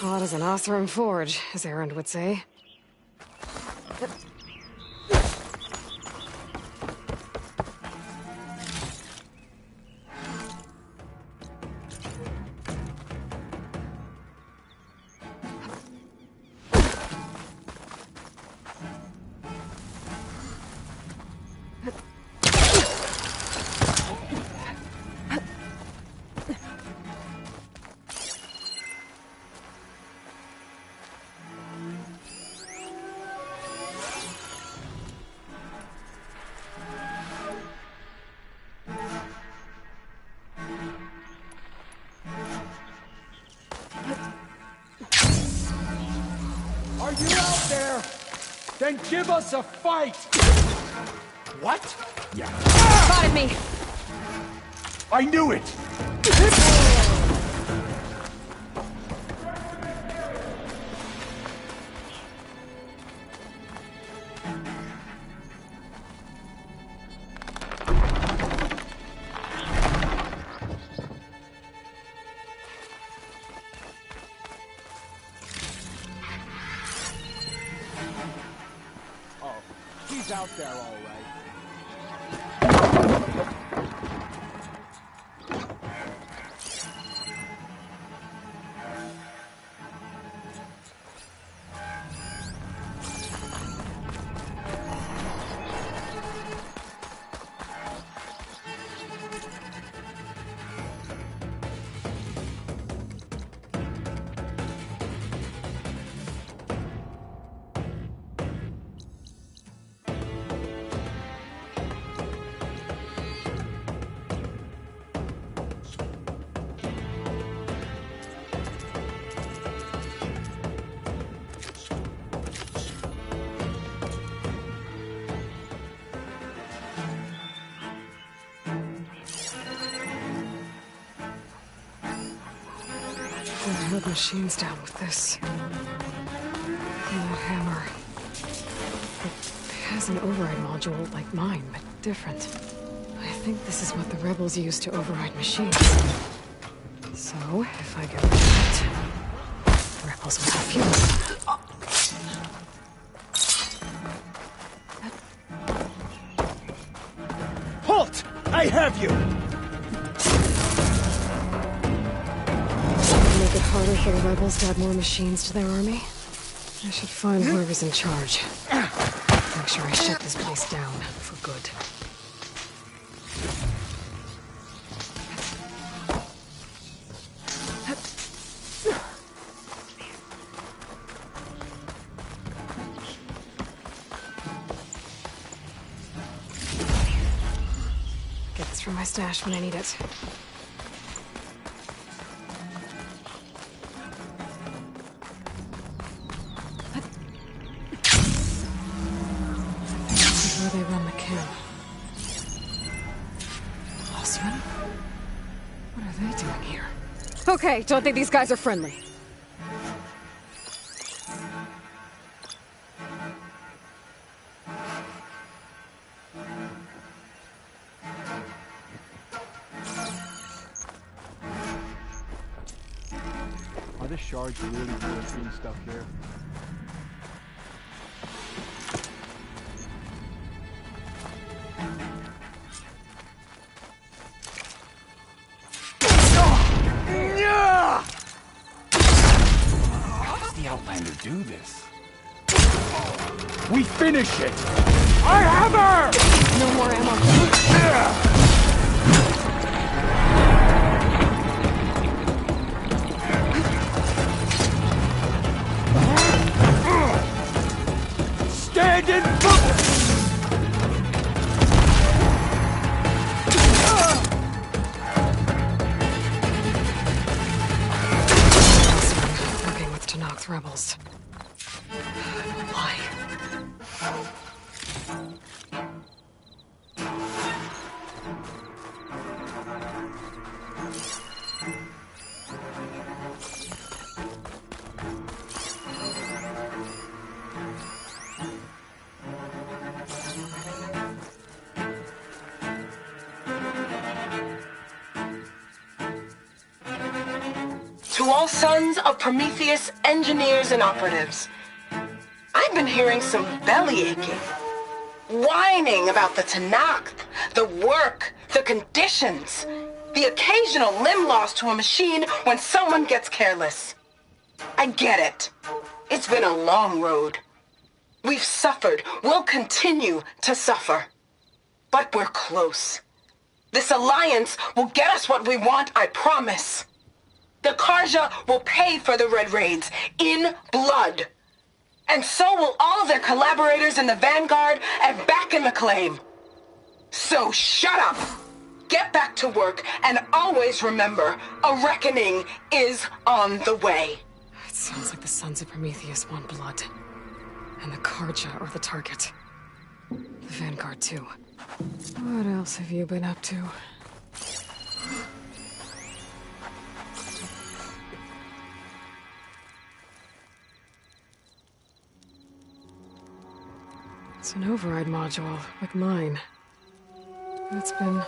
Hot as an Oseram forge, as Erend would say. Are you out there? Then give us a fight! What? Yeah. Spotted me! I knew it! He's out there, all right. I've held machines down with this. And that hammer. It has an override module like mine, but different. I think this is what the rebels use to override machines. So, if I get rid of it, rebels will have fuel. Halt! I have you! Make it harder for the rebels to add more machines to their army? I should find whoever's in charge. Make sure I shut this place down for good. Get this from my stash when I need it. They run the camp. Osman? What are they doing here? Okay, don't think these guys are friendly. Are the shards really doing stuff here? Outlander do this? We finish it! I have her! No more ammo. Stand and focus! Tenakth rebels. Why? To all sons of Prometheus engineers and operatives, I've been hearing some belly aching, whining about the Tenakth, the work, the conditions, the occasional limb loss to a machine when someone gets careless. I get it. It's been a long road. We've suffered. We'll continue to suffer. But we're close. This alliance will get us what we want, I promise. The Carja will pay for the Red Raids in blood. And so will all their collaborators in the Vanguard and back in the Claim. So shut up, get back to work, and always remember, a reckoning is on the way. It sounds like the Sons of Prometheus want blood. And the Carja are the target. The Vanguard too. What else have you been up to? It's an override module, like mine. It's been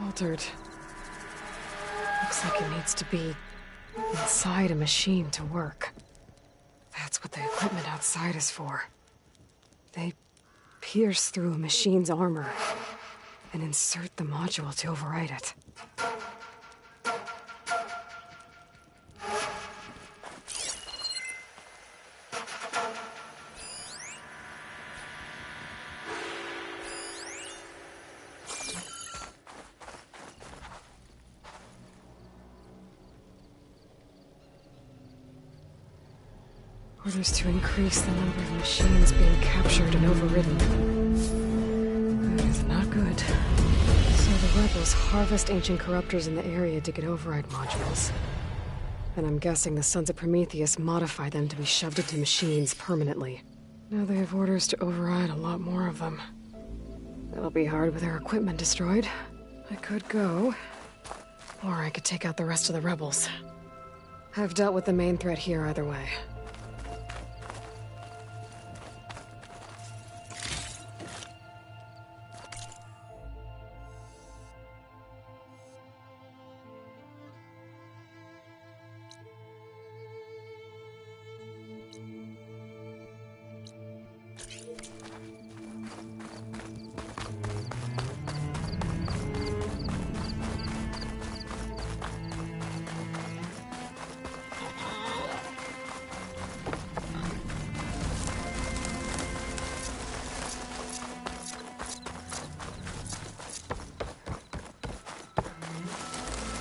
altered. Looks like it needs to be inside a machine to work. That's what the equipment outside is for. They pierce through a machine's armor and insert the module to override it. Orders to increase the number of machines being captured and overridden. That is not good. So the rebels harvest ancient corruptors in the area to get override modules. And I'm guessing the Sons of Prometheus modify them to be shoved into machines permanently. Now they have orders to override a lot more of them. That'll be hard with their equipment destroyed. I could go, or I could take out the rest of the rebels. I've dealt with the main threat here either way.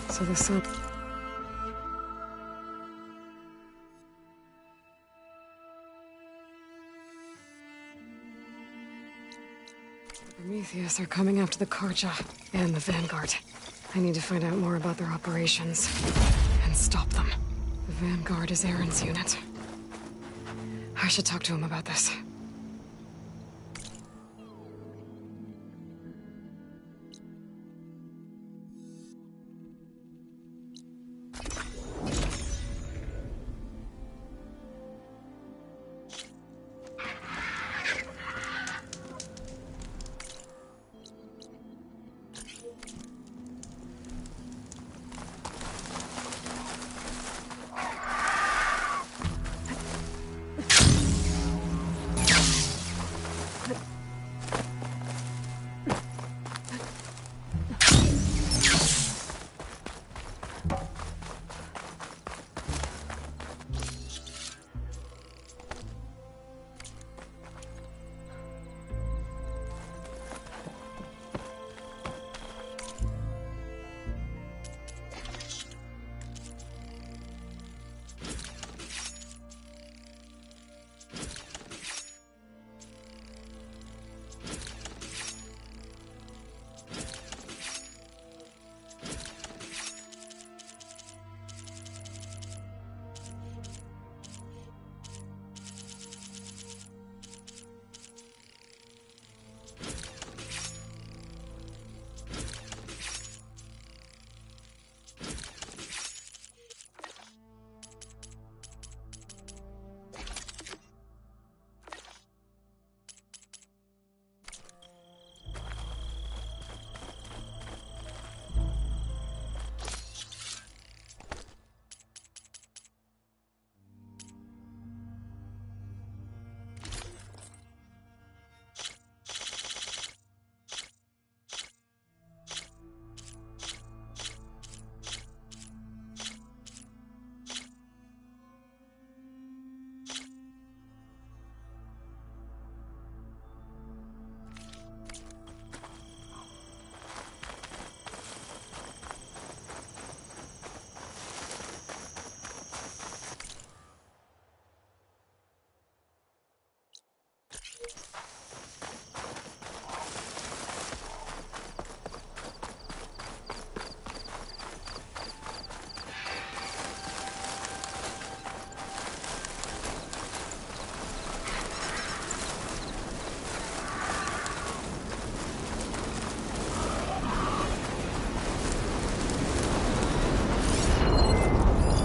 So the sun... Prometheus are coming after the Karja and the Vanguard. I need to find out more about their operations and stop them. The Vanguard is Aaron's unit. I should talk to him about this.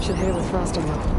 Should hit it with frosting though.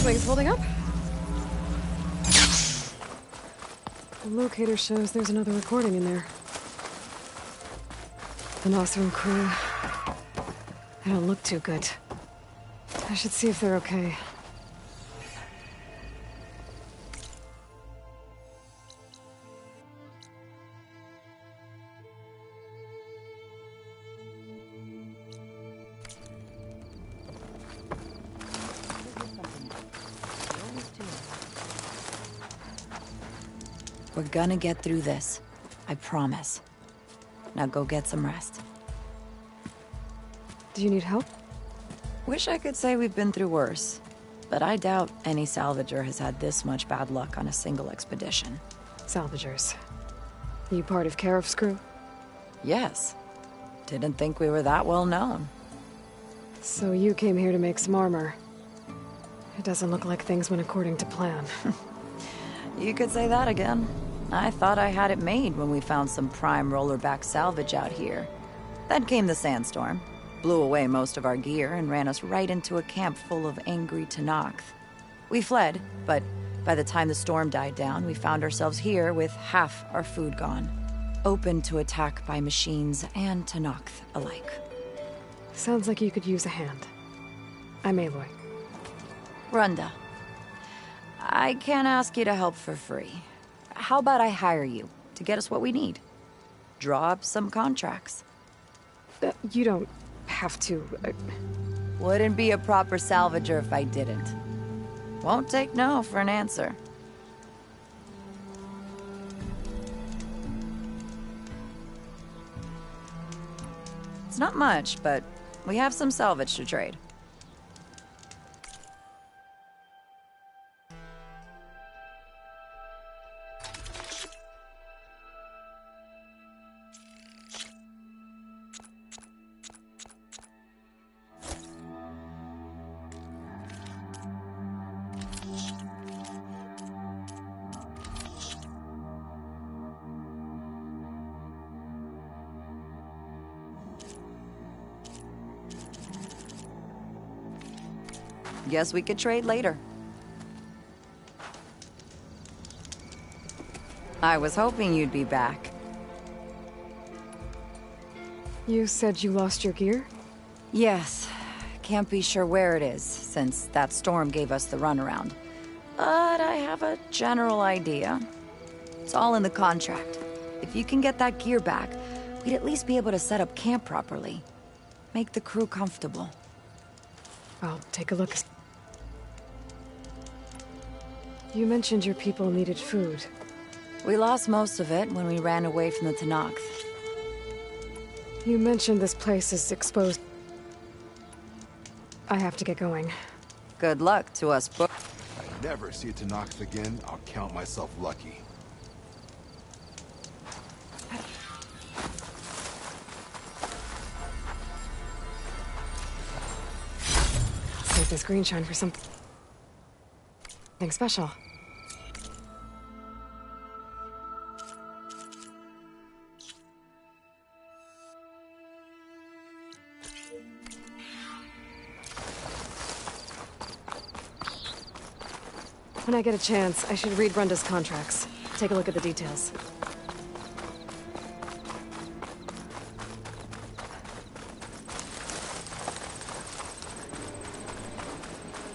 Things holding up? The locator shows there's another recording in there. The Nostrum crew. They don't look too good. I should see if they're okay. We're gonna get through this. I promise. Now go get some rest. Do you need help? Wish I could say we've been through worse, but I doubt any salvager has had this much bad luck on a single expedition. Salvagers. You part of Karif's crew? Yes. Didn't think we were that well known. So you came here to make some armor. It doesn't look like things went according to plan. You could say that again. I thought I had it made when we found some prime rollerback salvage out here. Then came the sandstorm, blew away most of our gear, and ran us right into a camp full of angry Tenakth. We fled, but by the time the storm died down, we found ourselves here with half our food gone, open to attack by machines and Tenakth alike. Sounds like you could use a hand. I'm Aloy. Runda. I can't ask you to help for free. How about I hire you to get us what we need? Draw up some contracts. You don't have to. Wouldn't be a proper salvager if I didn't. Won't take no for an answer. It's not much, but we have some salvage to trade. Guess we could trade later. I was hoping you'd be back. You said you lost your gear? Yes. Can't be sure where it is, since that storm gave us the runaround. But I have a general idea. It's all in the contract. If you can get that gear back, we'd at least be able to set up camp properly. Make the crew comfortable. I'll take a look. You mentioned your people needed food. We lost most of it when we ran away from the Tenakth. You mentioned this place is exposed. I have to get going. Good luck to us, book. If I never see Tenakth again, I'll count myself lucky. Save this green shine for something special. When I get a chance, I should read Runda's contracts. Take a look at the details.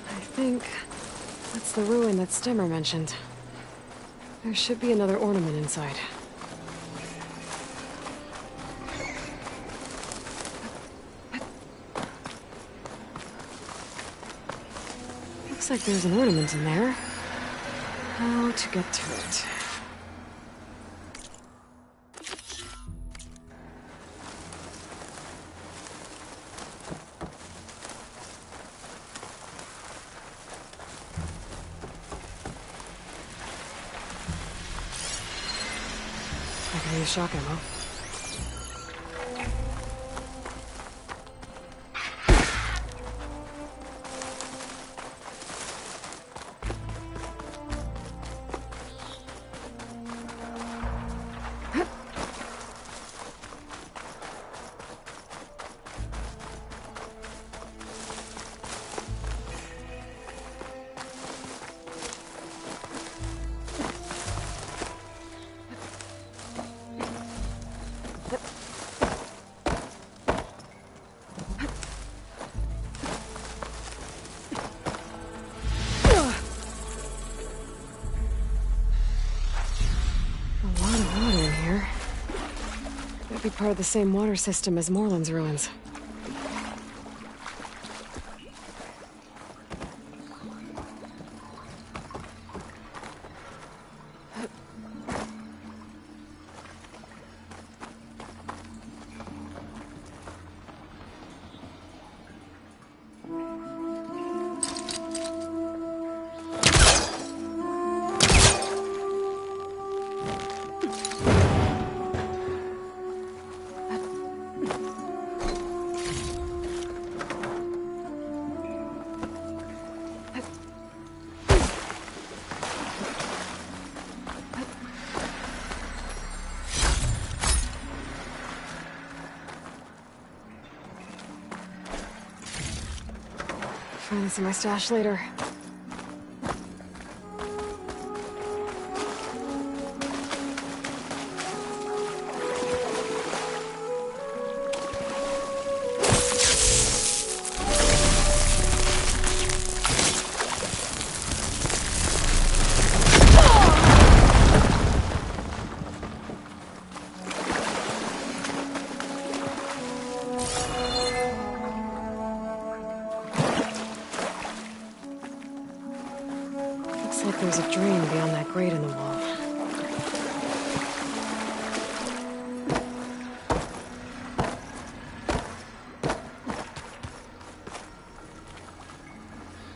I think that's the ruin that Stemmer mentioned. There should be another ornament inside. Looks like there's an ornament in there. How to get to it? I can use shock ammo. be part of the same water system as Moreland's ruins. Find this in my stash later. Looks like there's a drain beyond that grate in the wall.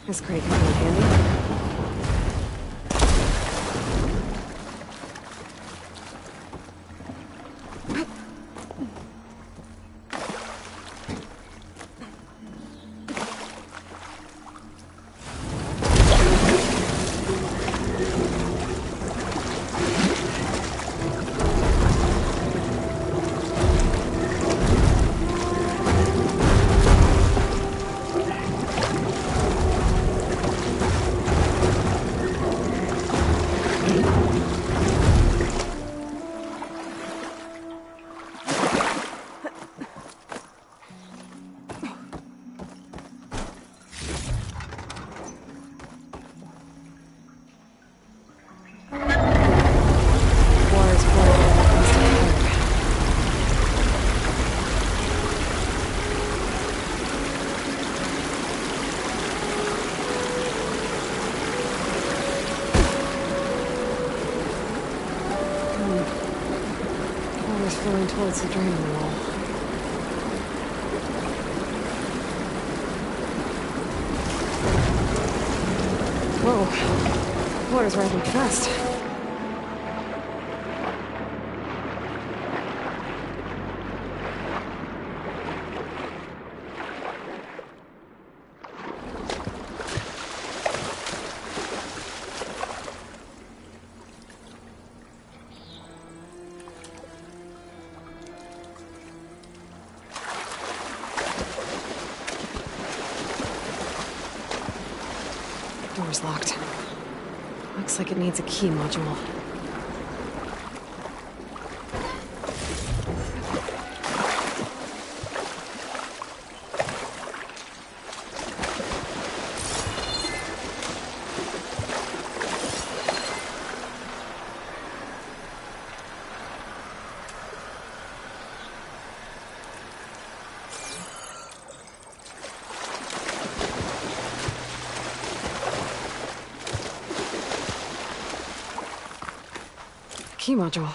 This grate could come in handy. Flowing towards the drain in the wall. Whoa. Water's rising fast. Door's locked. Looks like it needs a key module. Key module.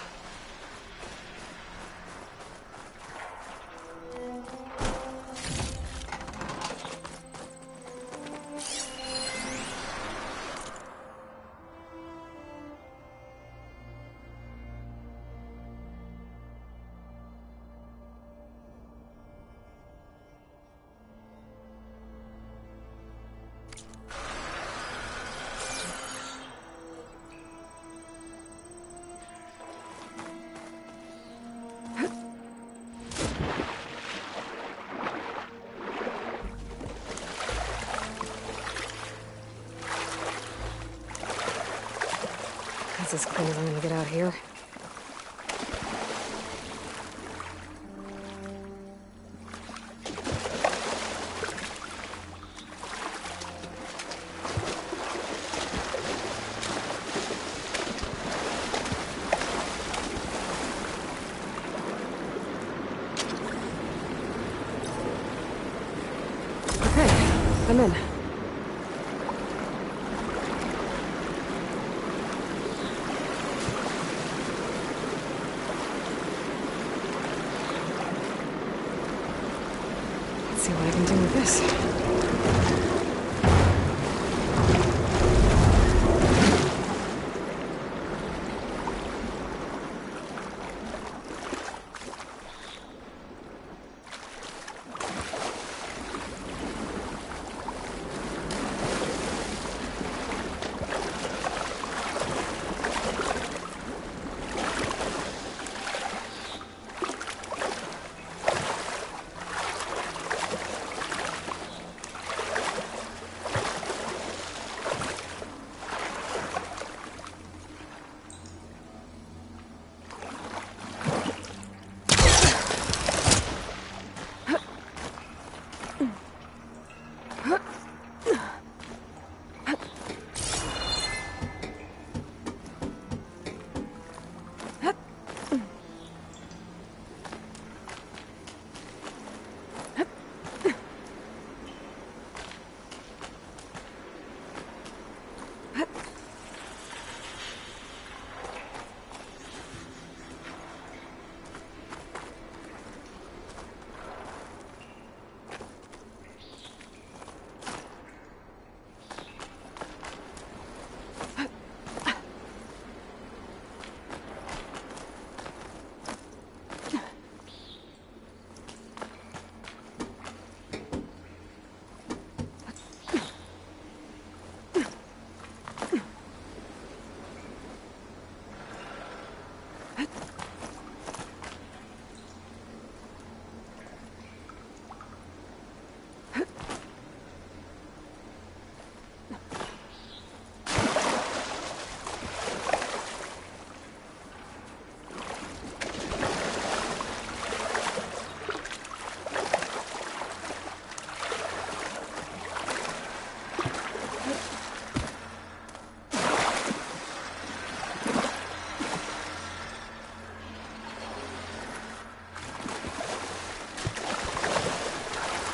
That's as clean as I'm gonna get out here. I'm in. Let's see what I can do with this.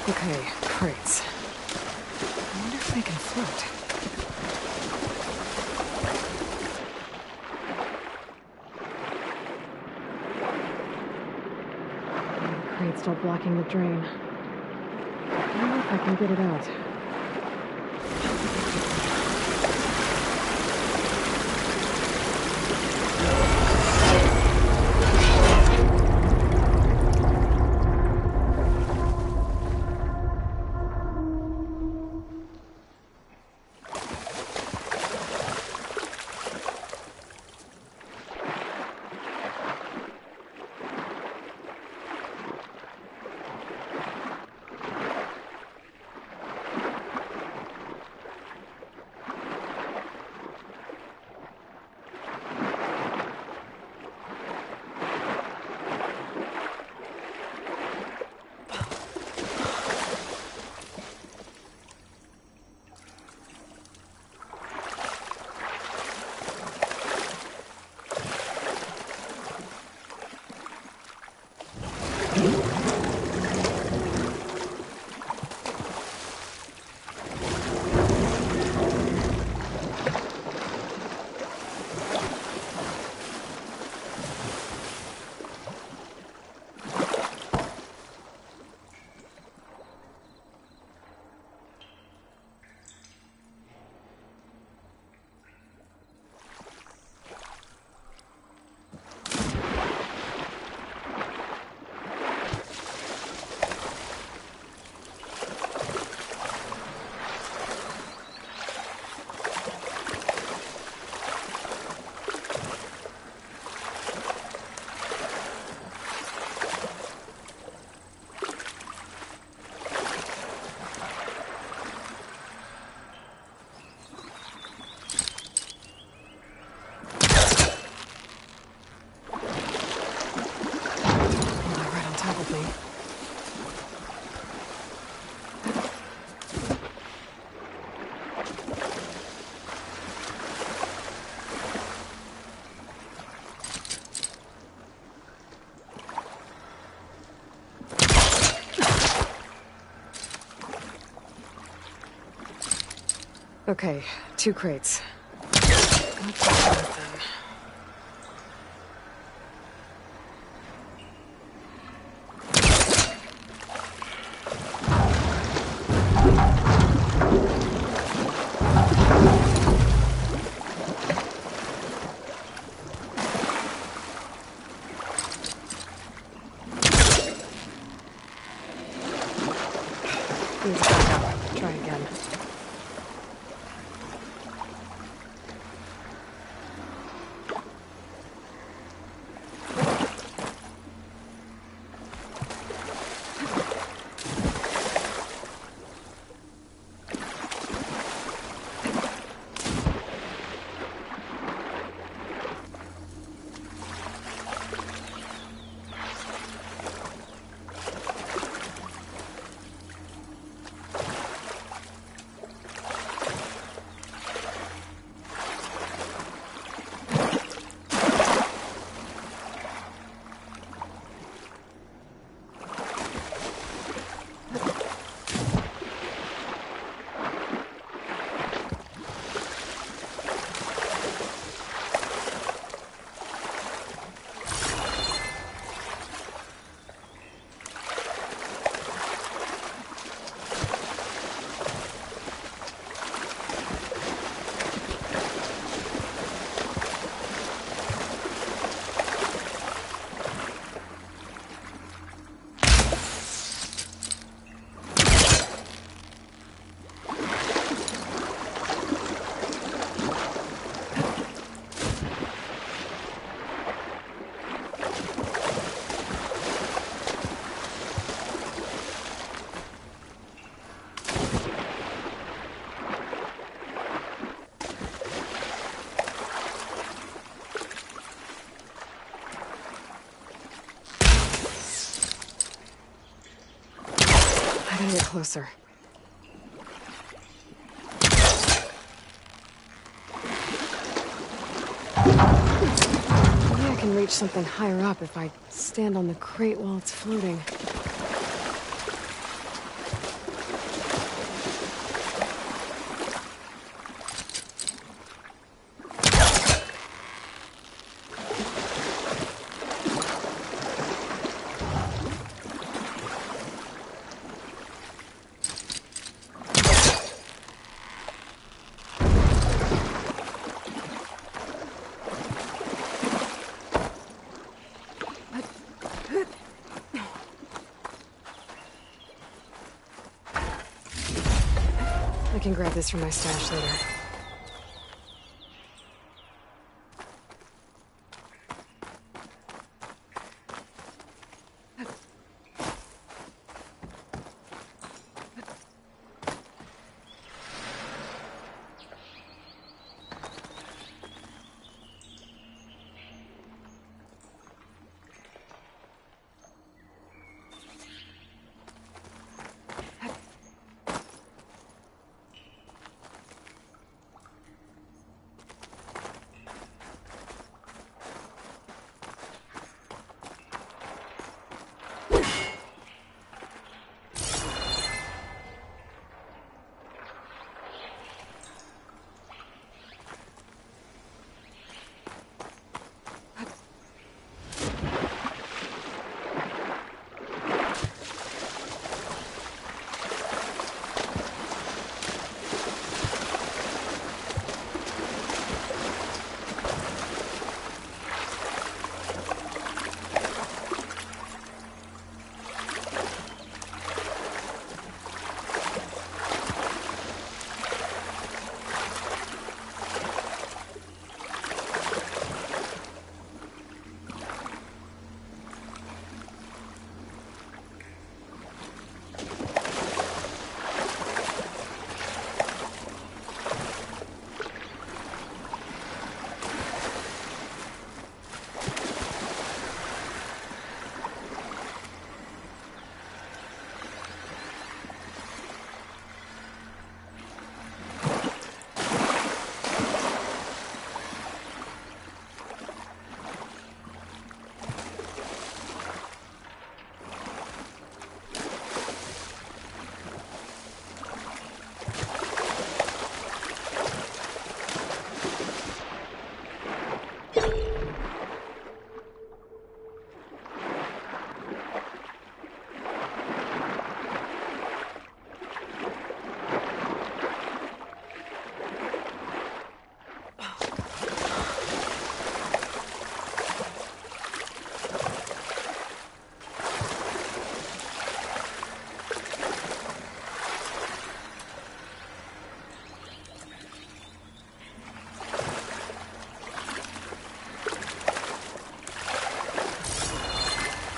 Okay, crates. I wonder if they can float. The crate's still blocking the drain. I wonder if I can get it out. Okay, 2 crates. Let's start then. Needs backup. Try again. I gotta get closer. Maybe I can reach something higher up if I stand on the crate while it's floating. I can grab this from my stash later.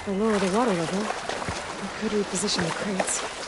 If I lower the water level, I could reposition the crates.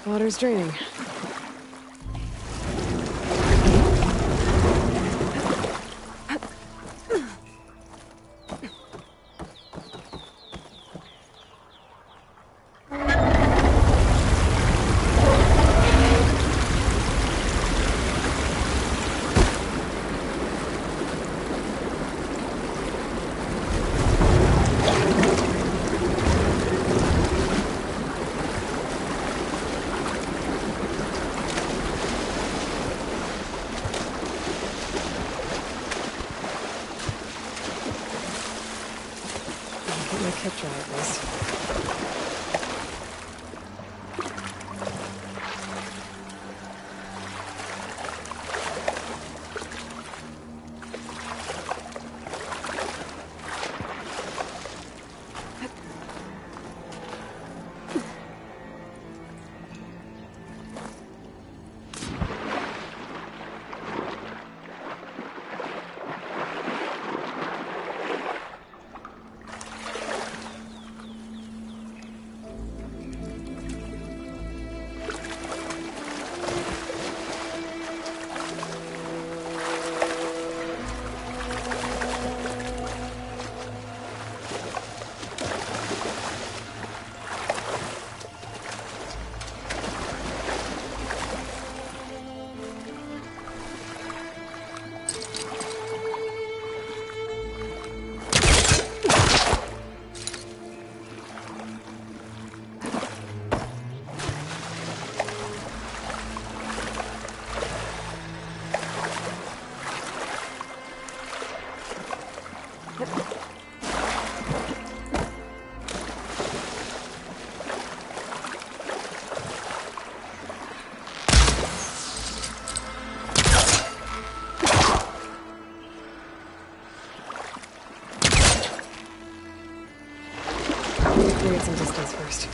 Water's draining. first.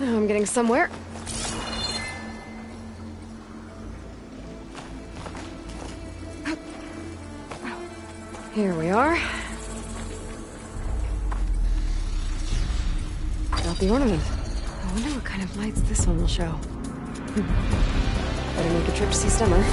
I'm getting somewhere. Here we are. Got the ornament. I wonder what kind of lights this one will show. Better make a trip to see Stemmer.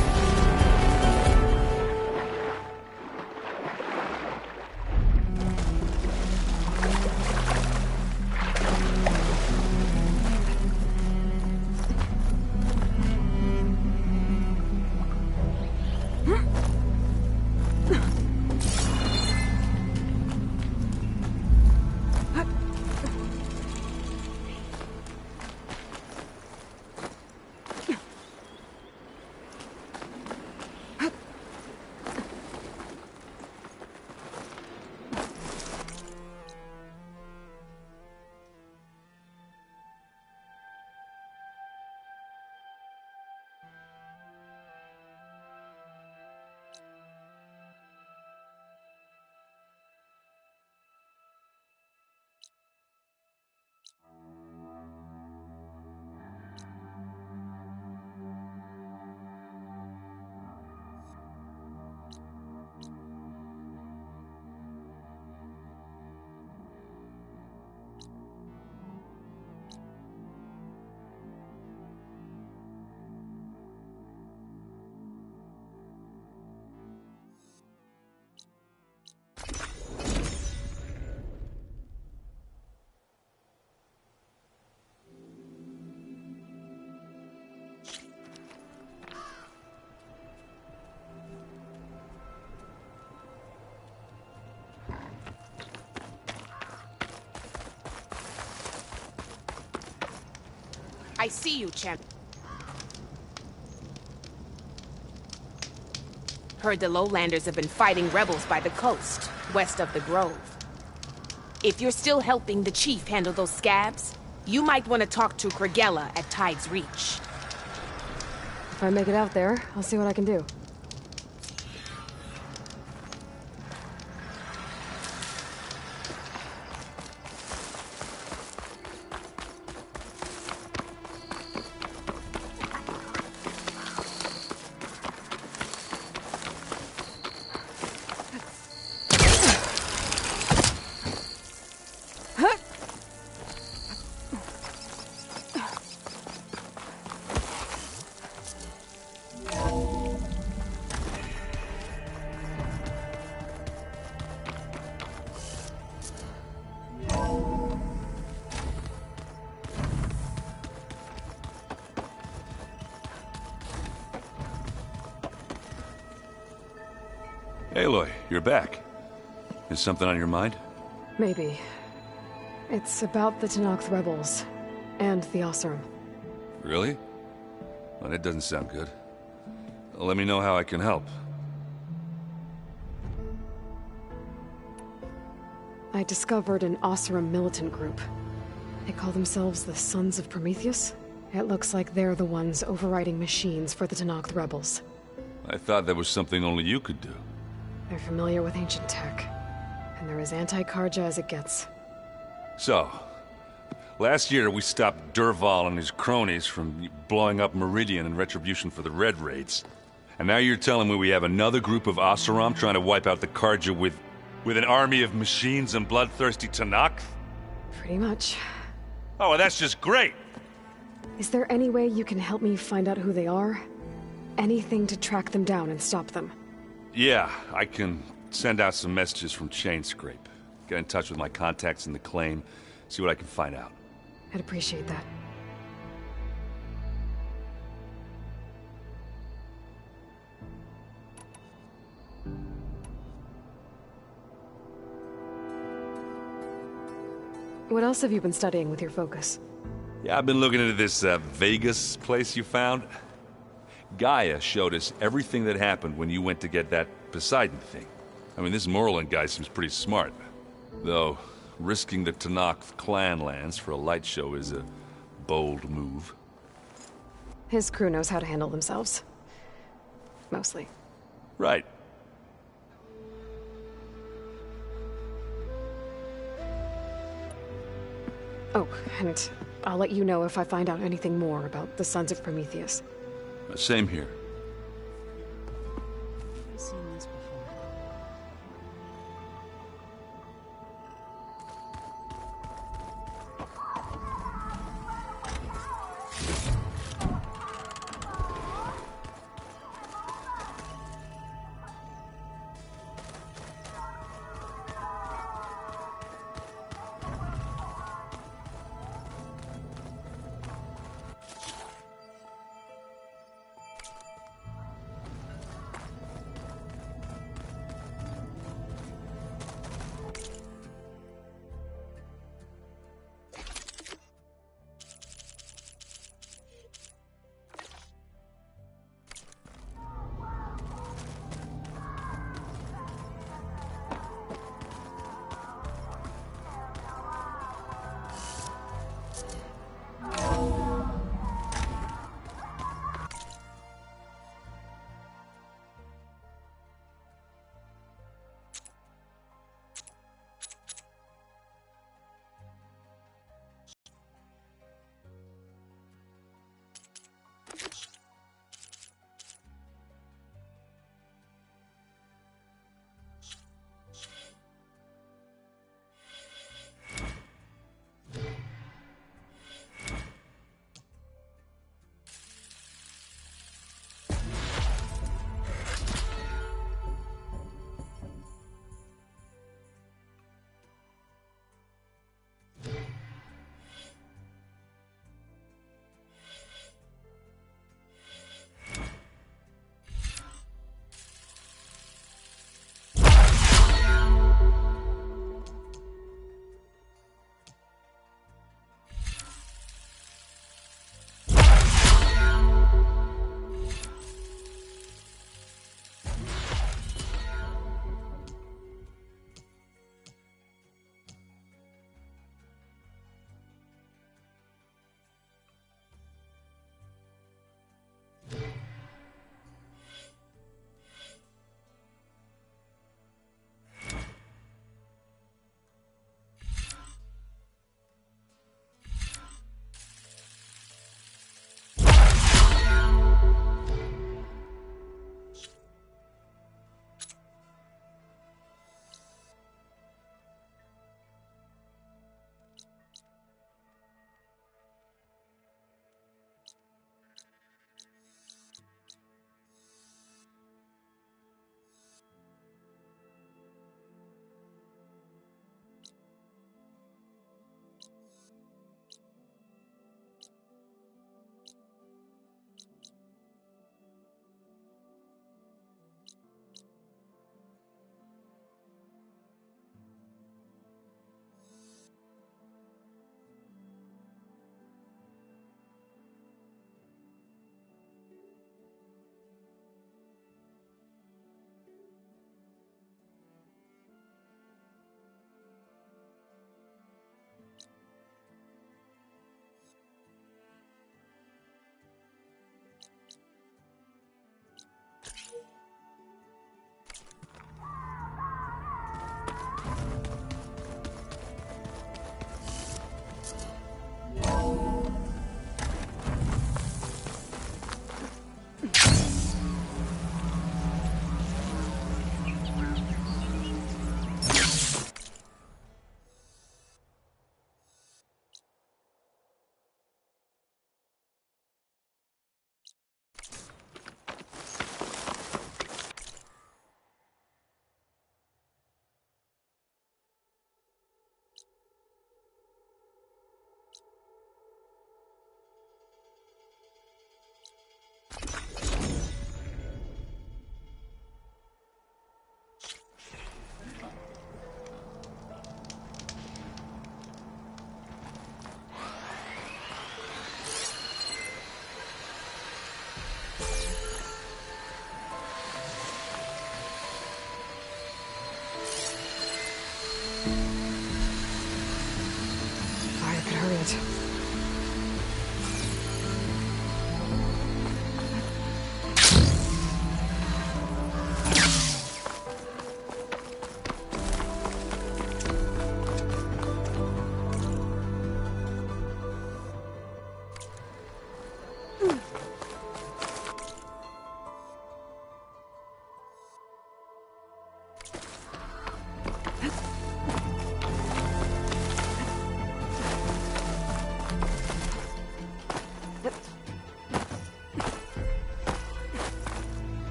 I see you, champ. Heard the Lowlanders have been fighting rebels by the coast, west of the Grove. If you're still helping the chief handle those scabs, you might want to talk to Kragella at Tide's Reach. If I make it out there, I'll see what I can do. Aloy, you're back. Is something on your mind? Maybe. It's about the Tenakth rebels. And the Oseram. Really? Well, that doesn't sound good. Let me know how I can help. I discovered an Oseram militant group. They call themselves the Sons of Prometheus. It looks like they're the ones overriding machines for the Tenakth rebels. I thought that was something only you could do. They're familiar with ancient tech. And they're as anti-Karja as it gets. So, last year we stopped Durval and his cronies from blowing up Meridian in retribution for the Red Raids. And now you're telling me we have another group of Oseram trying to wipe out the Karja with an army of machines and bloodthirsty Tenakth? Pretty much. Oh, well, that's just great! Is there any way you can help me find out who they are? Anything to track them down and stop them? Yeah, I can send out some messages from Chainscrape. Get in touch with my contacts in the claim, see what I can find out. I'd appreciate that. What else have you been studying with your focus? Yeah, I've been looking into this Vegas place you found. Gaia showed us everything that happened when you went to get that Poseidon thing. I mean, this Morlund guy seems pretty smart. Though, risking the Tenakth clan lands for a light show is a bold move. His crew knows how to handle themselves. Mostly. Right. Oh, and I'll let you know if I find out anything more about the Sons of Prometheus. Same here. I've seen this before.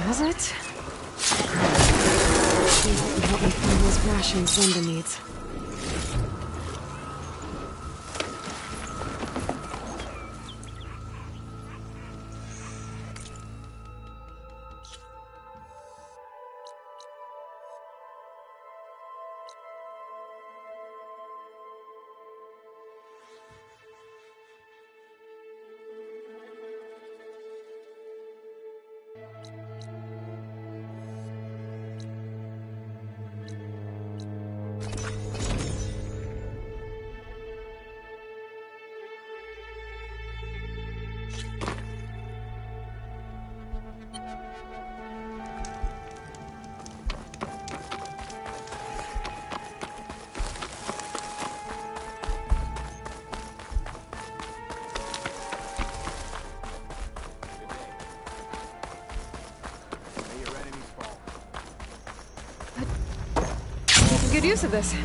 has it. See if it can help me find those rations Linda needs. Good use of this.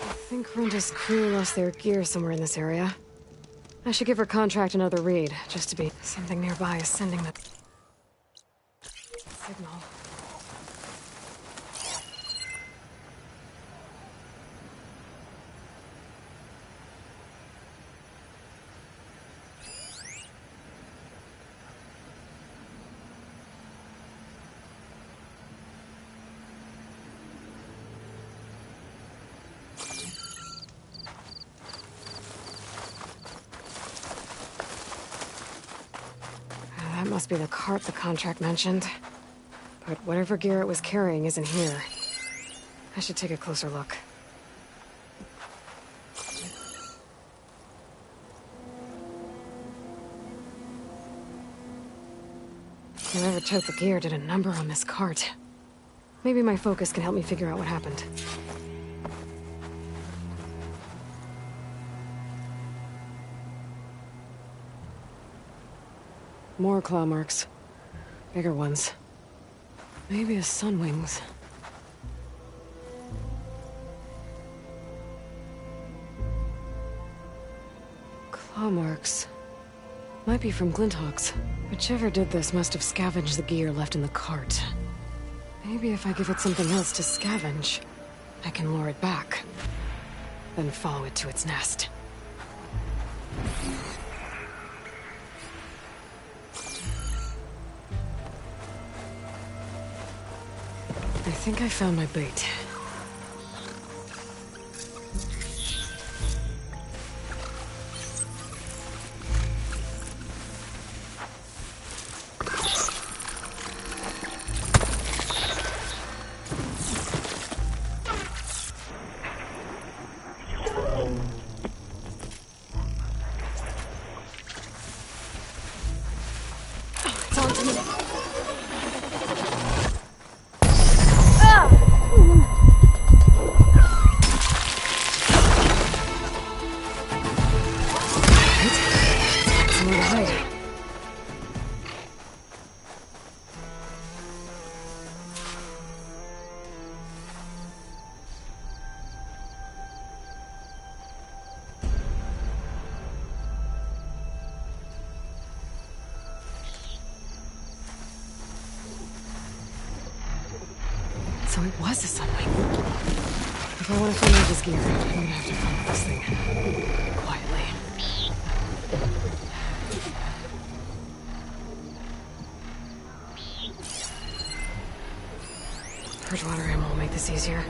I think Rinda's crew lost their gear somewhere in this area. I should give her contract another read, just to be something nearby is sending the signal. That must be the cart the contract mentioned. But whatever gear it was carrying isn't here. I should take a closer look. Whoever took the gear did a number on this cart. Maybe my focus can help me figure out what happened. More claw marks. Bigger ones. Maybe a sunwings. Claw marks. Might be from Glinthawks. Whichever did this must have scavenged the gear left in the cart. Maybe if I give it something else to scavenge, I can lure it back. Then follow it to its nest. I think I found my bait. It's on to me. Somewhere to hide. So it was a sunlight. If I want to find Mage's gear, I'm gonna have to follow this thing. Quietly. Purge water ammo will make this easier.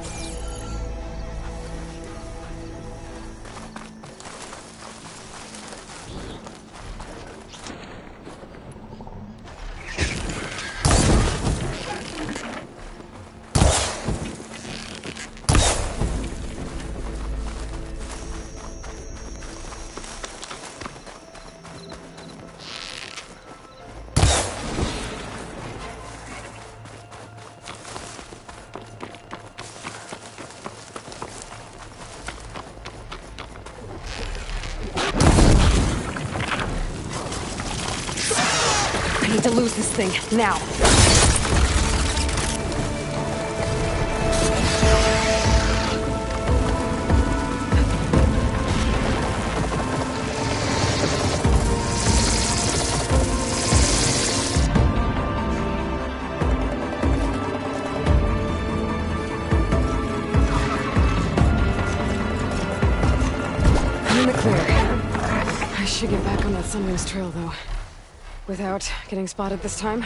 I need to lose this thing, now. I'm in the clear. I should get back on that Sunwings trail, though. Without getting spotted this time.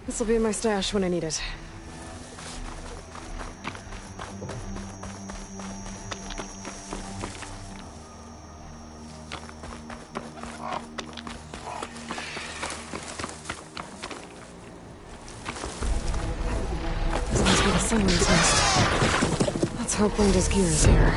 This will be in my stash when I need it. Sunwings nest. Let's hope Linda's gear is here.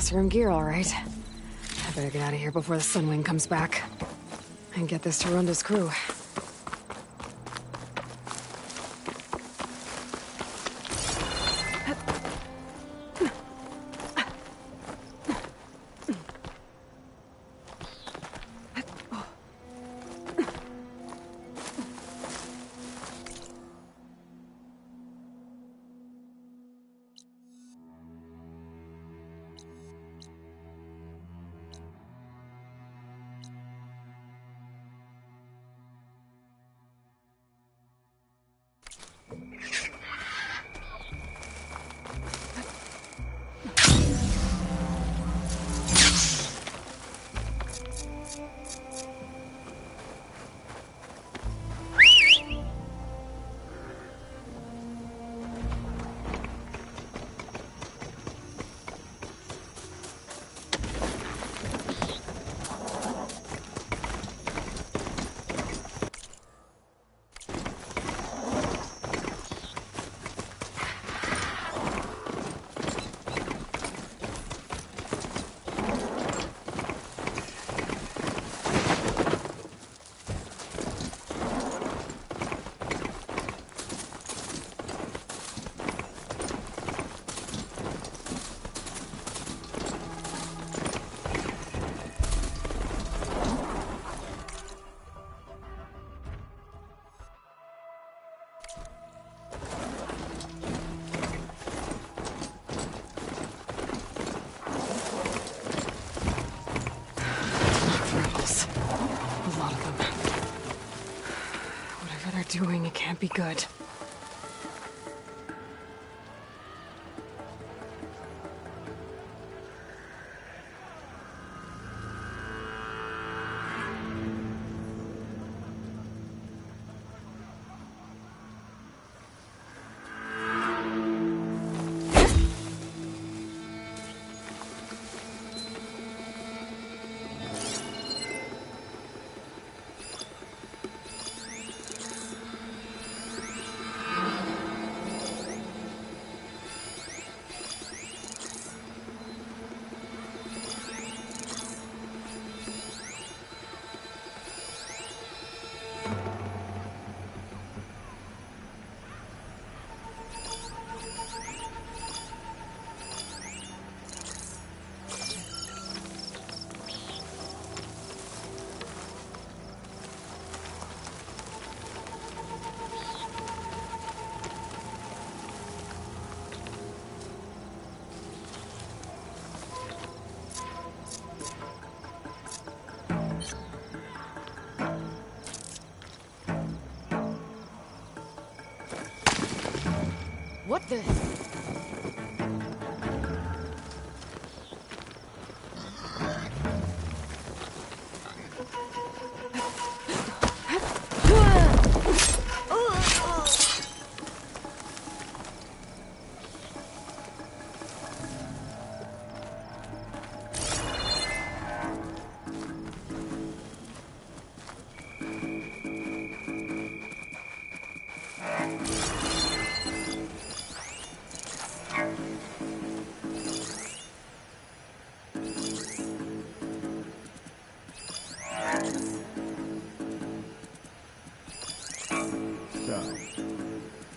Oseram gear, all right. I better get out of here before the Sunwing comes back. And get this to Ronda's crew. Doing it can't be good. What the?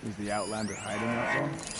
Is the Outlander hiding out there?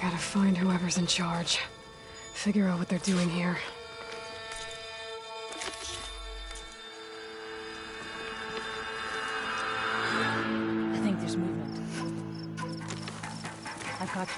Gotta find whoever's in charge. Figure out what they're doing here. I think there's movement. I've got you.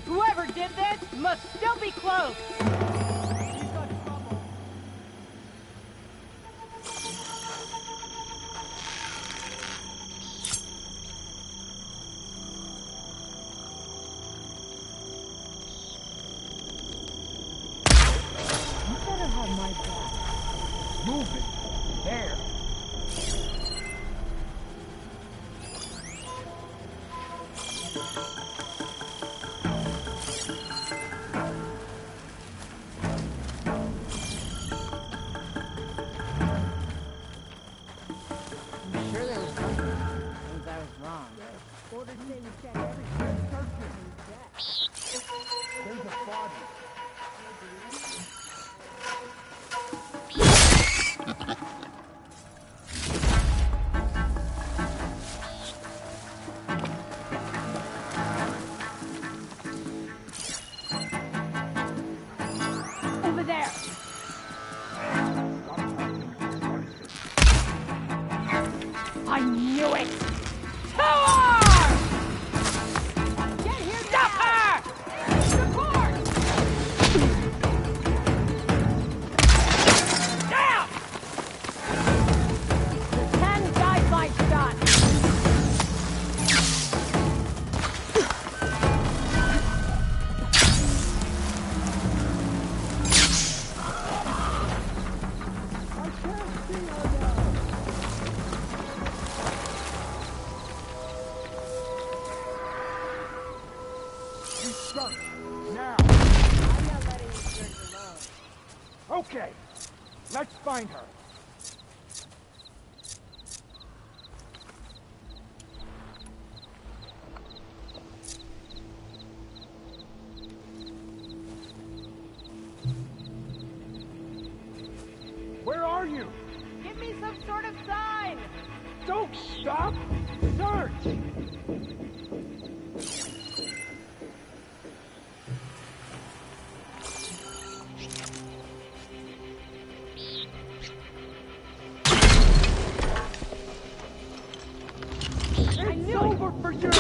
Whoever did this must still be close. You better have my back. Move it. There. Over there. I knew it. Tower! Get here, stop her! Support! Down! The 10 guide lights done. Now. I'm not letting you search alone. Okay. Let's find her. Where are you? Give Give me some sort of sign! Don't stop! Search! It's over for you!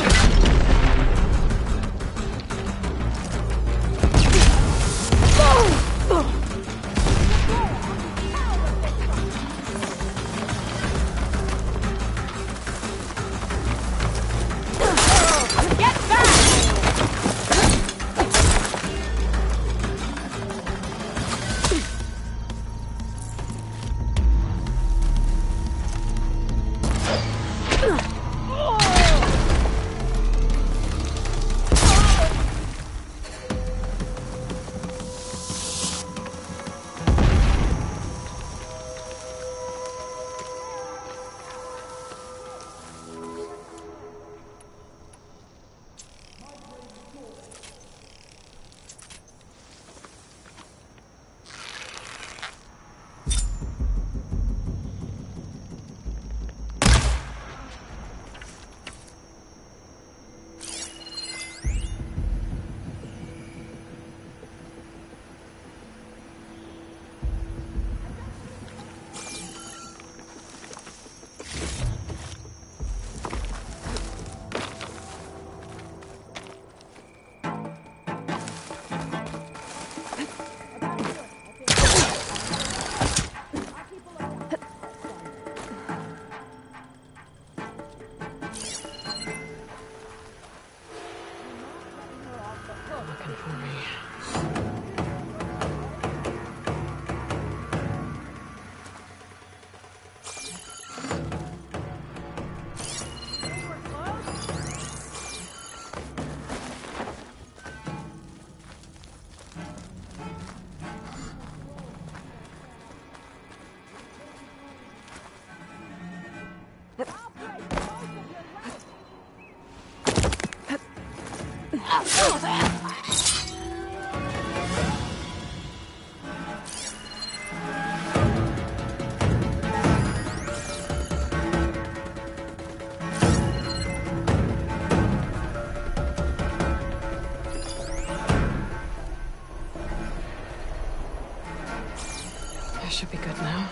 Should be good now.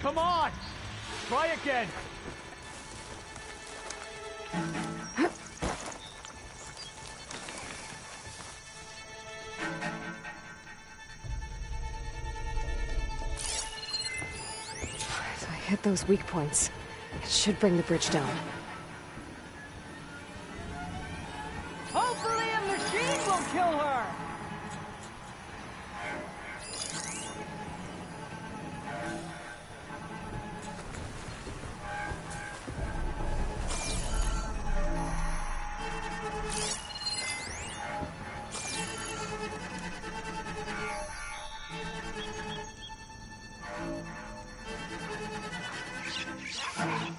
Come on! Try again! If I hit those weak points, it should bring the bridge down. Hopefully a machine will kill her!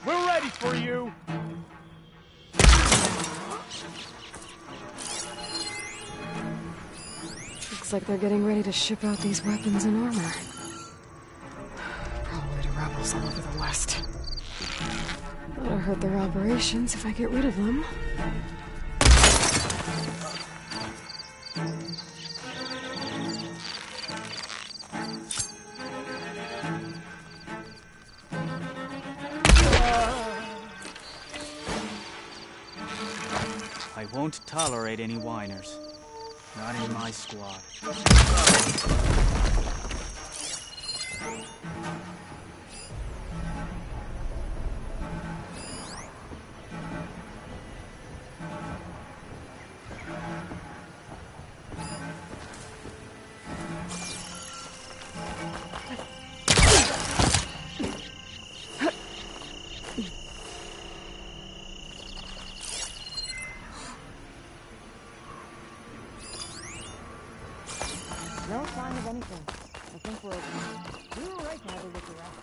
We're ready for you! Looks like they're getting ready to ship out these weapons and armor. Probably to rebels all over the West. That'll hurt their operations if I get rid of them. I won't tolerate any whiners. Not in my squad. No sign of anything. I think we're okay. We were right to have a look around.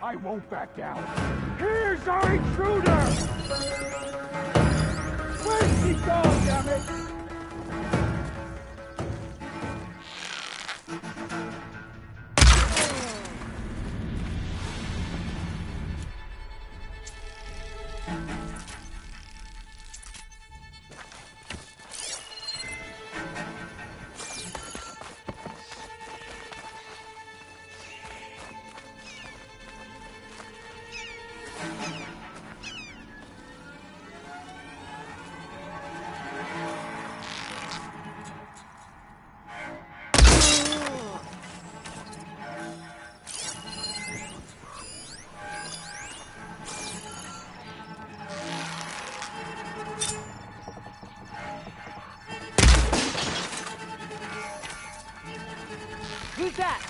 I won't back down. Here's our intruder! Where's he go, damn it? Who's that?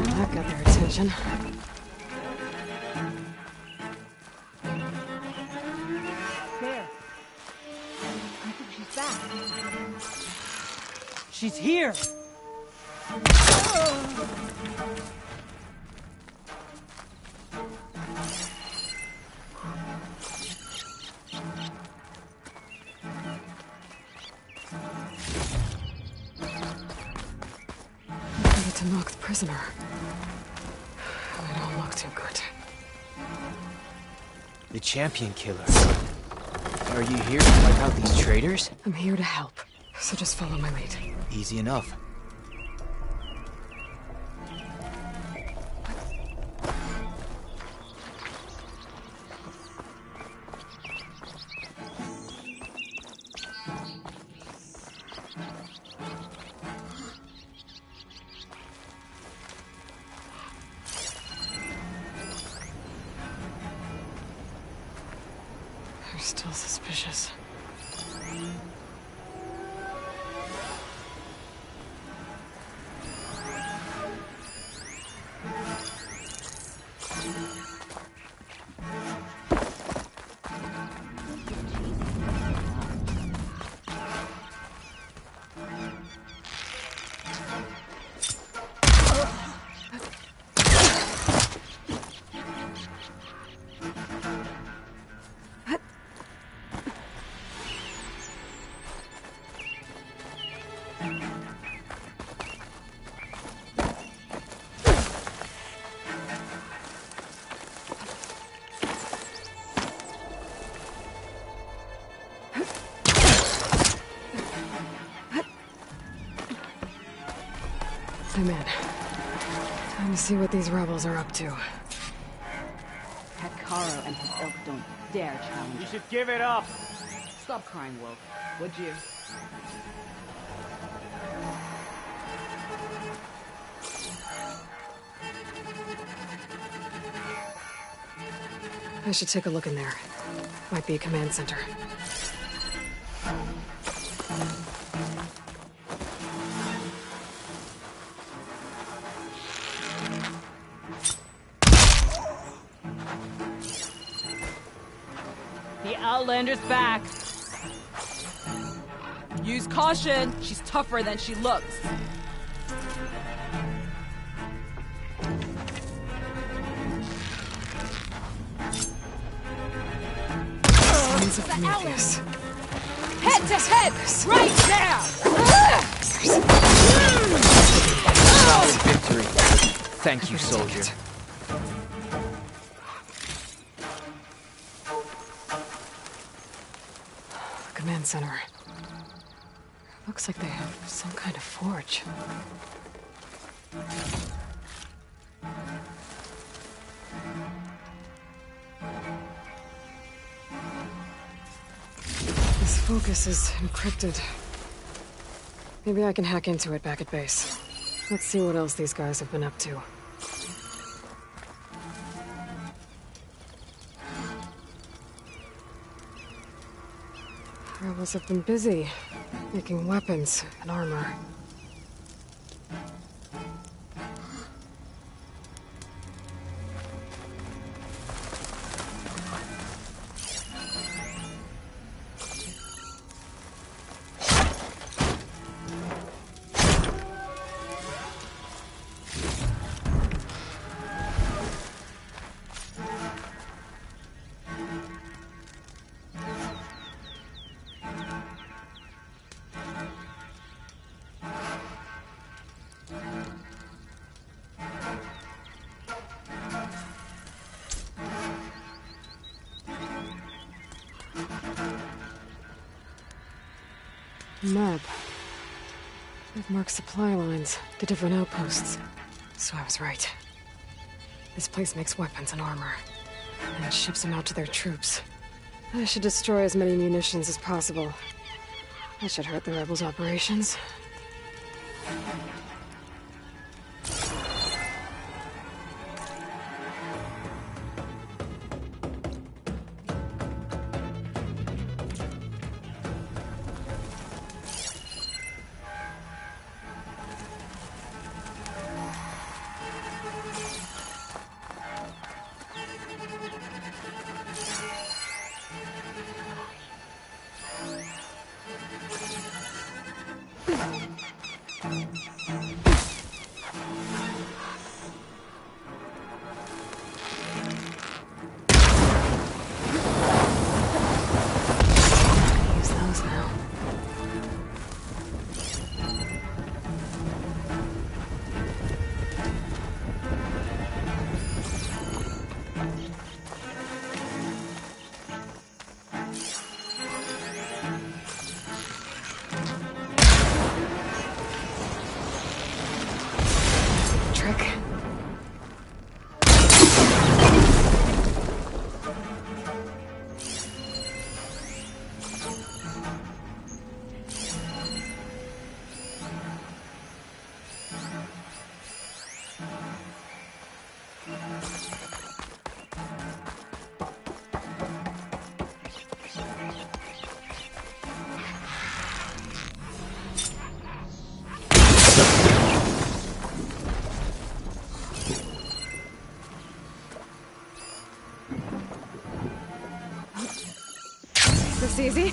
That got their attention. There. I think she's back. She's here. Needed to knock the prisoner. They don't look too good. The champion killer. Are you here to wipe out these traitors? I'm here to help, so just follow my lead. Easy enough. They're still suspicious. I'm in. Time to see what these rebels are up to. Hekarro and his ilk don't dare challenge. You should give it up. Stop crying, Wolf. Would you? I should take a look in there. Might be a command center. The Outlander's back. Use caution. She's tougher than she looks. Signs of Prometheus. Head to head, right now. Victory. Thank you, soldier. Command center. Looks like they have some kind of forge. This focus is encrypted. Maybe I can hack into it back at base. Let's see what else these guys have been up to. Rebels have been busy, making weapons and armor. Map. It marks supply lines to different outposts. So I was right. This place makes weapons and armor, and it ships them out to their troops. I should destroy as many munitions as possible. That should hurt the rebels' operations. This easy?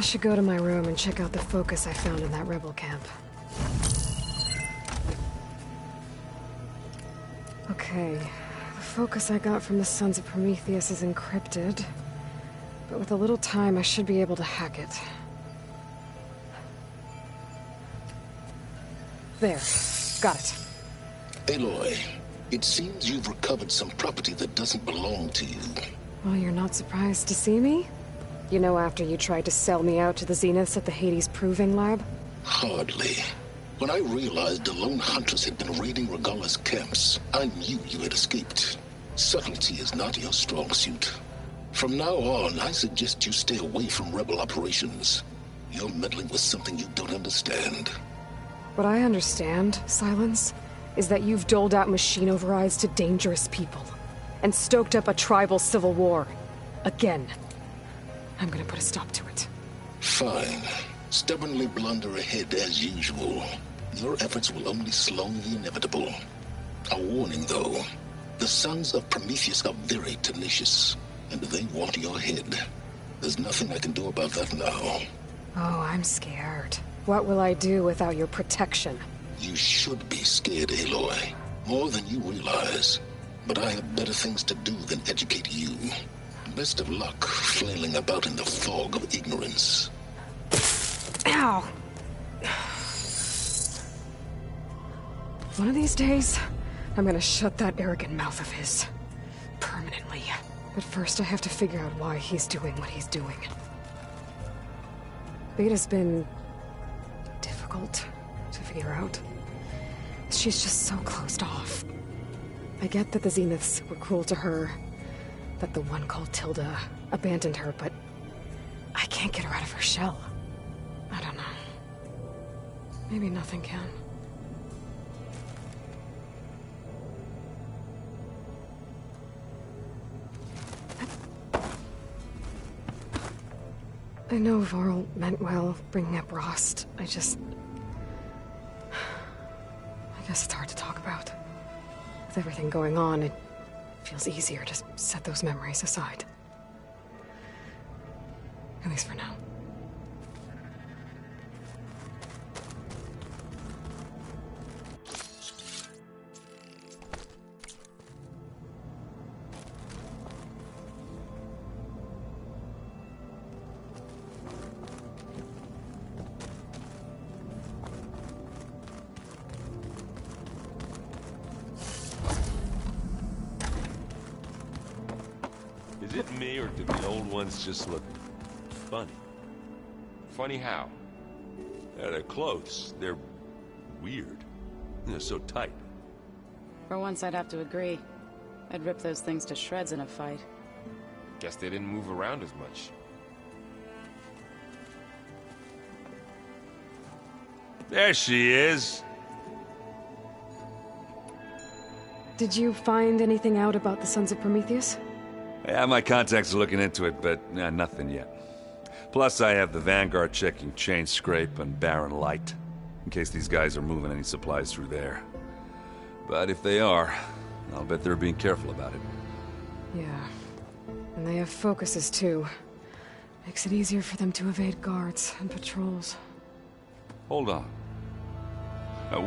should go to my room and check out the focus I found in that rebel camp. Okay, the focus I got from the Sons of Prometheus is encrypted, but with a little time I should be able to hack it. There, got it. Aloy, it seems you've recovered some property that doesn't belong to you. Well, you're not surprised to see me? You know, after you tried to sell me out to the Zeniths at the Hades Proving Lab? Hardly. When I realized the lone hunters had been raiding Regalla's camps, I knew you had escaped. Subtlety is not your strong suit. From now on, I suggest you stay away from rebel operations. You're meddling with something you don't understand. What I understand, Silence, is that you've doled out machine overrides to dangerous people, and stoked up a tribal civil war. Again. I'm gonna put a stop to it. Fine. Stubbornly blunder ahead as usual. Your efforts will only slow the inevitable. A warning, though. The Sons of Prometheus are very tenacious, and they want your head. There's nothing I can do about that now. Oh, I'm scared. What will I do without your protection? You should be scared, Aloy. More than you realize. But I have better things to do than educate you. Best of luck flailing about in the fog of ignorance. Ow! One of these days, I'm gonna shut that arrogant mouth of his. Permanently. But first I have to figure out why he's doing what he's doing. Beta's been difficult to figure out. She's just so closed off. I get that the Zeniths were cruel to her, that the one called Tilda abandoned her, but I can't get her out of her shell. I don't know. Maybe nothing can. I know Varl meant well, bringing up Rost. I guess it's hard to talk about. With everything going on, it feels easier to set those memories aside. At least for now. Is it me, or do the old ones just look funny? Funny how? Their clothes, they're weird. They're so tight. For once, I'd have to agree. I'd rip those things to shreds in a fight. Guess they didn't move around as much. There she is. Did you find anything out about the Sons of Prometheus? Yeah, my contacts are looking into it, but nothing yet. Plus, I have the Vanguard checking Chain Scrape and Barren Light, in case these guys are moving any supplies through there. But if they are, I'll bet they're being careful about it. Yeah. And they have focuses, too. Makes it easier for them to evade guards and patrols. Hold on.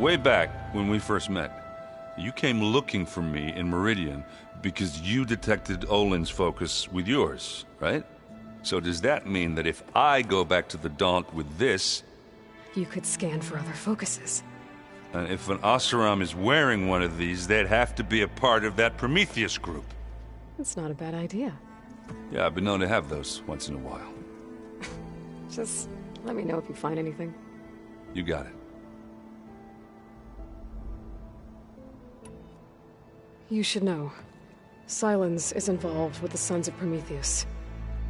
Way back, when we first met, you came looking for me in Meridian because you detected Olin's focus with yours, right? So does that mean that if I go back to the Daunt with this... You could scan for other focuses. And if an Oseram is wearing one of these, they'd have to be a part of that Prometheus group. That's not a bad idea. Yeah, I've been known to have those once in a while. Just let me know if you find anything. You got it. You should know. Silence is involved with the Sons of Prometheus.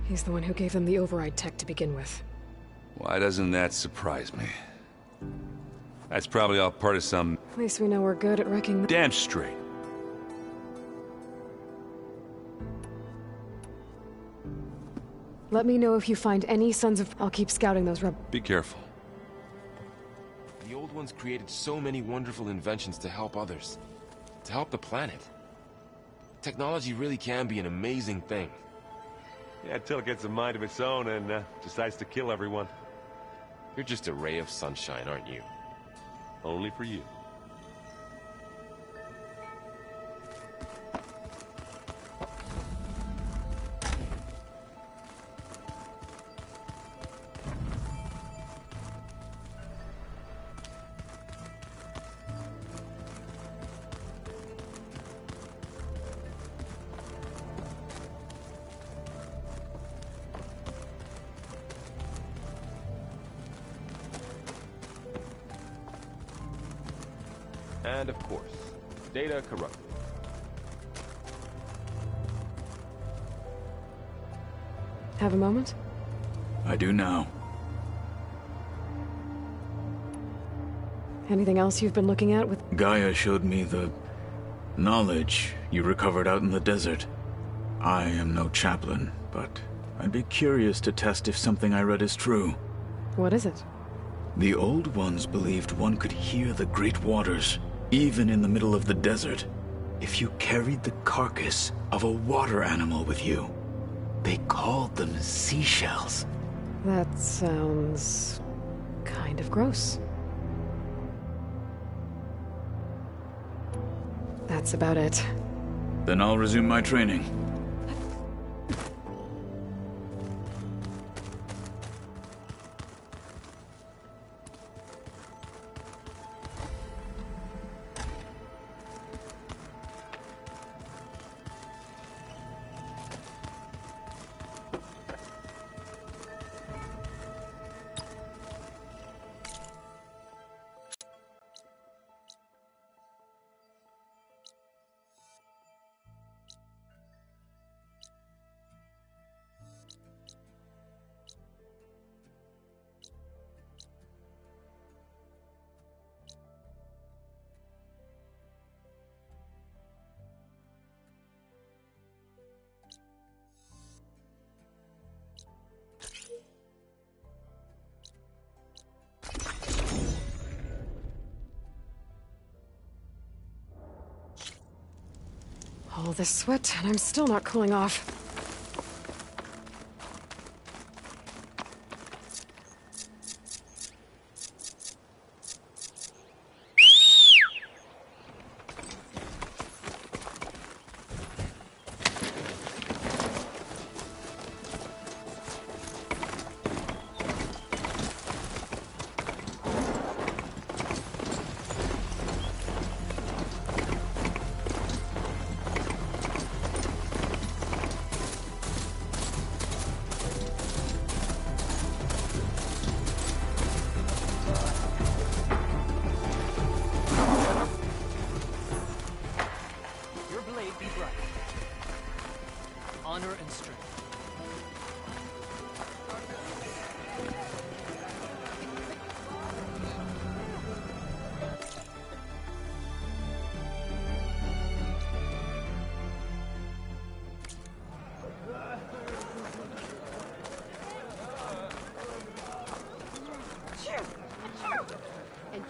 He's the one who gave them the override tech to begin with. Why doesn't that surprise me? That's probably all part of some... At least we know we're good at wrecking... Damn straight. Let me know if you find any Sons of... I'll keep scouting those Be careful. The old ones created so many wonderful inventions to help others. To help the planet. Technology really can be an amazing thing. Yeah, until it gets a mind of its own and decides to kill everyone. You're just a ray of sunshine, aren't you? Only for you. And of course, data corrupted. Have a moment? I do now. Anything else you've been looking at with... Gaia showed me the knowledge you recovered out in the desert. I am no chaplain, but I'd be curious to test if something I read is true. What is it? The Old Ones believed one could hear the great waters, even in the middle of the desert, if you carried the carcass of a water animal with you. They called them seashells. That sounds... kind of gross. That's about it. Then I'll resume my training. All this sweat, and I'm still not cooling off.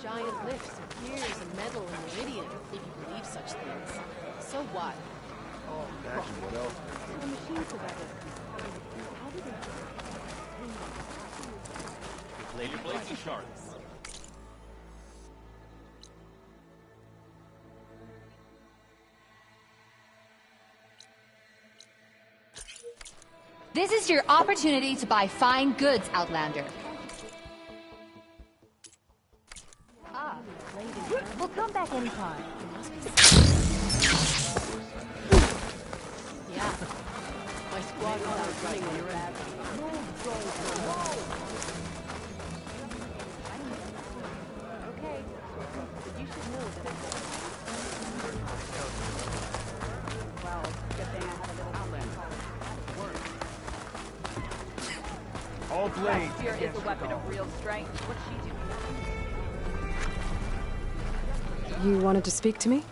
Giant lifts of gears and metal and meridian, if you believe such things. So what? Oh, imagine what else. The machines survived. How did they... Lady Blazing Shards. This is your opportunity to buy fine goods, Outlander. We'll come back anytime. Yeah. My squad is out running on your end. Okay. But you should know that it's... Well, good thing I have a little outlet. All blades. That spear is a weapon of real strength. What's she doing? You wanted to speak to me?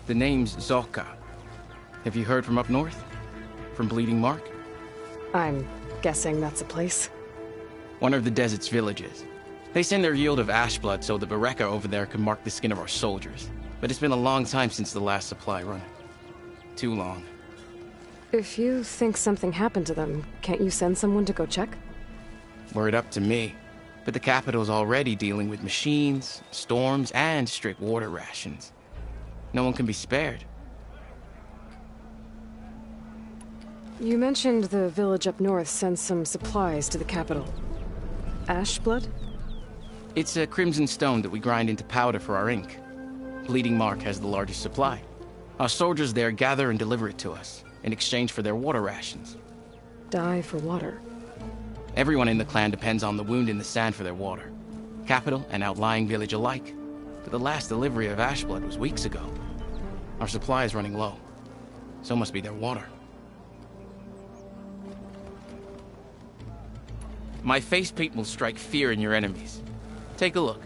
The name's Zolka. Have you heard from up north? From Bleeding Mark? I'm guessing that's a place. One of the desert's villages. They send their yield of ash blood so the Bereka over there can mark the skin of our soldiers. But it's been a long time since the last supply run. Too long. If you think something happened to them, can't you send someone to go check? Were it up to me. But the capital's already dealing with machines, storms, and strict water rations. No one can be spared. You mentioned the village up north sends some supplies to the capital. Ashblood? It's a crimson stone that we grind into powder for our ink. Bleeding Mark has the largest supply. Our soldiers there gather and deliver it to us, in exchange for their water rations. Die for water. Everyone in the clan depends on the wound in the sand for their water. Capital and outlying village alike. But the last delivery of Ashblood was weeks ago. Our supply is running low. So must be their water. My face paint will strike fear in your enemies. Take a look.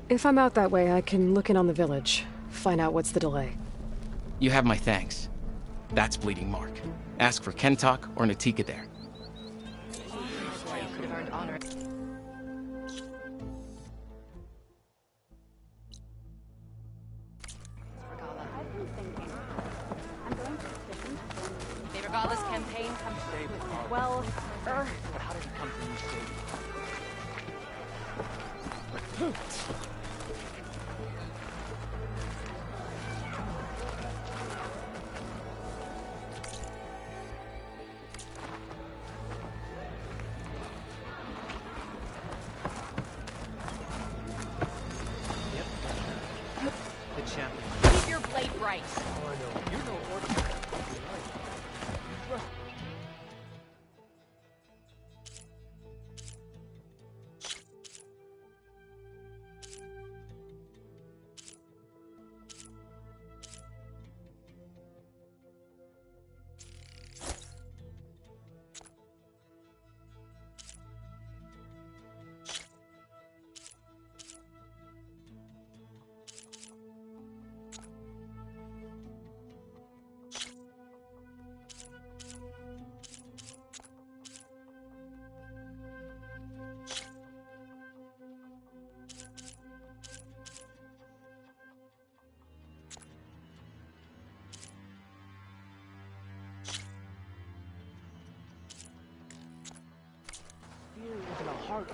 If I'm out that way, I can look in on the village. Find out what's the delay. You have my thanks. That's Bleeding Mark. Ask for Kentok or Natika there. The Regalla's campaign comes with, well, but how did it come from you, the champion. Keep your blade bright. Oh, I know. You're no ordinary. Even a heart.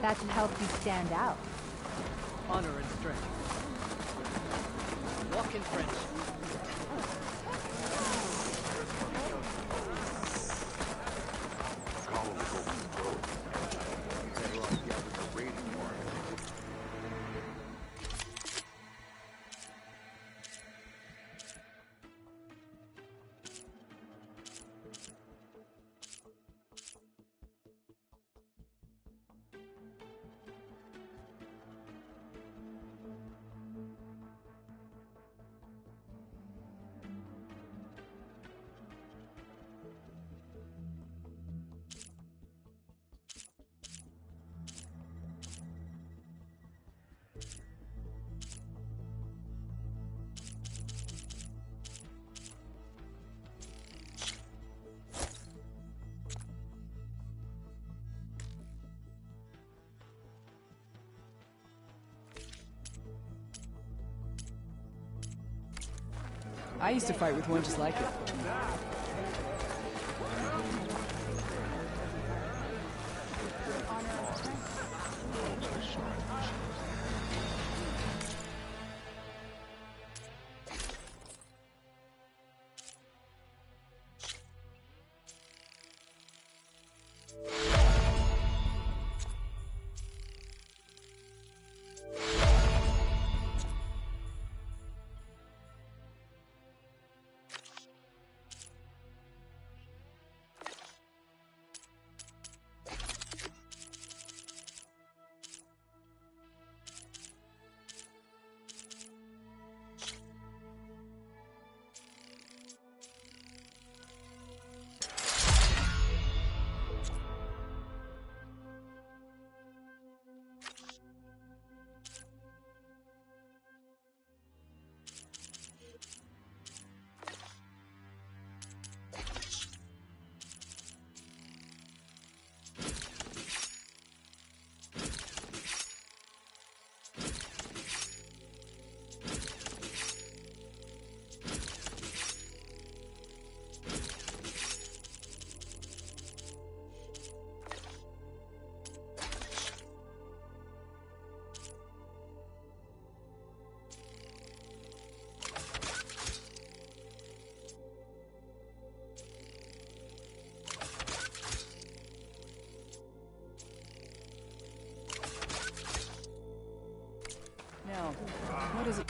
That should help you stand out. Honor and strength. Walk in French. I used to fight with one just like it. Now, what is it?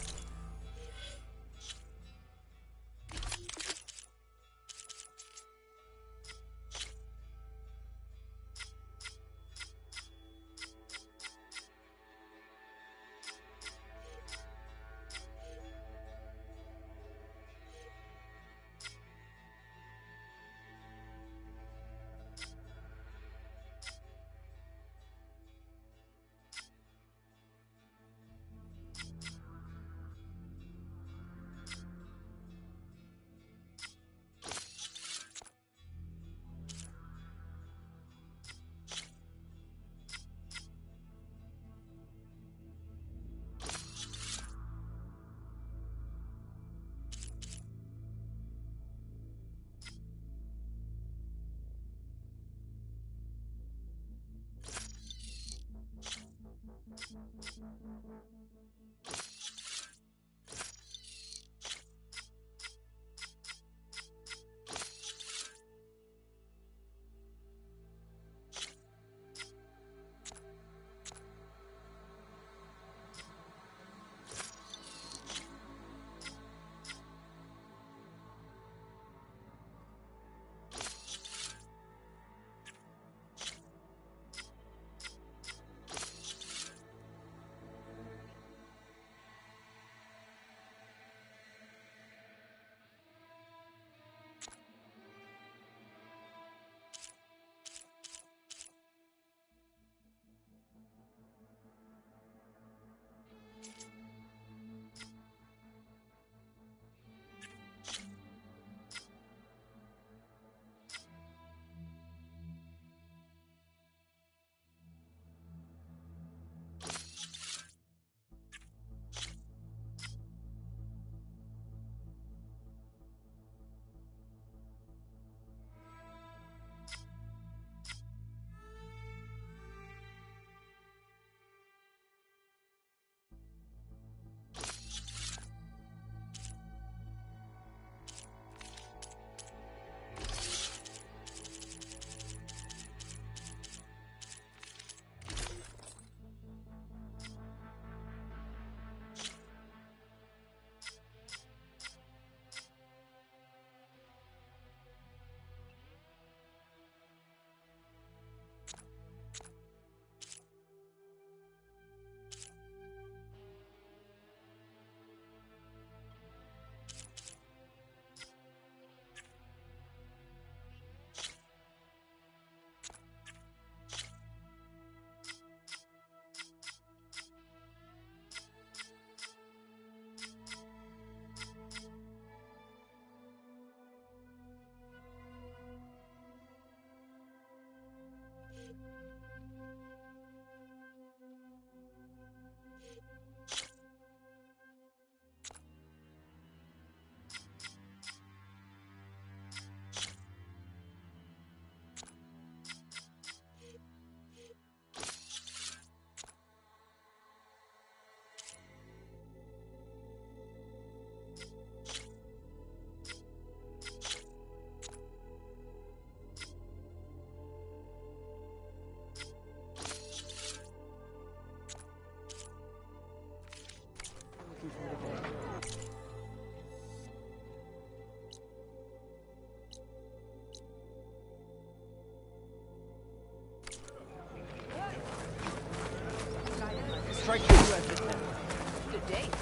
date.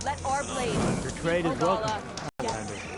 Let our blade. Your trade is welcome, Outlander.